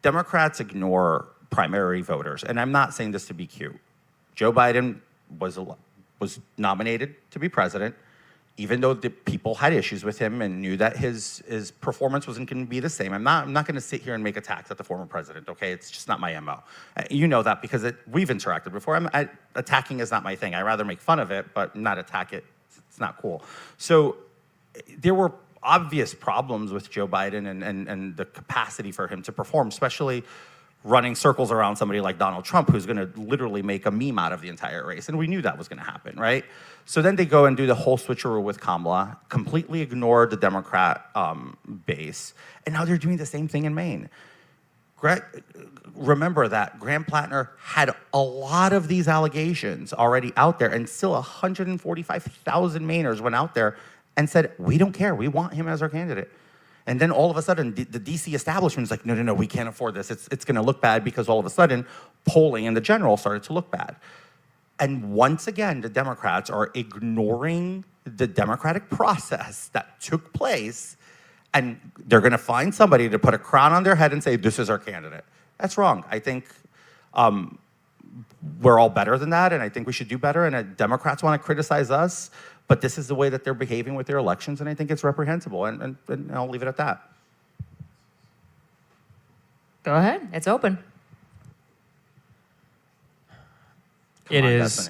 Democrats ignore primary voters, and I'm not saying this to be cute. Joe Biden was nominated to be president, even though the people had issues with him and knew that his performance wasn't going to be the same. I'm not going to sit here and make attacks at the former president. Okay, it's just not my MO. You know that because we've interacted before. Attacking is not my thing. I rather make fun of it, but not attack it. It's not cool. So there were obvious problems with Joe Biden and the capacity for him to perform, especially running circles around somebody like Donald Trump, who's going to literally make a meme out of the entire race. And we knew that was going to happen, right? So then they go and do the whole switcheroo with Kamala, completely ignored the Democrat base, and now they're doing the same thing in Maine. Remember that Graham Plattner had a lot of these allegations already out there, and still 145,000 Mainers went out there and said, we don't care, we want him as our candidate. And then all of a sudden, the DC establishment is like, no, we can't afford this. It's going to look bad because all of a sudden, polling in the general started to look bad. And once again, the Democrats are ignoring the democratic process that took place, and they're going to find somebody to put a crown on their head and say, this is our candidate. That's wrong. I think we're all better than that, and I think we should do better. And Democrats want to criticize us, but this is the way that they're behaving with their elections, and I think it's reprehensible. And I'll leave it at that. Go ahead. It's open. It is.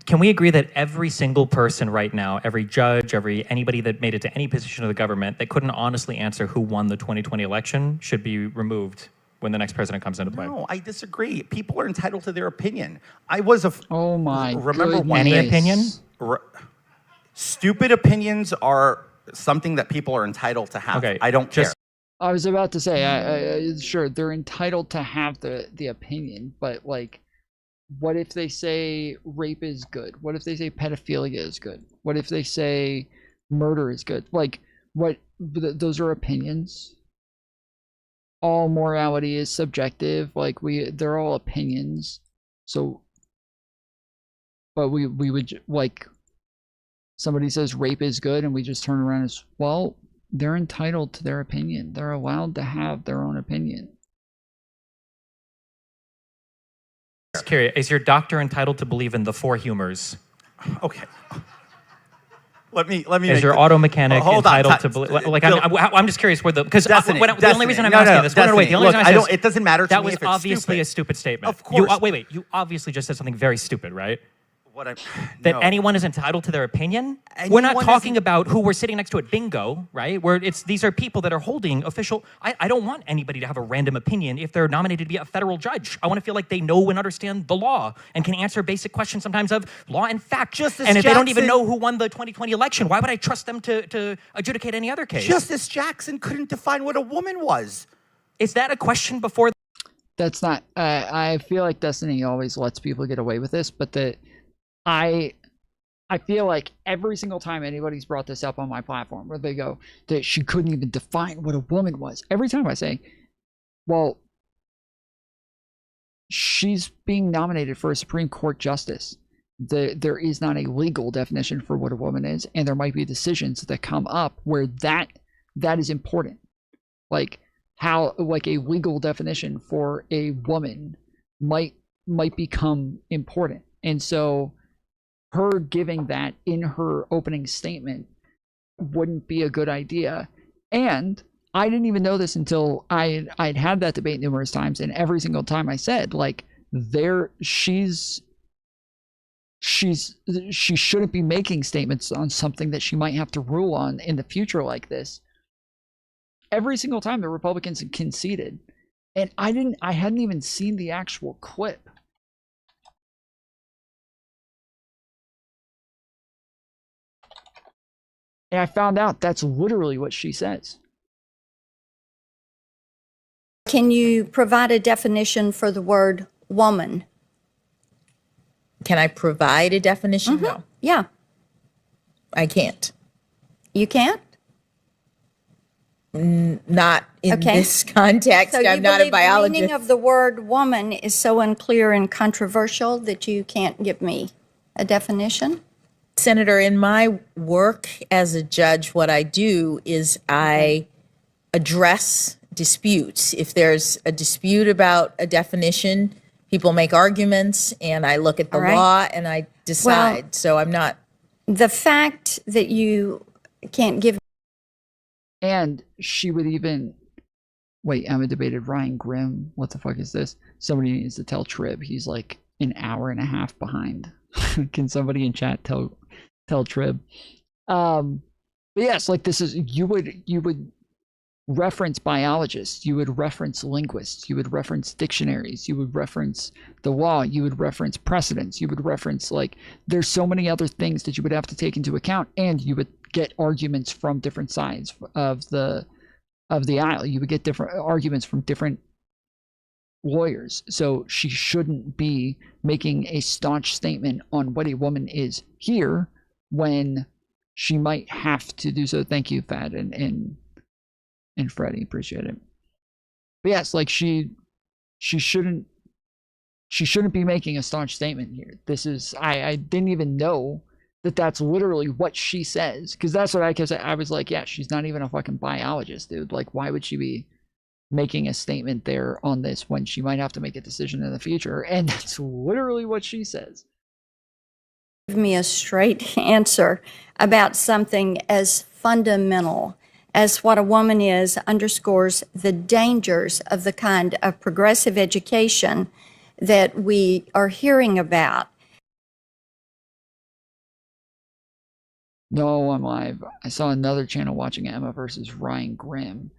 Can we agree that every single person right now, every judge, anybody that made it to any position of the government that couldn't honestly answer who won the 2020 election should be removed when the next president comes into play? No, I disagree. People are entitled to their opinion. I was a. Oh my. Remember goodness. Any opinion? Stupid opinions are something that people are entitled to have. Okay, I don't care. I was about to say, sure, they're entitled to have the opinion, but like, what if they say rape is good? What if they say pedophilia is good? What if they say murder is good? Like, what? Those are opinions. All morality is subjective. Like, they're all opinions. So, but we would, like, somebody says rape is good, and we just turn around as, well, they're entitled to their opinion. They're allowed to have their own opinion. Just curious, is your doctor entitled to believe in the four humors? Okay. Let me. Is your auto mechanic entitled to believe? Like, I'm just curious where because the only reason I'm asking this. No, wait. The only reason I'm asking it doesn't matter to that me was if it's obviously stupid. a stupid statement. Of course. Wait. You obviously just said something very stupid, right? That no. Anyone is entitled to their opinion? We're not talking about who we're sitting next to at bingo, right? These are people that are holding official. I don't want anybody to have a random opinion if they're nominated to be a federal judge. I want to feel like they know and understand the law and can answer basic questions sometimes of law and fact. Justice and if Jackson, they don't even know who won the 2020 election, why would I trust them to adjudicate any other case? Justice Jackson couldn't define what a woman was. Is that a question before? That's not. I feel like Destiny always lets people get away with this, but I feel like every single time anybody's brought this up on my platform where they go that she couldn't even define what a woman was, every time I say, well, she's being nominated for a Supreme Court justice. There is not a legal definition for what a woman is, and there might be decisions that come up where that is important. Like how like a legal definition for a woman might become important. And so her giving that in her opening statement wouldn't be a good idea. And I didn't even know this until I'd had that debate numerous times, and every single time I said, like, she shouldn't be making statements on something that she might have to rule on in the future like this. Every single time the Republicans conceded, and I hadn't even seen the actual clip. And I found out that's literally what she says. Can you provide a definition for the word woman? Can I provide a definition? No. Yeah. I can't. You can't? Not in this context. So I'm not a the biologist. meaning of the word woman is so unclear and controversial that you can't give me a definition? Senator, in my work as a judge, what I do is I address disputes. If there's a dispute about a definition, people make arguments, and I look at the law and I decide. Well, so I'm not. The fact that you can't give. And she would even. Wait, Emma debated Ryan Grimm. What the fuck is this? Somebody needs to tell Trib. He's like an hour and a half behind. Can somebody in chat tell Trib? But yes, like this is you would reference biologists, you would reference linguists, you would reference dictionaries, you would reference the law, you would reference precedents, you would reference, like, there's so many other things that you would have to take into account, and you would get arguments from different sides of the aisle. You would get different arguments from different lawyers. So she shouldn't be making a staunch statement on what a woman is here when she might have to do so. Thank you, Fad and Freddie, appreciate it. But yes, like she shouldn't be making a staunch statement here. This is I didn't even know that that's literally what she says, because that's what I kept saying. I was like, yeah, she's not even a fucking biologist, dude. Like, why would she be making a statement there on this when she might have to make a decision in the future. And that's literally what she says. Give me a straight answer about something as fundamental as what a woman is underscores the dangers of the kind of progressive education that we are hearing about. No, I'm live. I saw another channel watching Emma versus Ryan Grimm.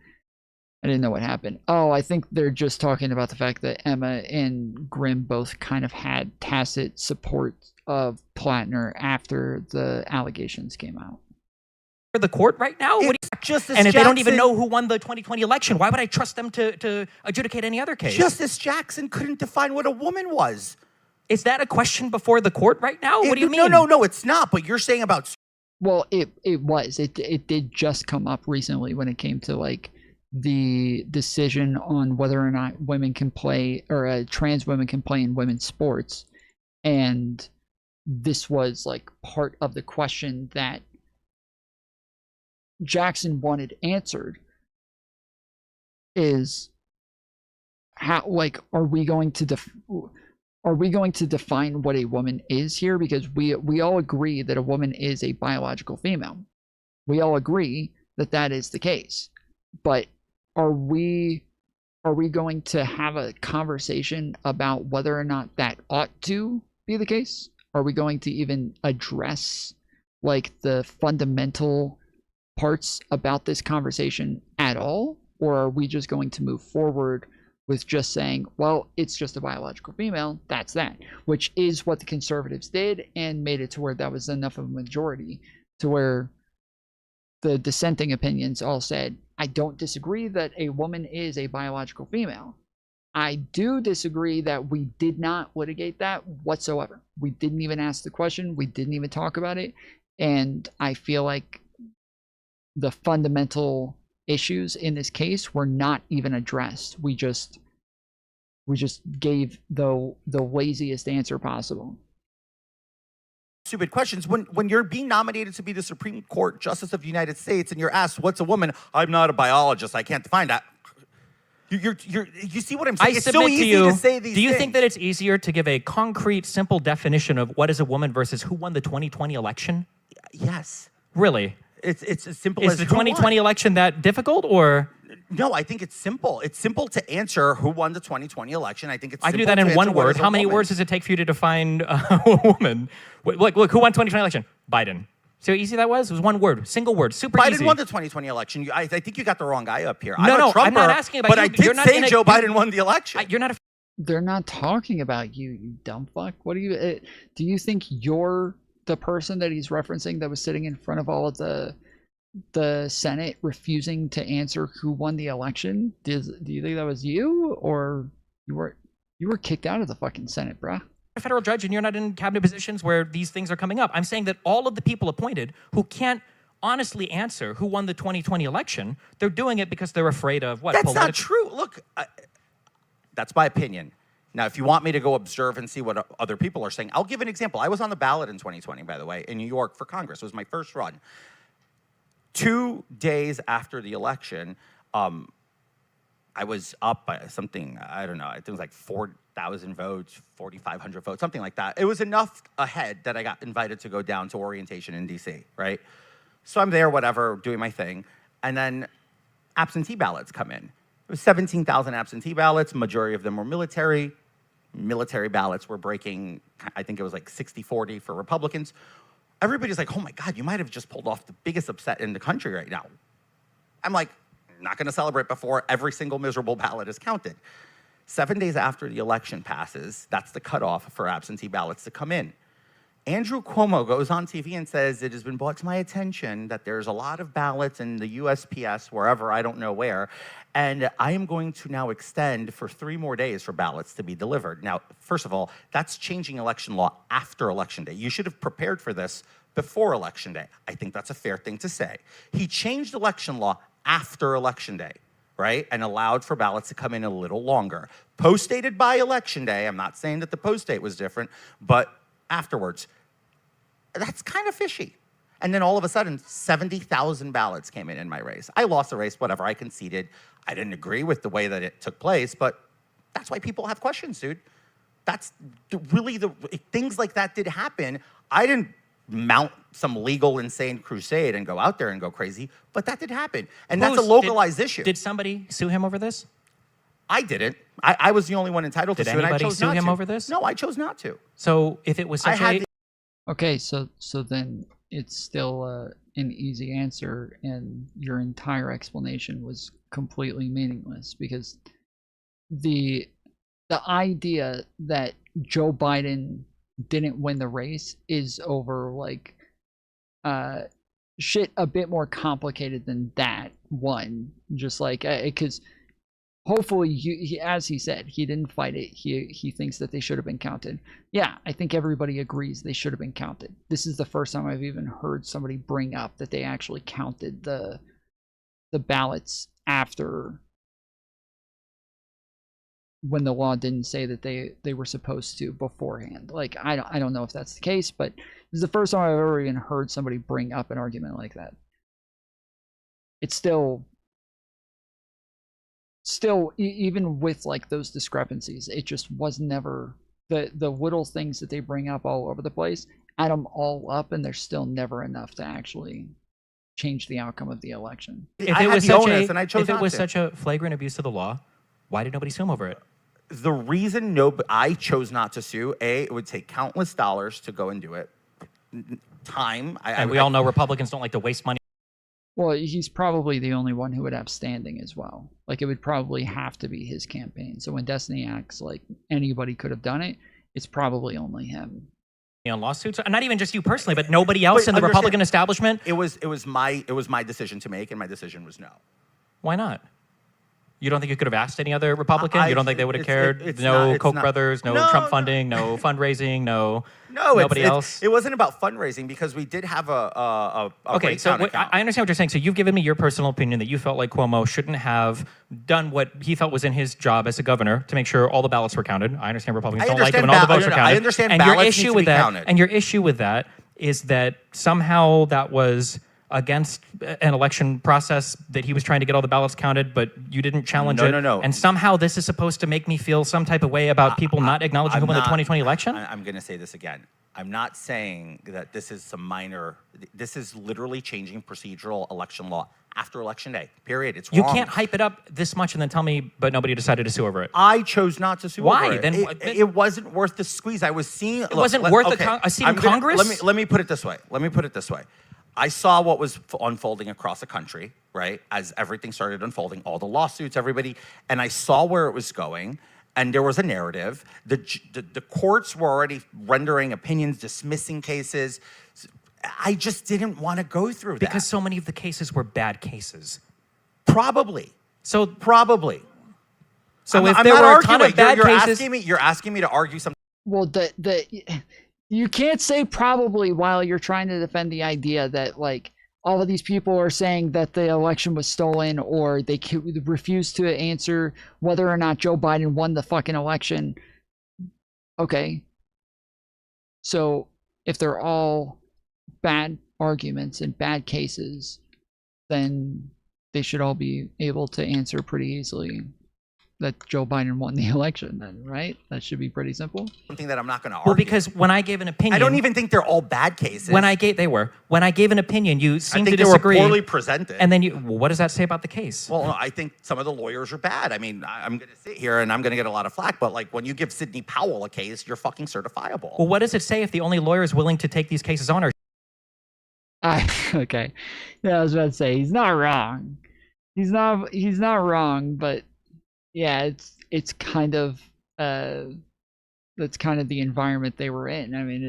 I didn't know what happened. Oh, I think they're just talking about the fact that Emma and Grimm both kind of had tacit support of Plattner after the allegations came out. For the court right now? What do you, Justice and if they don't even Jackson- know who won the 2020 election, why would I trust them to adjudicate any other case? Justice Jackson couldn't define what a woman was. Is that a question before the court right now? What do you mean? No, it's not. But you're saying about... Well, it was. It did just come up recently when it came to like the decision on whether or not women can play, or trans women can play in women's sports. And this was like part of the question that Jackson wanted answered, is how, like, are we going to define what a woman is here? Because we all agree that a woman is a biological female. We all agree that that is the case. But are we going to have a conversation about whether or not that ought to be the case? Are we going to even address like the fundamental parts about this conversation at all? Or are we just going to move forward with just saying, well, it's just a biological female, that's that, which is what the conservatives did and made it to where that was enough of a majority to where the dissenting opinions all said, I don't disagree that a woman is a biological female. I do disagree that we did not litigate that whatsoever. We didn't even ask the question. We didn't even talk about it. And I feel like the fundamental issues in this case were not even addressed. We just gave the laziest answer possible. Stupid questions. When you're being nominated to be the Supreme Court Justice of the United States and you're asked, what's a woman? I'm not a biologist. I can't define that. You see what I'm saying? I It's submit so easy to you, to say these do you things. think that it's easier to give a concrete, simple definition of what is a woman versus who won the 2020 election? Yes. Really? It's as simple as Is the who won. 2020 election that difficult, or? No, I think it's simple. It's simple to answer who won the 2020 election. I think it's I can do simple that to in one answer what word. is a How many woman. words does it take for you to define a woman? Look, who won 2020 election? Biden. See how easy that was? It was one word, single word, super Biden easy. won the 2020 election. I think you got the wrong guy up here. No, I'm a no, Trumper, I'm not asking about but you. I You're did not say in a- Joe you're- Biden won the election. You're not a. They're not talking about you, you dumb fuck. What do you do? You think you're the person that he's referencing that was sitting in front of all of the Senate refusing to answer who won the election? Do you think that was you, or you were kicked out of the fucking Senate, bruh? A federal judge and you're not in cabinet positions where these things are coming up. I'm saying that all of the people appointed who can't honestly answer who won the 2020 election, they're doing it because they're afraid of what? That's not true. Look, that's my opinion. Now, if you want me to go observe and see what other people are saying, I'll give an example. I was on the ballot in 2020, by the way, in New York for Congress. It was my first run. 2 days after the election, I was up by something, I don't know, I think it was like 4,000 votes, 4,500 votes, something like that. It was enough ahead that I got invited to go down to orientation in DC, right? So I'm there, whatever, doing my thing. And then absentee ballots come in. It was 17,000 absentee ballots. Majority of them were military. Military ballots were breaking, I think it was like 60-40 for Republicans. Everybody's like, oh my God, you might have just pulled off the biggest upset in the country right now. I'm like, not gonna celebrate before every single miserable ballot is counted. 7 days after the election passes, that's the cutoff for absentee ballots to come in. Andrew Cuomo goes on TV and says, it has been brought to my attention that there's a lot of ballots in the USPS, wherever, I don't know where, and I am going to now extend for 3 more days for ballots to be delivered. Now, first of all, that's changing election law after Election Day. You should have prepared for this before Election Day. I think that's a fair thing to say. He changed election law after Election Day, right? And allowed for ballots to come in a little longer. Post-dated by Election Day, I'm not saying that the post-date was different, but afterwards. That's kind of fishy. And then all of a sudden, 70,000 ballots came in my race. I lost the race, whatever, I conceded. I didn't agree with the way that it took place, but that's why people have questions, dude. That's really things like that did happen. I didn't mount some legal insane crusade and go out there and go crazy, but that did happen. And that's a localized issue. Did somebody sue him over this? I didn't. I was the only one entitled to sue, and I chose not to. Did anybody sue him over this? No, I chose not to. So if it was such Okay, so then it's still an easy answer, and your entire explanation was completely meaningless, because the idea that Joe Biden didn't win the race is over like shit a bit more complicated than that. One, just like because hopefully as he said, he didn't fight it. He thinks that they should have been counted. Yeah, I think everybody agrees they should have been counted. This is the first time I've even heard somebody bring up that they actually counted the ballots after, when the law didn't say that they were supposed to beforehand. Like, I don't know if that's the case, but this is the first time I've ever even heard somebody bring up an argument like that. It's still even with like those discrepancies, it just was never the little things that they bring up all over the place, add them all up, and there's still never enough to actually change the outcome of the election. If it was such a flagrant abuse of the law, why did nobody sue him over it? The reason I chose not to sue, it would take countless dollars to go and do it. Time. And we all know Republicans don't like to waste money. Well, he's probably the only one who would have standing as well. Like, it would probably have to be his campaign. So when Destiny acts like anybody could have done it, it's probably only him. On lawsuits, and not even just you personally, but nobody else in the Republican establishment. It was my decision to make, and my decision was no. Why not? You don't think you could have asked any other Republican? You don't think they would have cared? No Koch brothers, no Trump funding, no fundraising, nobody else? It wasn't about fundraising, because we did have a okay, so I understand what you're saying. So you've given me your personal opinion that you felt like Cuomo shouldn't have done what he felt was in his job as a governor to make sure all the ballots were counted. I understand Republicans don't like it when all the votes are counted. I understand ballots need to be counted. And your issue with that is that somehow that was against an election process, that he was trying to get all the ballots counted, but you didn't challenge it. No. And somehow this is supposed to make me feel some type of way about people not acknowledging who won the 2020 election? I'm going to say this again. I'm not saying that this is some minor, this is literally changing procedural election law after election day, period. It's wrong. You can't hype it up this much and then tell me, but nobody decided to sue over it. I chose not to sue Why? over it. Then it wasn't worth the squeeze. I was seeing... It wasn't worth a seat in Congress? Let me put it this way. I saw what was unfolding across the country, right? As everything started unfolding, all the lawsuits, everybody, and I saw where it was going, and there was a narrative. The courts were already rendering opinions, dismissing cases. I just didn't want to go through that. Because so many of the cases were bad cases. Probably. So if there were a ton of bad cases... You're asking me to argue something. Well, you can't say probably while you're trying to defend the idea that, like, all of these people are saying that the election was stolen, or they refuse to answer whether or not Joe Biden won the fucking election. Okay. So if they're all bad arguments and bad cases, then they should all be able to answer pretty easily that Joe Biden won the election, then, right? That should be pretty simple. Something that I'm not going to argue. Well, because when I gave an opinion... I don't even think they're all bad cases. When I gave an opinion, you seemed to disagree. I think they were poorly presented. And then what does that say about the case? Well, I think some of the lawyers are bad. I mean, I'm going to sit here and I'm going to get a lot of flack, but like when you give Sidney Powell a case, you're fucking certifiable. Well, what does it say if the only lawyers willing to take these cases on are... Okay. Yeah, I was about to say, he's not wrong. He's not wrong, but yeah, it's kind of that's kind of the environment they were in. I mean,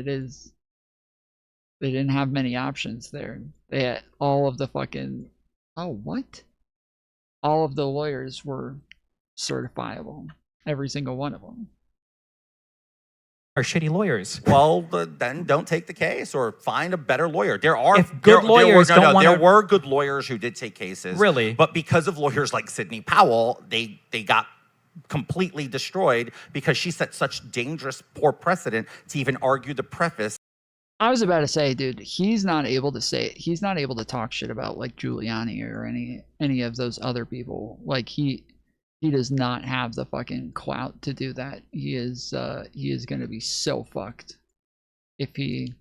they didn't have many options there. They had all of the fucking all of the lawyers were certifiable, every single one of them. Are shitty lawyers. Well, then don't take the case or find a better lawyer. There were good lawyers who did take cases. Really? But because of lawyers like Sidney Powell, they got completely destroyed because she set such dangerous, poor precedent to even argue the preface I was about to say, dude, he's not able to talk shit about like Giuliani or any of those other people. Like he does not have the fucking clout to do that. He is going to be so fucked if he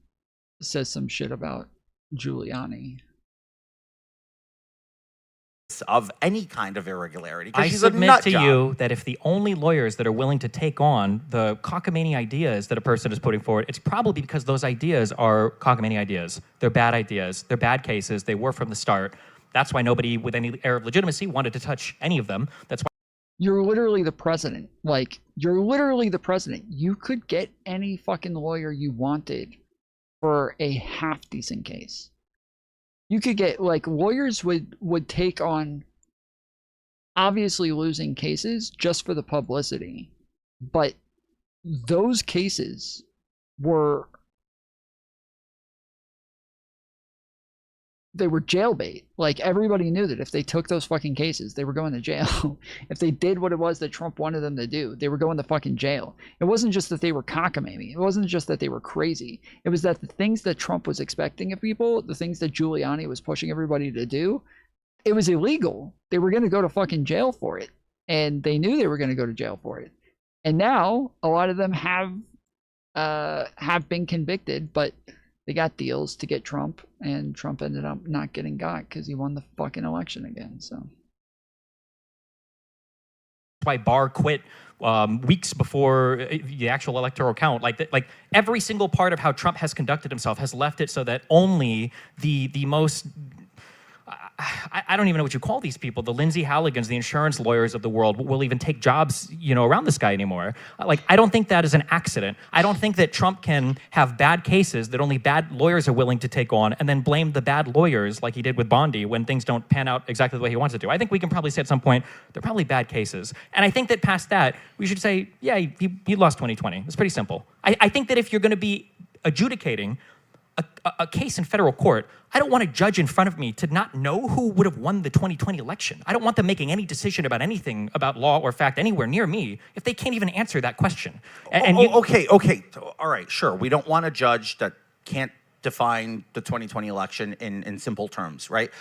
says some shit about Giuliani. Of any kind of irregularity. I submit to you that if the only lawyers that are willing to take on the cockamamie ideas that a person is putting forward, it's probably because those ideas are cockamamie ideas. They're bad ideas. They're bad cases. They were from the start. That's why nobody with any air of legitimacy wanted to touch any of them. That's why. You're literally the president. Like, you're literally the president. You could get any fucking lawyer you wanted for a half decent case. You could get, like, lawyers would take on obviously losing cases just for the publicity. But those cases were jail bait. Like, everybody knew that if they took those fucking cases, they were going to jail. If they did what it was that Trump wanted them to do, they were going to fucking jail. It wasn't just that they were cockamamie. It wasn't just that they were crazy. It was that the things that Trump was expecting of people, the things that Giuliani was pushing everybody to do, it was illegal. They were going to go to fucking jail for it. And they knew they were going to go to jail for it. And now, a lot of them have been convicted, but they got deals to get Trump, and Trump ended up not getting got because he won the fucking election again. So why Barr quit weeks before the actual electoral count. Like every single part of how Trump has conducted himself has left it so that only the most. I don't even know what you call these people. The Lindsay Halligans, the insurance lawyers of the world, will even take jobs, around this guy anymore. Like, I don't think that is an accident. I don't think that Trump can have bad cases that only bad lawyers are willing to take on and then blame the bad lawyers like he did with Bondi when things don't pan out exactly the way he wants it to. I think we can probably say at some point, they're probably bad cases. And I think that past that, we should say, yeah, he lost 2020. It's pretty simple. I think that if you're going to be adjudicating a case in federal court, I don't want a judge in front of me to not know who would have won the 2020 election. I don't want them making any decision about anything about law or fact anywhere near me if they can't even answer that question. Okay. All right, sure. We don't want a judge that can't define the 2020 election in simple terms, right?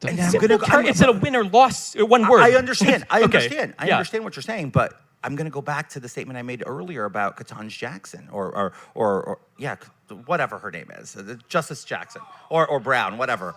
And it's a win or loss, one word. I understand. I Okay. I understand what you're saying, but I'm going to go back to the statement I made earlier about Ketanji Jackson or whatever her name is, Justice Jackson or Brown, whatever.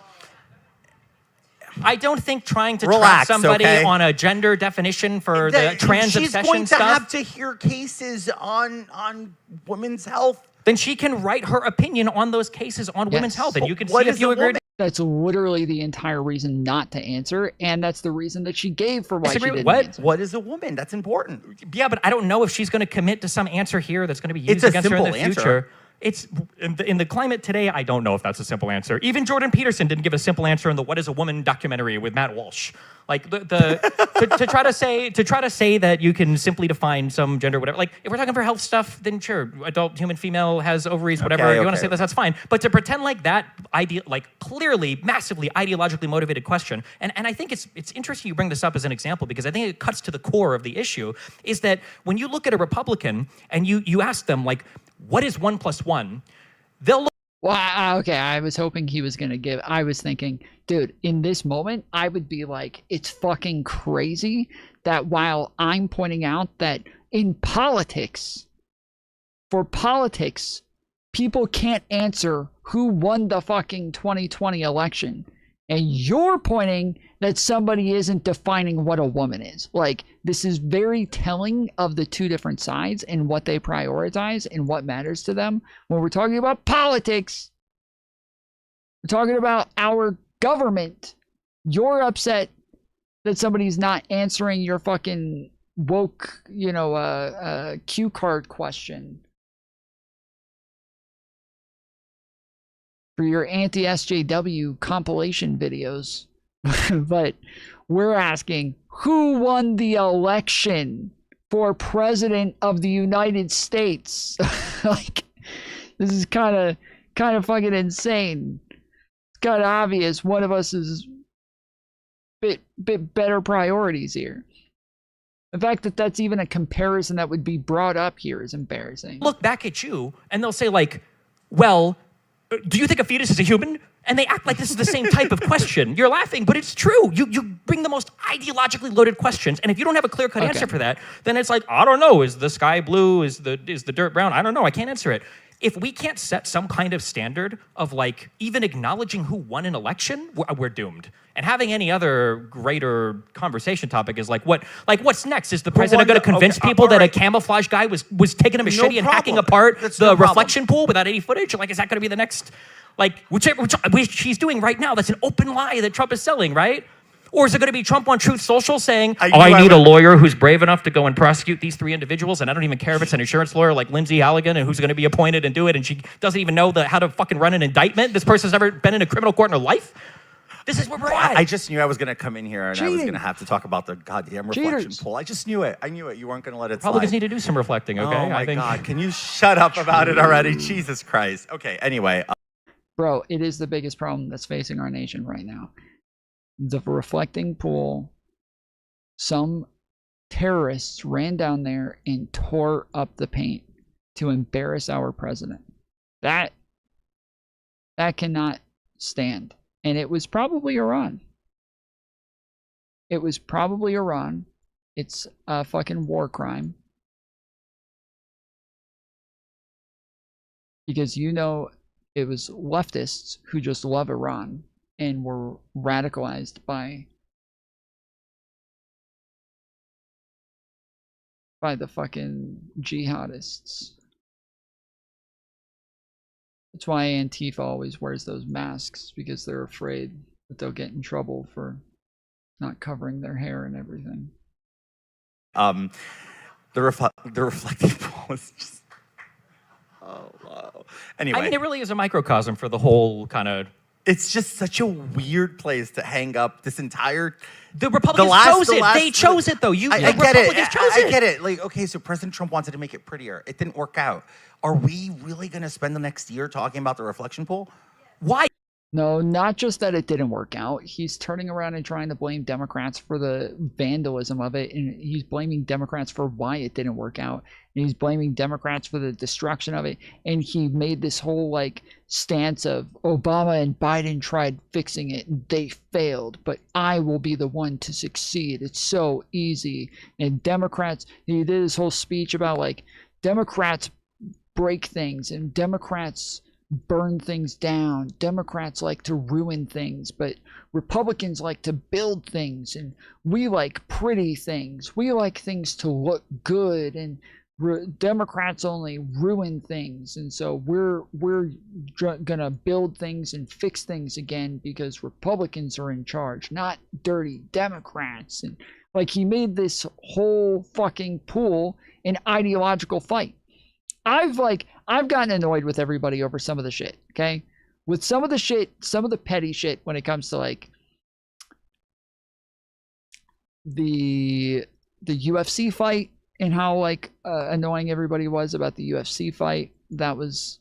I don't think trying to trap somebody on a gender definition for the trans obsession stuff. She's going to have to hear cases on women's health. Then she can write her opinion on those cases on women's health, and you can see if you agree. That's literally the entire reason not to answer, and that's the reason that she gave for why she didn't answer. What is a woman? That's important. Yeah, but I don't know if she's going to commit to some answer here that's going to be used against her in the future. It's in the climate today. I don't know if that's a simple answer. Even Jordan Peterson didn't give a simple answer in the "What Is a Woman" documentary with Matt Walsh. Like to try to say that you can simply define some gender, whatever. Like if we're talking for health stuff, then sure, adult human female has ovaries, whatever. You want to say that's fine. But to pretend like that clearly massively ideologically motivated question, and I think it's interesting you bring this up as an example because I think it cuts to the core of the issue. Is that when you look at a Republican and you ask them like, what is 1 + 1? They'll look. Well, okay, I was hoping he was going to give. I was thinking, dude, in this moment, I would be like, it's fucking crazy that while I'm pointing out that in politics, for politics, people can't answer who won the fucking 2020 election. And you're pointing that somebody isn't defining what a woman is. Like, this is very telling of the two different sides and what they prioritize and what matters to them. When we're talking about politics, we're talking about our government. You're upset that somebody's not answering your fucking woke, cue card question. For your anti-SJW compilation videos. But we're asking, who won the election for president of the United States? Like, this is kind of fucking insane. It's kind of obvious one of us is bit better priorities here. The fact that that's even a comparison that would be brought up here is embarrassing. Look back at you and they'll say like, well, do you think a fetus is a human? And they act like this is the same type of question. You're laughing, but it's true. You bring the most ideologically loaded questions, and if you don't have a clear-cut answer for that, then it's like, I don't know, is the sky blue? Is the dirt brown? I don't know, I can't answer it. If we can't set some kind of standard of like even acknowledging who won an election, we're doomed. And having any other greater conversation topic is like, what's next? Is the president going to convince people that a camouflage guy was taking a machete and hacking apart the reflection pool without any footage? Like, is that going to be the next, like, which he's doing right now? That's an open lie that Trump is selling, right? Or is it going to be Trump on Truth Social saying, I need a lawyer who's brave enough to go and prosecute these 3 individuals, and I don't even care if it's an insurance lawyer like Lindsay Halligan and who's going to be appointed and do it, and she doesn't even know how to fucking run an indictment? This person's never been in a criminal court in her life? This is where we're at. I just knew I was going to come in here and I was going to have to talk about the goddamn reflection pool. I just knew it. I knew it. You weren't going to let it slide. Republicans need to do some reflecting, okay? Oh my God. Can you shut up about it already? Jesus Christ. Okay, anyway. Bro, it is the biggest problem that's facing our nation right now. The reflecting pool, some terrorists ran down there and tore up the paint to embarrass our president. That cannot stand. And it was probably Iran. It was probably Iran. It's a fucking war crime. Because you know it was leftists who just love Iran and were radicalized by the fucking jihadists. That's why Antifa always wears those masks, because they're afraid that they'll get in trouble for not covering their hair and everything. The reflecting pool is just, oh wow. Anyway, I mean, it really is a microcosm for the whole kind of. It's just such a weird place to hang up this entire. The Republicans chose it. They chose it, though. I get it. I get it. Like, okay, so President Trump wanted to make it prettier. It didn't work out. Are we really going to spend the next year talking about the reflection pool? Why? No, not just that it didn't work out. He's turning around and trying to blame Democrats for the vandalism of it, and he's blaming Democrats for why it didn't work out. And he's blaming Democrats for the destruction of it. And he made this whole like stance of Obama and Biden tried fixing it and they failed, but I will be the one to succeed. It's so easy. And Democrats, he did this whole speech about like Democrats break things and Democrats burn things down. Democrats like to ruin things, but Republicans like to build things, and we like pretty things. We like things to look good, and Democrats only ruin things. And so we're gonna build things and fix things again because Republicans are in charge, not dirty Democrats. And like, he made this whole fucking pool an ideological fight. I've gotten annoyed with everybody over some of the shit, okay? With some of the shit, some of the petty shit when it comes to like the UFC fight and how like annoying everybody was about the UFC fight. That was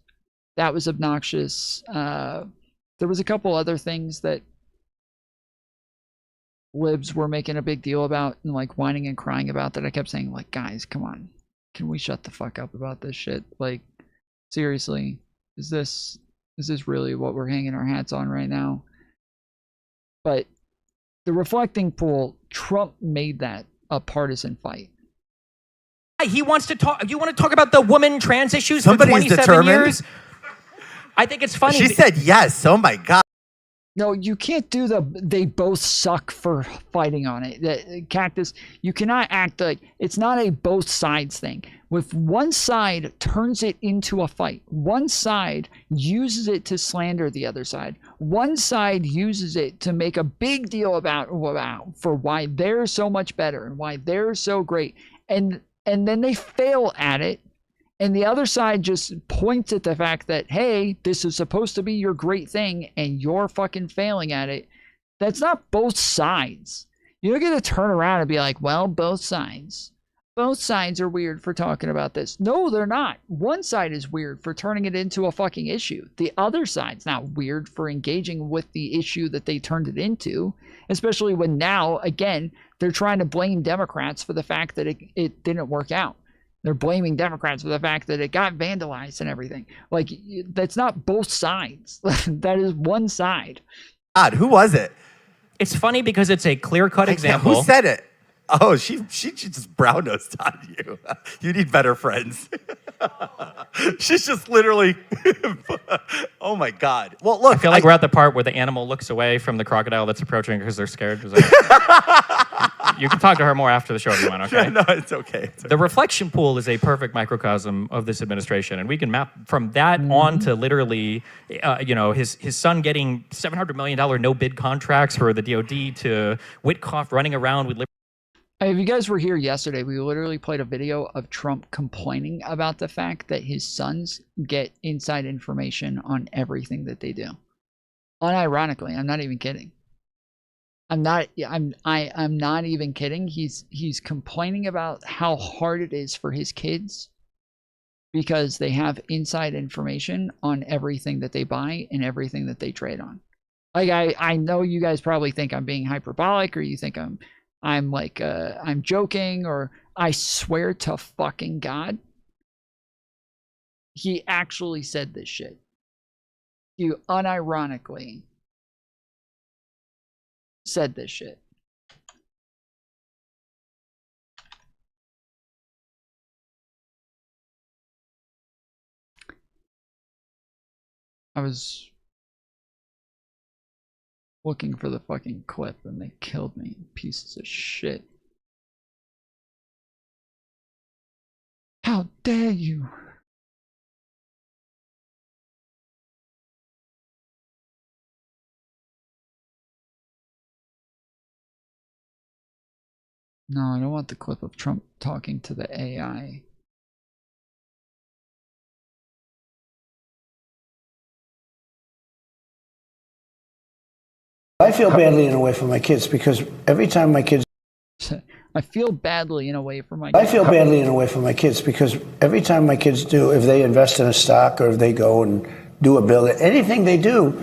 obnoxious. There was a couple other things that libs were making a big deal about and like whining and crying about that I kept saying like, guys, come on. Can we shut the fuck up about this shit? Like, seriously, is this really what we're hanging our hats on right now? But the reflecting pool, Trump made that a partisan fight. He wants to talk. You want to talk about the woman trans issues Somebody's for 27 determined. years? I think it's funny. She said yes. Oh my God. No, you can't do they both suck for fighting on it. The Cactus, you cannot act like it's not a both sides thing. If one side turns it into a fight, one side uses it to slander the other side, one side uses it to make a big deal about for why they're so much better and why they're so great, and then they fail at it. And the other side just points at the fact that, hey, this is supposed to be your great thing and you're fucking failing at it. That's not both sides. You don't get to turn around and be like, well, both sides. Both sides are weird for talking about this. No, they're not. One side is weird for turning it into a fucking issue. The other side's not weird for engaging with the issue that they turned it into, especially when now, again, they're trying to blame Democrats for the fact that it didn't work out. They're blaming Democrats for the fact that it got vandalized and everything. Like, that's not both sides. That is one side. God, who was it? It's funny because it's a clear-cut example. Who said it? Oh, she just brown-nosed on you. You need better friends. She's just literally, oh my God. Well, look. I feel like we're at the part where the animal looks away from the crocodile that's approaching because they're scared. Like, you can talk to her more after the show if you want, okay? No, it's okay. The reflection pool is a perfect microcosm of this administration, and we can map from that on to literally, his son getting $700 million no-bid contracts for the DoD, to Witkoff running around with. If you guys were here yesterday, we literally played a video of Trump complaining about the fact that his sons get inside information on everything that they do. Unironically, I'm not even kidding. I'm not even kidding. He's complaining about how hard it is for his kids because they have inside information on everything that they buy and everything that they trade on. Like, I know you guys probably think I'm being hyperbolic, or you think I'm joking, or I swear to fucking God, he actually said this shit. He unironically said this shit. I was looking for the fucking clip and they killed me, pieces of shit. How dare you? No, I don't want the clip of Trump talking to the AI. I feel badly in a way for my kids because every time my kids... I feel badly in a way for my kids. I feel badly in a way for my kids because every time my kids do, if they invest in a stock or if they go and do a bill, anything they do,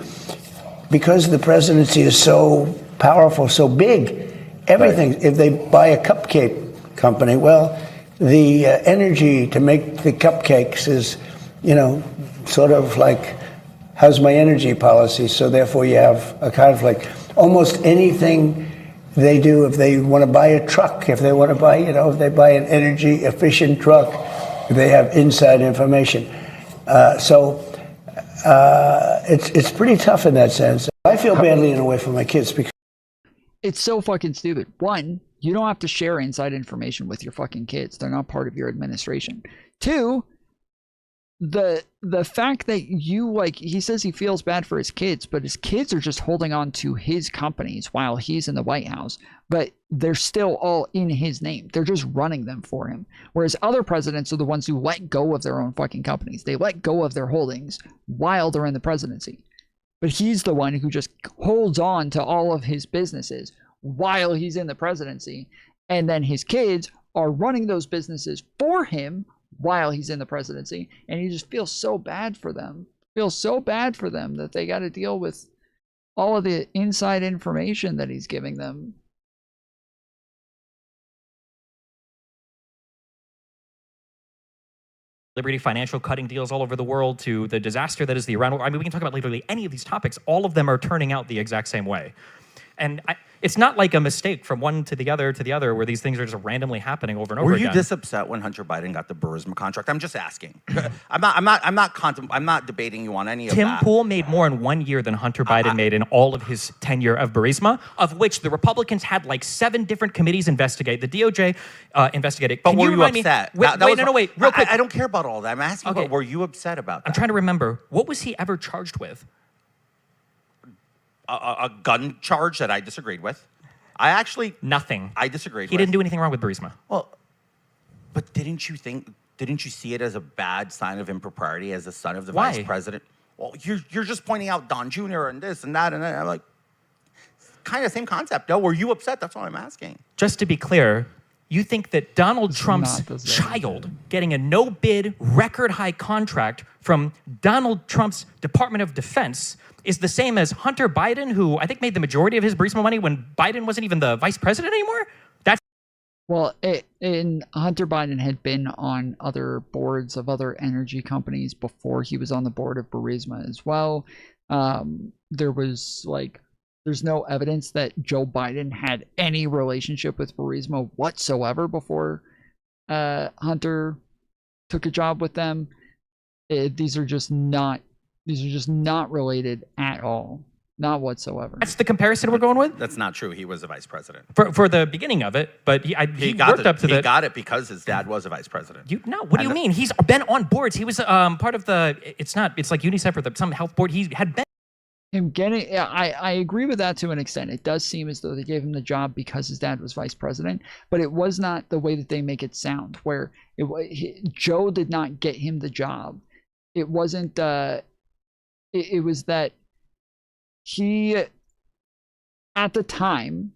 because the presidency is so powerful, so big, everything, right. If they buy a cupcake company, well, the energy to make the cupcakes is, sort of like, how's my energy policy? So therefore you have a conflict. Almost anything they do, if they want to buy a truck, if they want to buy, if they buy an energy efficient truck, they have inside information. So it's pretty tough in that sense. I feel badly in a way for my kids because it's so fucking stupid. One, you don't have to share inside information with your fucking kids. They're not part of your administration. Two, the fact that he says he feels bad for his kids, but his kids are just holding on to his companies while he's in the White House, but they're still all in his name. They're just running them for him. Whereas other presidents are the ones who let go of their own fucking companies. They let go of their holdings while they're in the presidency. But he's the one who just holds on to all of his businesses while he's in the presidency. And then his kids are running those businesses for him while he's in the presidency. And he just feels so bad for them. Feels so bad for them that they got to deal with all of the inside information that he's giving them. Liberty Financial cutting deals all over the world, to the disaster that is the Iran war. I mean, we can talk about literally any of these topics. All of them are turning out the exact same way. And it's not like a mistake from one to the other, where these things are just randomly happening over and over again. Were you this upset when Hunter Biden got the Burisma contract? I'm just asking. I'm not debating you on any of that. Tim Pool made more in 1 year than Hunter Biden made in all of his tenure of Burisma, of which the Republicans had like 7 different committees investigate. The DOJ investigated. But were you upset? Wait, real quick. I don't care about all that. I'm asking about, were you upset about that? I'm trying to remember. What was he ever charged with? A gun charge that I disagreed with. Nothing. I disagreed. He didn't do anything wrong with Burisma. Well, but didn't you see it as a bad sign of impropriety as the son of the vice president? Well, you're just pointing out Don Jr. and this and that and that. I'm like, kind of same concept. No, were you upset? That's what I'm asking. Just to be clear, you think that Donald Trump's child getting a no-bid record-high contract from Donald Trump's Department of Defense is the same as Hunter Biden, who I think made the majority of his Burisma money when Biden wasn't even the vice president anymore? Well, Hunter Biden had been on other boards of other energy companies before he was on the board of Burisma as well. There was there's no evidence that Joe Biden had any relationship with Burisma whatsoever before Hunter took a job with them. These are just not related at all. Not whatsoever. That's the comparison we're going with? That's not true. He was a vice president. For the beginning of it, but he worked up to He got it because his dad was a vice president. What do you mean? He's been on boards. He was part of the, it's like UNICEF or some health board. He had been. I agree with that to an extent. It does seem as though they gave him the job because his dad was vice president, but it was not the way that they make it sound, where Joe did not get him the job. It wasn't, it was that he, at the time,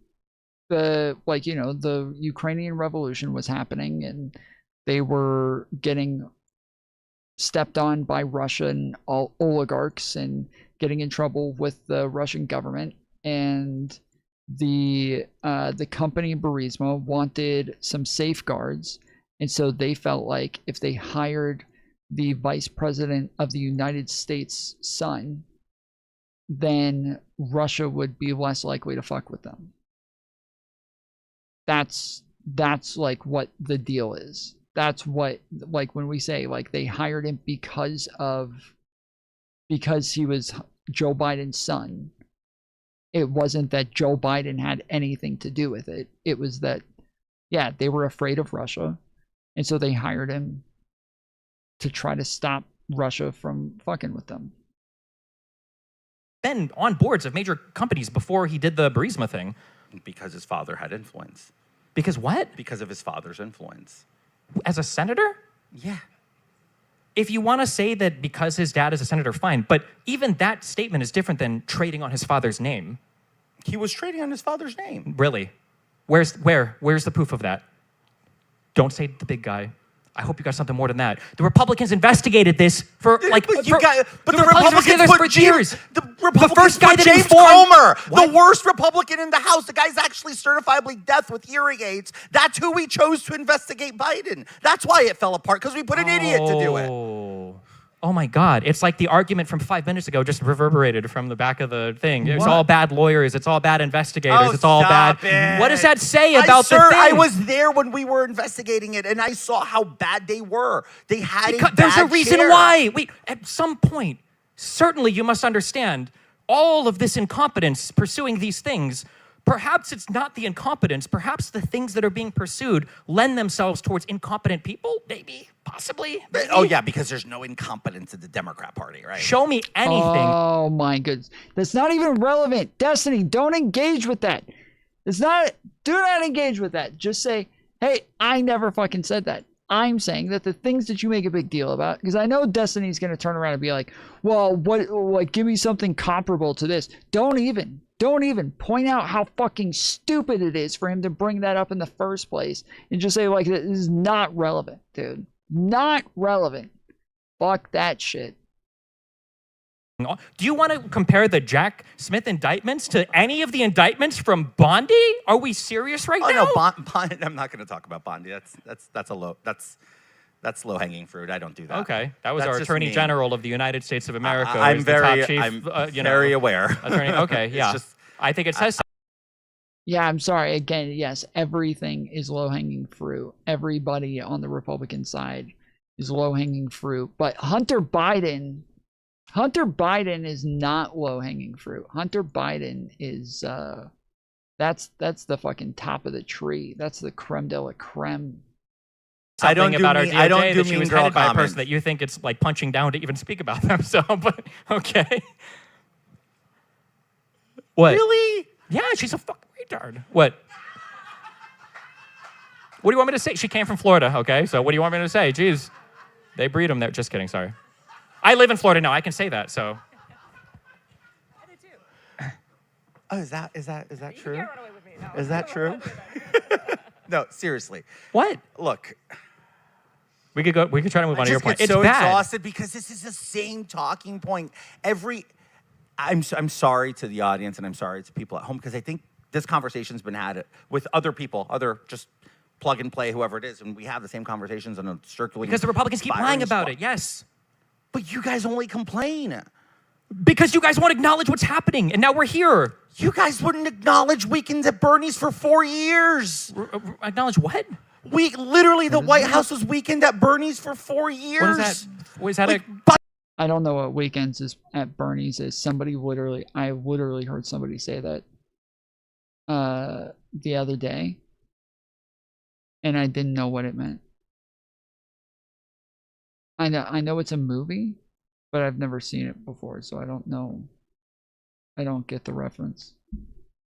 the Ukrainian revolution was happening and they were getting stepped on by Russian oligarchs and getting in trouble with the Russian government, and the company Burisma wanted some safeguards, and so they felt like if they hired the vice president of the United States' son, then Russia would be less likely to fuck with them. That's like what the deal is. That's what, like, when we say like they hired him because he was Joe Biden's son. It wasn't that Joe Biden had anything to do with it. It was that, yeah, they were afraid of Russia, and so they hired him to try to stop Russia from fucking with them. Been on boards of major companies before he did the Burisma thing. Because his father had influence. Because what? Because of his father's influence. As a senator? Yeah. If you want to say that because his dad is a senator, fine. But even that statement is different than trading on his father's name. He was trading on his father's name. Really? Where's the proof of that? Don't say the big guy. I hope you got something more than that. The Republicans investigated this for the Republicans put years. The Republicans first guy put that James informed Comer, What? the worst Republican in the House. The guy's actually certifiably deaf with hearing aids. That's who we chose to investigate Biden. That's why it fell apart, because we put an idiot to do it. Oh my God. It's like the argument from 5 minutes ago just reverberated from the back of the thing. It's all bad lawyers. It's all bad investigators. It's all bad. What does that say about the thing? I was there when we were investigating it, and I saw how bad they were. They had There's a reason why. Wait, at some point, certainly you must understand all of this incompetence pursuing these things. Perhaps it's not the incompetence. Perhaps the things that are being pursued lend themselves towards incompetent people. Maybe, possibly. Maybe. Oh, yeah, because there's no incompetence in the Democrat Party, right? Show me anything. Oh, my goodness. That's not even relevant. Destiny, don't engage with that. Do not engage with that. Just say, hey, I never fucking said that. I'm saying that the things that you make a big deal about, because I know Destiny's going to turn around and be like, well, give me something comparable to this. Don't even point out how fucking stupid it is for him to bring that up in the first place and just say, like, this is not relevant, dude. Not relevant. Fuck that shit. Do you want to compare the Jack Smith indictments to any of the indictments from Bondi? Are we serious right now? No, Bondi. I'm not going to talk about Bondi. That's low hanging fruit. I don't do that. Okay, that was our Attorney General of the United States of America. I'm very aware. Attorney. Okay, yeah. I think it says. Yeah, I'm sorry. Again, yes, everything is low hanging fruit. Everybody on the Republican side is low hanging fruit, but Hunter Biden is not low hanging fruit. Hunter Biden is that's the fucking top of the tree. That's the creme de la creme. I don't do that she was headed by a person that you think it's like punching down to even speak about them. So, but okay. What? Really? Yeah, she's a fucking retard. What? What do you want me to say? She came from Florida, okay? So what do you want me to say? Jeez. They breed them there. Just kidding, sorry. I live in Florida now. I can say that, so. Oh, is that true? Is that true? No, seriously. What? Look. We could try to move on to your point. It's so exhausted because this is the same talking point. I'm sorry to the audience and I'm sorry to people at home because I think this conversation's been had with other people, other just plug and play whoever it is, and we have the same conversations on a circulating. Because the Republicans keep lying about squad. it. Yes. But you guys only complain. Because you guys won't acknowledge what's happening, and now we're here. You guys wouldn't acknowledge weekends at Bernie's for 4 years. Acknowledge what? We literally, the White House was weekend at Bernie's for 4 years. What is that? Was that Like, I don't know what weekends is at Bernie's is. I literally heard somebody say that the other day, and I didn't know what it meant. I know it's a movie, but I've never seen it before, so I don't know. I don't get the reference.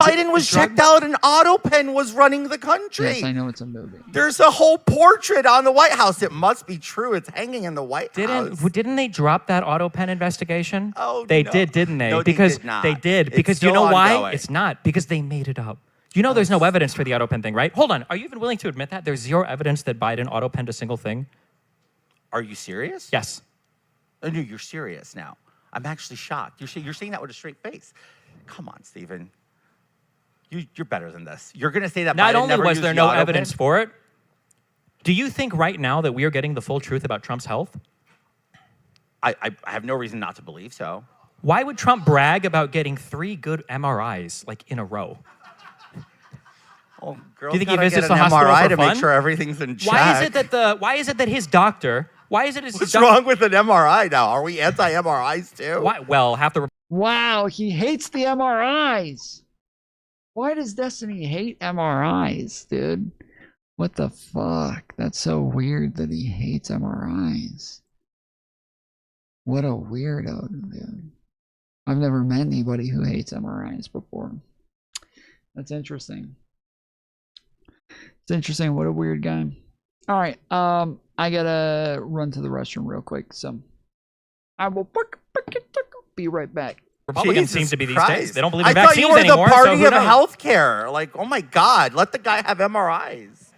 Biden was checked out and AutoPen was running the country. Yes, I know it's a movie. There's a whole portrait on the White House. It must be true. It's hanging in the White House. Didn't they drop that AutoPen investigation? Oh, they no. did, didn't they? No, because they did not. they did. It's Because you still know why? ongoing. It's not. Because they made it up. You know there's no evidence for the AutoPen thing, right? Hold on. Are you even willing to admit that? There's zero evidence that Biden AutoPenned a single thing? Are you serious? Yes. Oh, no, you're serious now. I'm actually shocked. You're saying that with a straight face. Come on, Stephen. You're better than this. You're going to say that Not Biden only never was used there the no AutoPen? evidence for it, do you think right now that we are getting the full truth about Trump's health? I have no reason not to believe so. Why would Trump brag about getting 3 good MRIs like in a row? Oh, girls Do you think he gotta visits get an the hospital MRI for to fun? make sure everything's in check? Why is it that his doctor? Why is it his What's wrong with an MRI now? Are we anti-MRIs too? Why? Well, half the Wow, he hates the MRIs. Why does Destiny hate MRIs, dude? What the fuck? That's so weird that he hates MRIs. What a weirdo, dude. I've never met anybody who hates MRIs before. That's interesting. It's interesting. What a weird guy. All right. I gotta run to the restroom real quick, so I will be right back. Republicans Jesus seem to be these Christ. days. They don't believe in I thought vaccines you were anymore. the party so who of knows? healthcare. Like, oh my God, let the guy have MRIs.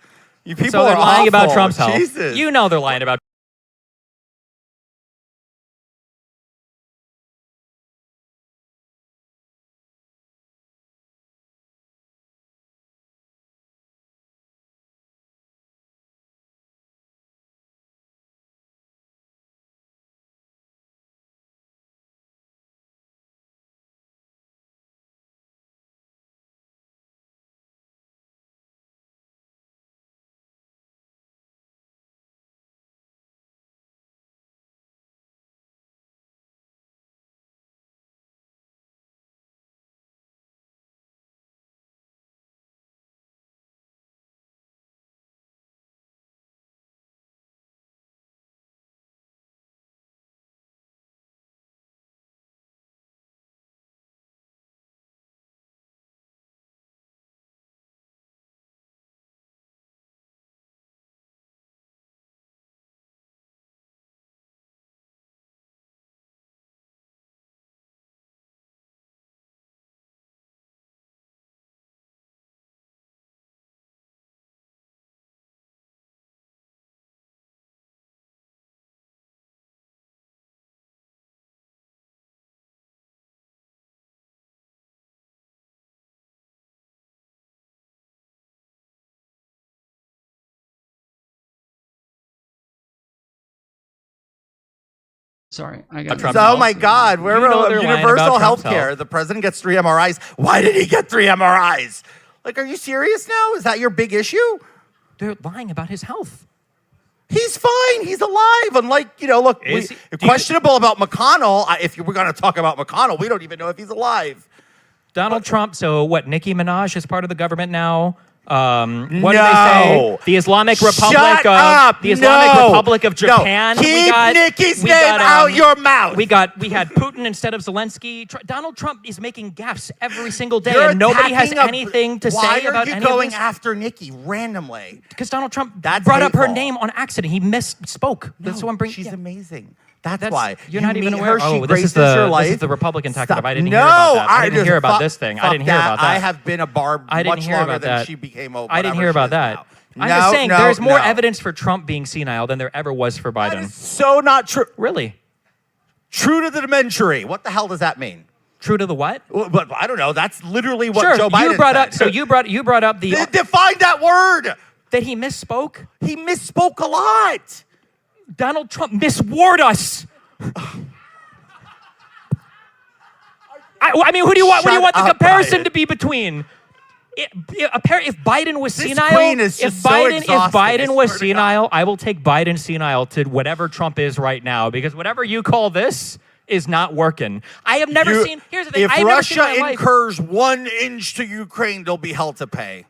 You people So they're are lying about awful. Trump's health. Jesus. You know they're lying about. Sorry, I got. Oh my God, we're You know they're lying universal about Trump's health care. health. The president gets 3 MRIs. Why did he get 3 MRIs? Like, are you serious now? Is that your big issue? They're lying about his health. He's fine. He's alive. Unlike, look, questionable about McConnell. If we're going to talk about McConnell, we don't even know if he's alive. Donald Trump. So what? Nicki Minaj is part of the government now. What did they No. say? The Islamic Republic Shut of up. the Islamic No. Republic of No. Japan. Keep Nikki's name out your mouth. We had Putin instead of Zelensky. Donald Trump is making gaffes every single day, You're and nobody has attacking anything to Why say about are you any going of this. after Nikki randomly? Because Donald Trump That's brought up her hateful. name on accident. He misspoke. That's what I'm bringing. She's yeah. amazing. That's why. You're You not even meet aware. her, she Oh, this graces is the your life. this is the Republican talking Stop. about. I didn't No, hear about that. I didn't just hear about fuck- this thing. I fuck didn't hear about that. I have been a barb I didn't much hear longer about than that. she became a I didn't hear whatever about she is that. now. I'm No, just saying no, there's more no. evidence for Trump being senile than there ever was for Biden. So not true. Really? True to the dementary. What the hell does that mean? True to the what? Well, but I don't know. That's literally what Sure. Joe Biden You brought said. up. So you brought up the. Define that word. That he misspoke? He misspoke a lot. Donald Trump misword us. I mean, who do you want? What do you want the comparison to be between? If Biden was senile, if Biden was senile, I will take Biden senile to whatever Trump is right now, because whatever you call this is not working. I have never seen. Here's the thing: if Russia incurs 1 inch to Ukraine, they'll be held to pay.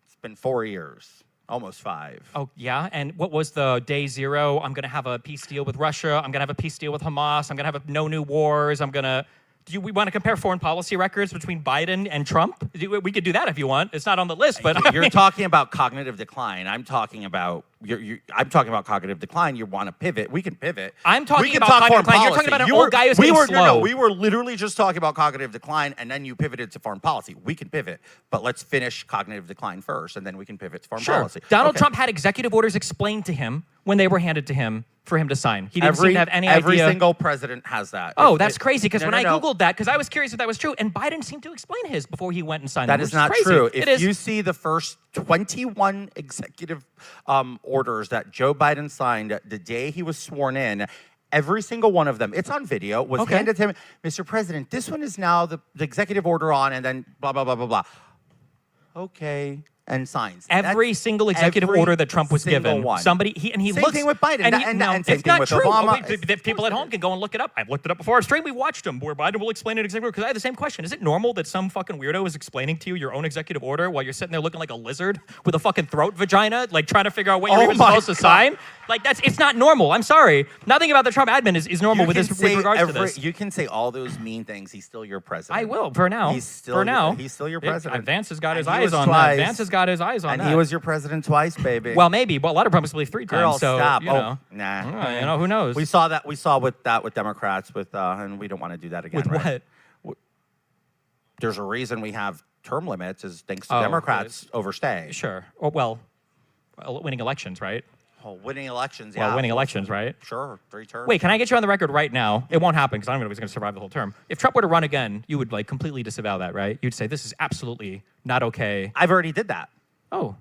It's been 4 years, almost 5. Oh yeah, and what was the day zero? I'm gonna have a peace deal with Russia. I'm gonna have a peace deal with Hamas. I'm gonna have no new wars. We want to compare foreign policy records between Biden and Trump? We could do that if you want. It's not on the list, but you're talking about cognitive decline. I'm talking about I'm talking about cognitive decline. You want to pivot? We can pivot. I'm talking about cognitive decline. You're talking about an old guy who's getting slow. No, we were literally just talking about cognitive decline, and then you pivoted to foreign policy. We can pivot, but let's finish cognitive decline first, and then we can pivot to foreign policy. Donald Trump had executive orders explained to him when they were handed to him for him to sign. He didn't seem to have any idea. Every single president has that. Oh, that's crazy, because when I Googled that, because I was curious if that was true, and Biden seemed to explain his before he went and signed them. That is not true. If you see the first 21 executive orders that Joe Biden signed the day he was sworn in, every single one of them, it's on video, was handed to him. Mr. President, this one is now the executive order on, and then blah, blah, blah, blah, blah. Okay. And signs. Every single executive order that Trump was given. Somebody, he same looks. thing with Biden. And same it's thing not with true. Obama. People at home can go and look it up. I've looked it up before. Stream, we watched them where Biden will explain an executive order, because I had the same question. Is it normal that some fucking weirdo is explaining to you your own executive order while you're sitting there looking like a lizard with a fucking throat vagina, like trying to figure out what you're even supposed to sign? Like, it's not normal. I'm sorry. Nothing about the Trump admin is normal with regards to this. You can say all those mean things. He's still your president. I will, for now. He's still your president. Vance has got his eyes on that. Vance has got his eyes on that. He was your president twice, baby. Well, maybe, but a lot of Republicans believe 3 times. Girl, so, stop. You know. Nah. Who knows? We saw that. We saw with Democrats, and we don't want to do that again. With right? what? There's a reason we have term limits, is thanks to Democrats overstay. Sure. Well, winning elections, right? Oh, winning elections, Well, winning elections, right? Sure, 3 terms. Wait, can I get you on the record right now? It won't happen, because I don't know if he's going to survive the whole term. If Trump were to run again, you would completely disavow that, right? You'd say this is absolutely not okay. I've already did that. Oh,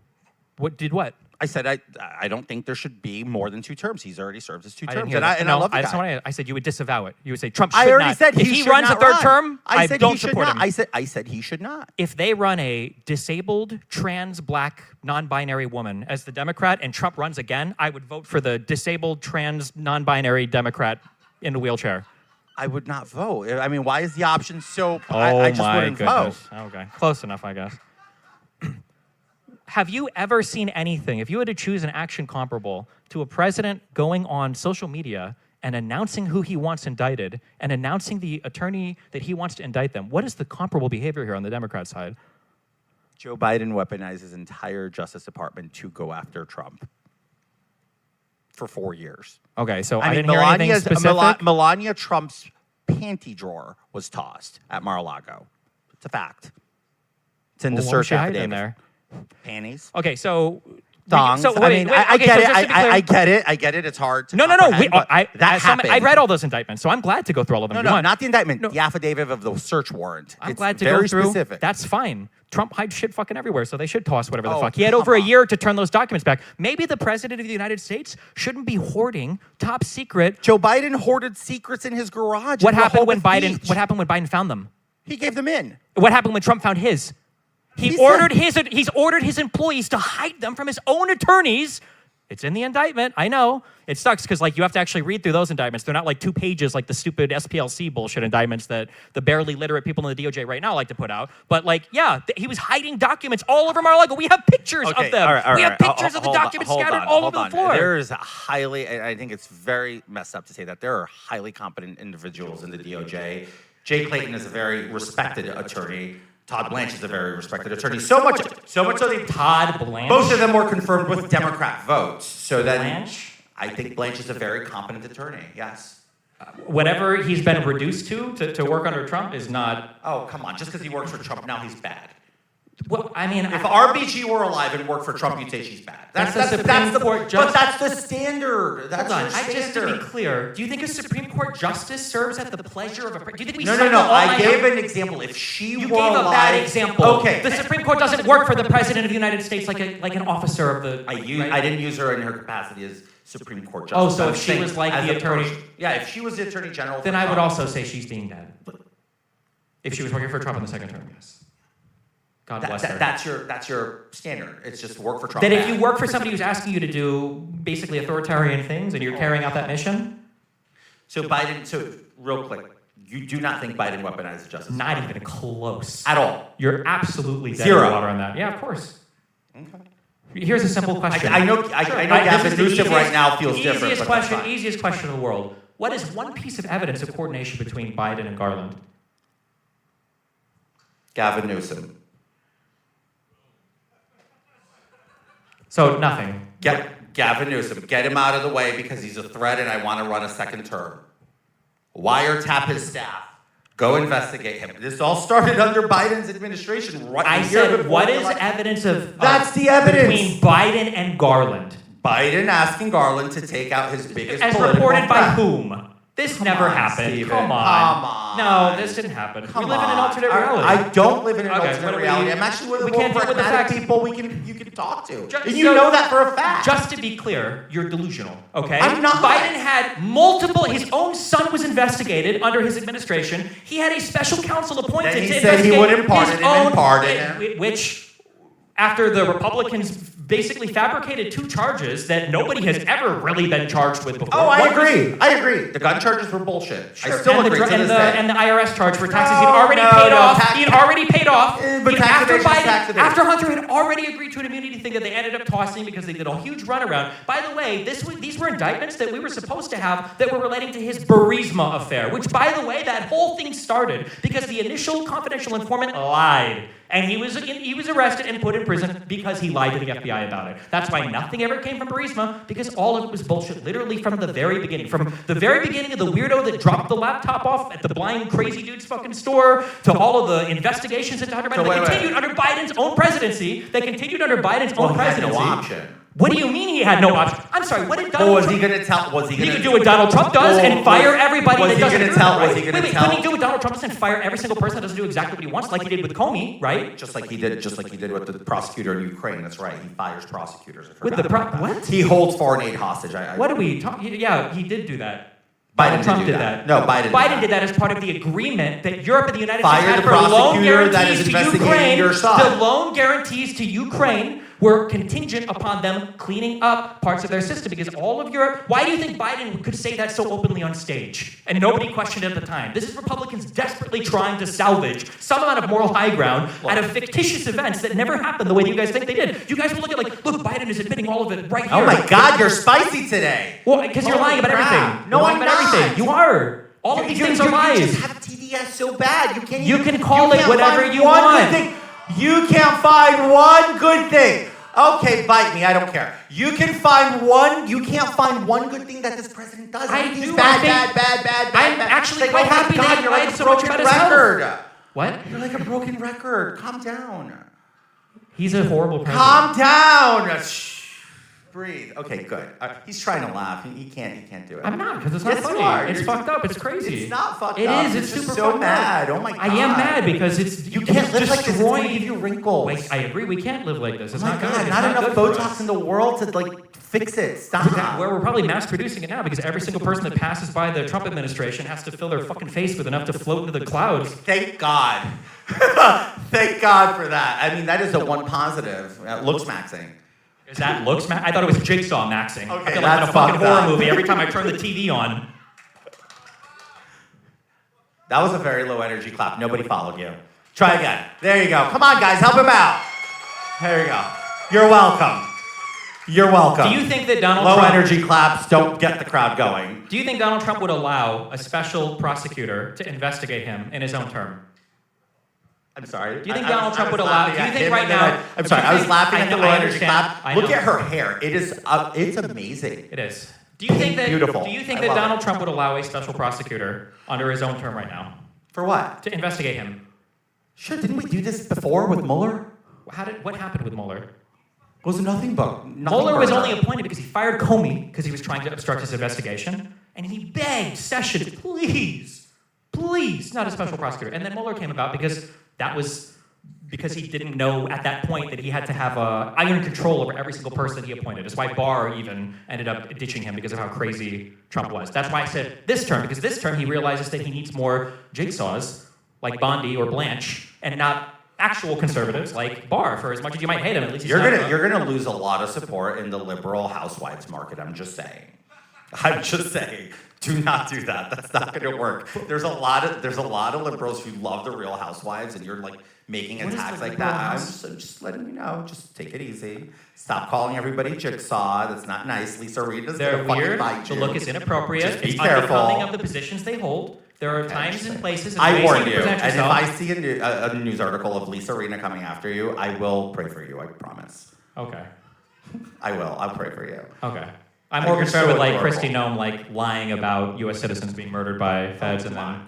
what? I said I don't think there should be more than 2 terms. He's already served his 2 I didn't terms, hear and that. I love the guy. I said you would disavow it. You would say Trump should I already not. said if he he runs a third term, I said don't he should support not. him. I said he should not. If they run a disabled, trans, black, non-binary woman as the Democrat and Trump runs again, I would vote for the disabled, trans, non-binary Democrat in the wheelchair. I would not vote. I mean, why is the option so... I just wouldn't vote. Okay, close enough, I guess. Have you ever seen anything, if you had to choose an action comparable to a president going on social media and announcing who he wants indicted and announcing the attorney that he wants to indict them, what is the comparable behavior here on the Democrat side? Joe Biden weaponized his entire Justice Department to go after Trump for 4 years. Okay, so I didn't hear anything specific. Melania Trump's panty drawer was tossed at Mar-a-Lago. It's a fact. It's in the search affidavit. There? Panties. Okay, so... Thongs. I get it. I get it. It's hard to No. that happened. I read all those indictments, so I'm glad to go through all of them. No, not the indictment. No. The affidavit of the search warrant. I'm glad to go through. Specific. That's fine. Trump hides shit fucking everywhere, so they should toss whatever the fuck. He had over a year to turn those documents back. Maybe the president of the United States shouldn't be hoarding top secret. Joe Biden hoarded secrets in his garage. What happened when Biden found them? He gave them in. What happened when Trump found his? He's ordered his employees to hide them from his own attorneys. It's in the indictment. I know. It sucks because you have to actually read through those indictments. They're not 2 pages like the stupid SPLC bullshit indictments that the barely literate people in the DOJ right now like to put out. But he was hiding documents all over Mar-a-Lago. We have pictures of them. All right, we have pictures of the documents scattered all over the floor. There is I think it's very messed up to say that there are highly competent individuals in the DOJ. Jay Clayton is a very respected attorney. Todd Blanche is a very respected attorney. So much so they Todd Blanche. Both of them were confirmed with Democrat votes. So then I think Blanche is a very competent attorney. Yes. Whatever he's been reduced to work under Trump is not. Oh, come on! Just because he works for Trump now, he's bad. Well, I mean, if RBG were alive and worked for Trump, you'd say she's bad. That's the Court but that's the standard. That's Hold on, your just to standard. be clear, do you think a Supreme Court justice serves at the pleasure of a? Do you think we? No. cycle all I night gave up? an example. If she You were gave a alive, bad example. Okay. The Supreme Court doesn't work for the President of the United States like an officer of the. I didn't use her in her capacity as Supreme Court Oh, justice. so I'm if she saying was like as the a attorney, person. Yeah, if she was the Attorney General. then for I would Trump, also say she's being dead. If she was working for Trump in the second term, yes. God bless her. That's your standard. It's just work for Trump. That if you work for somebody who's asking you to do basically authoritarian things and you're carrying out that mission. So Biden. So real quick, you do not think Biden weaponized justice? Not even close. At all. You're absolutely dead Zero. in the water on that. Yeah, of course. Okay. Here's a simple question. I know Gavin Newsom right now feels different. Easiest question in the world. What is one piece of evidence of coordination between Biden and Garland? Gavin Newsom. So nothing. Gavin Newsom. Get him out of the way because he's a threat and I want to run a second term. Wiretap his staff. Go investigate him. This all started under Biden's administration. Right I said, what is evidence of... That's the evidence. Between Biden and Garland. Biden asking Garland to take out his biggest As political reported by threat. whom? This never happened. Steven. Come on. No, this didn't happen. We live in an alternate reality. I don't live in an Okay, alternate what do we- reality. I'm actually one of the we more can't deal with the pragmatic facts. people you can talk to. And you know that for a fact. Just to be clear, you're delusional, okay? I'm not. Biden had multiple, his own son was investigated under his administration. He had a special counsel appointed Then he to said he investigate wouldn't pardon his him and own, pardon him. which, after the Republicans basically fabricated 2 charges that nobody has ever really been charged with before. Oh, I One was- agree. I agree. The gun charges were bullshit. I still and agree the, to and, this the, day. and the IRS charge for taxes he'd No, already no, paid no, off. tax- He'd already paid off. But tax after evasion is Biden, tax evasion. after Hunter had already agreed to an immunity thing that they ended up tossing because they did a huge runaround. By the way, these were indictments that we were supposed to have that were relating to his Burisma affair, which, by the way, that whole thing started because the initial confidential informant lied. And he was arrested and put in prison because he lied to the FBI about it. That's why nothing ever came from Burisma, because all of it was bullshit, literally from the very beginning. From the very beginning of the weirdo that dropped the laptop off at the blind crazy dude's fucking store, to all of the investigations into Hunter Biden that continued under Biden's own presidency. They continued under Biden's own He had presidency. no option. What do you mean he had no option? I'm sorry, what did Donald was Trump... he going to tell? Was he going He to could do what Donald Trump does and fire everybody was that he doesn't gonna do tell? it, right? Was he going to Wait, tell? couldn't he do what Donald Trump does and fire every single person that doesn't do exactly what he wants, like he did with Comey, right? Just like he did with the prosecutor in Ukraine. That's right. He fires prosecutors. I With forgot the about that. what? He holds foreign aid hostage. What are we talking? Yeah, he did do that. Biden Trump did did that. No, Biden did that as part of the agreement that Europe and the United Fire States had the for loan prosecutor that is guarantees to investigating Ukraine. your side. The loan guarantees to Ukraine were contingent upon them cleaning up parts of their system, because all of Europe... Why do you think Biden could say that so openly on stage and nobody questioned it at the time? This is Republicans desperately trying to salvage some amount of moral high ground out of fictitious events that never happened the way you guys think they did. You guys will look at look, Biden is admitting all of it right here. Oh my God, you're spicy today. Well, because you're lying about everything. No, You're lying I'm about not. everything. You are. All of these things are lies. You just have TDS so bad. You can't. You can call it can't whatever find you one want. Good thing. You can't find one good thing. Okay, bite me. I don't care. You can find one. You can't find one good thing that this president does. Everything's do. bad, I think- bad. I'm actually quite oh my happy God, that you're I like had a so much broken about his health. record. What? You're like a broken record. Calm down. He's a horrible president. Calm down. Shh. Breathe. Okay, good. He's trying to laugh. He can't do it. I'm not, because it's not Yes, funny. you are. It's You're fucked up. It's crazy. It's not fucked It up. is. You're It's just super so fucked mad. up. Oh my God. I am mad because it's... You can't live like this. It's gonna destroying- give you wrinkles. Like, I agree. We can't live like this. It's Oh my not good. God, It's not enough good for Botox us. in the world to fix it. Stop. We're probably mass producing it now because every single person that passes by the Trump administration has to fill their fucking face with enough to float into the clouds. Thank God. Thank God for that. I mean, that is the one positive. Looks maxing. Is that looks? I thought it was Jigsaw maxing. I Okay, feel like in a that's fucking fucked horror up. movie every time I turn the TV on. That was a very low energy clap. Nobody followed you. Try again. There you go. Come on, guys, help him out. There you go. You're welcome. You're welcome. Do you think that Donald Low Trump... energy claps don't get the crowd going. Do you think Donald Trump would allow a special prosecutor to investigate him in his own term? I'm sorry. Do you think I Donald was Trump would laughing allow... Do you at think him right and then now... I'm sorry. I was laughing at the low energy understand. clap. Look at her hair. It is. It's amazing. It is. Do you think that? Beautiful. Do you think I that love Donald it. Trump would allow a special prosecutor under his own term right now For what? to investigate him? Sure. Didn't we do this before with Mueller? What happened with Mueller? Was nothing but Mueller was only appointed because he fired Comey because he was trying to obstruct his investigation, and he begged Sessions, please, not a special prosecutor. And then Mueller came about because he didn't know at that point that he had to have iron control over every single person he appointed. That's why Barr even ended up ditching him because of how crazy Trump was. That's why I said this term, because this term he realizes that he needs more jigsaws like Bondi or Blanche, and not actual conservatives like Barr. For as much as you might hate him, at least you're gonna lose a lot of support in the liberal housewives market. I'm just saying. Do not do that. That's not going to work. There's a lot of liberals who love the Real Housewives, and you're like making attacks like that. I'm just letting you know. Just take it easy. Stop calling everybody jigsaw. That's not nice. Lisa Reed They're weird. The look is inappropriate. Just be it's careful. unbecoming of the positions they hold. There are times and places. And I ways warn to you. present And if yourself. I see a news article of Lisa Rena coming after you, I will pray for you. I promise. Okay. I will. I'll pray for you. Okay. I'm more concerned with like Kristi Noem like lying about U.S. citizens being murdered by feds, and then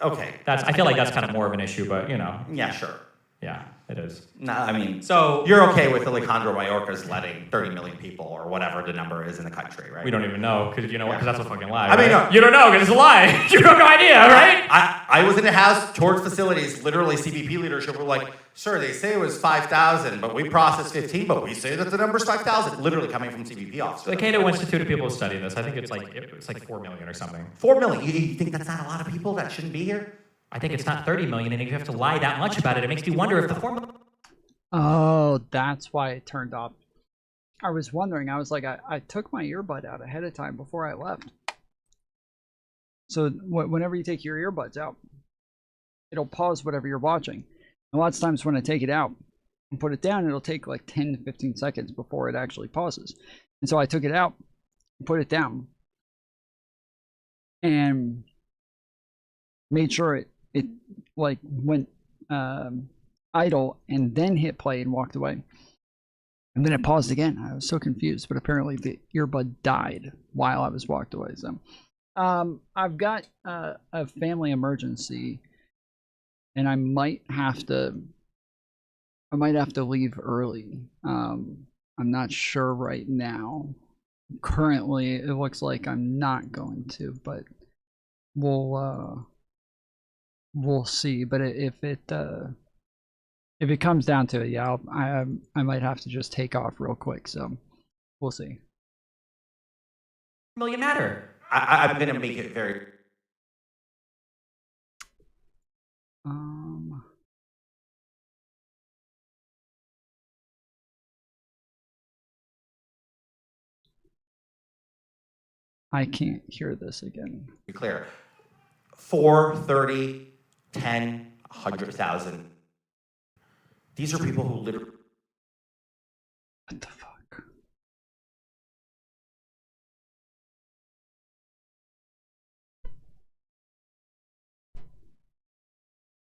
Okay. I feel like that's kind of more of an issue, but Yeah, sure. Yeah, it is. No, I mean, so you're okay with Alejandro Mayorkas letting 30 million people or whatever the number is in the country, right? We don't even know because because that's a fucking lie. I mean, right? You don't know because it's a lie. You have no idea, right? I was in the House towards facilities. Literally, CBP leadership were like, "Sir, they say it was 5,000, but we processed 15, but we say that the number's 5,000." Literally coming from CBP officers. The Cato Institute of people who study this. I think it's like 4 million or something. 4 million. You think that's not a lot of people that shouldn't be here? I think it's not 30 million, and if you have to lie that much about it, it makes me wonder if the 4 million. Oh, that's why it turned off. I was wondering. I was like, I took my earbud out ahead of time before I left. So whenever you take your earbuds out, it'll pause whatever you're watching. And lots of times when I take it out and put it down, it'll take like 10 to 15 seconds before it actually pauses. And so I took it out, put it down, and made sure it like went idle, and then hit play and walked away. And then it paused again. I was so confused, but apparently the earbud died while I was walked away. So I've got a family emergency, and I might have to leave early. I'm not sure right now. Currently, it looks like I'm not going to, but we'll see. But if it comes down to it, yeah, I might have to just take off real quick. So we'll see. Million matter. I'm going to make it very. I can't hear this again. Be clear. 4, 30, 10, 100,000. These are people who literally. What the fuck?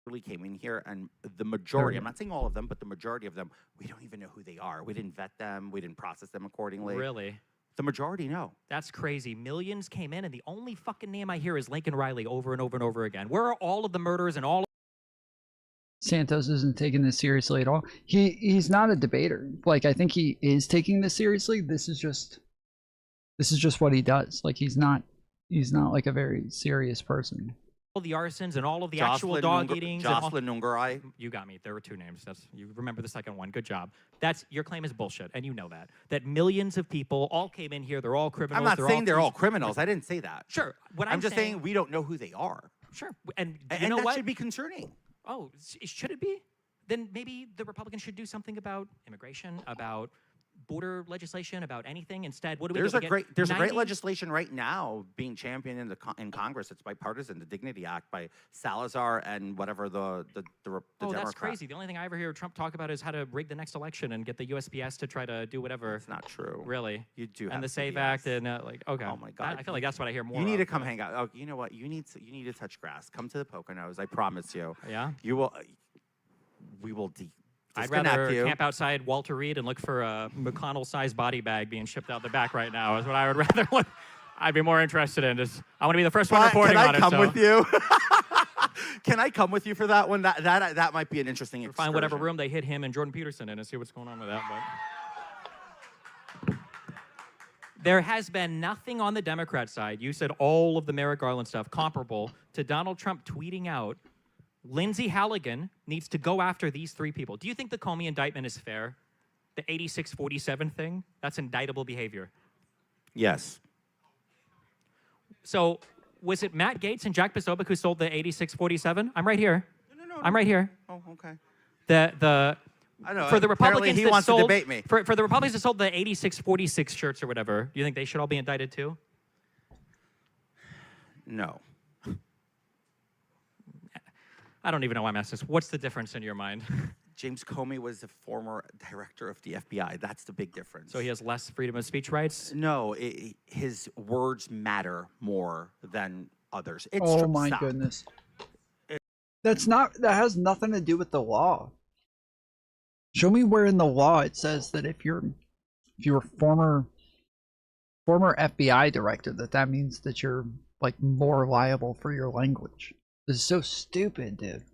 Really came in here, and the majority, I'm not saying all of them, but the majority of them, we don't even know who they are. We didn't vet them. We didn't process them accordingly. Really? The majority, no. That's crazy. Millions came in, and the only fucking name I hear is Lincoln Riley over and over and over again. Where are all of the murders and all? Santos isn't taking this seriously at all. He's not a debater. Like, I think he is taking this seriously. This is just what he does. Like, he's not like a very serious person. All the arsons and all of the actual dog eatings. Jocelyn Nungarai. You got me. There were 2 names. You remember the second one. Good job. Your claim is bullshit, and you know that. That millions of people all came in here. They're all criminals. I'm not saying they're all criminals. I didn't say that. Sure. I'm just saying we don't know who they are. Sure. And you know that what? should be concerning. Oh, should it be? Then maybe the Republicans should do something about immigration, about border legislation, about anything. Instead, what do we do? There's a great legislation right now being championed in Congress. It's bipartisan, the Dignity Act by Salazar and whatever the that's crazy. The only thing I ever hear Trump talk about is how to rig the next election and get the USPS to try to do whatever. It's not true. Really? You do. And the SAVE Act and okay. Oh my God. I feel like that's what I hear more. You need to come hang out. Oh, you know what? You need to touch grass. Come to the Poconos. I promise you. Yeah. You will. We will. I'd rather camp outside Walter Reed and look for a McConnell-sized body bag being shipped out the back right now. Is what I would rather look. I'd be more interested in. I want to be the first one reporting on it. Can I come with you? Can I come with you for that one? That might be an interesting excursion. Find whatever room they hit him and Jordan Peterson in and see what's going on with that. But there has been nothing on the Democrat side. You said all of the Merrick Garland stuff comparable to Donald Trump tweeting out, Lindsey Halligan needs to go after these 3 people. Do you think the Comey indictment is fair? The 86-47 thing? That's indictable behavior. Yes. So was it Matt Gaetz and Jack Posobiec who sold the 86-47? I'm right here. No. I'm right here. Oh, okay. I know. For the Republicans he that wants sold, to debate me. For the Republicans that sold the 86-46 shirts or whatever, do you think they should all be indicted too? No. I don't even know why I'm asking this. What's the difference in your mind? James Comey was the former director of the FBI. That's the big difference. So he has less freedom of speech rights? No, his words matter more than others. Oh my goodness. That has nothing to do with the law. Show me where in the law it says that if you're a former FBI director, that means that you're like more liable for your language. This is so stupid, dude.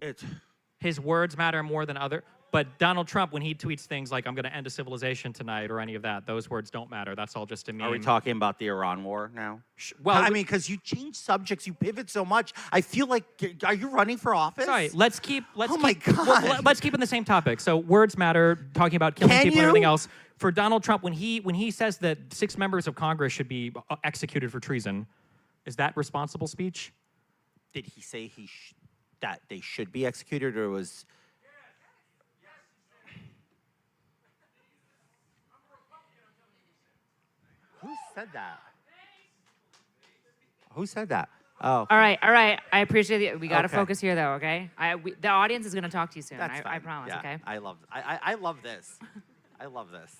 His words matter more than other. But Donald Trump, when he tweets things like, I'm going to end a civilization tonight or any of that, those words don't matter. That's all just a meme. Are we talking about the Iran war now? Well, I mean, because you change subjects, you pivot so much. I feel like, are you running for office? Sorry, let's keep my God. let's keep in the same topic. So words matter, talking about killing people and everything else. For Donald Trump, when he says that 6 members of Congress should be executed for treason, is that responsible speech? Did he say that they should be executed, or was... Who said that? Who said that? Oh. All right. I appreciate it. We got to Okay. focus here, though. Okay. The audience is going to talk to you soon. That's I fine. promise. Yeah, Okay. I love this. I love this.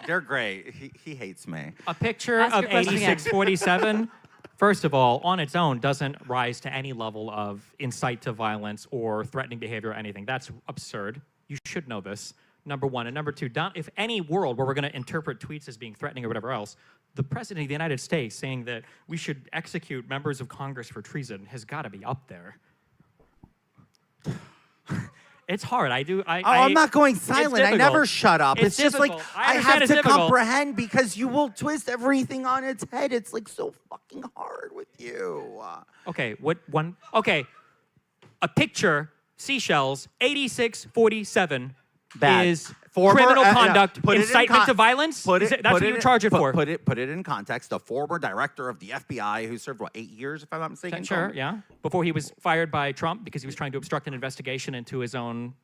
They're great. He hates me. A picture Ask of your question again. 86-47, first of all, on its own, doesn't rise to any level of incite to violence or threatening behavior or anything. That's absurd. You should know this, number one. And number two, if any world where we're going to interpret tweets as being threatening or whatever else, the President of the United States saying that we should execute members of Congress for treason has got to be up there. It's hard. I'm not going silent. I never shut up. It's just like I have to comprehend because you will twist everything on its head. It's like so fucking hard with you. Okay, okay, a picture, seashells, 86-47 is criminal conduct, incitement to violence? That's what you charge it for. Put it in context. The former director of the FBI who served, 8 years, if I'm not mistaken? Sure, yeah. Before he was fired by Trump because he was trying to obstruct an investigation into his own,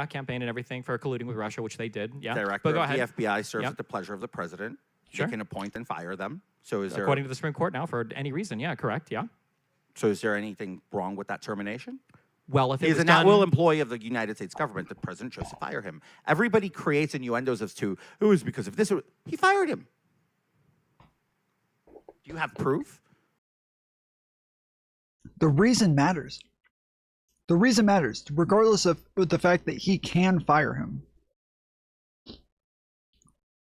campaign and everything for colluding with Russia, which they did, yeah. Director of the FBI serves at the pleasure of the president. Sure. They can appoint and fire them. So is there... According to the Supreme Court now, for any reason, yeah, correct, yeah. So is there anything wrong with that termination? Well, if he's an at-will employee of the United States government, the president chose to fire him. Everybody creates innuendos as to it was because of this. He fired him. Do you have proof? The reason matters. The reason matters, regardless of the fact that he can fire him.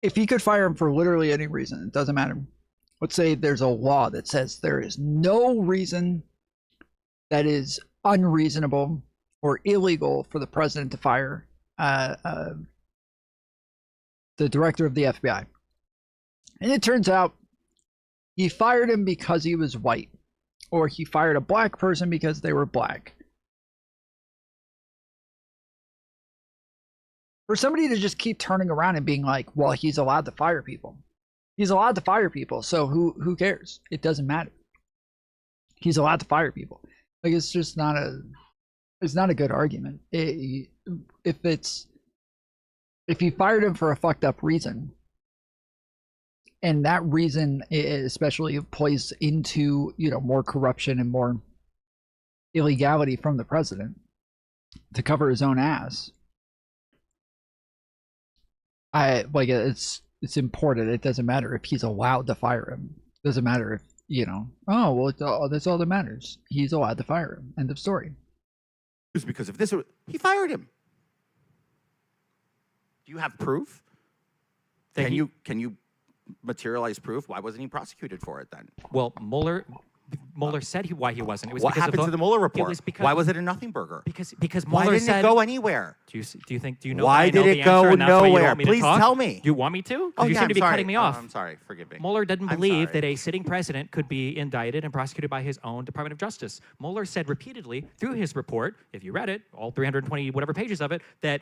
If he could fire him for literally any reason, it doesn't matter. Let's say there's a law that says there is no reason that is unreasonable or illegal for the president to fire the director of the FBI. And it turns out he fired him because he was white, or he fired a black person because they were black. For somebody to just keep turning around and being like, well, he's allowed to fire people. He's allowed to fire people, so who cares? It doesn't matter. He's allowed to fire people. Like, it's just not a good argument. If he fired him for a fucked up reason, and that reason especially plays into, more corruption and more illegality from the president to cover his own ass, it's important. It doesn't matter if he's allowed to fire him. It doesn't matter if, that's all that matters. He's allowed to fire him. End of story. It was because of this. He fired him. Do you have proof? Can you materialize proof? Why wasn't he prosecuted for it then? Well, Mueller Mueller said why he wasn't. It was what because happened of to the Mueller report? It was because, why was it a nothing burger? Because why Mueller didn't said, it go anywhere? Do you know? Why that I know did the it go answer and that's why you nowhere? want me to Please talk? tell me. Do you want me to? Oh, You yeah, seem I'm to be sorry. cutting me off. I'm sorry. Forgive me. Mueller didn't I'm believe sorry. that a sitting president could be indicted and prosecuted by his own Department of Justice. Mueller said repeatedly through his report, if you read it, all 320 whatever pages of it, that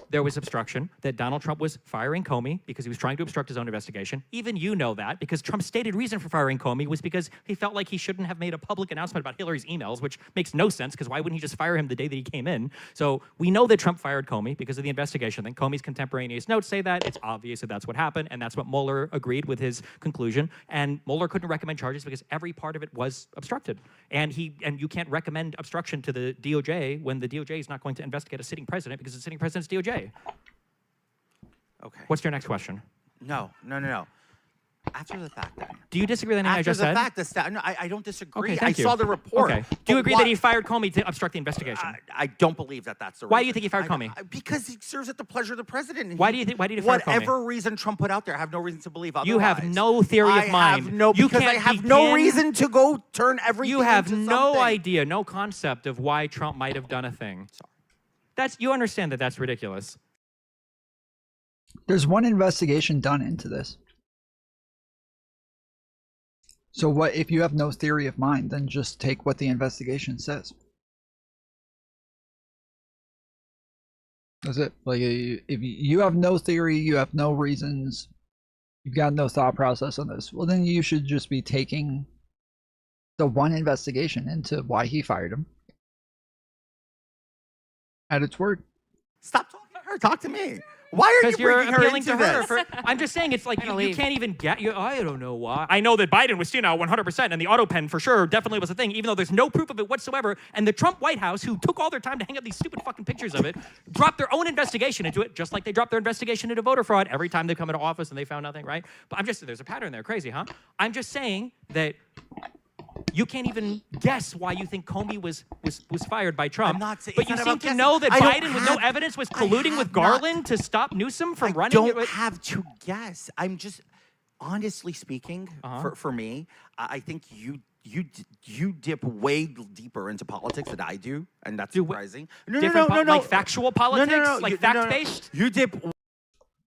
there was obstruction, that Donald Trump was firing Comey because he was trying to obstruct his own investigation. Even you know that, because Trump's stated reason for firing Comey was because he felt like he shouldn't have made a public announcement about Hillary's emails, which makes no sense, because why wouldn't he just fire him the day that he came in? So we know that Trump fired Comey because of the investigation. Then Comey's contemporaneous notes say that. It's obvious that that's what happened, and that's what Mueller agreed with his conclusion. And Mueller couldn't recommend charges because every part of it was obstructed. And you can't recommend obstruction to the DOJ when the DOJ is not going to investigate a sitting president because the sitting president's DOJ. Okay. What's your next question? No. After the fact, then. Do you disagree with anything I just said? After the fact, no, I don't disagree. Okay, thank I you. saw the report. Okay. Do you agree that he fired Comey to obstruct the investigation? I don't believe that that's the reason. Why do you think he fired Comey? Because he serves at the pleasure of the president. Why do you fire Comey? Whatever reason Trump put out there, I have no reason to believe otherwise. You have no theory of mind. I have no reason to go turn everything You have into no something. idea, no concept of why Trump might have done a thing. Sorry. You understand that that's ridiculous. There's one investigation done into this. So what if you have no theory of mind, then just take what the investigation says. That's it. Like, if you have no theory, you have no reasons, you've got no thought process on this, well, then you should just be taking the one investigation into why he fired him at its word. Stop talking to her. Talk to me. Why are you bringing her into this? I'm just saying, it's like you can't even get. I don't know why. I know that Biden was senile 100%, and the auto pen for sure definitely was a thing, even though there's no proof of it whatsoever. And the Trump White House, who took all their time to hang up these stupid fucking pictures of it, dropped their own investigation into it, just like they dropped their investigation into voter fraud every time they come into office and they found nothing, right? But there's a pattern there. Crazy, huh? I'm just saying that you can't even guess why you think Comey was fired by Trump. But you seem to know that Biden, with no evidence, was colluding with Garland to stop Newsom from running. I don't have to guess. I'm just, honestly speaking, for me, I think you dip way deeper into politics than I do, and that's surprising. No, like factual politics, like fact-based. You dip.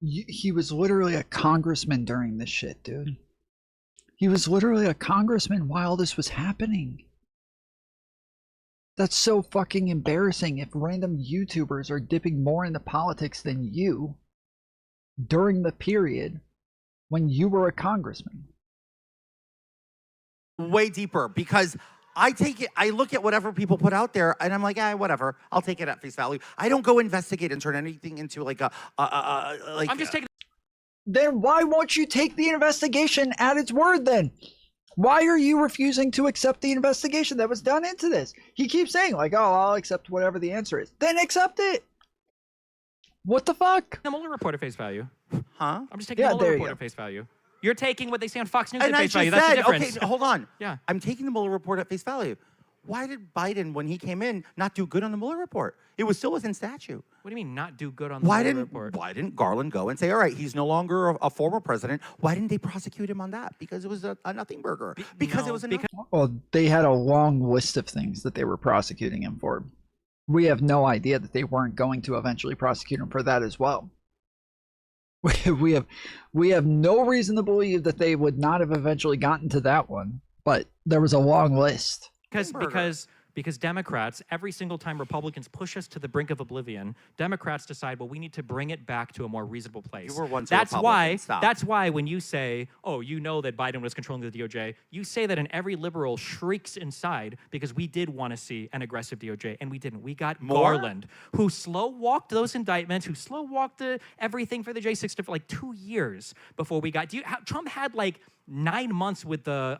He was literally a congressman during this shit, dude. He was literally a congressman while this was happening. That's so fucking embarrassing if random YouTubers are dipping more into politics than you during the period when you were a congressman. Way deeper, because I look at whatever people put out there and I'm like, whatever. I'll take it at face value. I don't go investigate and turn anything into like I'm just taking. Then why won't you take the investigation at its word then? Why are you refusing to accept the investigation that was done into this? He keeps saying like, oh, I'll accept whatever the answer is. Then accept it. What the fuck? The Mueller report at face value. Huh? I'm just taking the Mueller report at face value. You're taking what they say on Fox News at face value. That's the difference. Okay, hold on. Yeah. I'm taking the Mueller report at face value. Why did Biden, when he came in, not do good on the Mueller report? It was still within statute. What do you mean not do good on the Mueller report? Why didn't Garland go and say, all right, he's no longer a former president? Why didn't they prosecute him on that? Because it was a nothing burger. Because it was a nothing. Well, they had a long list of things that they were prosecuting him for. We have no idea that they weren't going to eventually prosecute him for that as well. We have no reason to believe that they would not have eventually gotten to that one, but there was a long list. Because Democrats, every single time Republicans push us to the brink of oblivion, Democrats decide, well, we need to bring it back to a more reasonable place. You were once that's a Republican. why. Stop. That's why when you say, oh, you know that Biden was controlling the DOJ, you say that, and every liberal shrieks inside because we did want to see an aggressive DOJ, and we didn't. We got Garland, who slow-walked those indictments, who slow-walked everything for the J6 for like 2 years before we got. Trump had like 9 months with the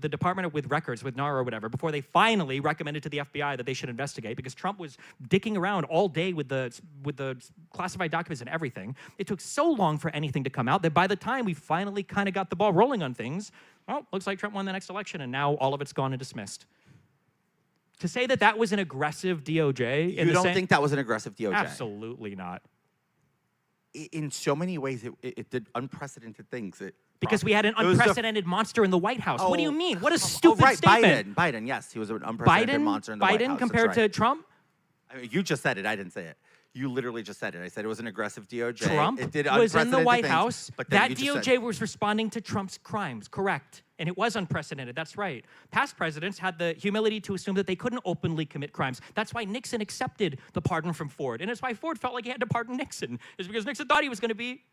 Department with records, with NARA or whatever, before they finally recommended to the FBI that they should investigate, because Trump was dicking around all day with the classified documents and everything. It took so long for anything to come out that by the time we finally kind of got the ball rolling on things, well, looks like Trump won the next election, and now all of it's gone and dismissed. To say that that was an aggressive DOJ... You don't think that was an aggressive DOJ? Absolutely not. in so many ways, it did unprecedented things. Because we had an unprecedented monster in the White House. What do you mean? What a stupid right, statement. Biden, yes, he was an unprecedented monster in the White House. Biden compared to Trump? I mean, you just said it. I didn't say it. You literally just said it. I said it was an aggressive DOJ. Trump it did was in the White things, House. But then that you just DOJ said, was responding to Trump's crimes, correct. And it was unprecedented, that's right. Past presidents had the humility to assume that they couldn't openly commit crimes. That's why Nixon accepted the pardon from Ford. And it's why Ford felt like he had to pardon Nixon. It's because Nixon thought he was going to be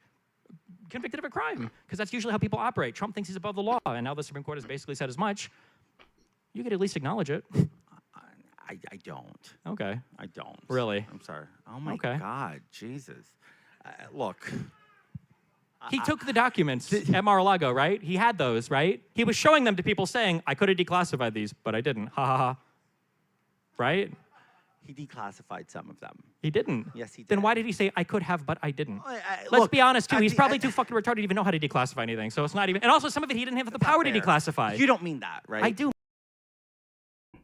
convicted of a crime. Because that's usually how people operate. Trump thinks he's above the law. And now the Supreme Court has basically said as much. You could at least acknowledge it. I don't. Okay. I don't. Really? I'm sorry. Oh my God, Jesus. Look. He took the documents at Mar-a-Lago, right? He had those, right? He was showing them to people saying, I could have declassified these, but I didn't. Ha ha ha. Right? He declassified some of them. He didn't. Yes, he did. Then why did he say, I could have, but I didn't? Let's look, be honest, too. He's probably too fucking retarded to even know how to declassify anything. So it's not even... And also, some of it he didn't have the power to declassify. You don't mean that, right? I do.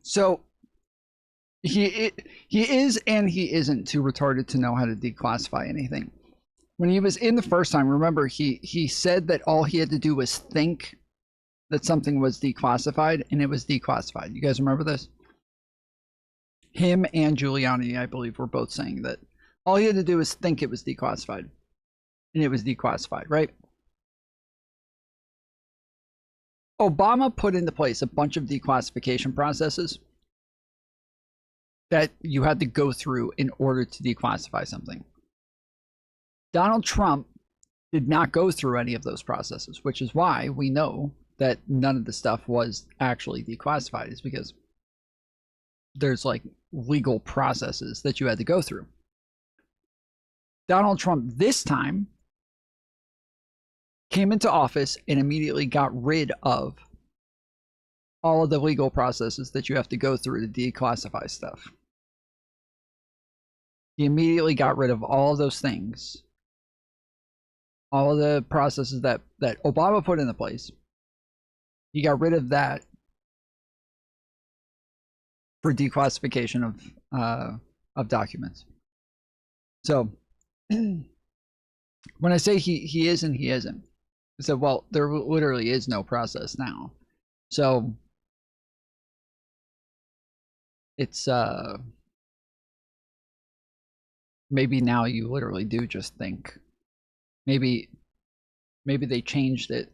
So he is and he isn't too retarded to know how to declassify anything. When he was in the first time, remember, he said that all he had to do was think that something was declassified, and it was declassified. You guys remember this? Him and Giuliani, I believe, were both saying that all he had to do was think it was declassified, and it was declassified, right? Obama put into place a bunch of declassification processes that you had to go through in order to declassify something. Donald Trump did not go through any of those processes, which is why we know that none of the stuff was actually declassified, is because there's like legal processes that you had to go through. Donald Trump this time came into office and immediately got rid of all of the legal processes that you have to go through to declassify stuff. He immediately got rid of all of those things, all of the processes that Obama put into place. He got rid of that for declassification of documents. So when I say he is and he isn't, I said, well, there literally is no process now. So it's maybe now you literally do just think. Maybe they changed it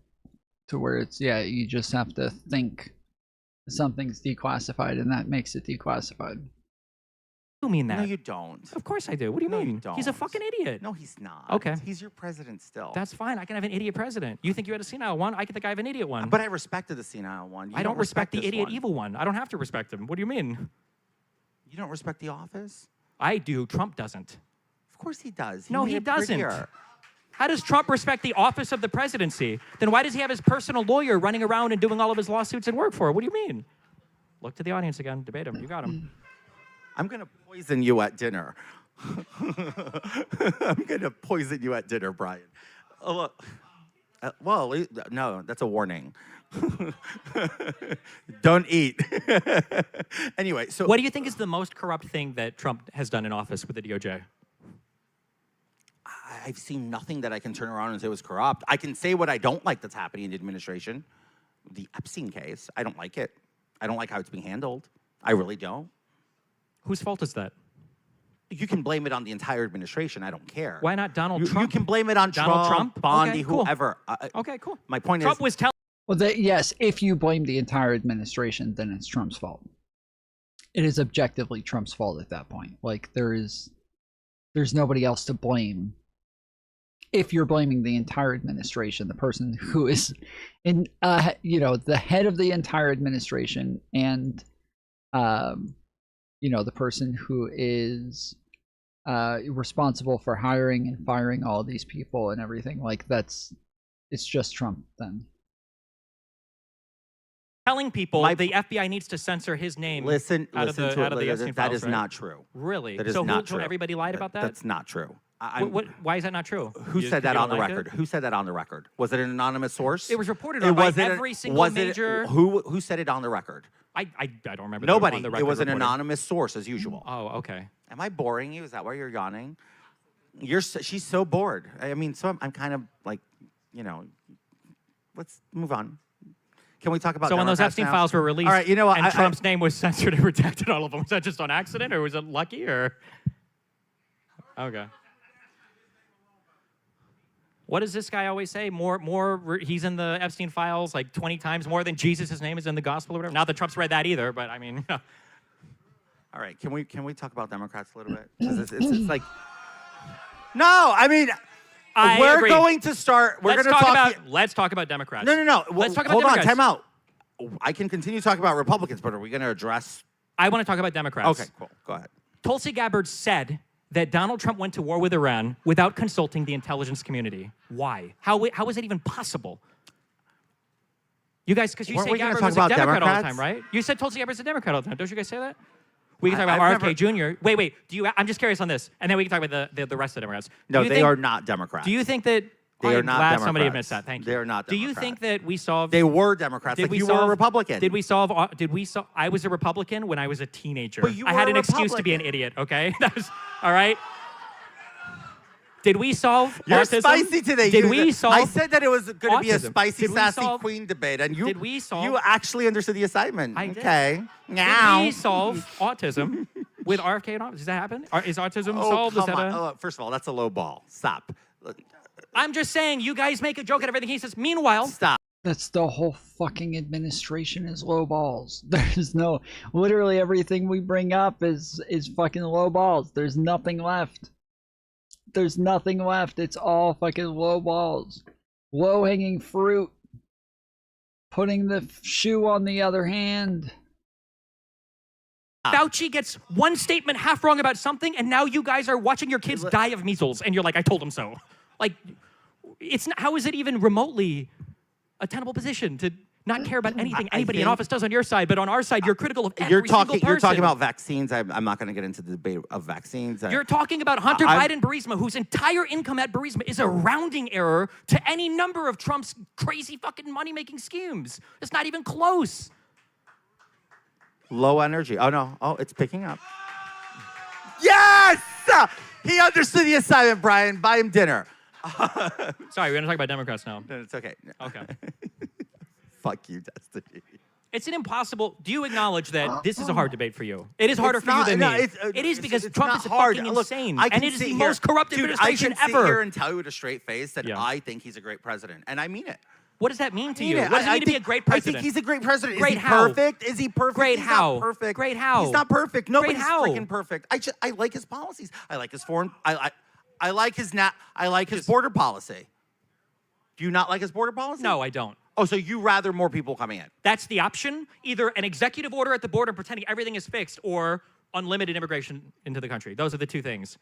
to where it's, yeah, you just have to think something's declassified and that makes it declassified. You mean that? No, you don't. Of course I do. What do you mean? You don't. He's a fucking idiot. No, he's not. Okay. He's your president still. That's fine. I can have an idiot president. You think you had a senile one? I think I have an idiot one. But I respected the senile one. You I don't respect the this idiot one. evil one. I don't have to respect him. What do you mean? You don't respect the office? I do. Trump doesn't. Of course he does. No, made he it doesn't. prettier. How does Trump respect the office of the presidency? Then why does he have his personal lawyer running around and doing all of his lawsuits and work for it? What do you mean? Look to the audience again. Debate him. You got him. I'm going to poison you at dinner. I'm going to poison you at dinner, Brian. Oh, look. Well, no, that's a warning. Don't eat. Anyway, so... What do you think is the most corrupt thing that Trump has done in office with the DOJ? I've seen nothing that I can turn around and say was corrupt. I can say what I don't like that's happening in the administration. The Epstein case, I don't like it. I don't like how it's being handled. I really don't. Whose fault is that? You can blame it on the entire administration. I don't care. Why not Donald Trump? You can blame it on Donald Trump? Bondi, Okay, cool. whoever. Okay, cool. My point Trump is... was telling... Well, yes, if you blame the entire administration, then it's Trump's fault. It is objectively Trump's fault at that point. Like, there's nobody else to blame. If you're blaming the entire administration, the person who is in, the head of the entire administration and, the person who is responsible for hiring and firing all these people and everything, like it's just Trump then. Telling people the FBI needs to censor his name Listen out of the Epstein that files, is right? not true. Really? That is so not true. Everybody lied about that? That's not true. Why is that not true? Who You said that don't on the like record? it? Who said that on the record? Was it an anonymous source? It was reported on by every single major... Who said it on the record? I don't remember. Nobody. On the It record was an reporting. anonymous source, as usual. Oh, okay. Am I boring you? Is that why you're yawning? She's so bored. I mean, so I'm kind of like, you know, let's move on. Can we talk about So when those Democrats Epstein now? files were released, all right, you know what? and Trump's name was censored and redacted all of them, was that just on accident, or was it lucky, or? Okay. What does this guy always say? He's in the Epstein files like 20 times more than Jesus' his name is in the gospel or whatever. Not that Trump's read that either, but I mean. All right, can we talk about Democrats a little bit? 'Cause it's like, no, I mean, we're agree. going to start. We're going to talk. Let's talk about Democrats. No. Let's talk about hold Democrats. on, time out. I can continue to talk about Republicans, but are we going to address? I want to talk about Democrats. Okay, cool. Go ahead. Tulsi Gabbard said that Donald Trump went to war with Iran without consulting the intelligence community. Why? How is that even possible? You guys, because you Weren't say we gonna Gabbard talk was a about Democrat all the Democrats? time, right? You said Tulsi Gabbard's a Democrat all the time. Don't you guys say that? We can talk I've about never- RFK Jr. Wait. I'm just curious on this, and then we can talk about the rest of the Democrats. No, Do you they think- are not Democrats. Do you think that They are I'm not glad Democrats. somebody admits that? Thank you. They are not Do you Democrats. think that we solved? They were Democrats. Did Like we you solve, were a Republican. Did we solve? I was a Republican when I was a teenager. But you I had were an a excuse to be an Republican. idiot. Okay, that was all right. Did we solve You're autism? spicy today. Did we solve? I said that it was going to be a autism? spicy, Did we sassy solve- queen debate, and you Did we solve? you actually understood the assignment. I did. Okay. Did Now. we solve autism with RFK in office? Does that happen? Is autism Oh, solved? Is come that on. First of all, that's a low ball. Stop. I'm just saying, you guys make a joke at everything he says. Meanwhile, stop. That's the whole fucking administration is low balls. There's no, literally everything we bring up is fucking low balls. There's nothing left. There's nothing left. It's all fucking low balls. Low hanging fruit. Putting the shoe on the other hand. Fauci gets one statement half wrong about something, and now you guys are watching your kids die of measles, and you're like, I told him so. Like, it's not, how is it even remotely a tenable position to not care about anything anybody in think- office does on your side, but on our side, you're critical of every You're talking. single You're person. talking about vaccines. I'm not going to get into the debate of vaccines. You're talking about Hunter I'm- Biden Burisma, whose entire income at Burisma is a rounding error to any number of Trump's crazy fucking money-making schemes. It's not even close. Low energy. Oh no. Oh, it's picking up. Yes! He understood the assignment, Brian. Buy him dinner. Sorry, we're going to talk about Democrats now. No, it's okay. Okay. Fuck you, Destiny. It's an impossible. Do you acknowledge that this is a hard debate for you? It is harder It's for you not- than no, me. It is because it's Trump not is hard. fucking Look, insane, I can and it is sit the here- most corrupt Dude, administration I can sit ever. here and tell you with a straight face that Yeah. I think he's a great president, and I mean it. What does that mean to I you? mean What does it I mean to be a think- great I president? think he's a great president. Great is he how? perfect? Is he perfect? Great he's how? Not perfect. Great how? He's not perfect. Nobody's how? freaking perfect. I like his policies. I like his foreign. I like his I like his border policy. Do you not like his border policy? No, I don't. Oh, so you rather more people coming in? That's the option. Either an executive order at the border pretending everything is fixed, or unlimited immigration into the country. Those are the two things.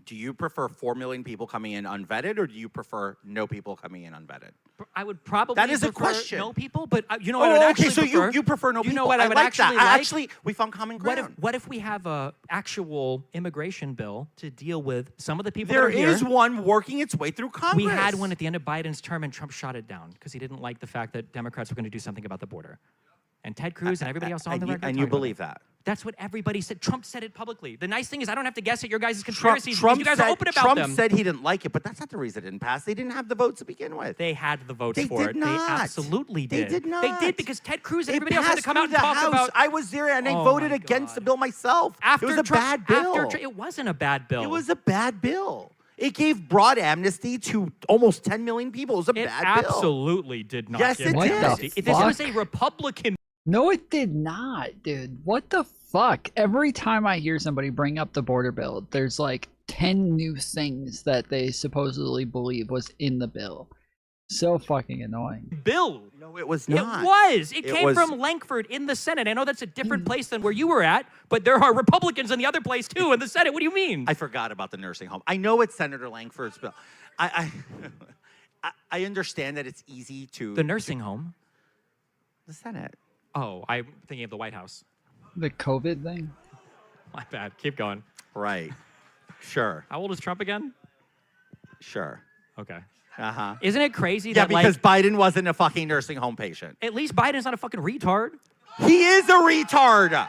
Do you prefer 4 million people coming in unvetted, or do you prefer no people coming in unvetted? I would probably That is a prefer question. no people, but you know what I would Oh, actually okay. So prefer? you prefer no people? You know what I would like actually that. like? Actually, we found common ground. What if we have a actual immigration bill to deal with some of the people There that are here? is one working its way through Congress. We had one at the end of Biden's term, and Trump shot it down because he didn't like the fact that Democrats were going to do something about the border. And Ted Cruz and everybody else on the record. And you talking about believe it. that? That's what everybody said. Trump said it publicly. The nice thing is I don't have to guess at your guys' conspiracies because you guys are open about Trump them. said he didn't like it, but that's not the reason it didn't pass. They didn't have the votes to begin with. They had the votes They for did it. not. They absolutely They did. did not. They did because Ted Cruz and It everybody else had to passed come out and through the talk House. about. I was there and I Oh voted my against the God. bill myself. After it was a Trump- bad bill. it wasn't a bad bill. It was a bad bill. It gave broad amnesty to almost 10 million people. It was a bad bill. Absolutely did not. Yes, give it did. amnesty. If this was a Republican. No, it did not, dude. What the fuck? Every time I hear somebody bring up the border bill, there's like 10 new things that they supposedly believe was in the bill. So fucking annoying. Bill. No, it was not. It was. It It came was- from Lankford in the Senate. I know that's a different place than where you were at, but there are Republicans in the other place too in the Senate. What do you mean? I forgot about the nursing home. I know it's Senator Langford's bill. I understand that it's easy to... The nursing home? The Senate. Oh, I'm thinking of the White House. The COVID thing? My bad. Keep going. Right. Sure. How old is Trump again? Sure. Okay. Uh-huh. Isn't it crazy Yeah, that because like Biden wasn't a fucking nursing home patient. at least Biden's not a fucking retard? He is a retard.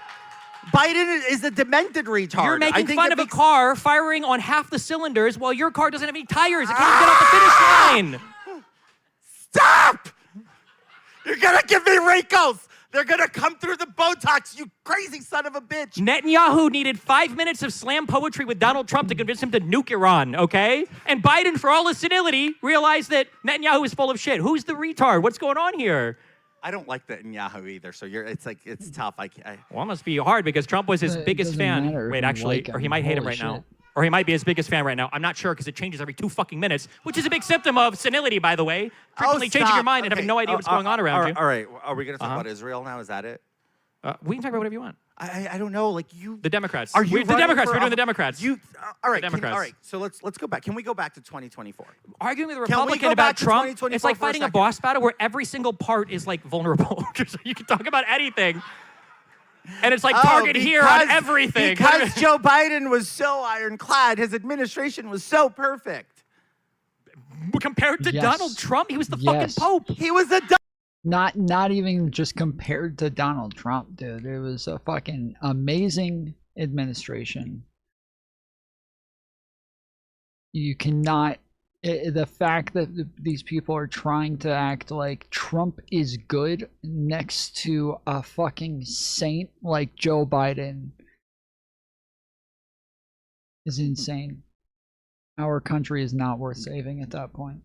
Biden is a demented retard. You're making fun of a car firing on half the cylinders while your car doesn't have any tires. It can't get off the finish line. Stop! You're gonna give me wrinkles. They're gonna come through the Botox, you crazy son of a bitch. Netanyahu needed 5 minutes of slam poetry with Donald Trump to convince him to nuke Iran, okay? And Biden, for all his senility, realized that Netanyahu is full of shit. Who's the retard? What's going on here? I don't like Netanyahu either, so it's tough. Well, it must be hard because Trump was his biggest fan. Wait, actually, or he might hate him right now. Or he might be his biggest fan right now. I'm not sure because it changes every 2 fucking minutes, which is a big symptom of senility, by the way. Frequently changing your mind and having no idea what's going on around you. All right, are we going to talk about Israel now? Is that it? We can talk about whatever you want. I don't know, like you. The Democrats. Are you the Democrats? for We're doing the Democrats. All right, Democrats. all right. So let's go back. Can we go back to 2024? Arguing with a Can we Republican go about back to Trump, 2024 it's like for a fighting a second? boss battle where every single part is like vulnerable. So you can talk about anything. And it's like target here on everything. Because Joe Biden was so ironclad, his administration was so perfect. Compared to Donald Trump, he was the fucking Pope. He was a Not even just compared to Donald Trump, dude. It was a fucking amazing administration. You cannot. The fact that these people are trying to act like Trump is good next to a fucking saint like Joe Biden is insane. Our country is not worth saving at that point.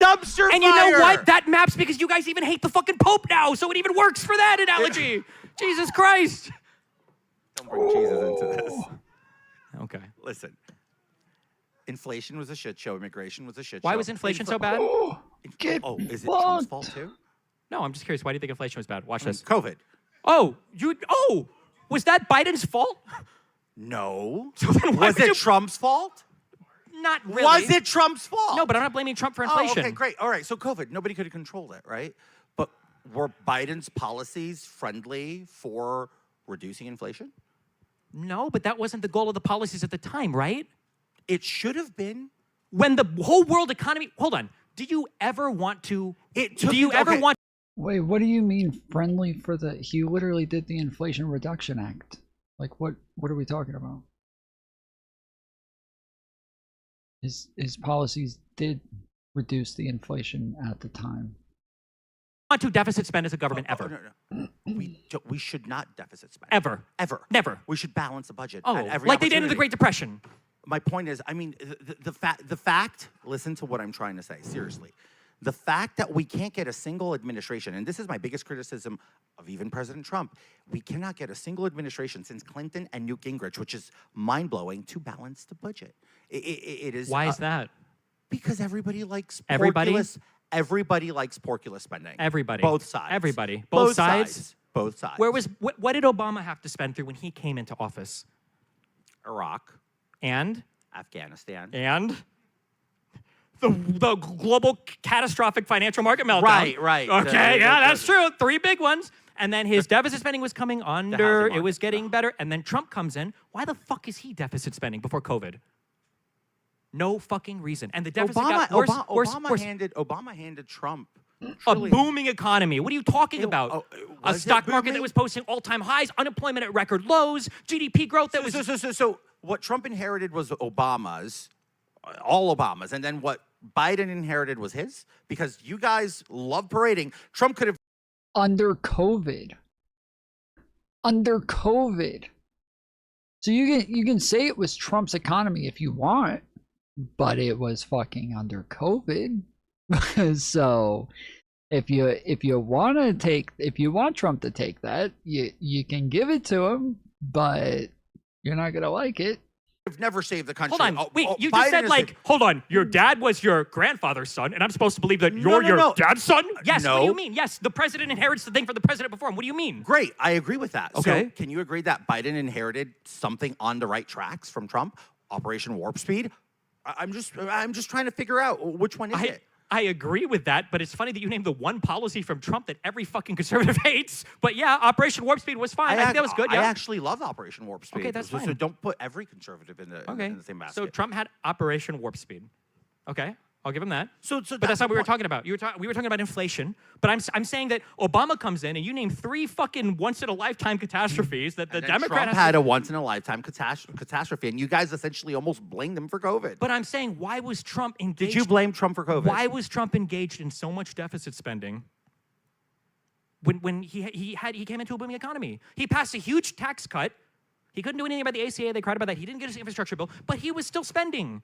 Dumpster And you know what? That maps because you guys even hate the fucking Pope now, so it even works for that analogy. Jesus Christ. Don't bring Jesus into this. Okay. Listen. Inflation was a shit show. Immigration was a shit show. Why was inflation so bad? Is it Trump's fault too? No, I'm just curious. Why do you think inflation was bad? Watch this. COVID. Oh, was that Biden's fault? No. So then why Was would it you- Trump's fault? Not really. Was it Trump's fault? No, but I'm not blaming Trump for inflation. Oh, okay, great. All right, so COVID, nobody could have controlled it, right? But were Biden's policies friendly for reducing inflation? No, but that wasn't the goal of the policies at the time, right? It should have been. When the whole world economy... Hold on. Do you ever want to... Do you ever want... Wait, what do you mean friendly for the... He literally did the Inflation Reduction Act. Like, what are we talking about? His policies did reduce the inflation at the time. Want to deficit spend as a government ever. No. We should not deficit spend. Ever. Never. We should balance the budget. Oh, at every like they did in the opportunity. Great Depression. My point is, I mean, the fact, listen to what I'm trying to say, seriously. The fact that we can't get a single administration, and this is my biggest criticism of even President Trump, we cannot get a single administration since Clinton and Newt Gingrich, which is mind-blowing, to balance the budget. It is. Why is that? Because everybody likes Everybody? porculus. Everybody likes porculus spending. Everybody. Both sides. Everybody. Both sides? Both sides. What did Obama have to spend through when he came into office? Iraq. And? Afghanistan. And? The global catastrophic financial market meltdown. Right. Okay, that's true. 3 big ones. And then his deficit spending was coming under. It was getting better. And then Trump comes in. Why the fuck is he deficit spending before COVID? No fucking reason. And the deficit got worse. Obama handed Trump a booming economy. What are you talking about? A stock market booming? that was posting all-time highs, unemployment at record lows, GDP growth that was... So what Trump inherited was Obama's, all Obama's, and then what Biden inherited was his? Because you guys love parading. Trump could have... Under COVID. So you can say it was Trump's economy if you want, but it was fucking under COVID. So if you want Trump to take that, you can give it to him, but you're not gonna like it. Have never saved the country. Hold on, wait, you just said hold on, your dad was your grandfather's son, and I'm supposed to believe that you're your dad's son? Yes, No. What do you mean? Yes, the president inherits the thing from the president before him. What do you mean? Great, I agree with that. Okay. So can you agree that Biden inherited something on the right tracks from Trump? Operation Warp Speed? I'm just trying to figure out which one is it. I agree with that, but it's funny that you named the one policy from Trump that every fucking conservative hates. But yeah, Operation Warp Speed was fine. I think that was good. Yeah, I actually love Operation Warp Speed. Okay, that's So fine. don't put every conservative in the same basket. So Trump had Operation Warp Speed. Okay. I'll give him that. So but that's not what we were talking about. We were talking about inflation. But I'm saying that Obama comes in and you name 3 fucking once-in-a-lifetime catastrophes that the Democrat Trump had a once-in-a-lifetime catastrophe, and you guys essentially almost blamed him for COVID. But I'm saying, why was Trump engaged? Did you blame Trump for COVID? Why was Trump engaged in so much deficit spending when he came into a booming economy? He passed a huge tax cut. He couldn't do anything about the ACA. They cried about that. He didn't get his infrastructure bill, but he was still spending.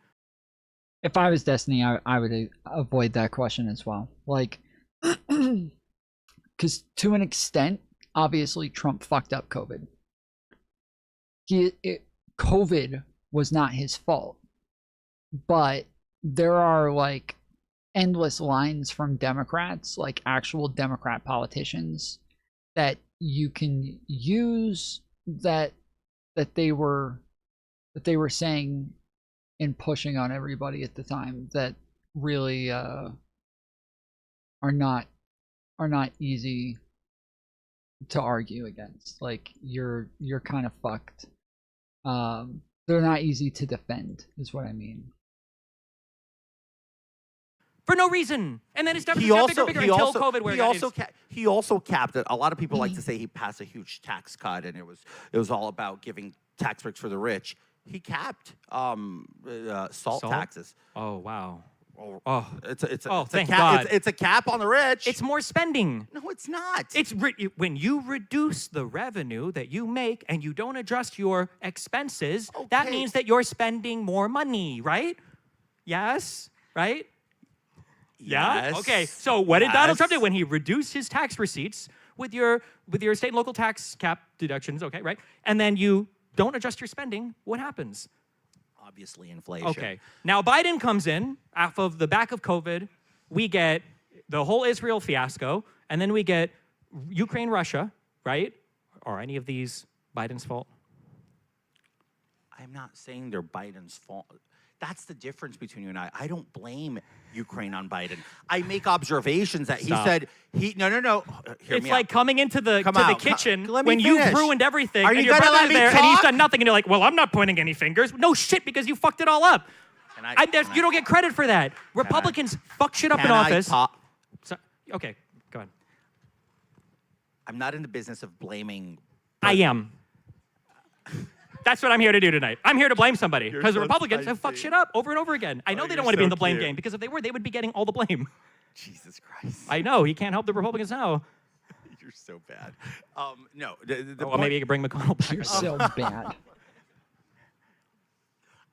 If I was Destiny, I would avoid that question as well. Like, because to an extent, obviously Trump fucked up COVID. COVID was not his fault, but there are like endless lines from Democrats, like actual Democrat politicians, that you can use that they were saying and pushing on everybody at the time that really are not easy to argue against. Like, you're kind of fucked. They're not easy to defend, is what I mean. For no reason. And then his deficit got bigger and bigger until COVID, where he also capped it. A lot of people like to say he passed a huge tax cut and it was all about giving tax breaks for the rich. He capped salt taxes. Oh, wow. Thank God. It's a cap on the rich. It's more spending. No, it's not. It's when you reduce the revenue that you make and you don't adjust your expenses, that means that you're spending more money, right? Yes, right? Yeah. Yes. Okay. So what did Donald Trump do when he reduced his tax receipts with your state and local tax cap deductions? Okay, right? And then you don't adjust your spending. What happens? Obviously, inflation. Okay. Now Biden comes in off of the back of COVID. We get the whole Israel fiasco, and then we get Ukraine, Russia, right? Are any of these Biden's fault? I'm not saying they're Biden's fault. That's the difference between you and I. I don't blame Ukraine on Biden. I make observations that he said no. It's like coming into the kitchen when finish. you've ruined everything Are and you your gonna brother's let me there and he's talk? done nothing and you're like, well, I'm not pointing any fingers. No shit, because you fucked it all up. You don't get credit for that. Republicans fuck shit up in office. Okay, go ahead. I'm not in the business of blaming. I am. That's what I'm here to do tonight. I'm here to blame somebody because the Republicans have fucked shit up over and over again. I know they don't want to be in the blame game because if they were, they would be getting all the blame. Jesus Christ. I know. He can't help the Republicans now. You're so bad. No. Well, maybe you could bring McConnell back. You're so bad.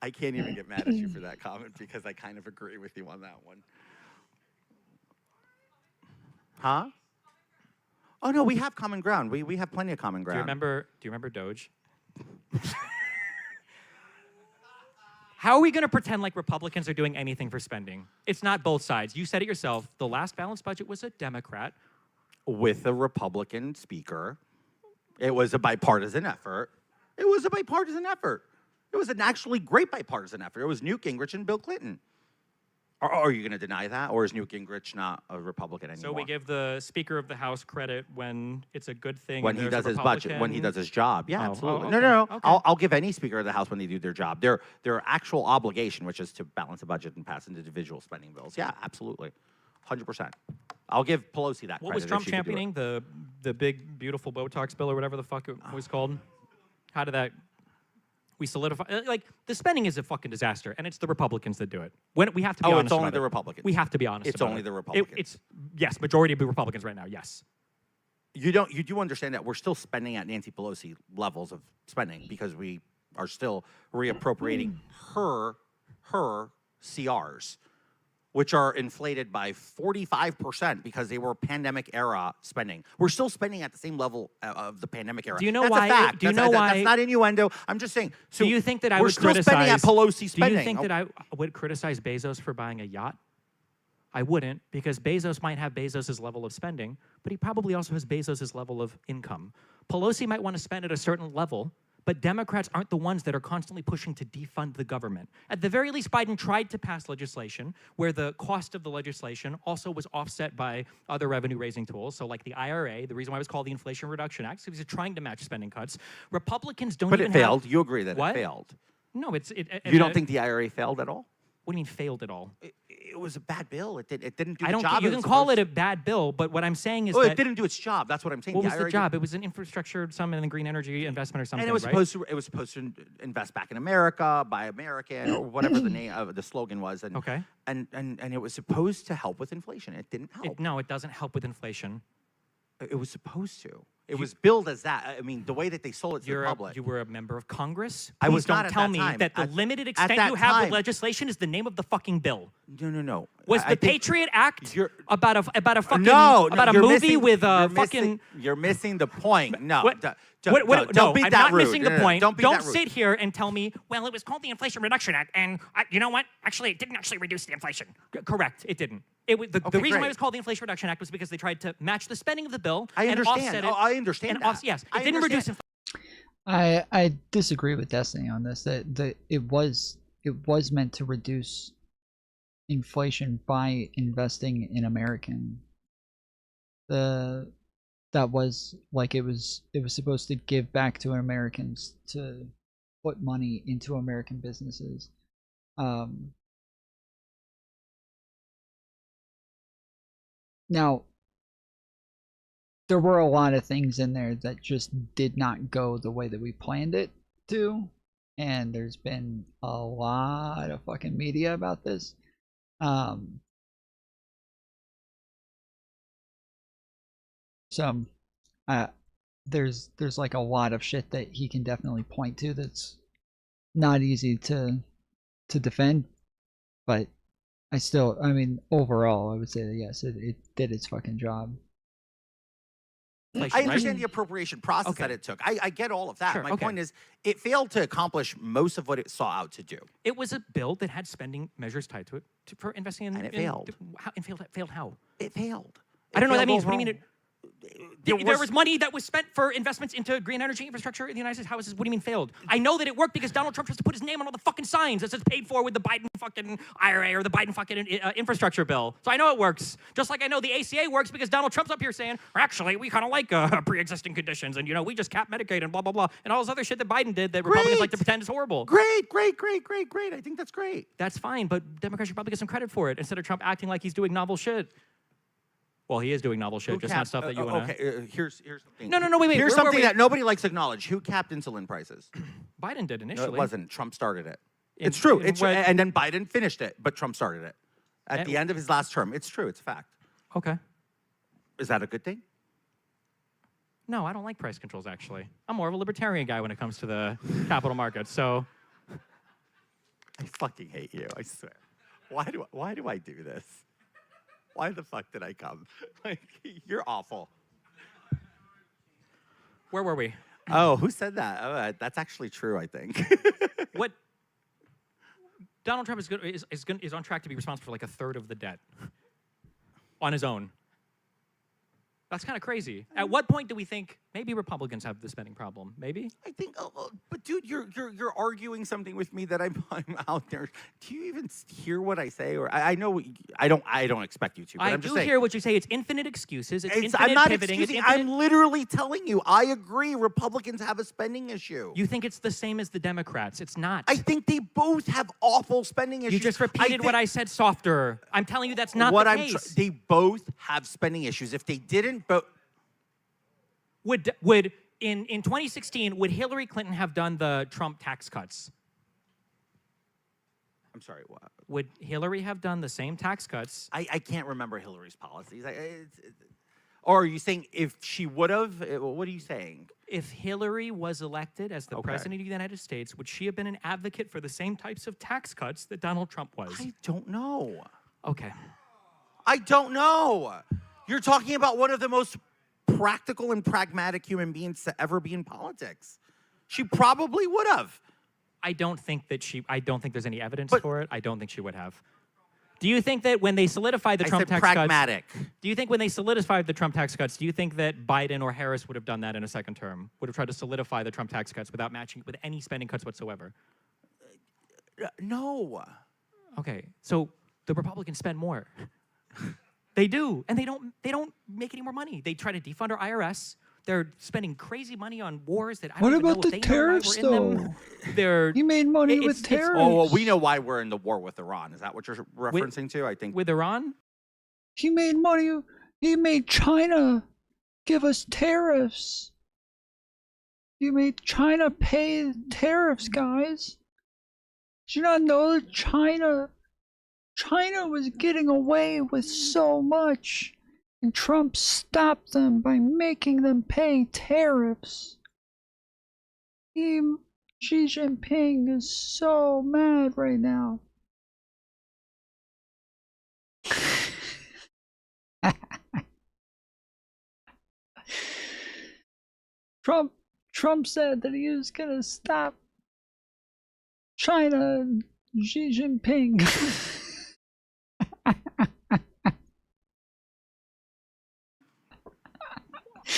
I can't even get mad at you for that comment because I kind of agree with you on that one. Huh? Oh, no, we have common ground. We have plenty of common ground. Do you remember Doge? How are we going to pretend like Republicans are doing anything for spending? It's not both sides. You said it yourself. The last balanced budget was a Democrat. With a Republican speaker. It was a bipartisan effort. It was an actually great bipartisan effort. It was Newt Gingrich and Bill Clinton. Are you going to deny that? Or is Newt Gingrich not a Republican anymore? So we give the Speaker of the House credit when it's a good thing. When he does his budget, when he does his job. Yeah, absolutely. okay. No. Okay. I'll give any Speaker of the House when they do their job. Their actual obligation, which is to balance the budget and pass individual spending bills. Yeah, absolutely. 100%. I'll give Pelosi that credit. What was Trump championing? The big, beautiful Botox bill or whatever the fuck it was called? How did that... We solidify, like, the spending is a fucking disaster, and it's the Republicans that do it. When we have to be honest. It's only about the it. Republicans. We have to be honest. It's about only it. the Republicans. It's yes, majority of the Republicans right now. Yes. You do understand that we're still spending at Nancy Pelosi levels of spending because we are still reappropriating her CRs, which are inflated by 45% because they were pandemic era spending. We're still spending at the same level of the pandemic era. Do you know that's why? A fact. Do you know why? That's not innuendo. I'm just saying. So do you think that I we're would still criticize? spending at Pelosi spending? Do you think that I would criticize Bezos for buying a yacht? I wouldn't, because Bezos might have Bezos' level of spending, but he probably also has Bezos' level of income. Pelosi might want to spend at a certain level, but Democrats aren't the ones that are constantly pushing to defund the government. At the very least, Biden tried to pass legislation where the cost of the legislation also was offset by other revenue-raising tools. So like the IRA, the reason why it was called the Inflation Reduction Act, because he's trying to match spending cuts. Republicans don't But even it failed. have... You agree that What? it failed. No, You don't think the IRA failed at all? What do you mean failed at all? It was a bad bill. It didn't do I the don't. job. You can call it a bad bill, but what I'm saying is Well, that it didn't do its job. That's what I'm saying. what was the IRA job? It was an infrastructure, some in the green energy investment or something. And it was right? supposed to invest back in America, buy American, or whatever the name of the slogan was. And Okay. And it was supposed to help with inflation. It didn't help. No, it doesn't help with inflation. It was supposed to. It was billed as that. I mean, the way that they sold it to the public. You were a member of Congress. I was Please don't not at tell that me time. that the At- limited at extent that you have time- with legislation is the name of the fucking bill. No. Was I the think Patriot Act about a fucking no, about a you're movie missing- with a you're fucking? missing- You're missing the point. No, What- don't no, be I'm that not rude. missing the No, no, point. Don't be that rude. sit here and tell me, well, it was called the Inflation Reduction Act, and you know what? Actually, it didn't actually reduce the inflation. Correct, it didn't. It was the Okay, reason why great. it was called the Inflation Reduction Act was because they tried to match the spending of the bill I and understand. offset it. Oh, I understand and that. yes, it I didn't reduce understand. inflation. I disagree with Destiny on this. That it was meant to reduce inflation by investing in American. That was like it was supposed to give back to Americans to put money into American businesses. Now, there were a lot of things in there that just did not go the way that we planned it to, and there's been a lot of fucking media about this. So, there's like a lot of shit that he can definitely point to that's not easy to defend, but I mean, overall, I would say that yes, it did its fucking job. I understand the appropriation process that it took. I get all of that. Sure, My okay. point is, it failed to accomplish most of what it saw out to do. It was a bill that had spending measures tied to it for investing in. And it failed. Failed how? It failed. I don't know what that failed means. What do you mean? There There was money that was spent for investments into green energy infrastructure in the United States. How is this? What do you mean failed? I know that it worked because Donald Trump has to put his name on all the fucking signs that says paid for with the Biden fucking IRA or the Biden fucking infrastructure bill. So I know it works. Just like I know the ACA works because Donald Trump's up here saying, actually, we kind of like pre-existing conditions and, we just cap Medicaid and blah, blah, blah. And all this other shit that Biden did that Republicans like to pretend is horrible. Great. I think that's great. That's fine, but Democrats should probably get some credit for it instead of Trump acting like he's doing novel shit. Well, he is doing novel shit, just not stuff that you want to... Okay, here's something. No, wait. Here's Where were something we? that nobody likes to acknowledge. Who capped insulin prices? Biden did initially. No, it wasn't. Trump started it. It's true. And then Biden finished it, but Trump started it. At the end of his last term. It's true. It's a fact. Okay. Is that a good thing? No, I don't like price controls, actually. I'm more of a libertarian guy when it comes to the capital markets, so... I fucking hate you, I swear. Why do I do this? Why the fuck did I come? Like, you're awful. Where were we? Oh, who said that? Oh, that's actually true, I think. What? Donald Trump is on track to be responsible for like a third of the debt on his own. That's kind of crazy. At what point do we think maybe Republicans have the spending problem? Maybe? I think, but dude, you're arguing something with me that I'm out there. Do you even hear what I say? Or I know I don't expect you to. But I I'm just do saying, hear what you say. It's infinite excuses. It's infinite I'm not pivoting. excusing. It's infinite... I'm literally telling you. I agree. Republicans have a spending issue. You think it's the same as the Democrats? It's not. I think they both have awful spending issues. You just repeated what I said softer. I'm telling you that's not the case. They both have spending issues. If they didn't, but would in 2016 would Hillary Clinton have done the Trump tax cuts? I'm sorry, what? Would Hillary have done the same tax cuts? I can't remember Hillary's policies. Or are you saying if she would have? What are you saying? If Hillary was elected as the president of the United States, would she have been an advocate for the same types of tax cuts that Donald Trump was? I don't know. Okay. I don't know. You're talking about one of the most practical and pragmatic human beings to ever be in politics. She probably would have. I don't think there's any evidence for it. I don't think she would have. Do you think that when they solidified the Trump tax pragmatic. cuts, do you think when they solidified the Trump tax cuts, do you think that Biden or Harris would have done that in a second term? Would have tried to solidify the Trump tax cuts without matching with any spending cuts whatsoever? No. Okay, so the Republicans spend more. They do, and they don't make any more money. They try to defund our IRS. They're spending crazy money on wars that I What don't even about know the if they know why tariffs, we're in them. He made money with tariffs. Oh, well, we know why we're in the war with Iran. Is that what you're referencing to? I think with Iran. He made money. He made China give us tariffs. He made China pay tariffs, guys. Did you not know that China was getting away with so much, and Trump stopped them by making them pay tariffs? Xi Jinping is so mad right now. Trump said that he was gonna stop China and Xi Jinping.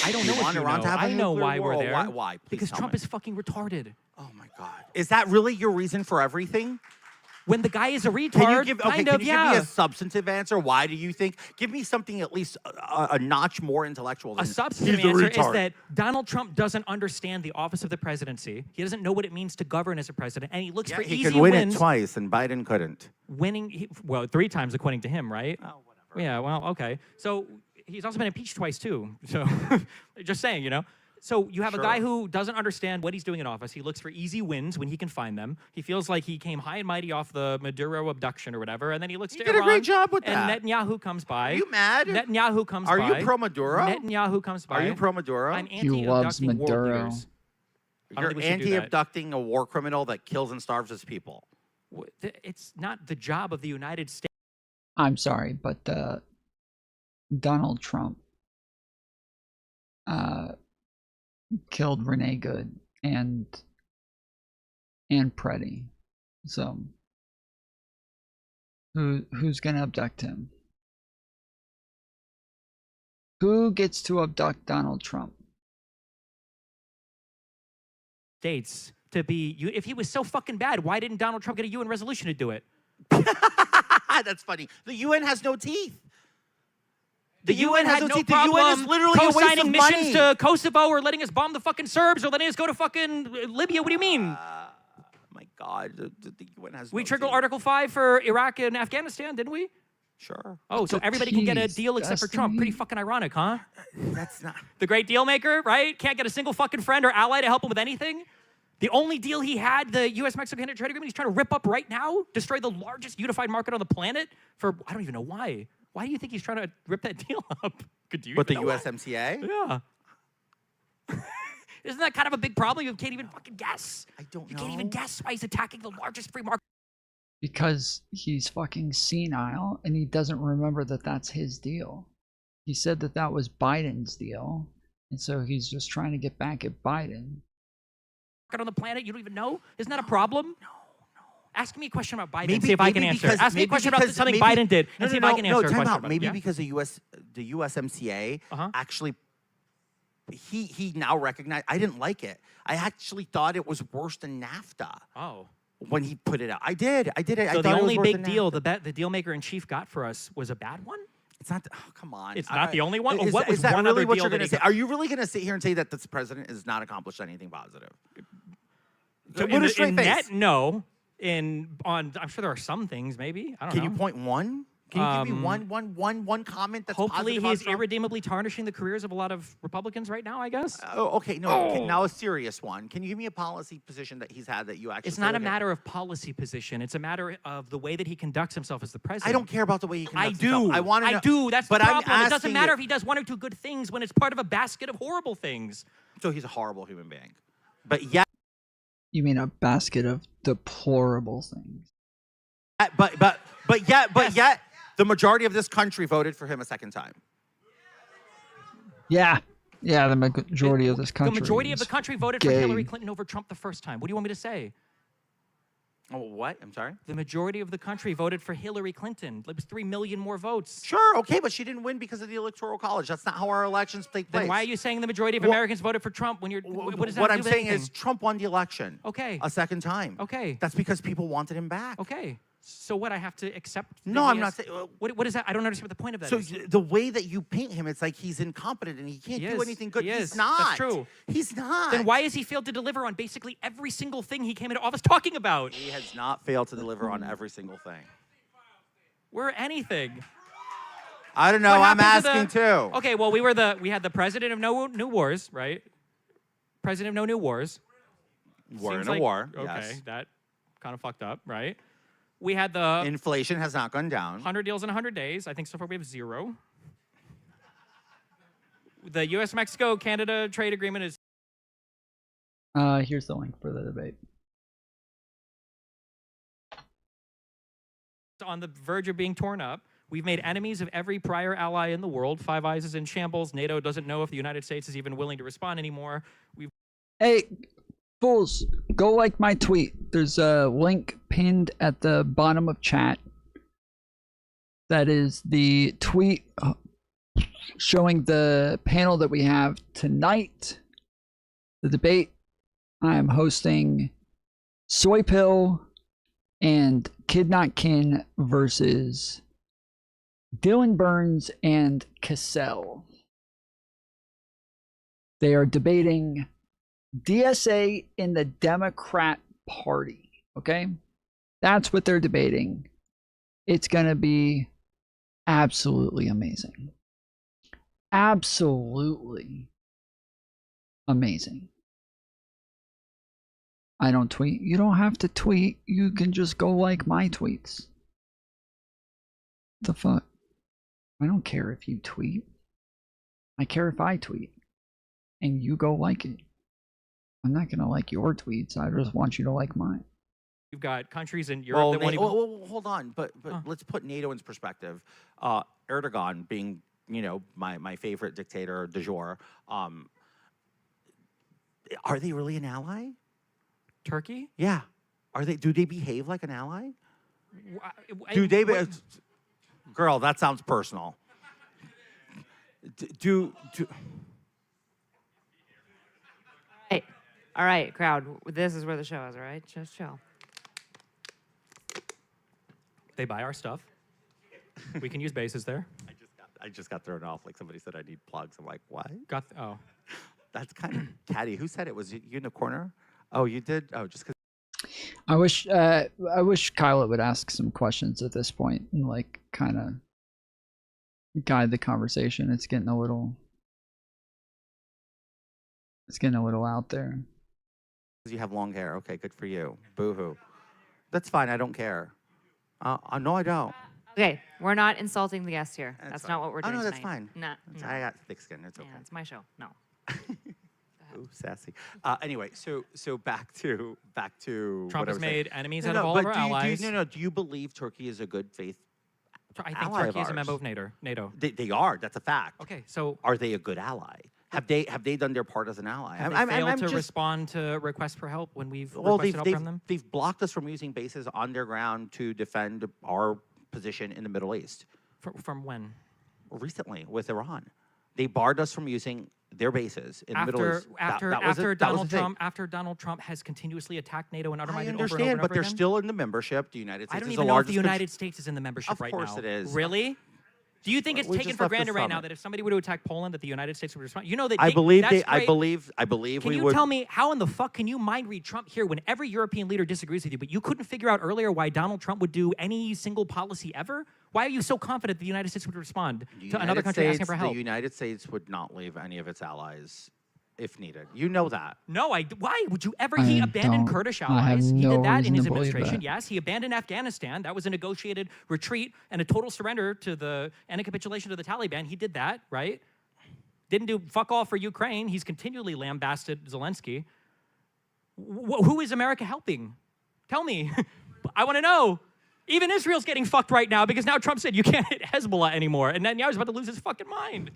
I don't know if you know. I know why we're there. Why? Please Because tell Trump me. is fucking retarded. Oh my God. Is that really your reason for everything? When the guy is a retard, Can you give, okay, kind can of, you yeah. give me a substantive answer? Why do you think? Give me something at least a notch more intellectual than A substantive answer is that Donald Trump doesn't understand the office of the presidency. He doesn't know what it means to govern as a president, and he looks for he easy could win wins. it twice, and Biden couldn't. Winning, well, 3 times according to him, right? Oh, whatever. Yeah, well, okay. So he's also been impeached twice too. So just saying, you know. So you have a guy who doesn't understand what he's doing in office. He looks for easy wins when he can find them. He feels like he came high and mighty off the Maduro abduction or whatever, and then he looks to did Iran. a great job with and that. Netanyahu comes by. Are you mad? Netanyahu comes by. Are you pro-Maduro? Netanyahu comes by. Are you pro-Maduro? I'm He loves anti-abducting world Maduro. leaders. I don't You're think we should do that. anti-abducting a war criminal that kills and starves his people. It's not the job of the United States. I'm sorry, but Donald Trump killed Renee Good and Preddy. So who's gonna abduct him? Who gets to abduct Donald Trump? States to be. If he was so fucking bad, why didn't Donald Trump get a UN resolution to do it? That's funny. The UN has no teeth. The UN has no teeth. The problem UN is literally a waste co-signing of missions money. to Kosovo or letting us bomb the fucking Serbs or letting us go to fucking Libya. What do you mean? My God, the UN has We no triggered teeth. Article 5 for Iraq and Afghanistan, didn't we? Sure. Oh, so everybody can get a deal except for Trump. Pretty fucking ironic, huh? That's not... The great deal maker, right? Can't get a single fucking friend or ally to help him with anything? The only deal he had, the U.S.-Mexico trade agreement, he's trying to rip up right now, destroy the largest unified market on the planet for, I don't even know why. Why do you think he's trying to rip that deal up? Could you With the even know why? USMCA? Yeah. Isn't that kind of a big problem? You can't even fucking guess. I don't You know. can't even guess why he's attacking the largest free market. Because he's fucking senile and he doesn't remember that that's his deal. He said that that was Biden's deal, and so he's just trying to get back at Biden. On the planet, you don't even know? Isn't that a problem? No. Ask me a question about Biden and Maybe- see if I can maybe answer. because- Ask me a maybe question about because- something maybe- Biden did No, and see if no, I can answer a time question out. about Maybe yeah? because the USMCA actually, he now recognized. I didn't like it. I actually thought it was worse than NAFTA. Oh. When he put it out, I did. I So thought the it was only worse big than deal NAFTA. the deal maker in chief got for us was a bad one? It's not. Oh, come on. It's not the only one? Or Is, what was is that one really other what deal you're that going to he say? got? Are you really going to sit here and say that this president has not accomplished anything positive? So With a straight face. net, no. I'm sure there are some things, maybe. I don't know. Can you point one? Can you give me one comment that's Hopefully positive on he's Trump? irredeemably tarnishing the careers of a lot of Republicans right now, I guess. Oh, okay. No, now a serious one. Can you give me a policy position that he's had that you actually? It's not a matter of policy position. It's a matter of the way that he conducts himself as the president. I don't care about the way he conducts I do. himself. I want to. I do. That's the but I'm problem. It doesn't asking matter you- if he does 1 or 2 good things when it's part of a basket of horrible things. So he's a horrible human being. But yet, You mean a basket of deplorable things? but yet, the majority of this country voted for him a second time. Yeah, the majority of this country. The majority of is the country voted for gay. Hillary Clinton over Trump the first time. What do you want me to say? Oh, what? I'm sorry? The majority of the country voted for Hillary Clinton. It was 3 million more votes. Sure, okay, but she didn't win because of the Electoral College. That's not how our elections take place. Then why are you saying the majority of Well, Americans voted for Trump when you're? What does that What have I'm to do with saying anything? is Trump won the election. Okay. A second time. Okay. That's because people wanted him back. Okay. So what? I have to accept? No, I'm not saying. What is that? I don't understand what the point of that So is. the way that you paint him, it's like he's incompetent and he can't do anything good. He's not. That's true. He's not. Then why has he failed to deliver on basically every single thing he came into office talking about? He has not failed to deliver on every single thing. Or anything. I don't know. I'm asking too. Okay, well, we had the president of no new wars, right? President of no new wars. We're Seems in a like- war. Okay, Yes. that kind of fucked up, right? We had the Inflation has not gone down. 100 deals in 100 days. I think so far we have 0. The U.S.-Mexico Canada trade agreement is Here's the link for the debate. on the verge of being torn up. We've made enemies of every prior ally in the world. Five Eyes is in shambles. NATO doesn't know if the United States is even willing to respond anymore. Hey, fools, go like my tweet. There's a link pinned at the bottom of chat. That is the tweet showing the panel that we have tonight. The debate. I am hosting Soy Pill and Kid Not Kin versus Dylan Burns and Cassell. They are debating DSA in the Democrat Party. Okay? That's what they're debating. It's going to be absolutely amazing. Absolutely amazing. I don't tweet. You don't have to tweet. You can just go like my tweets. What the fuck? I don't care if you tweet. I care if I tweet. And you go like it. I'm not going to like your tweets. I just want you to like mine. You've got countries in Europe that won't even... Well, hold on, but let's put NATO in perspective. Erdogan being, my favorite dictator du jour, are they really an ally? Turkey? Yeah. Do they behave like an ally? Do they? Girl, that sounds personal. Hey, all right, crowd. This is where the show is, all right? Just chill. They buy our stuff. We can use bases there. I just got thrown off. Like somebody said I need plugs. I'm like, what? Oh. That's kind of catty. Who said it? Was you in the corner? Oh, you did? Oh, just because. I wish Kyla would ask some questions at this point and like kind of guide the conversation. It's getting a little out there. You have long hair. Okay, good for you. Boo-hoo. That's fine. I don't care. No, I don't. Okay, we're not insulting the guests here. That's not what we're doing no, that's tonight. fine. No. I got thick skin. It's okay. Yeah, it's my show. No. Ooh, sassy. Anyway, so back to Trump has made enemies out no, of all but of our allies. Do you believe Turkey is a good faith I think ally Turkey of is a member ours? of NATO. They are. That's a fact. Okay, so are they a good ally? Have they done their part as an ally? Have they failed to respond to requests for help when we've requested help from them? They've blocked us from using bases on their ground to defend our position in the Middle East. From when? Recently, with Iran. They barred us from using their bases in the Middle East. After Donald Trump has continuously attacked NATO and undermined it over and over I understand, and but over they're again? still in the membership. The United States I don't is even the know if the largest. United States is in the membership right now. Of course it is. Really? Do you think it's We taken just for left the granted right now summit. that if somebody were to attack Poland, that the United States would respond? You know that I they, believe that's they. I great. believe Can we you would. tell me how in the fuck can you mind read Trump here when every European leader disagrees with you, but you couldn't figure out earlier why Donald Trump would do any single policy ever? Why are you so confident the United States would respond to another country asking for help? The United States would not leave any of its allies if needed. You know that. No, why would you ever? He abandoned Kurdish I have allies. He no did that in reason his to believe administration. that. Yes, he abandoned Afghanistan. That was a negotiated retreat and a total surrender to and a capitulation to the Taliban. He did that, right? Didn't do fuck all for Ukraine. He's continually lambasted Zelensky. Who is America helping? Tell me. I want to know. Even Israel's getting fucked right now because now Trump said you can't hit Hezbollah anymore, and Netanyahu's about to lose his fucking mind.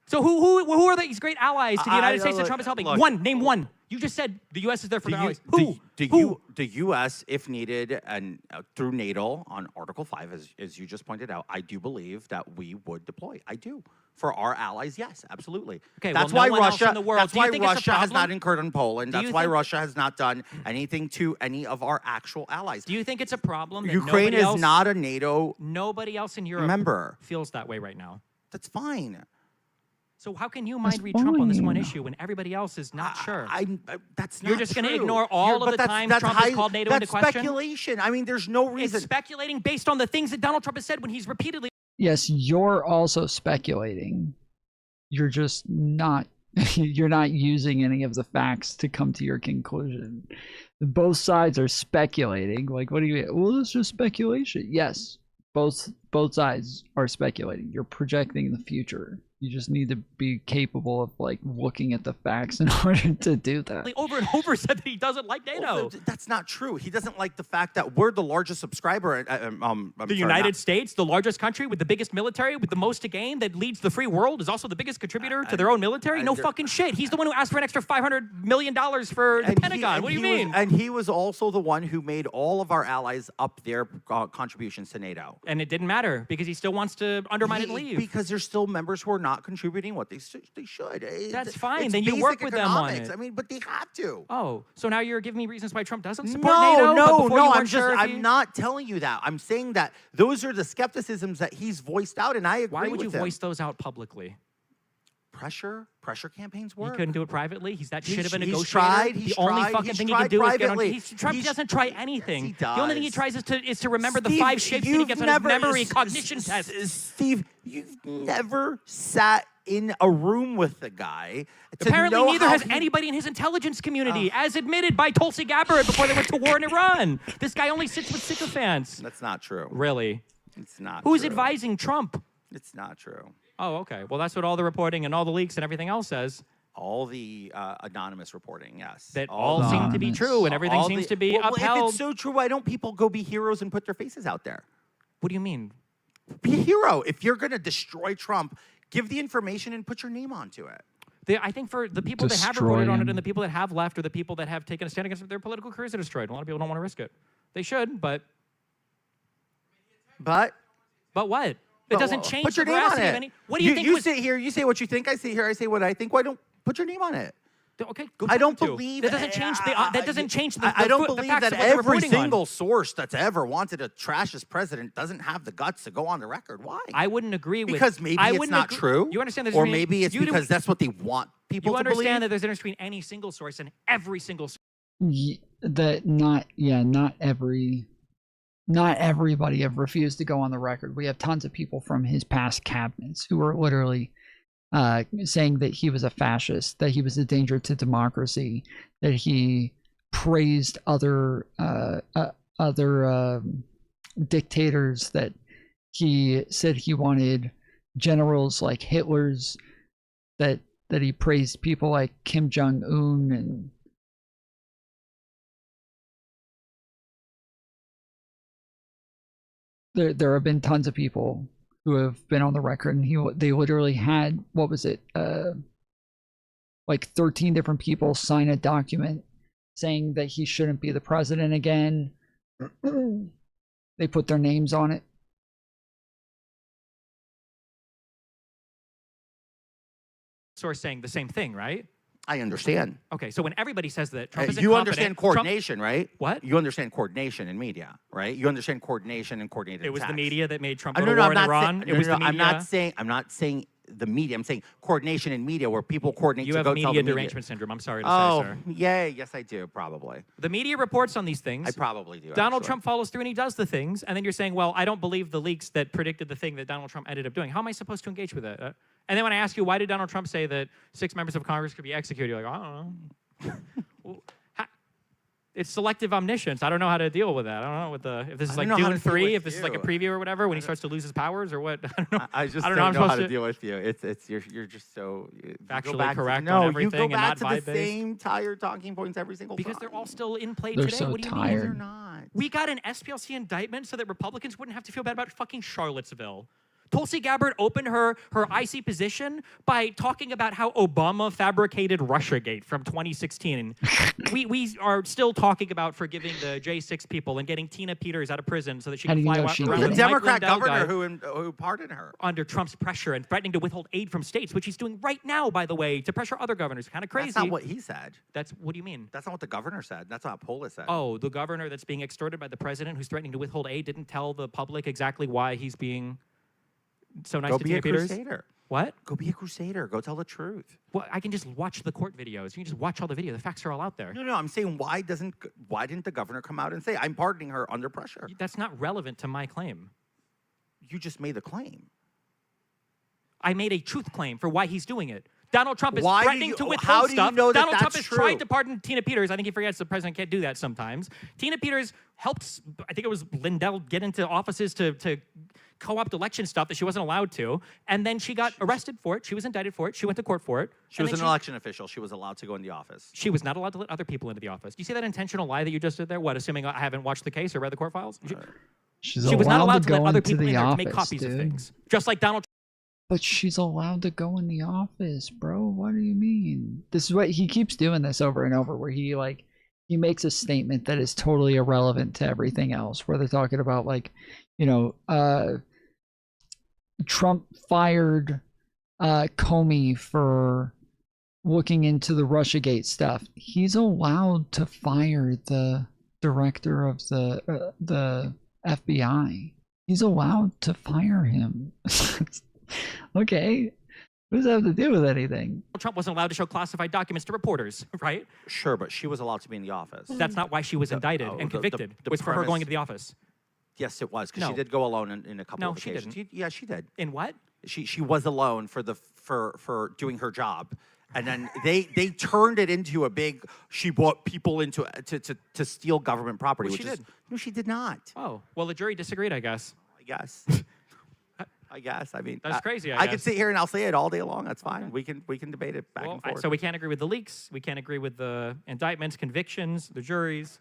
So who are these great allies to the United States that Trump is helping? look, Name one. You just said the U.S. is there for The their U- allies. the- Who? the U.S., if needed, and through NATO on Article 5, as you just pointed out, I do believe that we would deploy. I do. For our allies, yes, absolutely. Okay, that's well, why no one else Russia. in the world. That's Do you why think it's a Russia has not problem? incurred on Poland. Do you That's why think- Russia has not done anything to any of our actual allies. Do you think it's a problem that Ukraine nobody is else, not a NATO nobody else in Europe member. feels that way right now? That's fine. So how can you mind read Trump on this one issue when everybody else is not sure? That's You're not just going to true. ignore all But of the times Trump has called NATO into that's question? speculation. I mean, there's no reason. It's speculating based on the things that Donald Trump has said when he's repeatedly. Yes, you're also speculating. You're just not. You're not using any of the facts to come to your conclusion. Both sides are speculating. Like, what do you mean? Well, it's just speculation. Yes, both sides are speculating. You're projecting the future. You just need to be capable of like looking at the facts in order to do that. Over and over said that he doesn't like NATO. Well, that's not true. He doesn't like the fact that we're the largest subscriber. The United States, the largest country with the biggest military, with the most to gain, that leads the free world, is also the biggest contributor to their own military? No fucking shit. He's the one who asked for an extra $500 million for the Pentagon. What do you mean? And he was also the one who made all of our allies up their contributions to NATO. And it didn't matter because he still wants to undermine it and leave. Because there's still members who are not contributing what they should. That's fine. It's Then you work basic with them on economics. it. I mean, but they have to. Oh, so now you're giving me reasons why Trump doesn't support NATO? but No, before you weren't I'm sure if I'm not telling you that. I'm saying that those are the skepticisms that he's voiced out, and I agree Why would you with him. voice those out publicly? Pressure campaigns He work. couldn't do it privately. He's that shit of a He's negotiator. tried, the only fucking thing he can do is get on. Trump doesn't try anything. Yes, he The only thing he does. tries is to remember the Steve, 5 shapes that he you've gets on his never- memory cognition test. Steve, you've never sat in a room with the guy. To Apparently, know neither how has he- anybody in his intelligence community, as admitted by Tulsi Gabbard before they went to war in Iran. This guy only sits with sycophants. That's not true. Really? It's not. Who's true. advising Trump? It's not true. Oh, okay. Well, that's what all the reporting and all the leaks and everything else says. All the anonymous reporting, yes. That all seem to be true and everything All seems the- to be well, upheld. If it's so true, why don't people go be heroes and put their faces out there? What do you mean? Be a hero. If you're going to destroy Trump, give the information and put your name onto it. I think for the people that have reported on it and the people that have left or the people that have taken a stand against it, their political careers are destroyed. A lot of people don't want to risk it. They should, but what? It doesn't change Put your the name on veracity of it. any. What do you think? You sit here, you say what you think. I sit here, I say what I think. Why don't put your name on it? Okay, go I don't to. believe that doesn't change the. That doesn't change the. I don't the believe facts that of what they're every reporting on. single source that's ever wanted to trash this president doesn't have the guts to go on the record. Why? I wouldn't agree with. Because maybe I it's wouldn't not agree- true. You understand? There's Or maybe it's because that's what they want people You to believe. understand that there's a difference between any single source and every single. Not everybody have refused to go on the record. We have tons of people from his past cabinets who are literally saying that he was a fascist, that he was a danger to democracy, that he praised other dictators, that he said he wanted generals like Hitler's, that he praised people like Kim Jong-un, and there have been tons of people who have been on the record, and they literally had, what was it, like 13 different people sign a document saying that he shouldn't be the president again. They put their names on it. Source saying the same thing, right? I understand. Okay, so when everybody says that Trump is You incompetent, understand coordination, right? What? You understand coordination in media, right? You understand coordination and coordinated It was the attacks. media that made Trump No, go to no, war I'm in not Iran. saying- It was no, the no, media. I'm not saying the media. I'm saying coordination in media where people coordinate You to have go tell media the derangement syndrome. I'm sorry to Oh, say, sir. yeah, yes, I do, probably. The media reports on these things. I probably do. Donald actually. Trump follows through and he does the things, and then you're saying, well, I don't believe the leaks that predicted the thing that Donald Trump ended up doing. How am I supposed to engage with that? And then when I ask you, why did Donald Trump say that 6 members of Congress could be executed? You're like, I don't know. Well, it's selective omniscience. I don't know how to deal with that. I don't know if this is like Dune 3, if this is like a preview or whatever, when he starts to lose his powers or what. I don't know. I just I don't know, I'm know how supposed to deal with you. You're just so Factually correct No, on everything you go back and to not the vibe-based. same tired talking points every single Because time. they're all still in play They're today. so What do you tired. mean? They're not. We got an SPLC indictment so that Republicans wouldn't have to feel bad about fucking Charlottesville. Tulsi Gabbard opened her IC position by talking about how Obama fabricated Russiagate from 2016. we are still talking about forgiving the J6 people and getting Tina Peters out of prison so that she can fly around The with Democrat Mike Lindell governor guy who pardoned her under Trump's pressure and threatening to withhold aid from states, which he's doing right now, by the way, to pressure other governors. Kind of crazy. That's not what he said. What do you mean? That's not what the governor said. That's not what Polis said. Oh, the governor that's being extorted by the president who's threatening to withhold aid didn't tell the public exactly why he's being so nice Go to be Tina a Peters? crusader. What? Go be a crusader. Go tell the truth. Well, I can just watch the court videos. You can just watch all the video. The facts are all out there. No, I'm saying why didn't the governor come out and say I'm pardoning her under pressure? That's not relevant to my claim. You just made the claim. I made a truth claim for why he's doing it. Donald Trump is Why do threatening you- to withhold how do you stuff. know that Donald Trump that's has tried true? to pardon Tina Peters. I think he forgets the president can't do that sometimes. Tina Peters helped, I think it was Lindell, get into offices to co-opt election stuff that she wasn't allowed to. And then she got arrested for it. She was indicted for it. She went to court for it. She was an election official. She was allowed to go in the office. She was not allowed to let other people into the office. Do you see that intentional lie that you just did there? What, assuming I haven't watched the case or read the court files? She was not allowed to let other people in there to make copies of things. Just like Donald Trump. But she's allowed to go in the office, bro. What do you mean? This is what he keeps doing this over and over, where he makes a statement that is totally irrelevant to everything else, where they're talking about Trump fired Comey for looking into the Russiagate stuff. He's allowed to fire the director of the FBI. He's allowed to fire him. Okay. What does that have to do with anything? Trump wasn't allowed to show classified documents to reporters, right? Sure, but she was allowed to be in the office. That's not why she was indicted and convicted. It was for her going into the office. Yes, it was, because No. she did go alone in a couple No, of she occasions. didn't. Yeah, she did. In what? She was alone for doing her job. And then they turned it into a big, she brought people into to steal government property. Well, which she is, did. No, she did not. Oh, well, the jury disagreed, I guess. I guess. I mean, That's crazy, I I could guess. sit here and I'll say it all day long. That's fine. We can debate it back and forth. So we can't agree with the leaks. We can't agree with the indictments, convictions, the juries.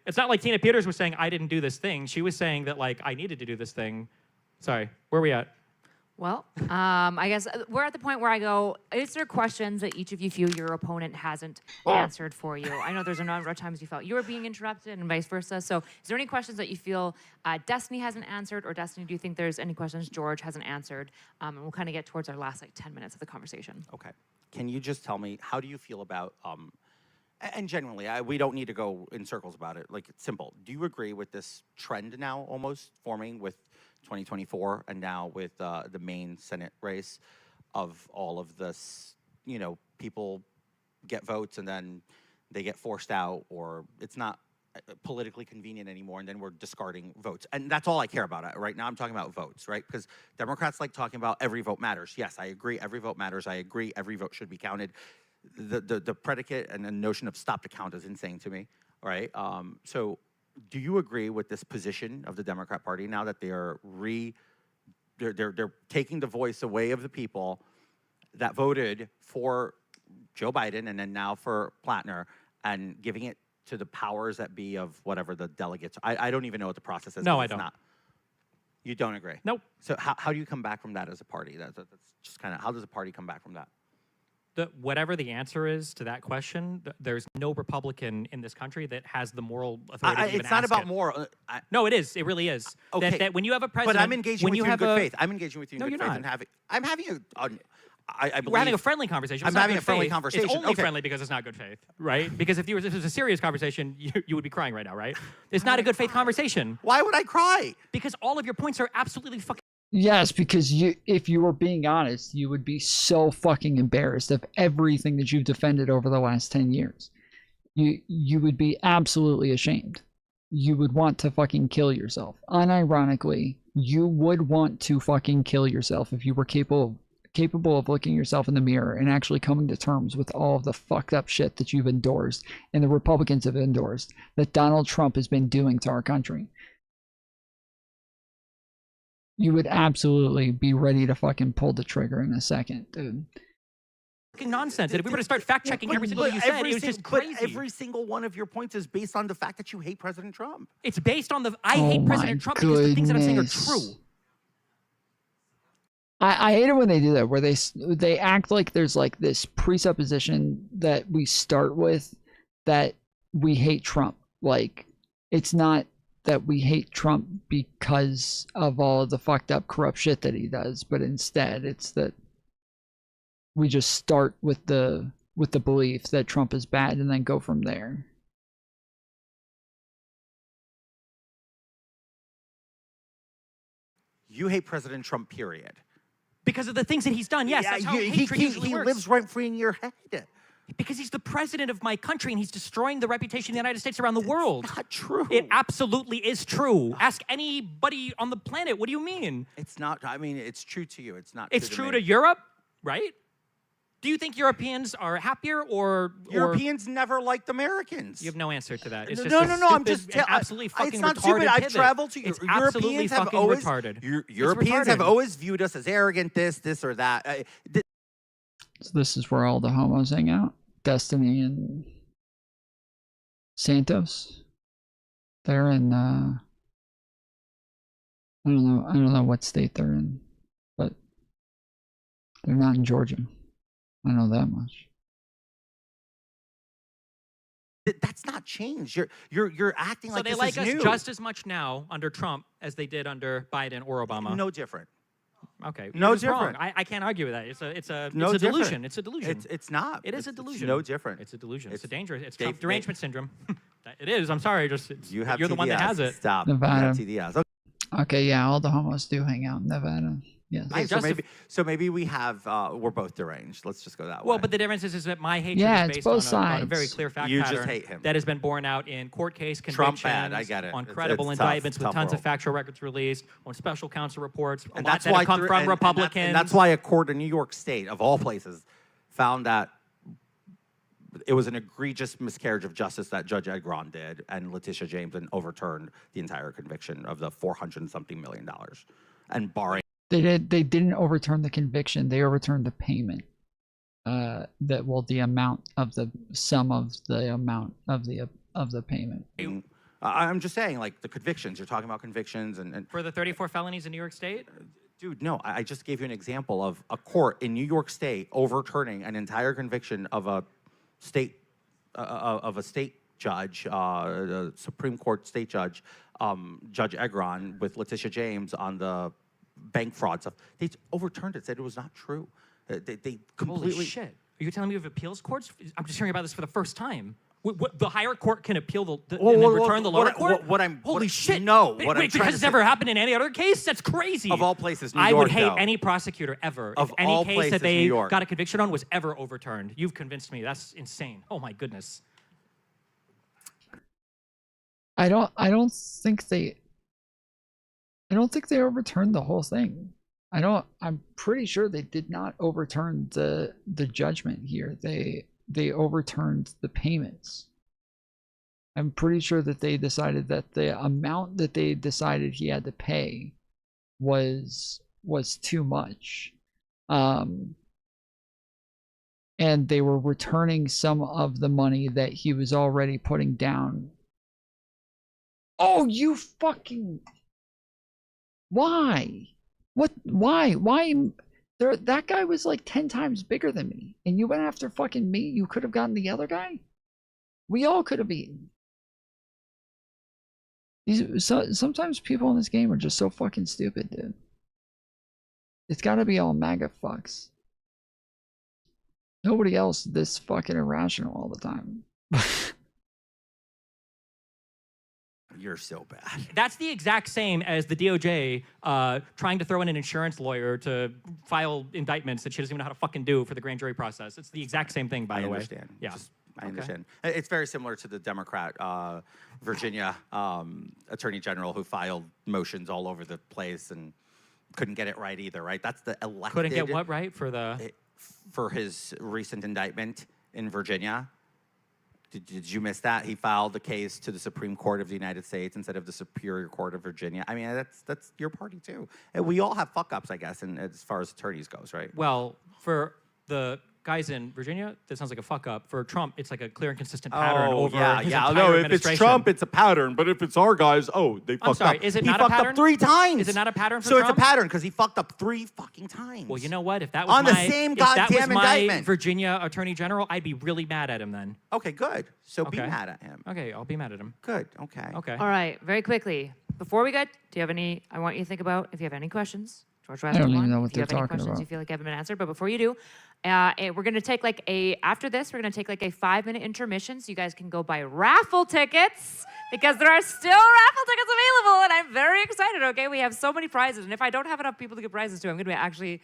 It's not like Tina Peters was saying, I didn't do this thing. She was saying that, I needed to do this thing. Sorry, where are we at? Well, I guess we're at the point where I go, is there questions that each of you feel your opponent hasn't answered for you? I know there's a number of times you felt you were being interrupted and vice versa. So is there any questions that you feel Destiny hasn't answered, or Destiny, do you think there's any questions George hasn't answered? And we'll kind of get towards our last 10 minutes of the conversation. Okay. Can you just tell me, how do you feel about, and genuinely, we don't need to go in circles about it. It's simple. Do you agree with this trend now almost forming with 2024 and now with the main Senate race of all of this, people get votes and then they get forced out, or it's not politically convenient anymore, and then we're discarding votes. And that's all I care about right now. I'm talking about votes, right? Because Democrats like talking about every vote matters. Yes, I agree, every vote matters. I agree, every vote should be counted. The predicate and the notion of stop to count is insane to me, right? So do you agree with this position of the Democrat Party now that they are they're taking the voice away of the people that voted for Joe Biden and then now for Plattner, and giving it to the powers that be of whatever the delegates? I don't even know what the process is. No, 'cause I it's don't. Not. You don't agree? Nope. So how do you come back from that as a party? That's just kind of, how does a party come back from that? Whatever the answer is to that question, there's no Republican in this country that has the moral authority to even it's not ask about it. moral. No, it is. It really is. Okay. That when you have a president, But I'm engaging when with you in have good a- faith. I'm engaging with you in No, good you're faith not. and I'm having I believe We're having a friendly conversation. It's I'm not having good a friendly faith. conversation. It's only Okay. friendly because it's not good faith, right? Because if it was a serious conversation, you would be crying right now, right? It's not a good faith conversation. Why would I cry? Because all of your points are absolutely fucking. Yes, because if you were being honest, you would be so fucking embarrassed of everything that you've defended over the last 10 years. You would be absolutely ashamed. You would want to fucking kill yourself. Unironically, you would want to fucking kill yourself if you were capable of looking yourself in the mirror and actually coming to terms with all of the fucked up shit that you've endorsed and the Republicans have endorsed, that Donald Trump has been doing to our country. You would absolutely be ready to fucking pull the trigger in a second, dude. fucking nonsense. And if we were to start fact checking every single thing you said, it was just crazy. But every single one of your points is based on the fact that you hate President Trump. It's based on I hate President Trump because the things that I'm saying are true. I hate it when they do that, where they act like there's like this presupposition that we start with that we hate Trump. Like, it's not that we hate Trump because of all of the fucked up corrupt shit that he does, but instead it's that we just start with the belief that Trump is bad and then go from there. You hate President Trump, period. Because of the things that he's done, yes. That's how hatred usually works. He lives rent-free in your head. Because he's the president of my country and he's destroying the reputation of the United States around the world. It's not true. It absolutely is true. Ask anybody on the planet. What do you mean? It's not. I mean, it's true to you. It's not. It's true to Europe, right? Do you think Europeans are happier or Europeans never liked Americans? You have no answer to that. It's just no. I'm just absolutely fucking it's not retarded stupid. pivot. I've traveled to It's Europeans absolutely have fucking always retarded. Europeans have always viewed us as arrogant, this or that. So this is where all the homos hang out. Destiny and Santos. They're in I don't know what state they're in, but they're not in Georgia. I know that much. That's not changed. You're acting like they this like is us new. just as much now under Trump as they did under Biden or Obama. No different. Okay. No You're just different. wrong. I can't argue with that. It's a No delusion. different. It's a delusion. It's not. It is a delusion. It's no different. It's a delusion. It's a dangerous. It's Dave- Trump derangement syndrome. It is. I'm sorry. You have you're the one that TDS. has it. Stop. Nevada. You have TDS. Okay, yeah, all the homos do hang out in Nevada. Yes. Okay, so maybe we have we're both deranged. Let's just go that way. Well, but the difference is that my hatred Yeah, is it's based both on a sides. very clear fact You pattern just hate him. that has been borne out in court case Trump convictions, bad, I get it. on It's credible tough. indictments It's with tough tons of world. factual records released, on special counsel reports, and a lot that have come from Republicans. And that's why a court in New York State, of all places, found that it was an egregious miscarriage of justice that Judge Egron did, and Letitia James, and overturned the entire conviction of the $400-something million, and barring. They didn't overturn the conviction. They overturned the payment. The amount of the sum of the amount of the payment. I'm just saying, like the convictions. You're talking about convictions and For the 34 felonies in New York State? Dude, no. I just gave you an example of a court in New York State overturning an entire conviction of a state judge, a Supreme Court state judge, Judge Egron, with Letitia James on the bank fraud stuff. They overturned it, said it was not true. They completely. Holy shit. Are you telling me we have appeals courts? I'm just hearing about this for the first time. The higher court can appeal and then return the lower court? Holy shit. No. Wait, because it's never happened in any other case? That's crazy. Of all places, New I York, would hate though. any prosecutor ever. Of if any all case places, that they New York. got a conviction on was ever overturned. You've convinced me. That's insane. Oh my goodness. I don't think they overturned the whole thing. I'm pretty sure they did not overturn the judgment here. They overturned the payments. I'm pretty sure that they decided that the amount that they decided he had to pay was too much. And they were returning some of the money that he was already putting down. Oh, you fucking... Why? What? Why? That guy was like 10 times bigger than me, and you went after fucking me. You could have gotten the other guy. We all could have eaten. Sometimes people in this game are just so fucking stupid, dude. It's got to be all MAGA fucks. Nobody else this fucking irrational all the time. You're so bad. That's the exact same as the DOJ trying to throw in an insurance lawyer to file indictments that she doesn't even know how to fucking do for the grand jury process. It's the exact same thing, by the way. I understand. Yeah. I understand. It's very similar to the Democrat Virginia Attorney General who filed motions all over the place and couldn't get it right either, right? That's the elected... Couldn't get what right for his recent indictment in Virginia. Did you miss that? He filed the case to the Supreme Court of the United States instead of the Superior Court of Virginia. I mean, that's your party too. And we all have fuck ups, I guess, and as far as attorneys goes, right? Well, for the guys in Virginia, that sounds like a fuck up. For Trump, it's like a clear and consistent pattern over his entire No, if it's administration. Trump, it's a pattern. But if it's our guys, they fucked I'm sorry, up. is it he not a fucked pattern? up 3 times. Is it not a pattern for So Trump? it's a pattern because he fucked up 3 fucking times. Well, you know what? If that was on the same goddamn indictment, Virginia Attorney General, I'd be really mad at him then. Okay, good. So be mad at him. Okay, I'll be mad at him. Good. Okay. Okay. All right, very quickly. Before we go, do you have any? I want you to think about if you have any questions. George I don't even know what if you they're have any talking questions about. you feel like haven't been answered, but before you do, we're going to take after this, we're going to take like a 5-minute intermission so you guys can go buy raffle tickets because there are still raffle tickets available and I'm very excited, okay? We have so many prizes and if I don't have enough people to give prizes to, I'm going to actually,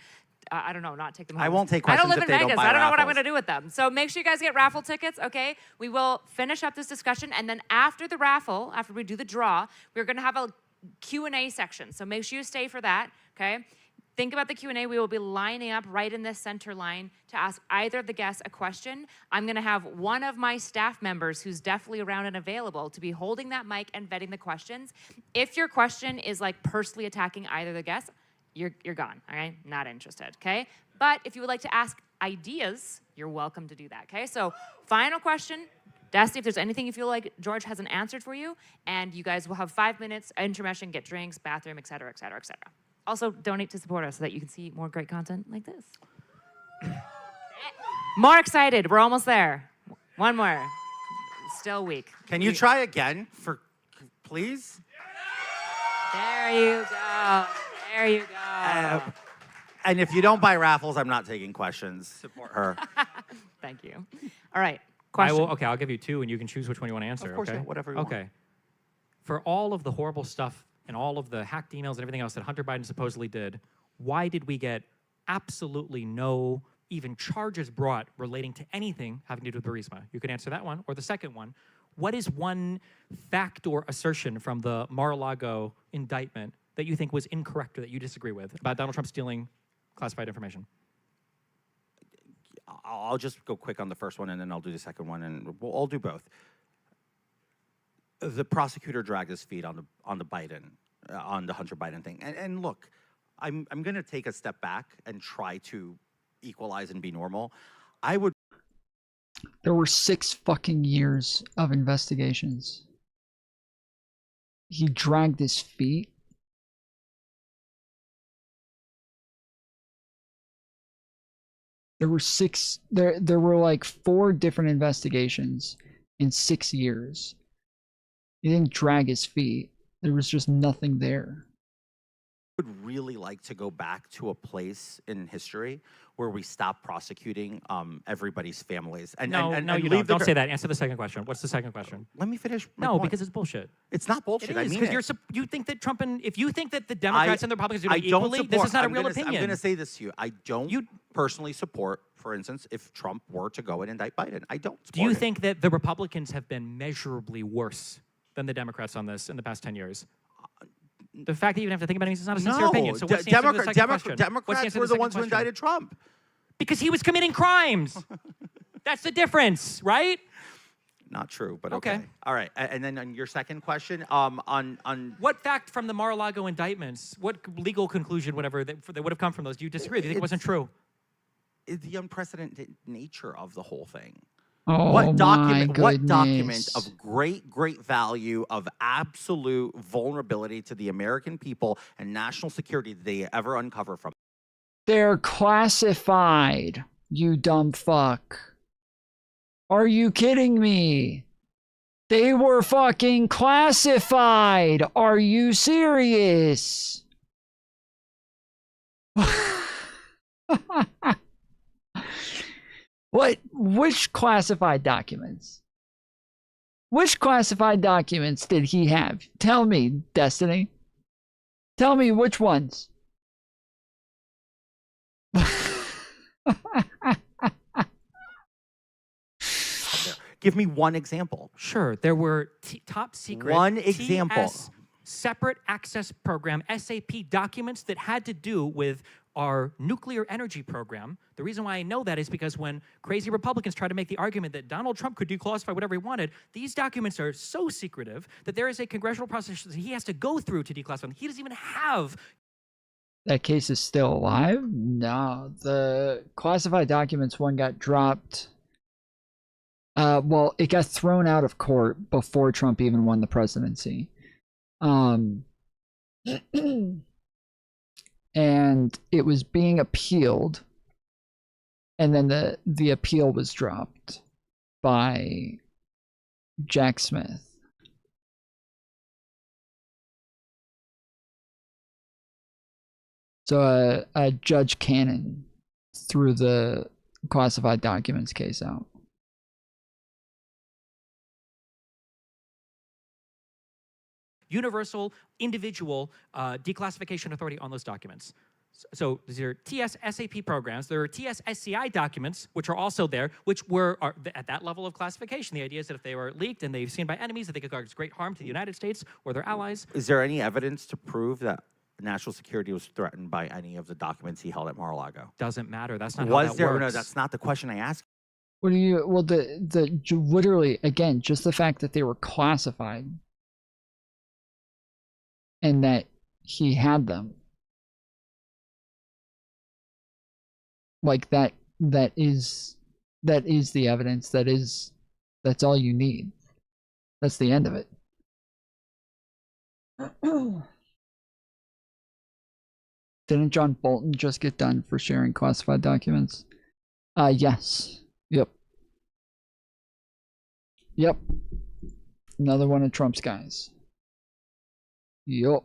I don't know, not take them home. I won't take I questions don't live if in they don't Vegas. buy I don't know what I'm raffles. going to do with them. So make sure you guys get raffle tickets, okay? We will finish up this discussion and then after the raffle, after we do the draw, we're going to have a Q&A section. So make sure you stay for that, okay? Think about the Q&A. We will be lining up right in this center line to ask either of the guests a question. I'm going to have one of my staff members who's definitely around and available to be holding that mic and vetting the questions. If your question is like personally attacking either of the guests, you're gone, all right? Not interested, okay? But if you would like to ask ideas, you're welcome to do that, okay? So final question. Destiny, if there's anything you feel like George hasn't answered for you, and you guys will have 5 minutes, intermission, get drinks, bathroom, et cetera, et cetera, et cetera. Also, donate to support us so that you can see more great content like this. More excited. We're almost there. One more. Still weak. Can you try again, please? There you go. There you go. And if you don't buy raffles, I'm not taking questions. Support her. Thank you. All right. Question. I'll give you 2 and you can choose which one you want to answer. Of course, okay? yeah, whatever you want. Okay. For all of the horrible stuff and all of the hacked emails and everything else that Hunter Biden supposedly did, why did we get absolutely no even charges brought relating to anything having to do with Burisma? You could answer that one. Or the second one, what is one fact or assertion from the Mar-a-Lago indictment that you think was incorrect or that you disagree with about Donald Trump stealing classified information? I'll just go quick on the first one, and then I'll do the second one, and I'll do both. The prosecutor dragged his feet on the Biden, on the Hunter Biden thing. And look, I'm going to take a step back and try to equalize and be normal. There were 6 fucking years of investigations. He dragged his feet. There were 6. There were like 4 different investigations in 6 years. He didn't drag his feet. There was just nothing there. would really like to go back to a place in history where we stop prosecuting everybody's families. And you leave don't say that. Answer the second question. What's the second question? Let me finish. my No, point. because it's bullshit. It's not bullshit. It I is, mean because you think that Trump and if you think that the Democrats and the Republicans do it equally, this is not a real opinion. I'm going to say this to you. I don't personally support, for instance, if Trump were to go and indict Biden. I don't support Do you it. think that the Republicans have been measurably worse than the Democrats on this in the past 10 years? The fact that you even have to think about it means it's not a sincere opinion. So what's the answer to the second question? Democrats were the ones who indicted Trump. Because he was committing crimes. That's the difference, right? Not true, but okay. All right, and then on your second question, on what fact from the Mar-a-Lago indictments, what legal conclusion, whatever, that would have come from those, do you disagree? Do you think it wasn't true? The unprecedented nature of the whole thing. Oh, what document? my What document goodness. of great value, of absolute vulnerability to the American people and national security did they ever uncover from? They're classified, you dumb fuck. Are you kidding me? They were fucking classified. Are you serious? What? Which classified documents? Which classified documents did he have? Tell me, Destiny. Tell me which ones. Give me one example. Sure, there were top secret One example. TS separate access program SAP documents that had to do with our nuclear energy program. The reason why I know that is because when crazy Republicans try to make the argument that Donald Trump could declassify whatever he wanted, these documents are so secretive that there is a congressional process that he has to go through to declassify them. He doesn't even have That case is still alive? No, the classified documents one got dropped. Well, it got thrown out of court before Trump even won the presidency. And it was being appealed, and then the appeal was dropped by Jack Smith. So Judge Cannon threw the classified documents case out. Universal, individual declassification authority on those documents. So these are TS SAP programs. There are TS SCI documents, which are also there, which are at that level of classification. The idea is that if they were leaked and they've seen by enemies, that they could cause great harm to the United States or their allies. Is there any evidence to prove that national security was threatened by any of the documents he held at Mar-a-Lago? Doesn't matter. That's not how that works. No, that's not the question I asked. What do you? Well, the literally again, just the fact that they were classified and that he had them, like that is the evidence. That's all you need. That's the end of it. Didn't John Bolton just get done for sharing classified documents? Yes. Yep. Another one of Trump's guys. Yup.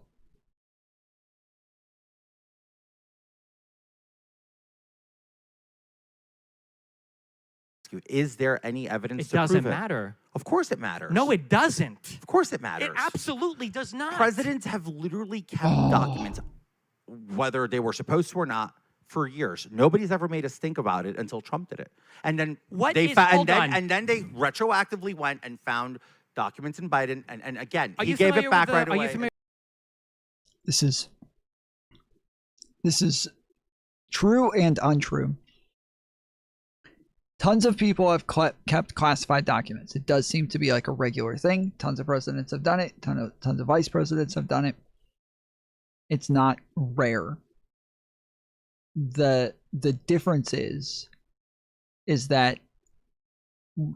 Is there any evidence It to prove doesn't it? matter. Of course it matters. No, it doesn't. Of course it matters. It absolutely does not. Presidents have literally kept documents, whether they were supposed to or not, for years. Nobody's ever made us think about it until Trump did it. And then and then they retroactively went and found documents in Biden, and again, he gave it back right away. This is true and untrue. Tons of people have kept classified documents. It does seem to be like a regular thing. Tons of presidents have done it. Tons of vice presidents have done it. It's not rare. The difference is that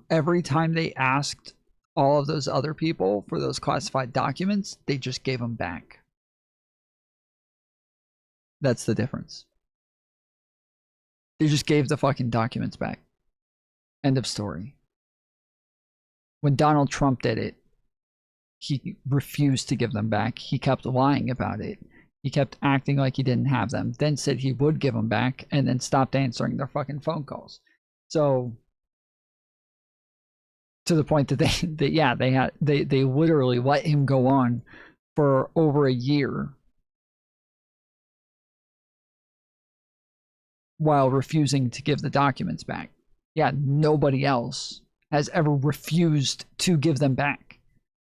every time they asked all of those other people for those classified documents, they just gave them back. That's the difference. They just gave the fucking documents back. End of story. When Donald Trump did it, he refused to give them back. He kept lying about it. He kept acting like he didn't have them, then said he would give them back, and then stopped answering their fucking phone calls. So, to the point that they literally let him go on for over a year while refusing to give the documents back. Yeah, nobody else has ever refused to give them back.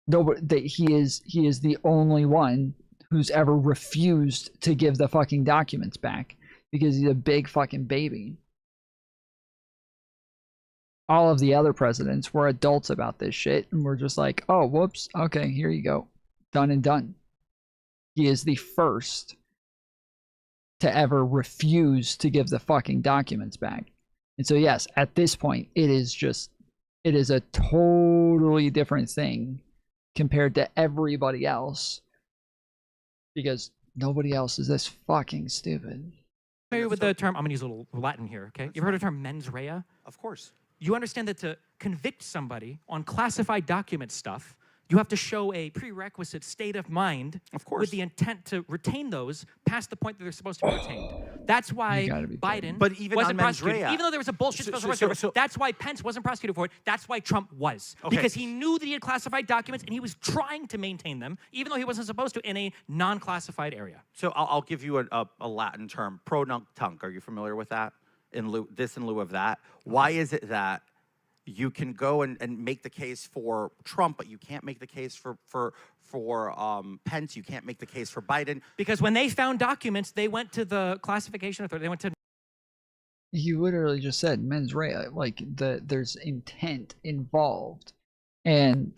Nobody. He is the only one who's ever refused to give the fucking documents back because he's a big fucking baby. All of the other presidents were adults about this shit and were just like, oh, whoops, okay, here you go. Done and done. He is the first to ever refuse to give the fucking documents back. And so, yes, at this point, it is a totally different thing compared to everybody else because nobody else is this fucking stupid. Familiar with the term, I'm going to use a little Latin here, okay? You've heard the term mens rea? Of course. You understand that to convict somebody on classified document stuff, you have to show a prerequisite state of mind with the intent to retain those past the point that they're supposed to be retained. That's why Biden wasn't prosecuted. Even though there was a bullshit that's why Pence wasn't prosecuted for it. That's why Trump was. Okay. Because he knew that he had classified documents and he was trying to maintain them, even though he wasn't supposed to in a non-classified area. So I'll give you a Latin term, pro nunc tunc. Are you familiar with that? In lieu of that. Why is it that you can go and make the case for Trump, but you can't make the case for Pence, you can't make the case for Biden? Because when they found documents, they went to the classification authority. They went to... You literally just said mens rea, like there's intent involved. And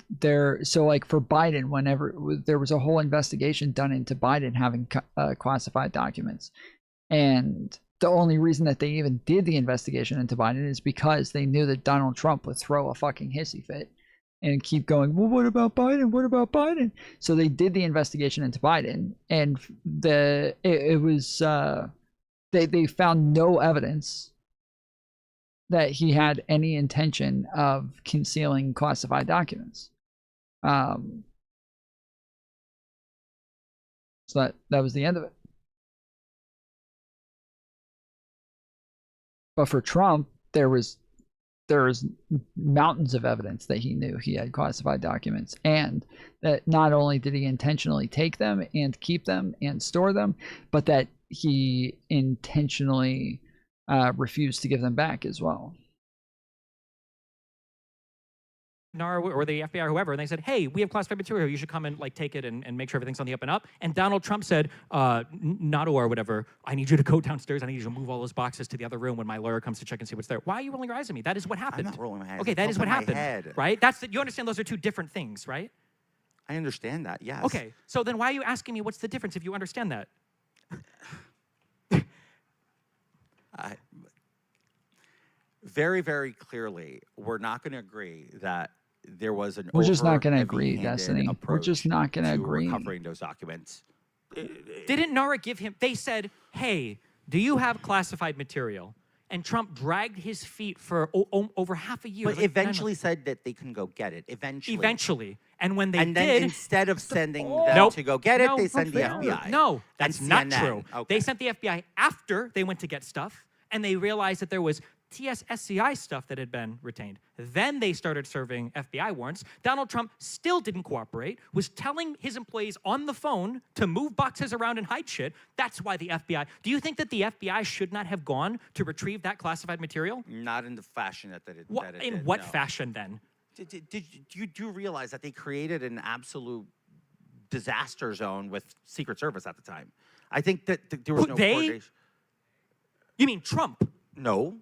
so like for Biden, whenever there was a whole investigation done into Biden having classified documents, and the only reason that they even did the investigation into Biden is because they knew that Donald Trump would throw a fucking hissy fit and keep going, well, what about Biden? What about Biden? So they did the investigation into Biden, and they found no evidence that he had any intention of concealing classified documents. So that was the end of it. But for Trump, there was mountains of evidence that he knew he had classified documents, and that not only did he intentionally take them and keep them and store them, but that he intentionally refused to give them back as well. NAR or the FBI or whoever, and they said, hey, we have classified material. You should come and like take it and make sure everything's on the up and up. And Donald Trump said, NATO or whatever, I need you to go downstairs. I need you to move all those boxes to the other room when my lawyer comes to check and see what's there. Why are you rolling your eyes at me? That is what happened. I'm not rolling my eyes. Okay, that is what happened. Head. Right? You understand those are two different things, right? I understand that, yes. Okay, so then why are you asking me what's the difference if you understand that? Very, very clearly, we're not going to agree that there was an We're just not going to agree, Destiny. We're just not going to agree. Recovering those documents. Didn't NARA give him, they said, hey, do you have classified material? And Trump dragged his feet for over half a year. But eventually said that they can go get it. Eventually. And when they did... And then instead of sending them to go get it, they send the FBI. No, that's not true. Okay. They sent the FBI after they went to get stuff, and they realized that there was TSSCI stuff that had been retained. Then they started serving FBI warrants. Donald Trump still didn't cooperate, was telling his employees on the phone to move boxes around and hide shit. That's why the FBI... Do you think that the FBI should not have gone to retrieve that classified material? Not in the fashion that it in did, what no. fashion then? Did you do realize that they created an absolute disaster zone with Secret Service at the time? I think that there was no coordination. You mean Trump? No.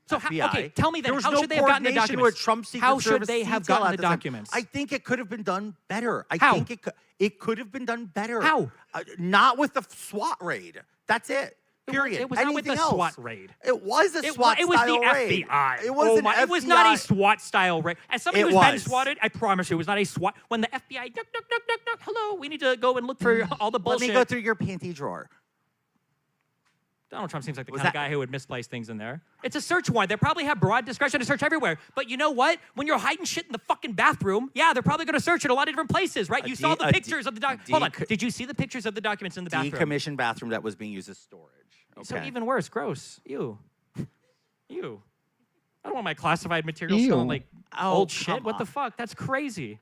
So okay, tell me then, how should they have gotten the documents? How should they have gotten the documents? I think it could have been done better. I How? think it could have been done better. How? Not with the SWAT raid. That's it. Period. It was not with the Anything SWAT else? raid. It was a SWAT It was the raid. FBI. It was It was not a SWAT style raid. As somebody It who's been was. swatted, I promise you, it was not a SWAT. When the FBI, knock, knock, knock, knock, knock, hello, we need to go and look for all the bullshit. Let me go through your panty drawer. Donald Trump seems like the kind of guy who would misplace things in there. It's a search warrant. They probably have broad discretion to search everywhere. But you know what? When you're hiding shit in the fucking bathroom, yeah, they're probably going to search it a lot of different places, right? You saw the pictures of the documents. Hold on. Did you see the pictures of the documents in the bathroom? Decommissioned bathroom that was being used as storage. Okay. So even worse. Gross. Ew. Ew. I don't want my classified material Ew. smelling like old shit. come What the on. fuck? That's crazy.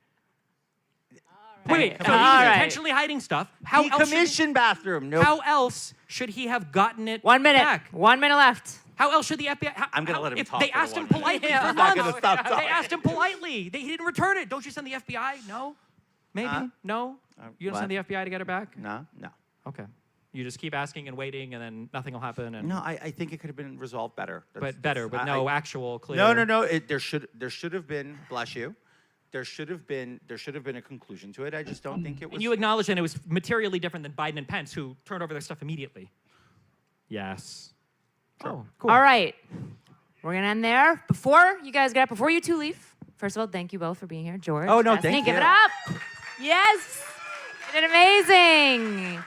Wait, so All he's right. intentionally hiding stuff. How else should Decommissioned bathroom. No. How else should he have gotten it 1 minute. back? 1 minute left. How else should the FBI... I'm going to let him if talk. They for asked the him 1 minute. politely Yeah. for He's not months. going to stop They talking. asked him politely. He didn't return it. Don't you send the FBI? No? Maybe? No? You don't what? send the FBI to get it back? No. Okay. You just keep asking and waiting, and then nothing will happen. And No, I think it could have been resolved better. but better, with no actual clear... No. There should have been, bless you, there should have been a conclusion to it. I just don't think it was. And you acknowledge that it was materially different than Biden and Pence, who turned over their stuff immediately. Yes. Oh, cool. All right. We're going to end there. Before you guys get up, before you two leave, first of all, thank you both for being here. George, Oh, no, Destiny, thank give you. it up. Yes. You did amazing.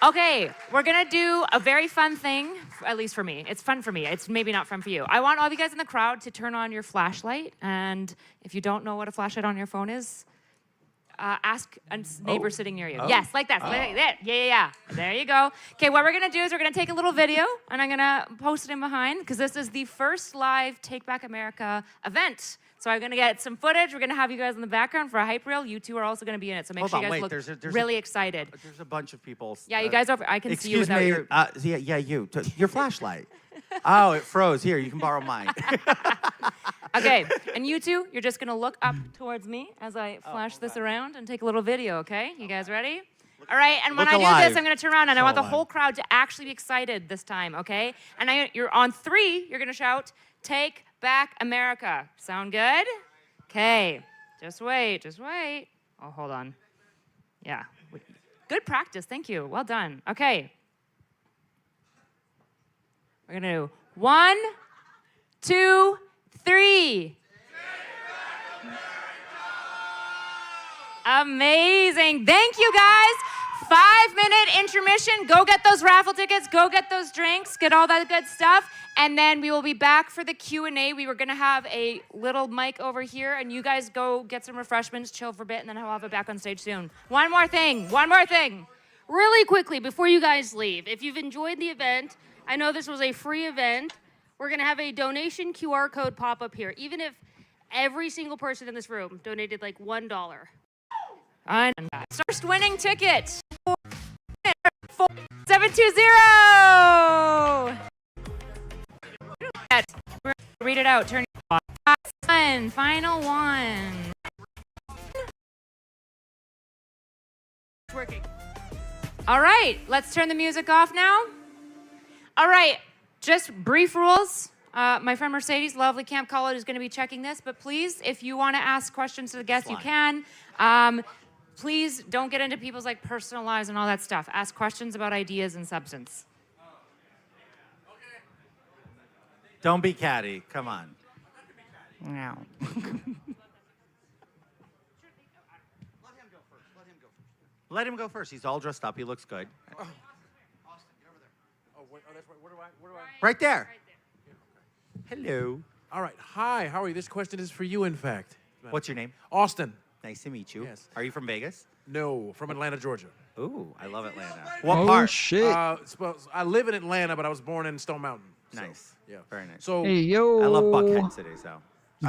Okay, we're going to do a very fun thing, at least for me. It's fun for me. It's maybe not fun for you. I want all of you guys in the crowd to turn on your flashlight. And if you don't know what a flashlight on your phone is, ask a neighbor sitting near you. Yes, like that. Like that. Yeah. There you go. Okay, what we're going to do is we're going to take a little video, and I'm going to post it in behind, because this is the first live Take Back America event. So I'm going to get some footage. We're going to have you guys in the background for a hype reel. You two are also going to be in it. So make sure you guys look really excited. There's a bunch of people. Yeah, you guys over. I can see you Excuse without me. your. Your flashlight. Oh, it froze. Here, you can borrow mine. Okay, and you two, you're just gonna look up towards me as I flash this around and take a little video, okay? You guys ready? All right, and when Look I do alive. this, I'm gonna turn around and I So want the alive. whole crowd to actually be excited this time, okay? And you're on 3, you're gonna shout, "Take Back America." Sound good? Okay, just wait, just wait. Oh, hold on. Yeah, good practice, thank you, well done. Okay. We're gonna do 1, 2, 3. Amazing. Thank you, guys. 5-minute intermission. Go get those raffle tickets. Go get those drinks. Get all that good stuff. And then we will be back for the Q&A. We were going to have a little mic over here, and you guys go get some refreshments, chill for a bit, and then I'll have it back on stage soon. One more thing. Really quickly, before you guys leave, if you've enjoyed the event, I know this was a free event, we're going to have a donation QR code pop up here. Even if every single person in this room donated like $1. First winning ticket, 4720. Read it out. Turn one. Final one. It's working. All right, let's turn the music off now. All right, just brief rules. My friend Mercedes, lovely Camp College, is going to be checking this, but please, if you want to ask questions to the guests, you can. Please don't get into people's like personal lives and all that stuff. Ask questions about ideas and substance. Don't be catty. Come on. No. Let him go first. He's all dressed up. He looks good. Austin, get over there. Oh, wait, that's right. Where do I? Right there. Hello. All right. Hi. How are you? This question is for you, in fact. What's your name? Austin. Nice to meet you. Yes. Are you from Vegas? No, from Atlanta, Georgia. Ooh, I love Atlanta. What part? Shit. I live in Atlanta, but I was born in Stone Mountain. So, Nice. yeah. Very nice. So Hey, yo. I love Buckhead City, so.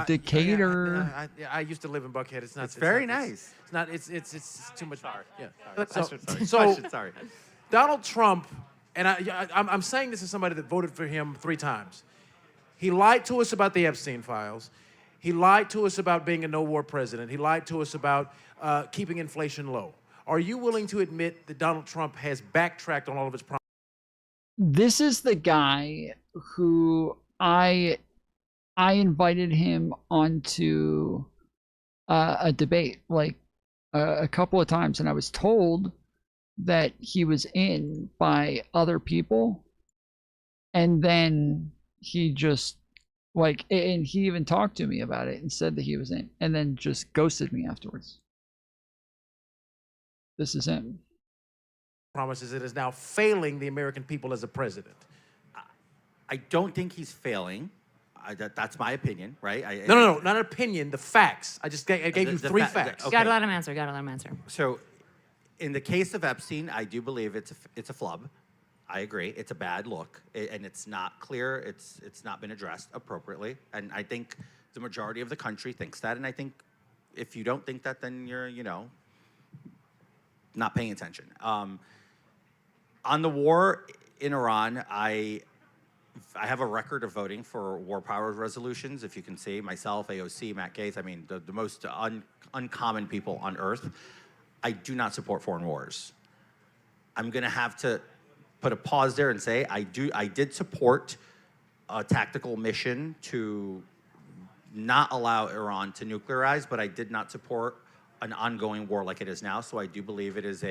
Decatur. I used to live in Buckhead. It's not. It's very nice. It's not. It's too much. Sorry. Yeah. Sorry. Donald Trump, and I'm saying this as somebody that voted for him 3 times. He lied to us about the Epstein files. He lied to us about being a no-war president. He lied to us about keeping inflation low. Are you willing to admit that Donald Trump has backtracked on all of his promises? This is the guy who I invited him onto a debate like a couple of times, and I was told that he was in by other people, and then he just and he even talked to me about it and said that he was in, and then just ghosted me afterwards. This is him. Promises it is now failing the American people as a president. I don't think he's failing. That's my opinion, right? No, not an opinion. The facts. I gave you 3 facts. Okay. Gotta let him answer. So, in the case of Epstein, I do believe it's a flub. I agree. It's a bad look, and it's not clear. It's not been addressed appropriately, and I think the majority of the country thinks that. And I think if you don't think that, then you're not paying attention. On the war in Iran, I have a record of voting for war powers resolutions. If you can see, myself, AOC, Matt Gaetz, I mean, the most uncommon people on earth. I do not support foreign wars. I'm going to have to put a pause there and say I did support a tactical mission to not allow Iran to nuclearize, but I did not support an ongoing war like it is now. So I do believe it's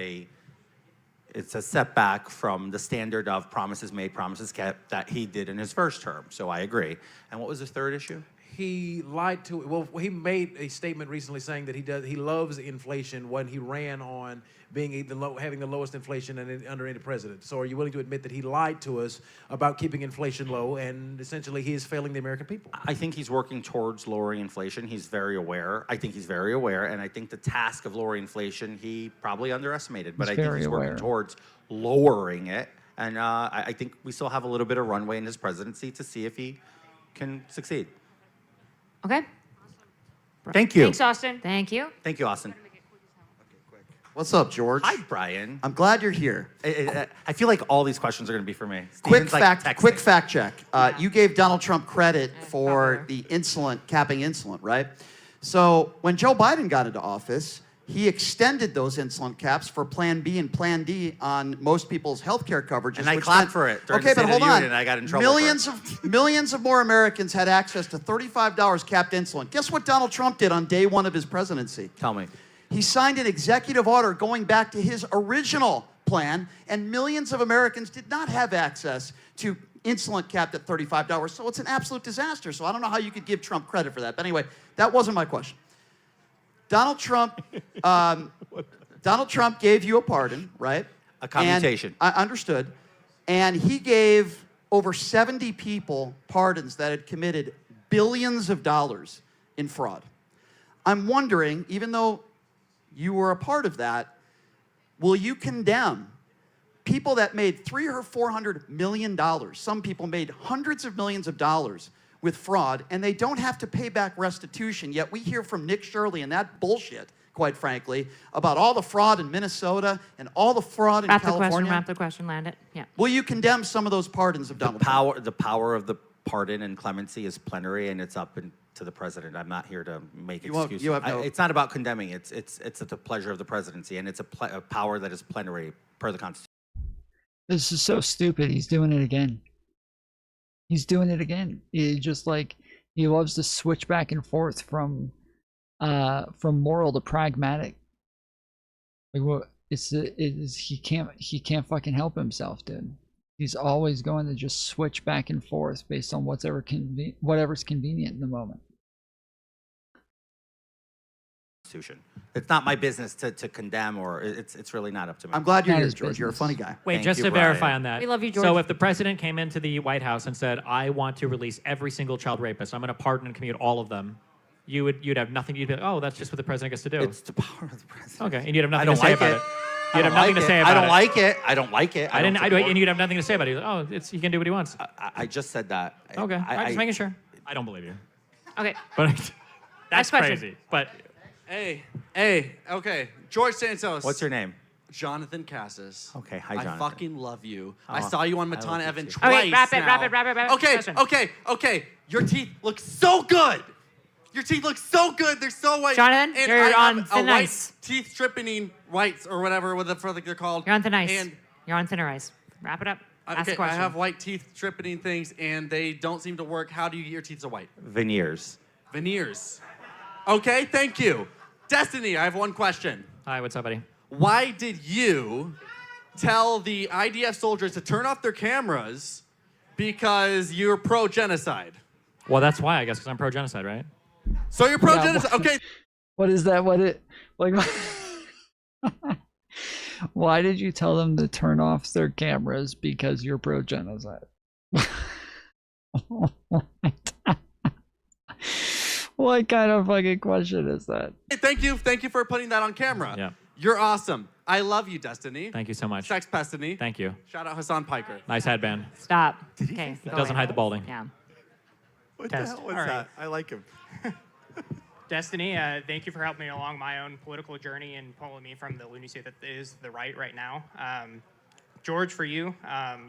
a setback from the standard of promises made, promises kept that he did in his first term. So I agree. And what was the third issue? He lied to. Well, he made a statement recently saying that he loves inflation when he ran on being having the lowest inflation under any president. So are you willing to admit that he lied to us about keeping inflation low, and essentially he is failing the American people? I think he's working towards lowering inflation. He's very aware. I think he's very aware, and I think the task of lowering inflation he probably underestimated. But I think he's working towards lowering it, and I think we still have a little bit of runway in his presidency to see if he can succeed. Okay. Thank you. Thanks, Austin. Thank you. Thank you, Austin. What's up, George? Hi, Brian. I'm glad you're here. I feel like all these questions are going to be for me. Quick fact check. You gave Donald Trump credit for the capping insulin, right? So when Joe Biden got into office, he extended those insulin caps for Plan B and Plan D on most people's health care coverages. And I which clapped meant- for it during okay, the but State of hold the on. Union, and I got in trouble for Millions of more Americans had access to $35 capped insulin. Guess what Donald Trump did on day one of his presidency? Tell me. He signed an executive order going back to his original plan, and millions of Americans did not have access to insulin capped at $35. So it's an absolute disaster. So I don't know how you could give Trump credit for that. But anyway, that wasn't my question. Donald Trump gave you a pardon, right? A commutation. And I understood. And he gave over 70 people pardons that had committed billions of dollars in fraud. I'm wondering, even though you were a part of that, will you condemn people that made $300 or $400 million? Some people made hundreds of millions of dollars with fraud, and they don't have to pay back restitution. Yet we hear from Nick Shirley and that bullshit, quite frankly, about all the fraud in Minnesota and all the fraud in California. Wrap the question, land it. Yeah. Will you condemn some of those pardons of Donald Trump? The power of the pardon and clemency is plenary, and it's up to the president. I'm not here to make excuses. It's not about condemning. It's at the pleasure of the presidency, and it's a power that is plenary per the Constitution. This is so stupid. He's doing it again. He's doing it again. He just like he loves to switch back and forth from moral to pragmatic. Like what he can't fucking help himself, dude. He's always going to just switch back and forth based on whatever's convenient in the moment. It's not my business to condemn, or it's really not up to me. I'm glad you're here, George. You're a funny guy. Wait, Thank just you, to verify Brian. on that. We love you, George. So if the president came into the White House and said, "I want to release every single child rapist. I'm going to pardon and commute all of them," you'd have nothing. You'd be like, "Oh, that's just what the president gets to do." It's the power of the president. Okay, and you'd have nothing I don't to say like about it. it. You'd have nothing to say about it. I don't like it. I don't like it. And you'd have nothing to say about it. Oh, he can do what he wants. I just said that. Okay, I'm just making sure. I don't believe you. Okay. But Next that's question. crazy. But Hey, okay. George Santos. What's your name? Jonathan Cassis. Okay, hi, I Jonathan. fucking love you. Oh, I saw you on I Matan love you Evan too. twice Okay, wrap it. now. Okay. Your teeth look so good. Your teeth look so good. They're so white. Jonathan, and you're I on have thin a white ice. teeth stripping whites or whatever they're called. You're on thin ice. And You're on thinner ice. Wrap it up. Ask the okay, I question. have white teeth stripping things, and they don't seem to work. How do you get your teeth so white? Veneers. Veneers. Okay, thank you. Destiny, I have one question. hi, what's up, buddy? Why did you tell the IDF soldiers to turn off their cameras because you're pro-genocide? Well, that's why I guess, because I'm pro-genocide, right? So you're pro-genocide. Okay. What is that? Why did you tell them to turn off their cameras because you're pro-genocide? What kind of fucking question is that? Hey, thank you for putting that on camera. Yeah. You're awesome. I love you, Destiny. Thank you so much. Sex Destiny. Thank you. Shout out Hassan Piker. Nice headband. Stop. Okay. It doesn't hide the balding. Yeah. What Test. the hell was All right. that? I like him. Destiny, thank you for helping me along my own political journey and pulling me from the lunacy that is the right now. George, for you,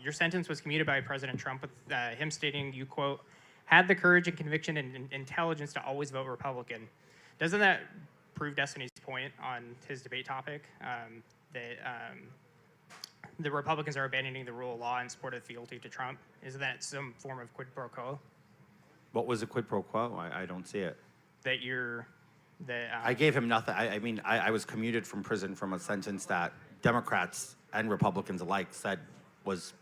your sentence was commuted by President Trump with him stating, you quote, had the courage and conviction and intelligence to always vote Republican. Doesn't that prove Destiny's point on his debate topic, that the Republicans are abandoning the rule of law in support of fealty to Trump? Isn't that some form of quid pro quo? What was a quid pro quo? I don't see it. That you're, I gave him nothing. I was commuted from prison from a sentence that Democrats and Republicans alike said was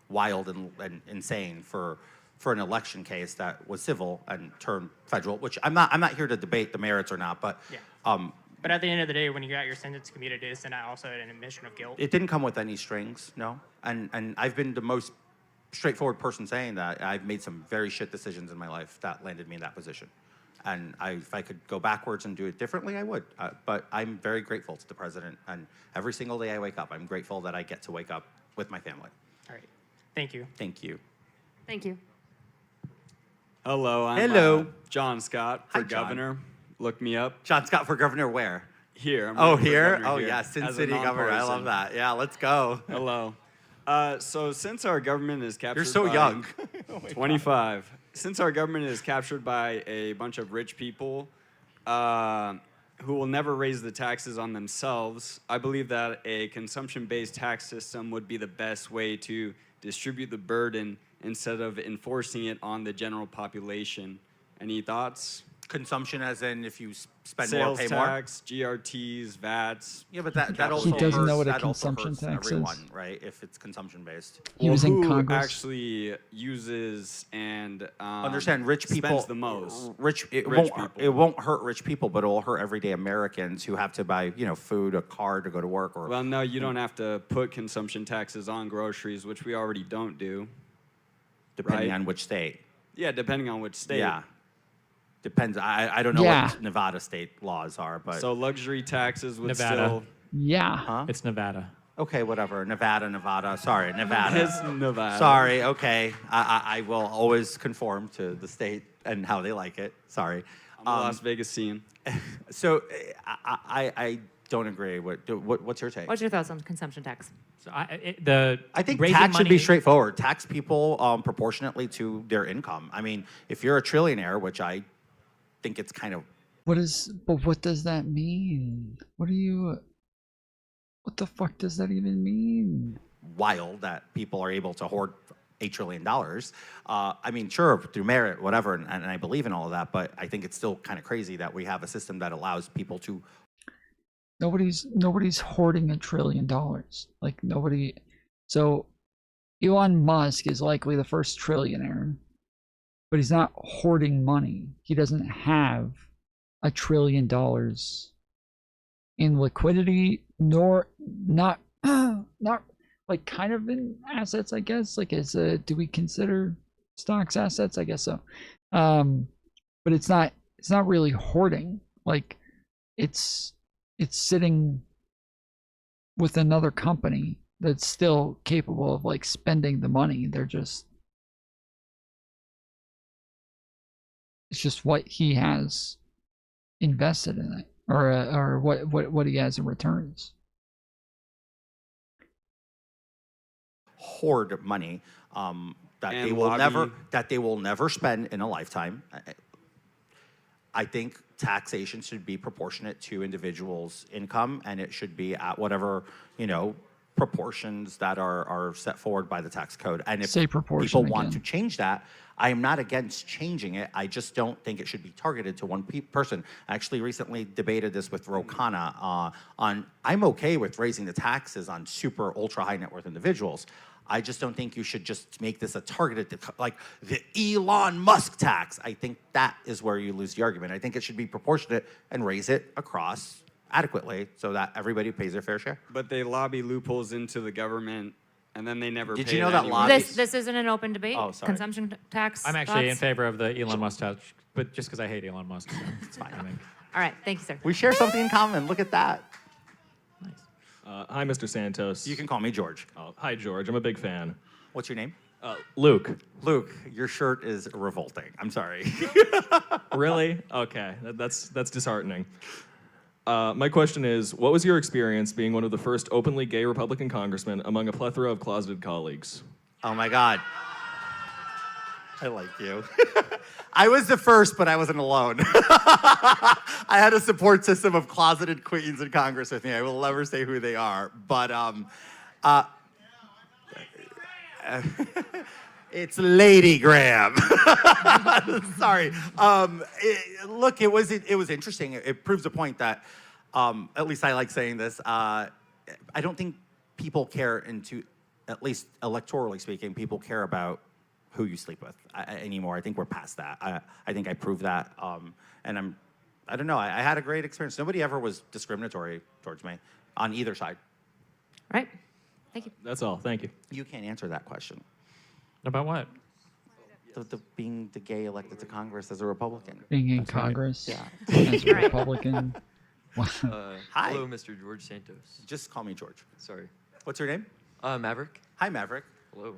wild and insane for an election case that was civil and turned federal. Which I'm not here to debate the merits or not, but But at the end of the day, when you got your sentence commuted, isn't that also an admission of guilt? it didn't come with any strings, no. And I've been the most straightforward person saying that. I've made some very shit decisions in my life that landed me in that position. And if I could go backwards and do it differently, I would. But I'm very grateful to the president. And every single day I wake up, I'm grateful that I get to wake up with my family. All right. Thank you. Thank you. Thank you. Hello, I'm Hello. John Scott for Hi, John. governor. Look me up. John Scott for governor where? Here. I'm Oh, running for here? governor Oh, here yeah, Sin as a City governor. I love nonpartisan. that. Yeah, let's go. Hello. So since our government is captured You're so by young. 25. Since our government is captured by a bunch of rich people who will never raise the taxes on themselves. I believe that a consumption-based tax system would be the best way to distribute the burden instead of enforcing it on the general population. Any thoughts? Consumption, as in if you spend Sales more, pay more. tax, GRTs, VATs. Yeah, but that also He doesn't hurts, know what a that also consumption hurts tax is. everyone, right? If it's consumption based. He was in who Congress. actually uses and Understand, rich people spends the most. It Rich won't hurt rich people, but it will hurt everyday Americans who have to buy, food, a car to go to work, or. Well, no, you don't have to put consumption taxes on groceries, which we already don't do. Depending right? on which state. Yeah, depending on which state. Yeah. Depends. I don't know what Nevada state laws are, but. So luxury taxes would Nevada. still. Yeah. Huh? It's Nevada. Okay, whatever. Nevada. Sorry, Nevada. It's Nevada. Sorry. Okay, I will always conform to the state and how they like it. Sorry. I'm a Las Vegas scene. So I don't agree. What's your take? What's your thoughts on consumption tax? So I think raising tax should be money- straightforward. Tax people proportionately to their income. I mean, if you're a trillionaire, which I think it's kind of. What does that mean? What the fuck does that even mean? Wild that people are able to hoard $8 trillion. I mean, sure, through merit, whatever, and I believe in all of that, but I think it's still kind of crazy that we have a system that allows people to. Nobody's hoarding $1 trillion. Like nobody. So Elon Musk is likely the first trillionaire, but he's not hoarding money. He doesn't have $1 trillion in liquidity, nor not like kind of in assets, I guess. Like do we consider stocks assets? I guess so. But it's not really hoarding. Like it's sitting with another company that's still capable of like spending the money. It's just what he has invested in it, or what he has in returns. Hoard money that And they will lobby. never spend in a lifetime. I think taxation should be proportionate to individuals' income, and it should be at whatever proportions that are set forward by the tax code. And if Say proportion people want again. to change that, I am not against changing it. I just don't think it should be targeted to one person. I actually recently debated this with Rokana on I'm okay with raising the taxes on super ultra high net worth individuals. I just don't think you should just make this a targeted, like the Elon Musk tax. I think that is where you lose the argument. I think it should be proportionate and raise it across adequately so that everybody pays their fair share. But they lobby loopholes into the government, and then they never Did pay you know it that anyway. lobby- This isn't an open debate. Oh, sorry. Consumption tax. I'm actually in thoughts? favor of the Elon Musk tax, but just because I hate Elon Musk. So it's fine. All right, thank you, sir. We share something in common. Look at that. Hi, Mr. Santos. You can call me George. Oh, hi, George. I'm a big fan. What's your name? Luke. Luke, your shirt is revolting. I'm sorry. Really? Okay, that's disheartening. My question is, what was your experience being one of the first openly gay Republican congressmen among a plethora of closeted colleagues? Oh my God. I like you. I was the first, but I wasn't alone. I had a support system of closeted queens in Congress with me. I will never say who they are, but it's Lady Graham. Sorry. Look, it was interesting. It proves a point that, at least I like saying this. I don't think people care at least electorally speaking, people care about who you sleep with anymore. I think we're past that. I think I proved that. And I don't know. I had a great experience. Nobody ever was discriminatory towards me on either side. All right. Thank you. That's all. Thank you. You can't answer that question. About what? Being the gay elected to Congress as a Republican. Being in That's right. Congress Yeah. as a Republican. Hi. Hello, Mr. George Santos. Just call me George. Sorry. What's your name? Maverick. Hi, Maverick. Hello.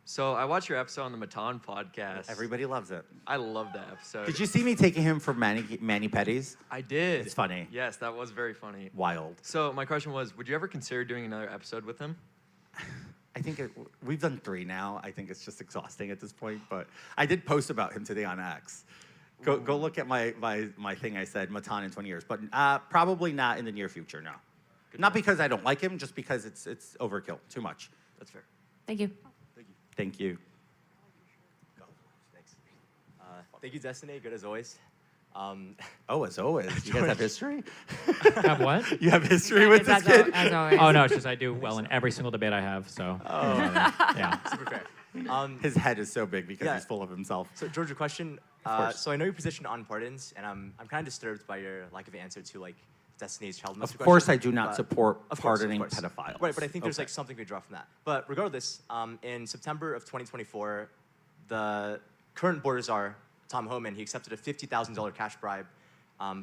So I watched your episode on the Matan podcast. Everybody loves it. I love that episode. Did you see me taking him for mani-pedis? I did. It's funny. Yes, that was very funny. Wild. So my question was, would you ever consider doing another episode with him? I think we've done 3 now. I think it's just exhausting at this point. But I did post about him today on X. Go look at my thing. I said Matan in 20 years, but probably not in the near future. No, not because I don't like him, just because it's overkill, too much. That's fair. Thank you. Thank you. Thanks. Thank you, Destiny. Good as always. Oh, as always. You guys have history? Have what? You have history with this kid? Oh, no, it's just I do well in every single debate I have, so. Oh. Yeah. Super fair. His head is so big because yeah. he's full of himself. So, George, a question. So I know your position on pardons, and I'm kind of disturbed by your lack of answer to like Destiny's child molester Of course, question, I do not but- support of course, pardoning of course. pedophiles. Right, but I think there's Okay. like something we draw from that. But regardless, in September of 2024, the current border czar, Tom Homan, he accepted a $50,000 cash bribe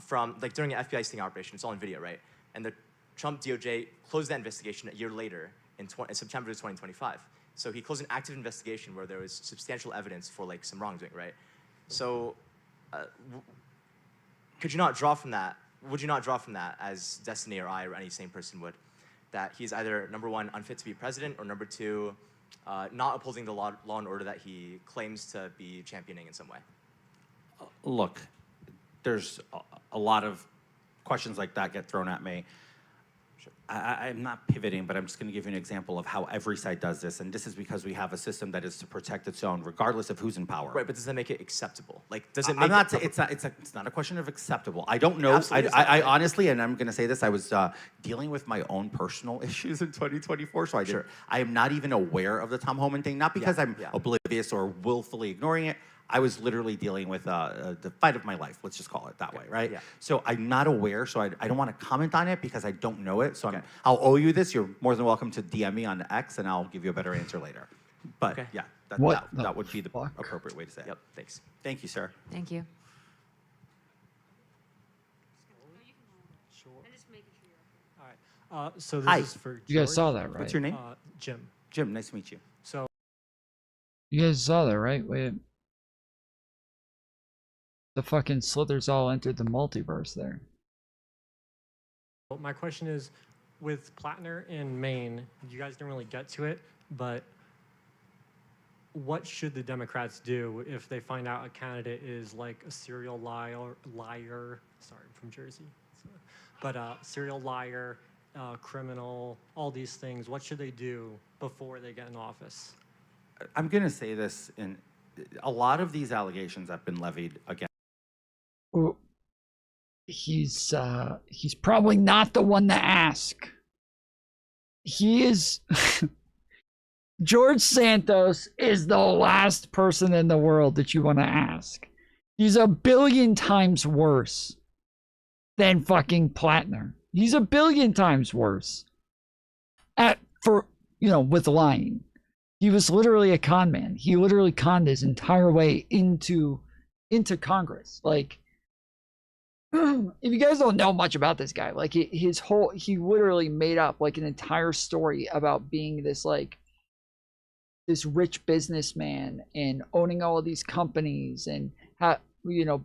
from like during an FBI sting operation. It's all in video, right? And the Trump DOJ closed that investigation a year later in September of 2025. So he closed an active investigation where there was substantial evidence for like some wrongdoing, right? So could you not draw from that? Would you not draw from that, as Destiny or I or any sane person would, that he's either number one, unfit to be president, or number two, not upholding the law and order that he claims to be championing in some way? Look, there's a lot of questions like that get thrown at me. I'm not pivoting, but I'm just going to give you an example of how every side does this, and this is because we have a system that is to protect its own, regardless of who's in power. Right, but does that make it acceptable? Like, does it make I'm not. it? It's not a question of acceptable. I don't know. I honestly, and I'm going to say this, I was dealing with my own personal issues in 2024, so I am not even aware of the Tom Homan thing. Not because I'm oblivious or willfully ignoring it. I was literally dealing with the fight of my life. Let's just call it that way, right? Yeah. So I'm not aware, so I don't want to comment on it because I don't know it. So I'll owe you this. You're more than welcome to DM me on X, and I'll give you a better answer later. But yeah, that would be the appropriate way to say it. Yep, thanks. Thank you, sir. Thank you. So this Hi. is for George. You guys saw that, right? What's your name? Jim. Jim, nice to meet you. So You guys saw that, right? Wait. The fucking slithers all entered the multiverse there. my question is, with Plattner in Maine, you guys didn't really get to it, but what should the Democrats do if they find out a candidate is like a serial liar, sorry, I'm from Jersey, but serial liar, criminal, all these things? What should they do before they get in office? I'm going to say this, in a lot of these allegations have been levied against. Well, he's probably not the one to ask. He is George Santos is the last person in the world that you want to ask. He's a billion times worse than fucking Plattner. He's a billion times worse with lying. He was literally a con man. He literally conned his entire way into Congress. Like, if you guys don't know much about this guy, like he literally made up like an entire story about being this rich businessman and owning all of these companies and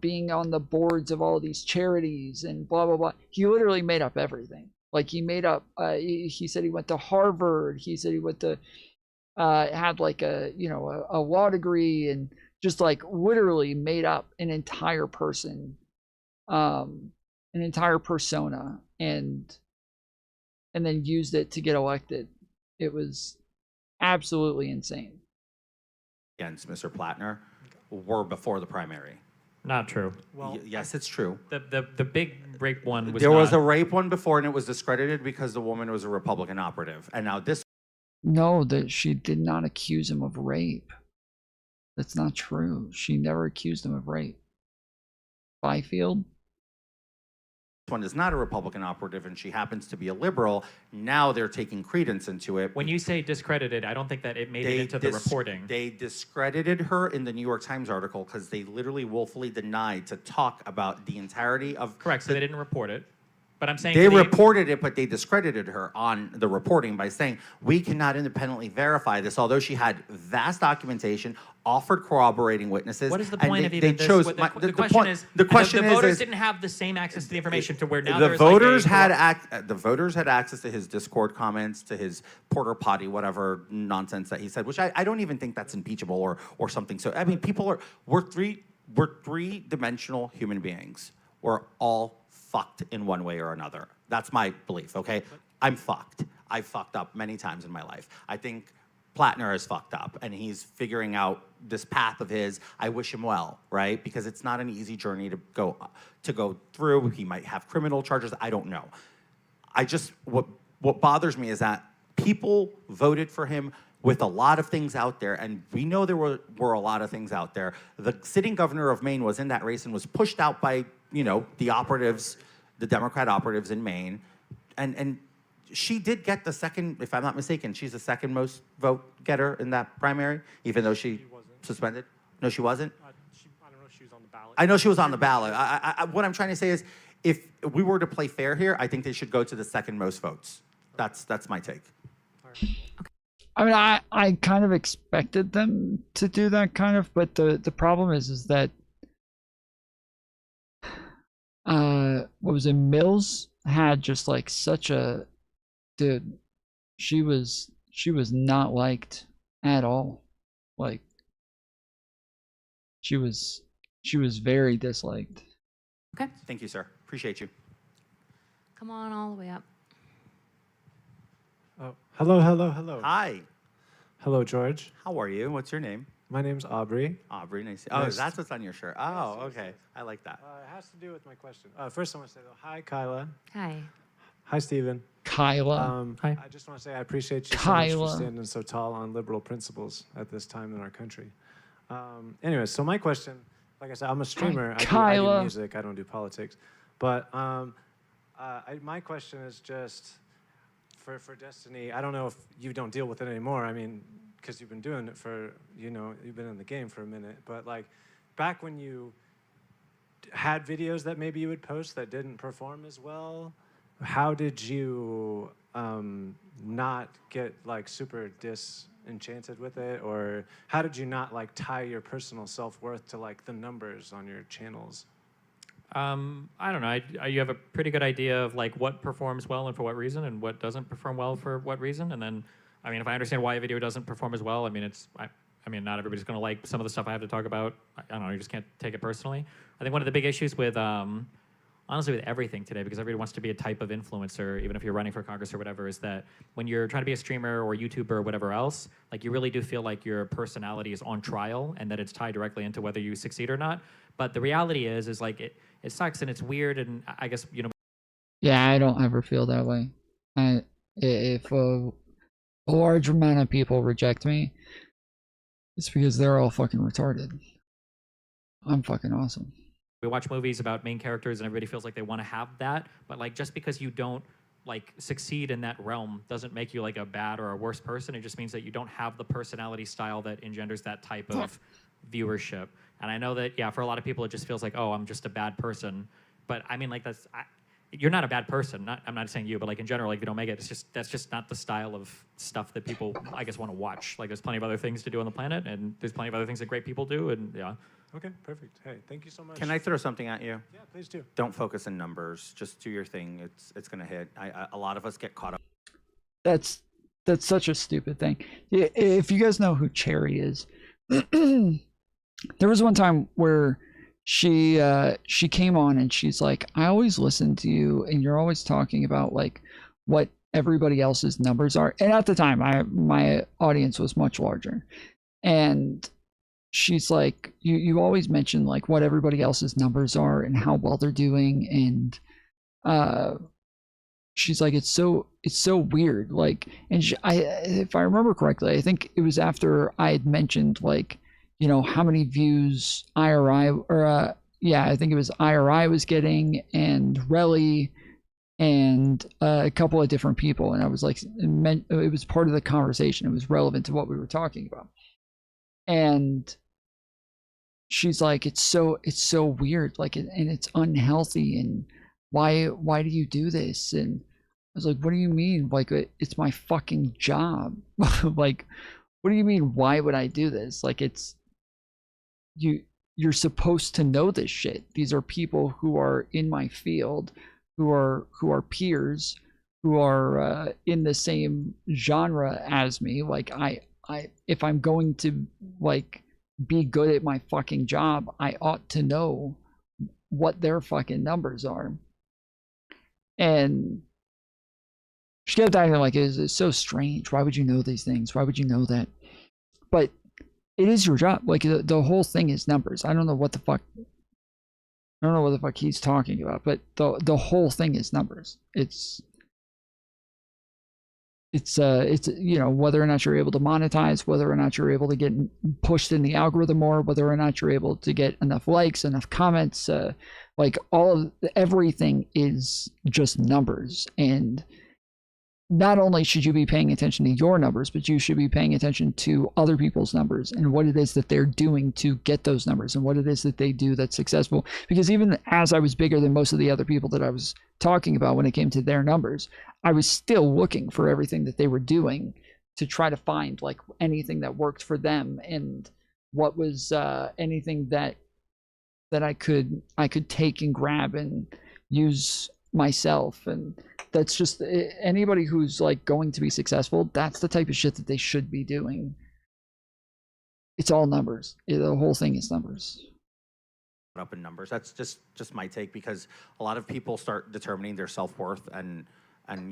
being on the boards of all these charities and blah blah blah. He literally made up everything. Like he made up. He said he went to Harvard. He said he went to had like a law degree, and just like literally made up an entire person. An entire persona, and then used it to get elected. It was absolutely insane. Against Mr. Plattner were before the primary. Not true. Well, yes, it's true. The big rape one was There was a rape one before, and it was discredited because the woman was a Republican operative. And now this. No, that she did not accuse him of rape. That's not true. She never accused him of rape. Byfield? One is not a Republican operative, and she happens to be a liberal. Now they're taking credence into it. When you say discredited, I don't think that it made it into the reporting. They discredited her in the New York Times article because they literally willfully denied to talk about the entirety of. Correct. So they didn't report it. But I'm saying they reported it, but they discredited her on the reporting by saying we cannot independently verify this, although she had vast documentation, offered corroborating witnesses. What is the and point they, of even they this? chose, The question is, the question the is, voters didn't have the same access to the information to where now the there's voters like the voters had access to his Discord comments, to his porter potty, whatever nonsense that he said, which I don't even think that's impeachable or something. So I mean, we're we're three-dimensional human beings. We're all fucked in one way or another. That's my belief, okay? I'm fucked. I've fucked up many times in my life. I think Plattner is fucked up, and he's figuring out this path of his. I wish him well, right? Because it's not an easy journey to go through. He might have criminal charges. I don't know. What bothers me is that people voted for him with a lot of things out there, and we know there were a lot of things out there. The sitting governor of Maine was in that race and was pushed out by, the operatives, the Democrat operatives in Maine, and she did get the second, if I'm not mistaken, she's the second most vote getter in that primary, even though she suspended. No, she wasn't? I don't know if she was on the ballot. I know she was on the ballot. What I'm trying to say is, if we were to play fair here, I think they should go to the second most votes. That's my take. I mean, I kind of expected them to do that kind of, but the problem is that what was it? Mills had just like such a dude. She was not liked at all. Like she was very disliked. Okay. Thank you, sir. Appreciate you. Come on all the way up. Oh, hello. Hi. Hello, George. How are you? What's your name? My name's Aubrey. Aubrey, nice. Oh, Nice. that's what's on your shirt. Oh, okay. I like that. It has to do with my question. First, I want to say, hi, Kyla. Hi. Hi, Stephen. Kyla. Hi. I just want to say I appreciate you so much Kyla. for standing so tall on liberal principles at this time in our country. Anyway, so my question, like I said, I'm a streamer. I Kyla. do music. I don't do politics. But my question is just for Destiny. I don't know if you don't deal with it anymore. I mean, because you've been doing it for, you've been in the game for a minute. But like back when you had videos that maybe you would post that didn't perform as well, how did you not get like super disenchanted with it? Or how did you not like tie your personal self-worth to like the numbers on your channels? I don't know. You have a pretty good idea of like what performs well and for what reason, and what doesn't perform well for what reason. And then, I mean, if I understand why a video doesn't perform as well, I mean, not everybody's going to like some of the stuff I have to talk about. I don't know. You just can't take it personally. I think one of the big issues with, honestly, with everything today, because everybody wants to be a type of influencer, even if you're running for Congress or whatever, is that when you're trying to be a streamer or YouTuber or whatever else, like you really do feel like your personality is on trial and that it's tied directly into whether you succeed or not. But the reality is like it sucks and it's weird, and I guess, Yeah, I don't ever feel that way. If a large amount of people reject me, it's because they're all fucking retarded. I'm fucking awesome. we watch movies about main characters and everybody feels like they want to have that, but like just because you don't like succeed in that realm doesn't make you like a bad or a worse person. It just means that you don't have the personality style that engenders that type of viewership. And I know that, yeah, for a lot of people, it just feels like, oh, I'm just a bad person. But I mean, like, you're not a bad person. I'm not saying you, but like in general, like if you don't make it, that's just not the style of stuff that people, I guess, want to watch. Like there's plenty of other things to do on the planet, and there's plenty of other things that great people do, and yeah. Okay, perfect. Hey, thank you so much. Can I throw something at you? Yeah, please do. Don't focus on numbers. Just do your thing. It's gonna hit. A lot of us get caught up. That's such a stupid thing. If you guys know who Cherry is, there was one time where she came on and she's like, I always listen to you and you're always talking about like what everybody else's numbers are. And at the time, my audience was much larger, and she's like, you always mention like what everybody else's numbers are and how well they're doing, and she's like, it's so weird, like, and if I remember correctly, I think it was after I had mentioned like, you know, how many views IRI or I think it was IRI was getting, and Relly, and a couple of different people, and I was like, it was part of the conversation, it was relevant to what we were talking about. And she's like, it's so weird, like, and it's unhealthy, and why do you do this? And I was like, what do you mean? Like, it's my fucking job. Like, what do you mean, why would I do this? Like, it's you're supposed to know this shit. These are people who are in my field, who are peers, who are in the same genre as me. Like, I if I'm going to like be good at my fucking job, I ought to know what their fucking numbers are. And she kept acting like it's so strange. Why would you know these things? Why would you know that? But it is your job. Like the whole thing is numbers. I don't know what the fuck he's talking about, but the whole thing is numbers. It's you know, whether or not you're able to monetize, whether or not you're able to get pushed in the algorithm more, whether or not you're able to get enough likes, enough comments, like everything is just numbers. And not only should you be paying attention to your numbers, but you should be paying attention to other people's numbers and what it is that they're doing to get those numbers and what it is that they do that's successful. Because even as I was bigger than most of the other people that I was talking about when it came to their numbers, I was still looking for everything that they were doing to try to find like anything that worked for them and what was anything that I could take and grab and use myself. And that's just anybody who's like going to be successful, that's the type of shit that they should be doing. It's all numbers. The whole thing is numbers. Up in numbers. That's just my take, because a lot of people start determining their self-worth and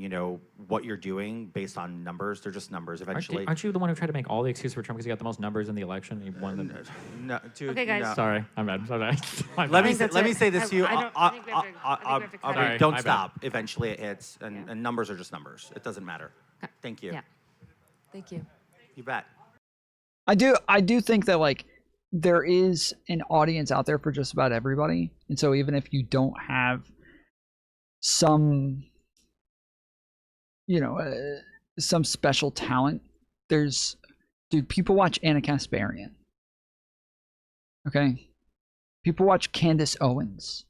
you know what you're doing based on numbers. They're just numbers eventually. Aren't you the one who tried to make all the excuse for Trump because he got the most numbers in the election? He won the... No, dude, Okay, guys. no. Sorry, I'm bad. Let me say this to you. Don't My stop. Eventually it hits, and numbers are just numbers. It doesn't matter. Thank you. Yeah. Thank you. You bet. I do think that like there is an audience out there for just about everybody. And so even if you don't have some, you know, some special talent, dude, people watch Anna Kasparian. Okay? People watch Candace Owens.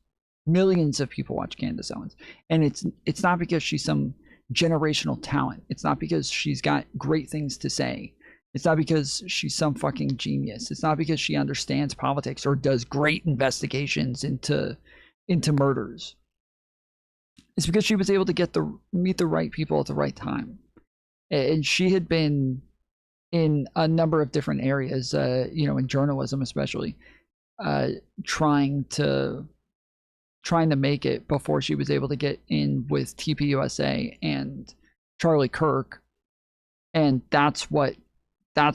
Millions of people watch Candace Owens. And it's not because she's some generational talent. It's not because she's got great things to say. It's not because she's some fucking genius. It's not because she understands politics or does great investigations into murders. It's because she was able to meet the right people at the right time. And she had been in a number of different areas, you know, in journalism especially, trying to make it before she was able to get in with TPUSA and Charlie Kirk. And that's what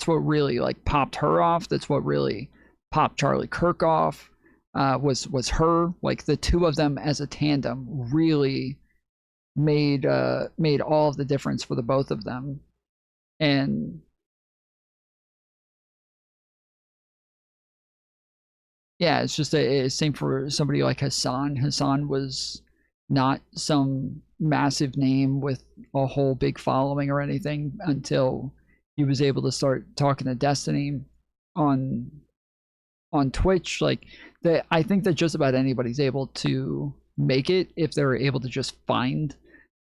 really like popped her off. That's what really popped Charlie Kirk off. Was her. Like the two of them as a tandem really made all of the difference for the both of them. And yeah, it's just same for somebody like Hassan. Hassan was not some massive name with a whole big following or anything until he was able to start talking to Destiny on Twitch. Like I think that just about anybody's able to make it if they're able to just find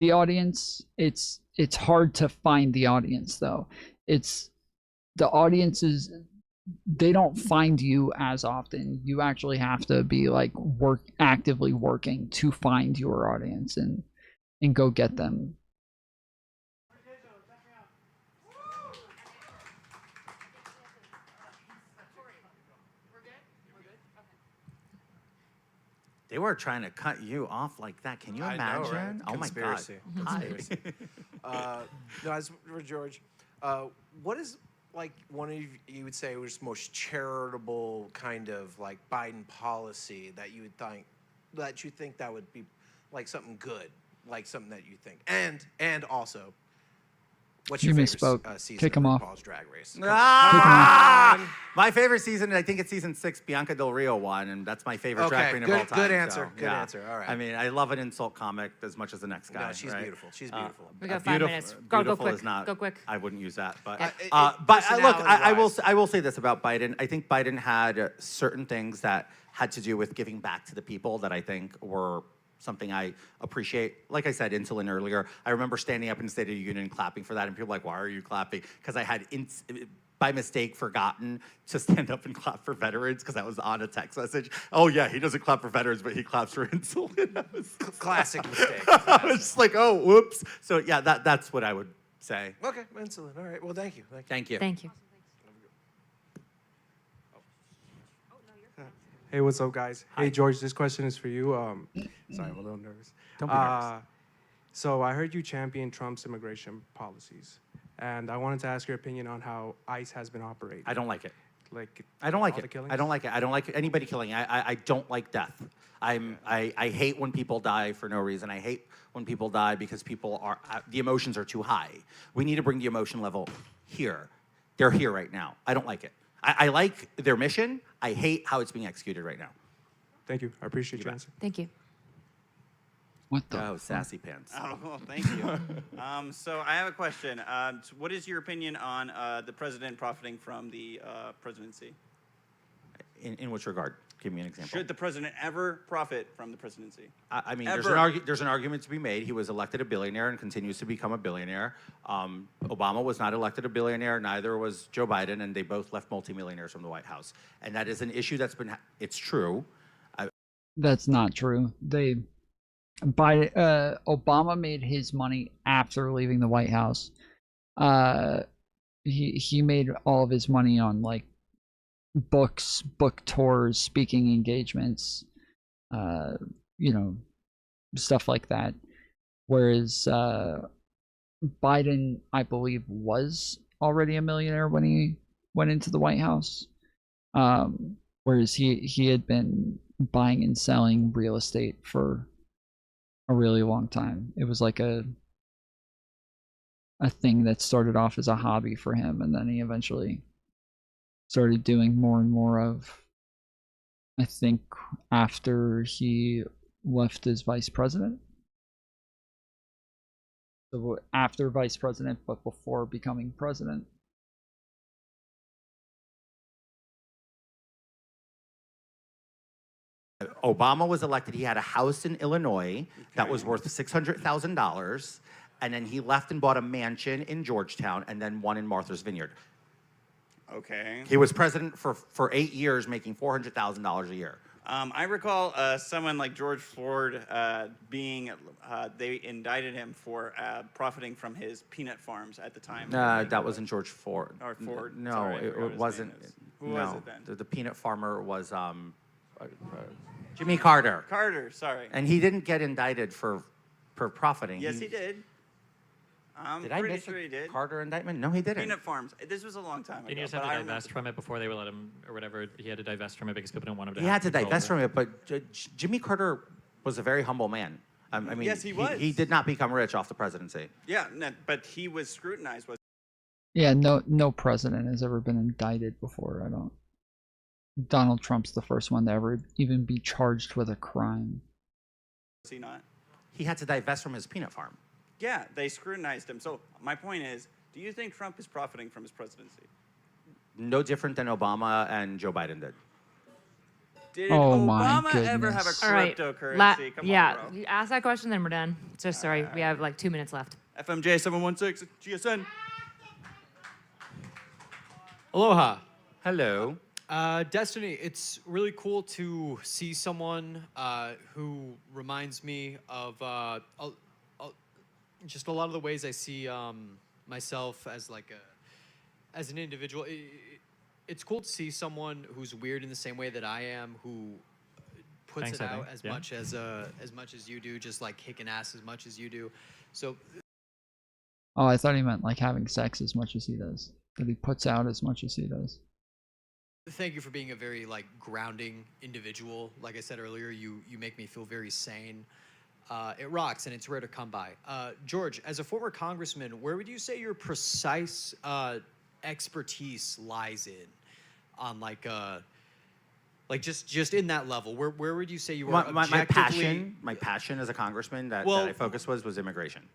the audience. It's hard to find the audience though. It's the audiences, they don't find you as often. You actually have to be like actively working to find your audience and go get them. They were trying to cut you off like that. Can you imagine? I know, right? Oh my God. Conspiracy. No, as for George, what is like one of you would say was most charitable kind of like Biden policy that you think that would be like something good, like something that you think, and also, what's your favorite season Kick of him off. RuPaul's Drag Race? My favorite season, I think it's season 6. Bianca Del Rio won, and that's my favorite drag queen of all time. Good answer. So, Good yeah. answer. All right. I mean, I love an insult comic as much as the next guy. No, she's right? beautiful. She's beautiful. We got 5 minutes. Go Beautiful quick. is not. Go quick. I wouldn't use that, but Yeah. look, I will say this about Biden. I think Biden had certain things that had to do with giving back to the people that I think were something I appreciate. Like I said, insulin earlier, I remember standing up in the State of the Union and clapping for that, and people were like, why are you clapping? Because I had, by mistake, forgotten to stand up and clap for veterans because I was on a text message. Oh yeah, he doesn't clap for veterans, but he claps for insulin. Classic mistake. I was just like, oh, whoops. So yeah, that's what I would say. Okay, insulin. All right. Well, thank you. Thank you. Thank you. Hey, what's up, guys? Hey, George, this question is for you. Sorry, I'm a little nervous. Don't be nervous. So I heard you champion Trump's immigration policies, and I wanted to ask your opinion on how ICE has been operating. I don't like it. Like, I don't like all it. the killings? I don't like it. I don't like anybody killing. I don't like death. I hate when people die for no reason. I hate when people die because people are the emotions are too high. We need to bring the emotion level here. They're here right now. I don't like it. I like their mission. I hate how it's being executed right now. Thank you. I appreciate your answer. Thank you. What the? Oh, sassy pants. Oh, well, thank you. So I have a question. So what is your opinion on the president profiting from the presidency? In which regard? Give me an example. Should the president ever profit from the presidency? I mean, Ever. there's an argument to be made. He was elected a billionaire and continues to become a billionaire. Obama was not elected a billionaire, neither was Joe Biden, and they both left multimillionaires from the White House. And that is an issue that's been, it's true. That's not true. Obama made his money after leaving the White House. He made all of his money on like books, book tours, speaking engagements, stuff like that. Whereas Biden, I believe, was already a millionaire when he went into the White House. Whereas he had been buying and selling real estate for a really long time. It was like a thing that started off as a hobby for him, and then he eventually started doing more and more of, I think, after he left as vice president. So after vice president, but before becoming president. Obama was elected. He had a house in Illinois that was worth $600,000, and then he left and bought a mansion in Georgetown, and then one in Martha's Vineyard. Okay. He was president for 8 years, making $400,000 a year. I recall someone like George Ford they indicted him for profiting from his peanut farms at the time. That wasn't George Ford. Or Ford. No, Sorry, I forgot what it his wasn't. name is. Who was it then? The peanut farmer was Jimmy Carter. Carter, sorry. And he didn't get indicted for profiting. Yes, he did. I'm Did I pretty miss sure he did. Carter indictment? No, he didn't. Peanut farms. This was a long time ago. Didn't he just have to divest from it before they would let him, or whatever? He had to divest from it because people didn't want him to. He have had to control divest over from it, but Jimmy Carter was a very humble man. I mean, Yes, he was. He did not become rich off the presidency. Yeah, no, but he was scrutinized. Yeah, no president has ever been indicted before. I don't. Donald Trump's the first one to ever even be charged with a crime. Was he not? He had to divest from his peanut farm. Yeah, they scrutinized him. So my point is, do you think Trump is profiting from his presidency? No different than Obama and Joe Biden did. Did Oh, my Obama ever have a goodness. All right. cryptocurrency? Come yeah, on, bro. you ask that question, then we're done. So sorry, we have like 2 minutes left. FMJ 716 GSN. Aloha. Hello. Destiny, it's really cool to see someone who reminds me of just a lot of the ways I see myself as as an individual. It's cool to see someone who's weird in the same way that I am, who puts Thanks, it I out think. as Yeah. much as you do, just like kicking ass as much as you do. So Oh, I thought he meant like having sex as much as he does. That he puts out as much as he does. thank you for being a very grounding individual. Like I said earlier, you make me feel very sane. It rocks, and it's rare to come by. George, as a former congressman, where would you say your precise expertise lies in, on just in that level? Where would you say you are My objectively? passion as a congressman that Well- I focused was immigration.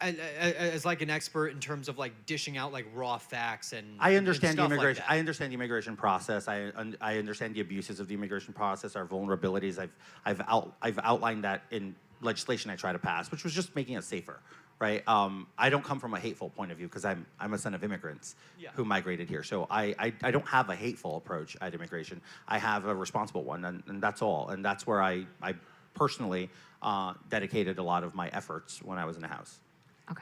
As an expert in terms of dishing out raw facts and I understand and the stuff like immigration. that. I understand the immigration process. I understand the abuses of the immigration process, our vulnerabilities. I've outlined that in legislation I try to pass, which was just making it safer, right? I don't come from a hateful point of view because I'm a son of immigrants who migrated here. So I don't have a hateful approach at immigration. I have a responsible one, and that's all. And that's where I personally dedicated a lot of my efforts when I was in the House.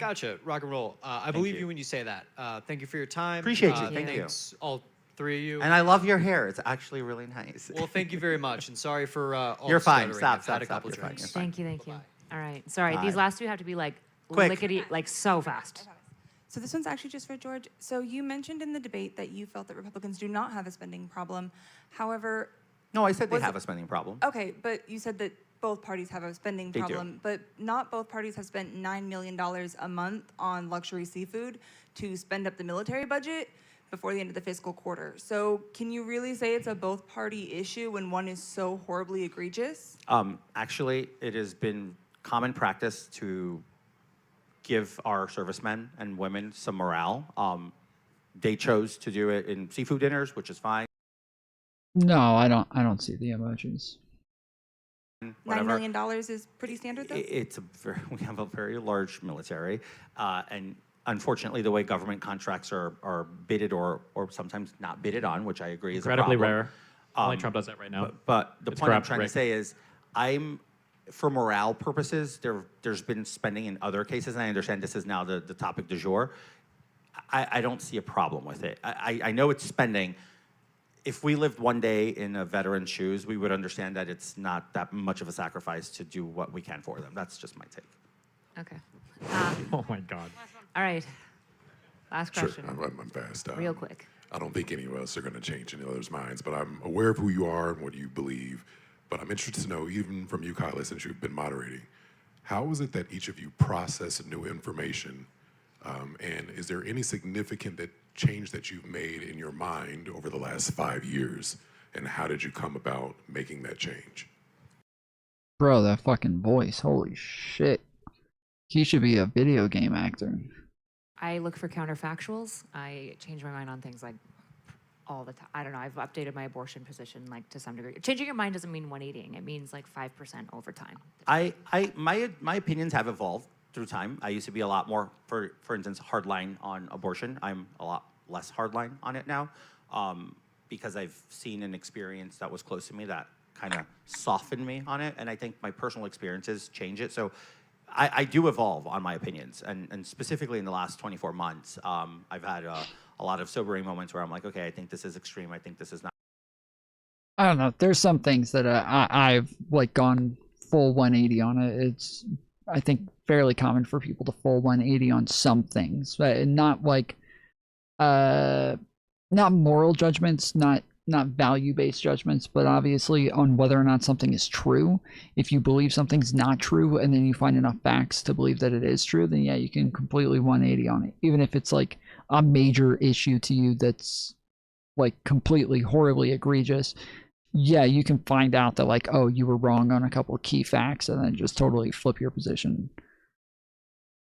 Gotcha. Rock and roll. I believe you when you say that. Thank you for your time. Appreciate you. Thank you. Thanks all Three of you. And I love your hair. It's actually really nice. Well, thank you very much, and sorry for all You're the fine. stuttering. Stop, I've had a stop, couple you're fine, drinks. you're fine. Thank you. All right. Sorry, these last two have to be like Quick. lickety, like so fast. So this one's actually just for George. So you mentioned in the debate that you felt that Republicans do not have a spending problem. However, No, I said they was have it- a spending problem. Okay, but you said that both parties have a spending They do. problem, but not both parties have spent $9 million a month on luxury seafood to spend up the military budget before the end of the fiscal quarter. So can you really say it's a both party issue when one is so horribly egregious? Actually, it has been common practice to give our servicemen and women some morale. They chose to do it in seafood dinners, which is fine. No, I don't see the emojis. $9 million is pretty standard though? It's a very, we have a very large military, and unfortunately, the way government contracts are bidded or sometimes not bidded on, which I agree is Incredibly a problem. rare. Only Trump does that right now. But the It's point I'm corrupt, trying Rick. to say is, for morale purposes, there's been spending in other cases, and I understand this is now the topic du jour. I don't see a problem with it. I know it's spending. If we lived one day in a veteran's shoes, we would understand that it's not that much of a sacrifice to do what we can for them. That's just my take. Okay. Oh my God. All right. Last question. Sure, I'm fast. Real quick. I don't think any of us are going to change any others' minds, but I'm aware of who you are and what you believe. But I'm interested to know, even from you, Kyla, since you've been moderating, how is it that each of you process new information? And is there any significant change that you've made in your mind over the last 5 years? And how did you come about making that change? Bro, that fucking voice. Holy shit. He should be a video game actor. I look for counterfactuals. I change my mind on things like all the time. I don't know. I've updated my abortion position like to some degree. Changing your mind doesn't mean 180ing. It means like 5% over time. My opinions have evolved through time. I used to be a lot more, for instance, hardline on abortion. I'm a lot less hardline on it now, because I've seen an experience that was close to me that kind of softened me on it, and I think my personal experiences change it. So I do evolve on my opinions, and specifically in the last 24 months, I've had a lot of sobering moments where I'm like, okay, I think this is extreme. I think this is not. I don't know. There's some things that I've like gone full 180 on it. It's, I think, fairly common for people to full 180 on some things, but not like, not moral judgments, not value-based judgments, but obviously on whether or not something is true. If you believe something's not true and then you find enough facts to believe that it is true, then yeah, you can completely 180 on it. Even if it's like a major issue to you that's like completely horribly egregious, yeah, you can find out that like, oh, you were wrong on a couple of key facts and then just totally flip your position.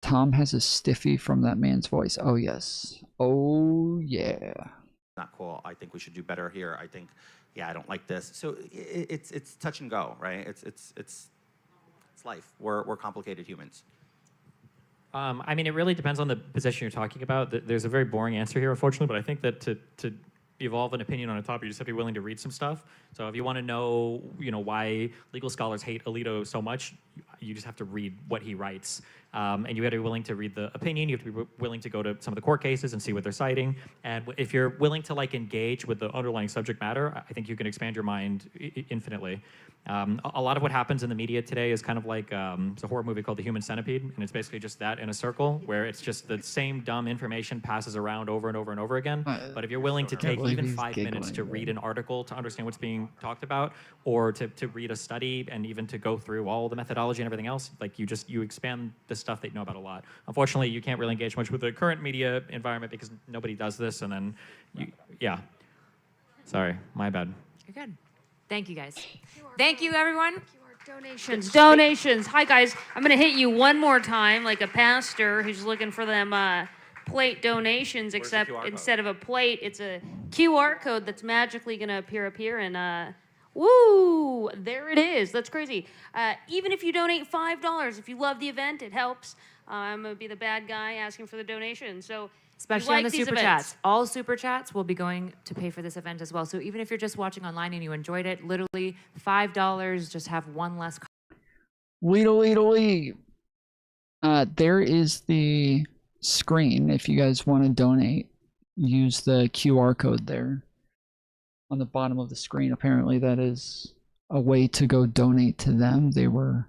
Tom has a stiffy from that man's voice. Oh yes. Oh yeah. Not cool. I think we should do better here. I think, yeah, I don't like this. So it's touch and go, right? It's life. We're complicated humans. I mean, it really depends on the position you're talking about. There's a very boring answer here, unfortunately, but I think that to evolve an opinion on a topic, you just have to be willing to read some stuff. So if you want to know, why legal scholars hate Alito so much, you just have to read what he writes. And you have to be willing to read the opinion. You have to be willing to go to some of the court cases and see what they're citing. And if you're willing to like engage with the underlying subject matter, I think you can expand your mind infinitely. A lot of what happens in the media today is kind of like it's a horror movie called The Human Centipede, and it's basically just that in a circle where it's just the same dumb information passes around over and over and over again. But if you're willing to take even 5 minutes to read an article to understand what's being talked about, or to read a study and even to go through all the methodology and everything else, like you expand the stuff that you know about a lot. Unfortunately, you can't really engage much with the current media environment because nobody does this, and then, yeah. Sorry, my bad. You're good. Thank you, guys. Thank you, everyone. Donations. Hi, guys. I'm going to hit you one more time like a pastor who's looking for them plate donations, except instead of a plate, it's a QR code that's magically going to appear up here. And woo, there it is. That's crazy. Even if you donate $5, if you love the event, it helps. I'm going to be the bad guy asking for the donation. So especially on the super chats. All super chats will be going to pay for this event as well. So even if you're just watching online and you enjoyed it, literally $5, just have one less. Lee. There is the screen. If you guys want to donate, use the QR code there. on the bottom of the screen. Apparently that is a way to go donate to them. They were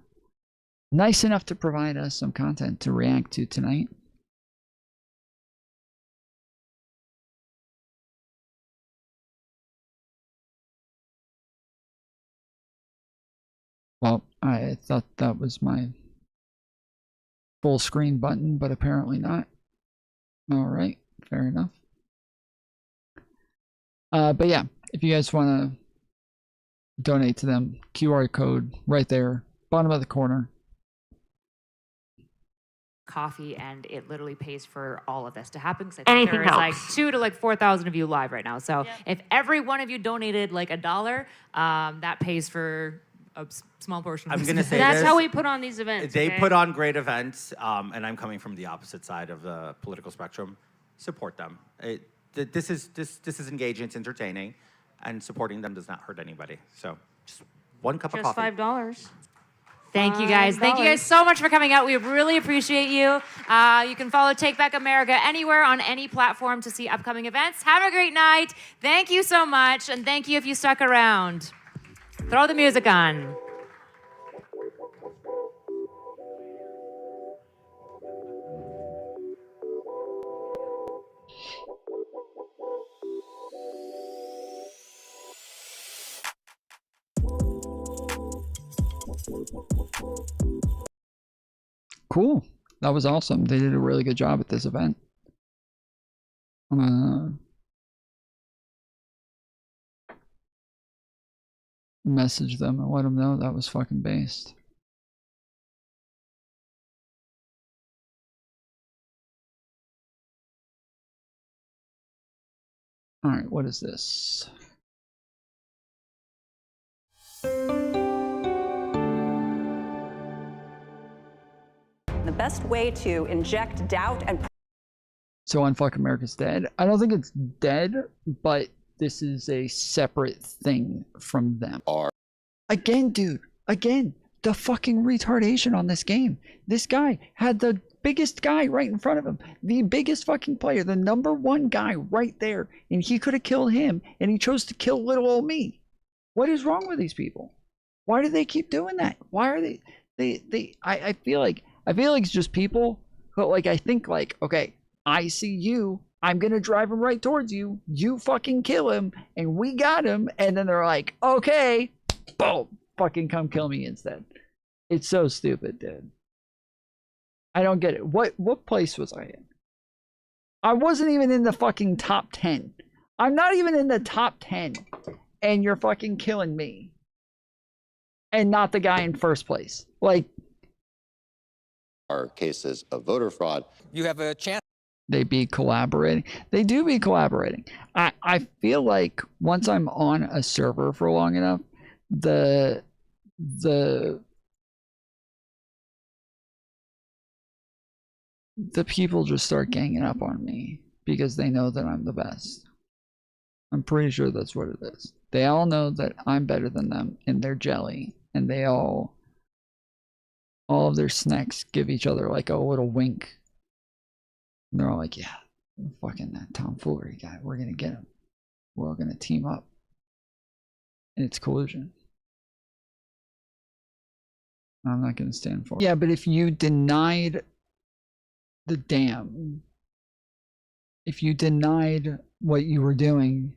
nice enough to provide us some content to react to tonight. Well, I thought that was my full screen button, but apparently not. All right, fair enough. But yeah, if you guys want to donate to them, QR code right there, bottom of the corner. Coffee, and it literally pays for all of this to happen, because I think there is like 2,000 to like 4,000 of you live right now. So if every one of you donated like $1, that pays for a small portion of I'm this going to event. say That's this. how we put on these events. They okay? put on great events, and I'm coming from the opposite side of the political spectrum. Support them. This is engaging, it's entertaining, and supporting them does not hurt anybody. So just one cup of Just coffee. $5. Thank you guys. Thank you guys so much for coming out. We really appreciate you. You can follow Take Back America anywhere on any platform to see upcoming events. Have a great night. Thank you so much. And thank you if you stuck around. Throw the music on. Cool. That was awesome. They did a really good job at this event. Message them and let them know that was fucking based. All right, what is this? The best way to inject doubt and So Unfuck America's dead. I don't think it's dead, but this is a separate thing from them. Again, dude. Again, the fucking retardation on this game. This guy had the biggest guy right in front of him. The biggest fucking player. The #1 guy right there. And he could have killed him. And he chose to kill little old me. What is wrong with these people? Why do they keep doing that? Why are they... I feel like it's just people who, like, I think, like, okay, I see you, I'm gonna drive him right towards you, you fucking kill him, and we got him, and then they're like, okay, boom, fucking come kill me instead. It's so stupid, dude. I don't get it. What place was I in? I wasn't even in the fucking top 10. I'm not even in the top 10, and you're fucking killing me. And not the guy in first place. Like, are cases of voter fraud. You have a chance. They be collaborating. They do be collaborating. I feel like once I'm on a server for long enough, the people just start ganging up on me because they know that I'm the best. I'm pretty sure that's what it is. They all know that I'm better than them and they're jelly, and they all of their snacks give each other like a little wink. And they're all like, yeah, fucking that tomfoolery guy, we're gonna get him. We're all gonna team up. And it's collusion. I'm not gonna stand for it. Yeah, but if you denied the dam, if you denied what you were doing,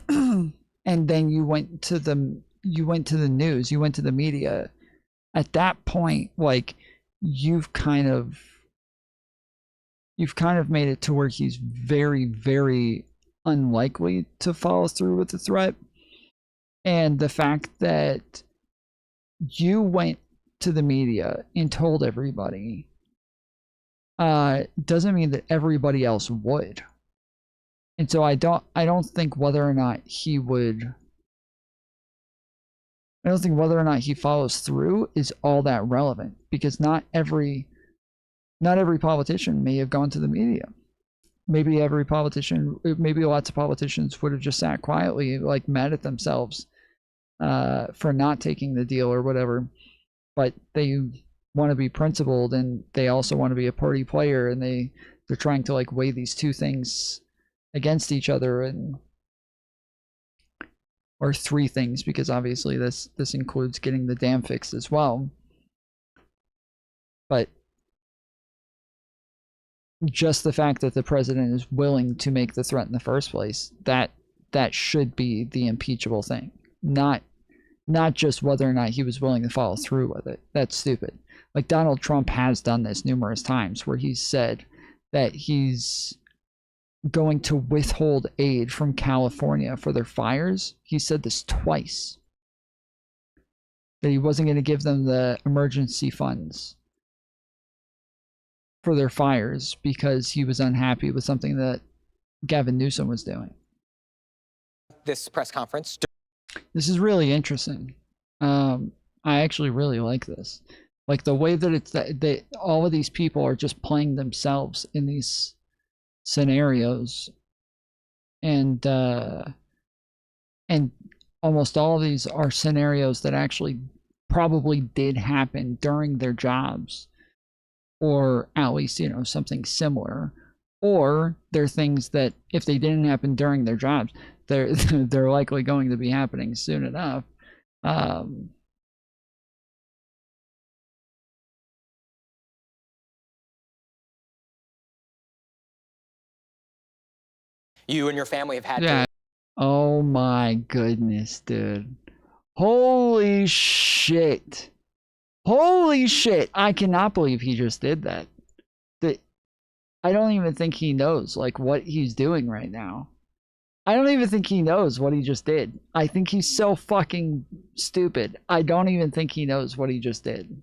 and then you went to the news, you went to the media, at that point, like, you've kind of made it to where he's very, very unlikely to follow through with the threat. And the fact that you went to the media and told everybody doesn't mean that everybody else would. And so I don't think whether or not he follows through is all that relevant, because not every politician may have gone to the media. Maybe lots of politicians would have just sat quietly, like, mad at themselves for not taking the deal or whatever. But they want to be principled, and they also want to be a party player, and they're trying to, like, weigh these two things against each other, and or 3 things, because obviously this includes getting the dam fixed as well. But just the fact that the president is willing to make the threat in the first place, that should be the impeachable thing. Not just whether or not he was willing to follow through with it. That's stupid. Like, Donald Trump has done this numerous times where he's said that he's going to withhold aid from California for their fires. He said this twice. That he wasn't going to give them the emergency funds for their fires because he was unhappy with something that Gavin Newsom was doing. This press conference. This is really interesting. I actually really like this. Like the way that it's that all of these people are just playing themselves in these scenarios, and almost all of these are scenarios that actually probably did happen during their jobs, or at least, you know, something similar, or they're things that if they didn't happen during their jobs, they're likely going to be happening soon enough. You and your family have had Yeah. Oh my goodness, dude. Holy shit. Holy shit. I cannot believe he just did that. I don't even think he knows like what he's doing right now. I don't even think he knows what he just did. I think he's so fucking stupid. I don't even think he knows what he just did.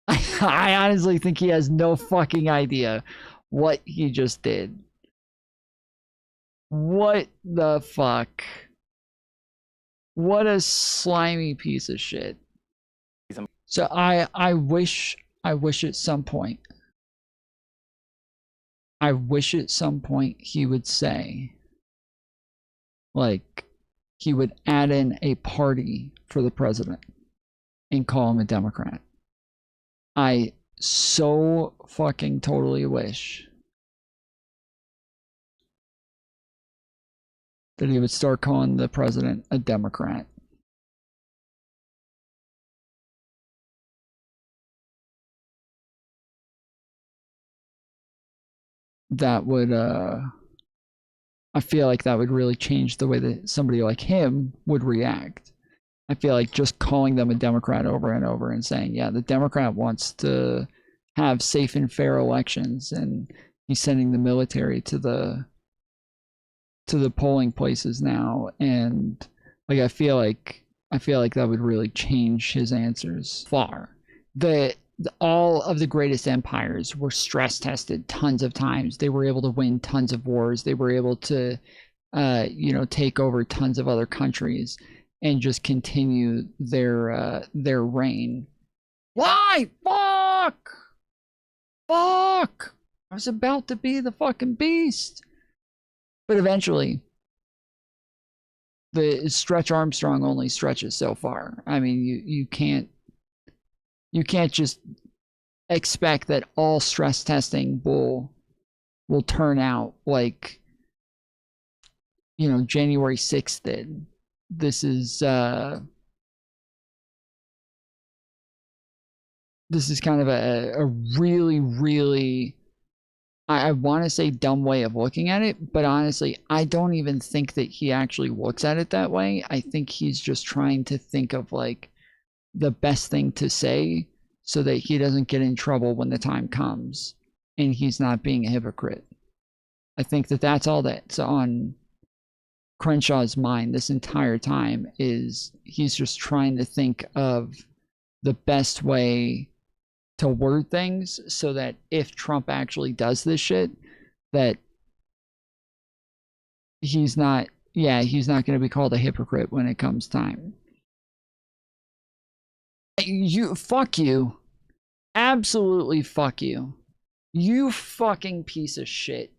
I honestly think he has no fucking idea what he just did. What the fuck? What a slimy piece of shit. So I wish at some point he would say, like, he would add in a party for the president and call him a Democrat. I so fucking totally wish that he would start calling the president a Democrat. That would, I feel like that would really change the way that somebody like him would react. I feel like just calling them a Democrat over and over and saying, yeah, the Democrat wants to have safe and fair elections, and he's sending the military to the polling places now, and like I feel like that would really change his answers far. All of the greatest empires were stress tested tons of times. They were able to win tons of wars. They were able to take over tons of other countries and just continue their reign. Why? Fuck! I was about to be the fucking beast. But eventually, the Stretch Armstrong only stretches so far. I mean, you can't just expect that all stress testing will turn out like, you know, January 6th did. This is kind of a really, really, I want to say dumb way of looking at it, but honestly, I don't even think that he actually looks at it that way. I think he's just trying to think of like the best thing to say so that he doesn't get in trouble when the time comes and he's not being a hypocrite. I think that that's all that's on Crenshaw's mind this entire time, is he's just trying to think of the best way to word things so that if Trump actually does this shit, that he's not going to be called a hypocrite when it comes time. Fuck you. Absolutely fuck you. You fucking piece of shit.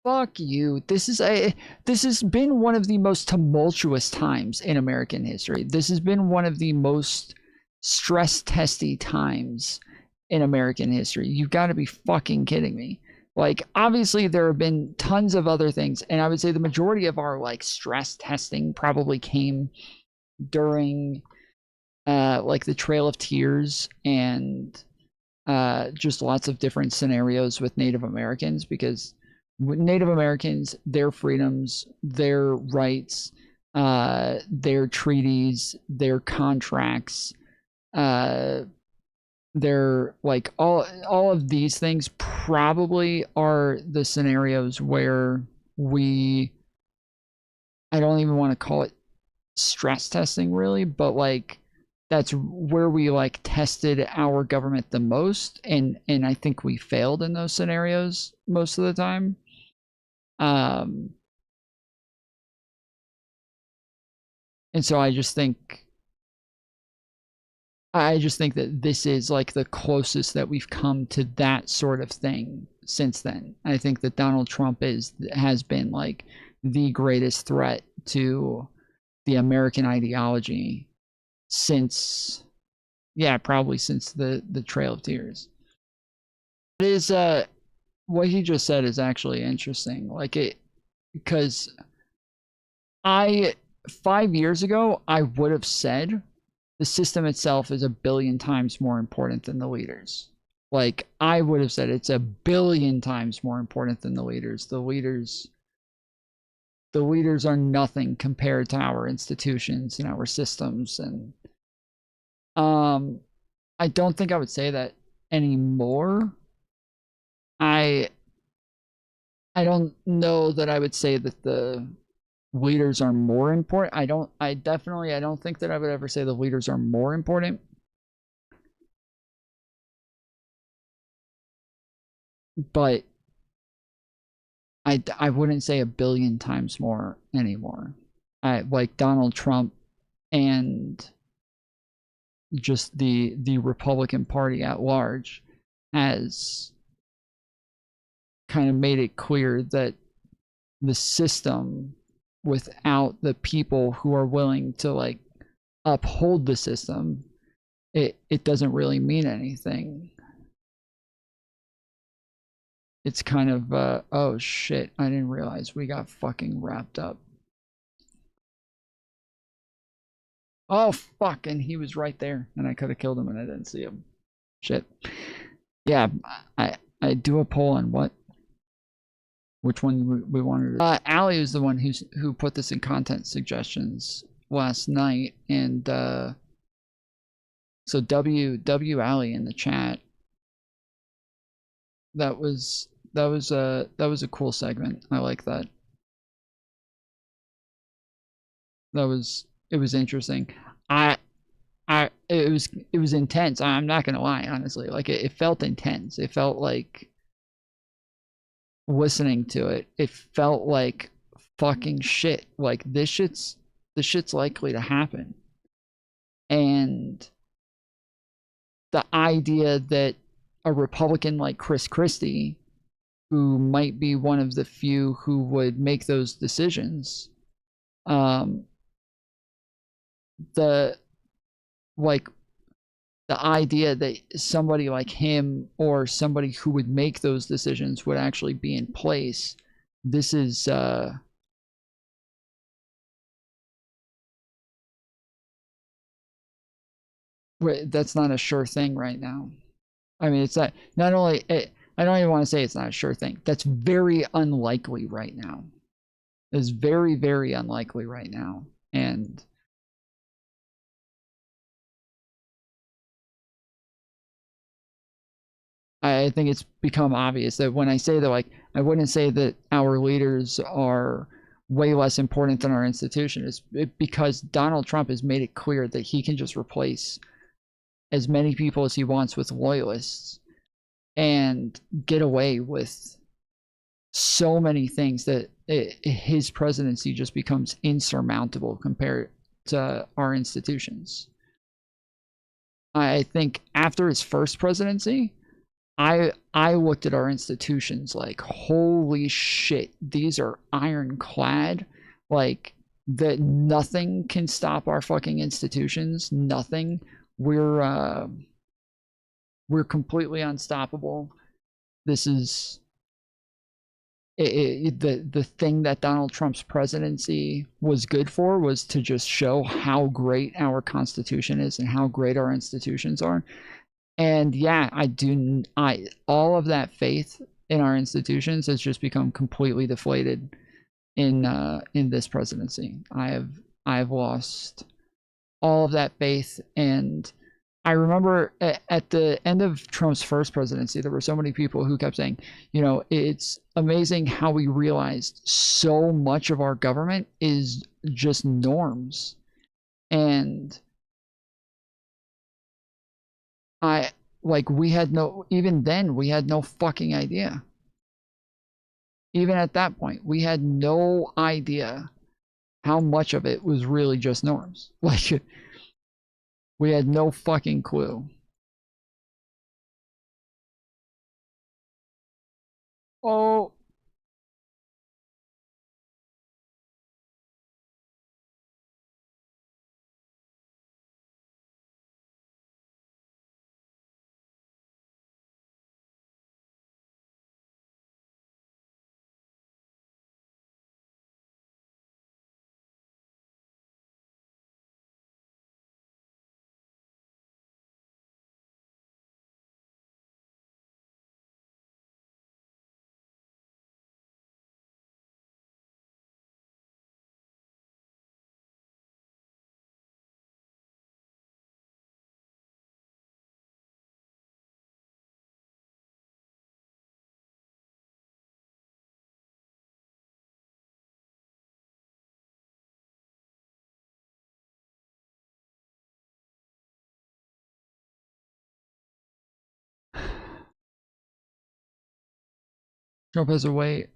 Fuck you. This has been one of the most tumultuous times in American history. This has been one of the most stress testy times in American history. You've got to be fucking kidding me. Like, obviously there have been tons of other things, and I would say the majority of our like stress testing probably came during like the Trail of Tears and just lots of different scenarios with Native Americans, because Native Americans, their freedoms, their rights, their treaties, their contracts, they're like all of these things probably are the scenarios where I don't even want to call it stress testing really, but like that's where we like tested our government the most, and I think we failed in those scenarios most of the time. And so I just think that this is like the closest that we've come to that sort of thing since then. I think that Donald Trump has been like the greatest threat to the American ideology since, yeah, probably since the Trail of Tears. It is what he just said is actually interesting. Like because 5 years ago I would have said the system itself is 1 billion times more important than the leaders. Like, I would have said it's 1 billion times more important than the leaders. The leaders are nothing compared to our institutions and our systems. And I don't think I would say that anymore. I don't know that I would say that the leaders are more important. I don't think that I would ever say the leaders are more important. But I wouldn't say 1 billion times more anymore. Like Donald Trump and just the Republican Party at large has kind of made it clear that the system, without the people who are willing to like uphold the system, it doesn't really mean anything. It's kind of oh shit, I didn't realize we got fucking wrapped up. Oh fuck, and he was right there and I could have killed him and I didn't see him. Shit. Yeah, I do a poll on what, which one we wanted to. Allie was the one who put this in content suggestions last night, and so W Allie in the chat. That was a cool segment. I like that. It was interesting. It was intense. I'm not gonna lie, honestly. Like it felt intense. It felt like listening to it. It felt like fucking shit. Like this shit's likely to happen. And the idea that a Republican like Chris Christie, who might be one of the few who would make those decisions, the idea that somebody like him or somebody who would make those decisions would actually be in place, this is that's not a sure thing right now. I mean, it's not only I don't even want to say it's not a sure thing. That's very unlikely right now. It's very, very unlikely right now. And I think it's become obvious that when I say that, like, I wouldn't say that our leaders are way less important than our institution. It's because Donald Trump has made it clear that he can just replace as many people as he wants with loyalists and get away with so many things that his presidency just becomes insurmountable compared to our institutions. I think after his first presidency, I looked at our institutions like, holy shit, these are ironclad. Like, that nothing can stop our fucking institutions. Nothing. We're completely unstoppable. This is the thing that Donald Trump's presidency was good for was to just show how great our Constitution is and how great our institutions are. And yeah, all of that faith in our institutions has just become completely deflated in this presidency. I've lost all of that faith. And I remember at the end of Trump's first presidency, there were so many people who kept saying, you know, it's amazing how we realized so much of our government is just norms. And even then, we had no fucking idea. Even at that point, we had no idea how much of it was really just norms. Like, we had no fucking clue. Oh. Trump has in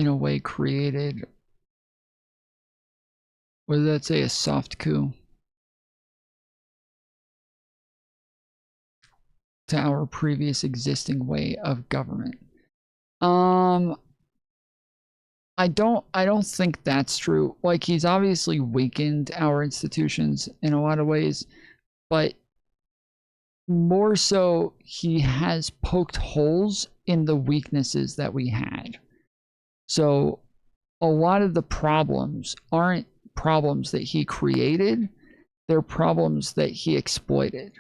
a way created, what did that say, a soft coup to our previous existing way of government. I don't think that's true. Like, he's obviously weakened our institutions in a lot of ways, but more so, he has poked holes in the weaknesses that we had. So a lot of the problems aren't problems that he created, they're problems that he exploited.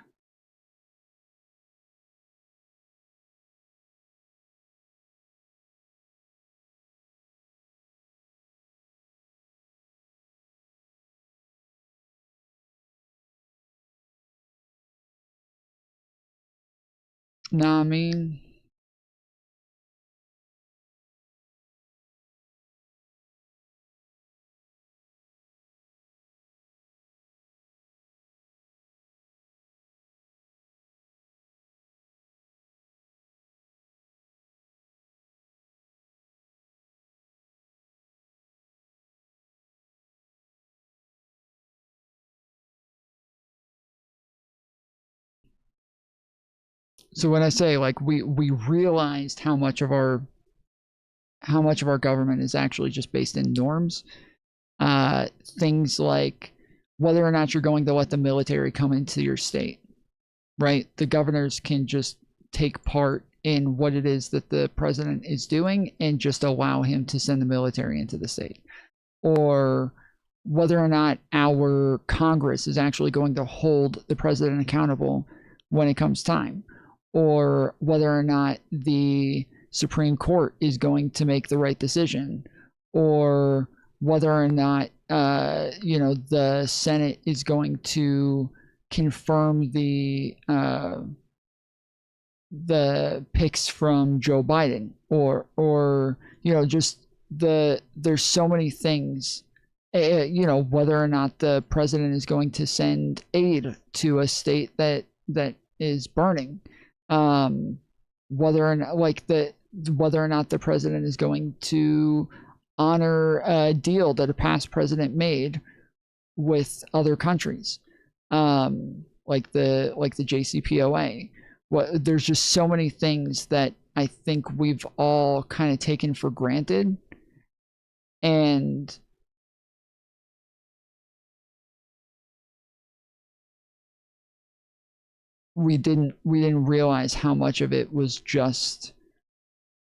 Nah, I mean, so when I say, like, we realized how much of our government is actually just based in norms, things like whether or not you're going to let the military come into your state, right? The governors can just take part in what it is that the president is doing and just allow him to send the military into the state. Or whether or not our Congress is actually going to hold the president accountable when it comes time. Or whether or not the Supreme Court is going to make the right decision. Or whether or not the Senate is going to confirm the picks from Joe Biden, or just there's so many things, whether or not the president is going to send aid to a state that is burning, whether or not the president is going to honor a deal that a past president made with other countries, like the JCPOA. There's just so many things that I think we've all kind of taken for granted, and we didn't realize how much of it was just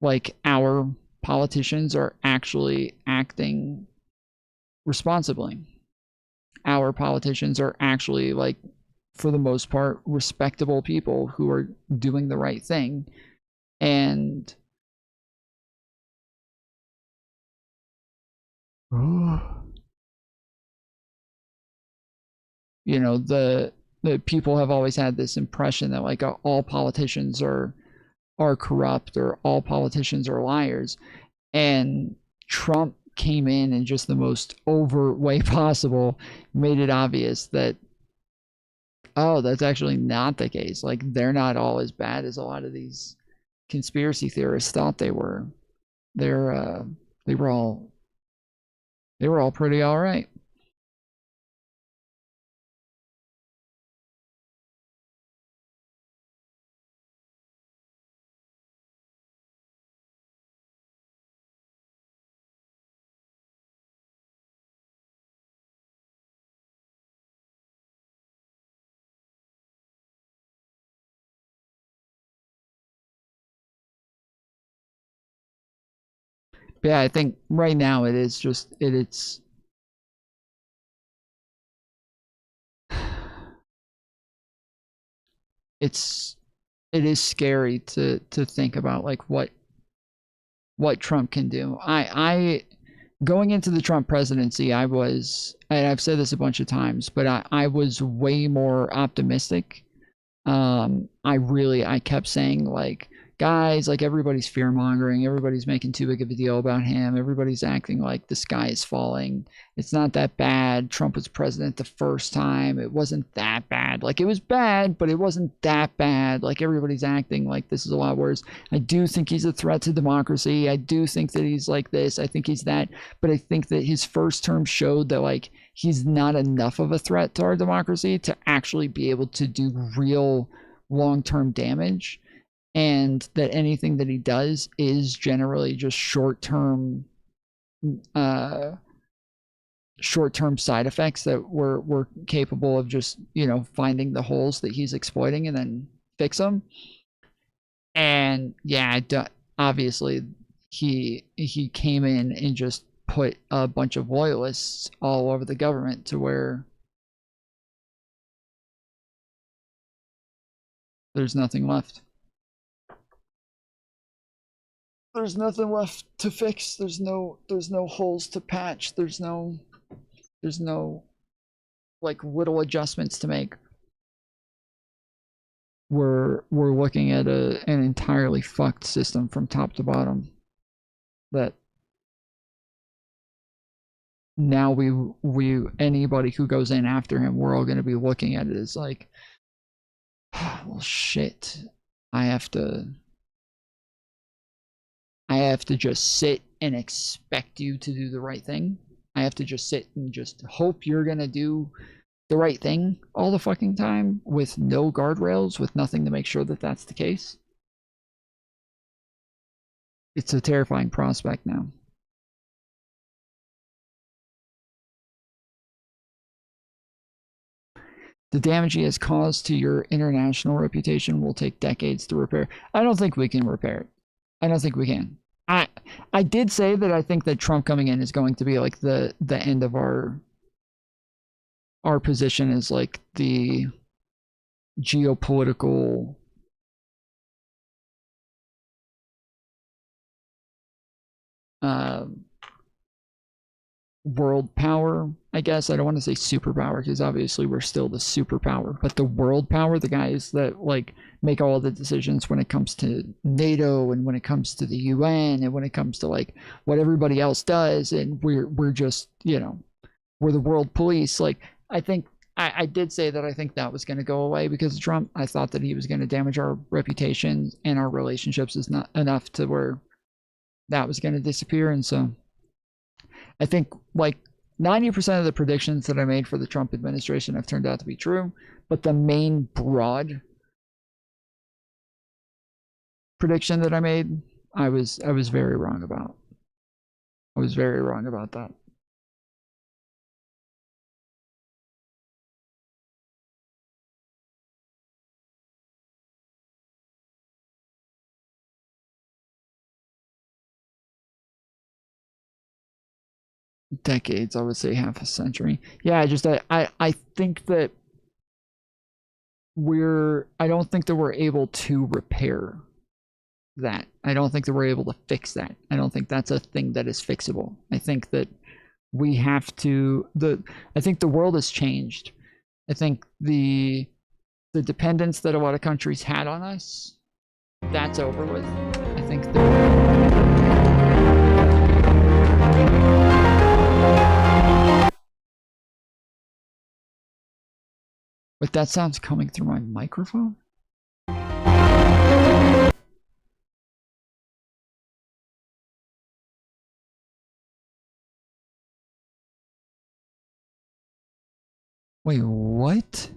like our politicians are actually acting responsibly. Our politicians are actually, like, for the most part, respectable people who are doing the right thing. And you know, the people have always had this impression that, like, all politicians are corrupt or all politicians are liars. And Trump came in just the most overt way possible, made it obvious that, oh, that's actually not the case. Like, they're not all as bad as a lot of these conspiracy theorists thought they were. They're they were all pretty all right. But yeah, I think right now it is just it's it is scary to think about, like, what Trump can do. I going into the Trump presidency, I was, and I've said this a bunch of times, but I was way more optimistic. I kept saying, like, guys, like, everybody's fear mongering, everybody's making too big of a deal about him, everybody's acting like the sky is falling. It's not that bad. Trump was president the first time. It wasn't that bad. Like, it was bad, but it wasn't that bad. Like, everybody's acting like this is a lot worse. I do think he's a threat to democracy. I do think that he's like this. I think he's that. But I think that his first term showed that, like, he's not enough of a threat to our democracy to actually be able to do real long-term damage, and that anything that he does is generally just short-term side effects that we're capable of just, you know, finding the holes that he's exploiting and then fix them. And yeah, obviously he came in and just put a bunch of loyalists all over the government to where there's nothing left. There's nothing left to fix. There's no holes to patch. There's no like little adjustments to make. We're looking at an entirely fucked system from top to bottom. That now we anybody who goes in after him, we're all going to be looking at it as like, well, shit. I have to just sit and expect you to do the right thing. I have to just sit and just hope you're going to do the right thing all the fucking time with no guardrails, with nothing to make sure that that's the case. It's a terrifying prospect now. The damage he has caused to your international reputation will take decades to repair. I don't think we can repair it. I don't think we can. I did say that I think that Trump coming in is going to be like the end of our position as like the geopolitical world power, I guess. I don't want to say superpower because obviously we're still the superpower, but the world power, the guys that like make all the decisions when it comes to NATO and when it comes to the UN and when it comes to like what everybody else does, and we're just, you know, we're the world police. Like, I think I did say that I think that was going to go away because of Trump. I thought that he was going to damage our reputation and our relationships is not enough to where that was going to disappear. And so I think like 90% of the predictions that I made for the Trump administration have turned out to be true, but the main broad prediction that I made, I was very wrong about. I was very wrong about that. decades, I would say half a century. Yeah, I think that I don't think that we're able to repair that. I don't think that we're able to fix that. I don't think that's a thing that is fixable. I think that we have to I think the world has changed. I think the dependence that a lot of countries had on us, that's over with. I think But that sound's coming through my microphone? Wait, what?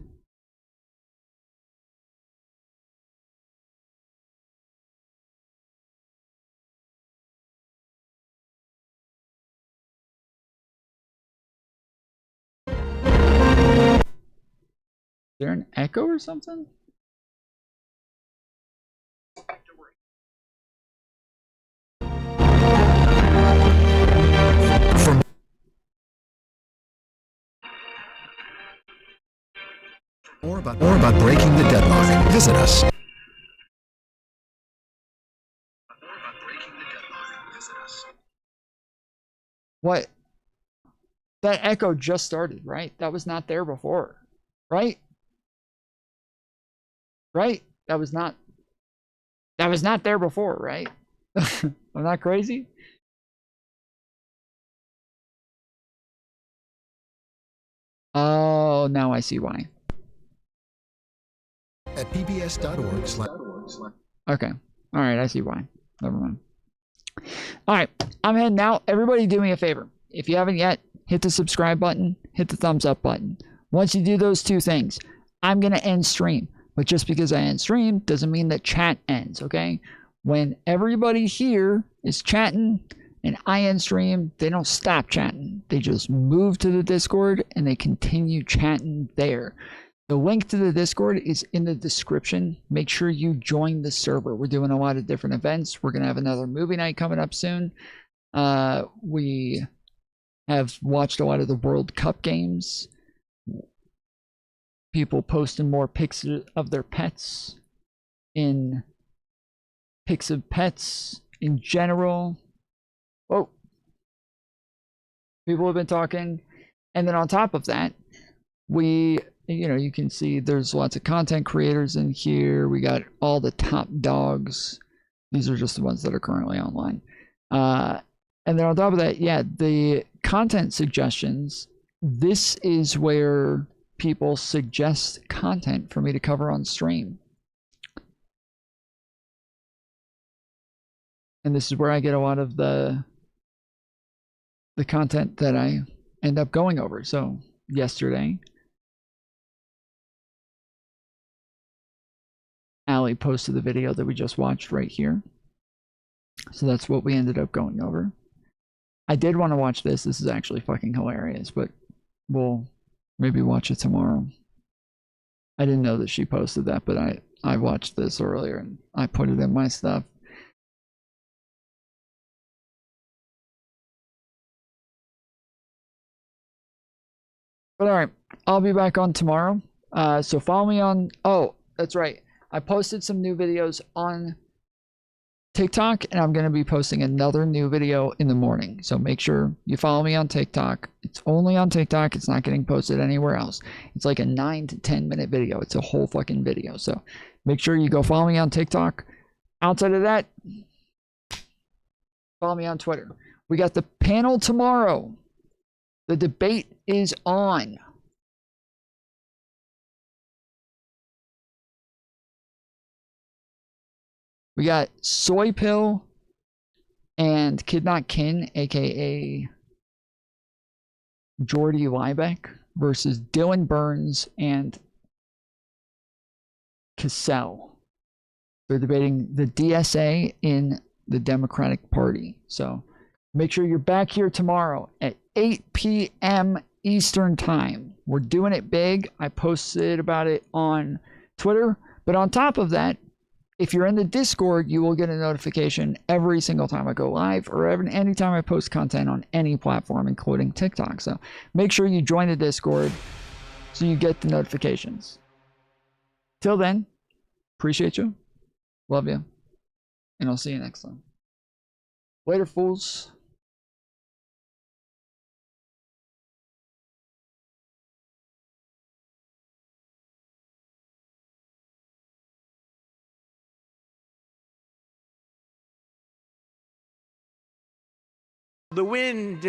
Is there an echo or something? More about breaking the deadlock. Visit us. What? That echo just started, right? That was not there before, right? Right? That was not there before, right? I'm not crazy? Oh, now I see why. At pbs.org. Okay. All right, I see why. Never mind. All right, I'm heading out. Everybody do me a favor. If you haven't yet, hit the subscribe button, hit the thumbs up button. Once you do those two things, I'm going to end stream. But just because I end stream doesn't mean that chat ends, okay? When everybody here is chatting and I end stream, they don't stop chatting. They just move to the Discord and they continue chatting there. The link to the Discord is in the description. Make sure you join the server. We're doing a lot of different events. We're going to have another movie night coming up soon. We have watched a lot of the World Cup games. People posting more pics of their pets in pics of pets in general. Oh, people have been talking. And then on top of that, you can see there's lots of content creators in here. We got all the top dogs. These are just the ones that are currently online. And then on top of that, yeah, the content suggestions. This is where people suggest content for me to cover on stream. And this is where I get a lot of the content that I end up going over. So yesterday, Allie posted the video that we just watched right here. So that's what we ended up going over. I did want to watch this. This is actually fucking hilarious, but we'll maybe watch it tomorrow. I didn't know that she posted that, but I watched this earlier and I put it in my stuff. But all right, I'll be back on tomorrow. So follow me on, oh, that's right. I posted some new videos on TikTok, and I'm going to be posting another new video in the morning. So make sure you follow me on TikTok. It's only on TikTok. It's not getting posted anywhere else. It's like a 9 to 10 minute video. It's a whole fucking video. So make sure you go follow me on TikTok. Outside of that, follow me on Twitter. We got the panel tomorrow. The debate is on. We got Soy Pill and Kid Not Kin, aka Jordy Liebeck, versus Dylan Burns and Cassell. They're debating the DSA in the Democratic Party. So make sure you're back here tomorrow at 8 p.m. Eastern Time. We're doing it big. I posted about it on Twitter. But on top of that, If you're in the Discord, you will get a notification every single time I go live or anytime I post content on any platform, including TikTok. So make sure you join the Discord so you get the notifications. Till then, appreciate you. Love you. And I'll see you next time. Later, fools. The wind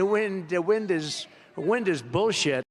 is bullshit.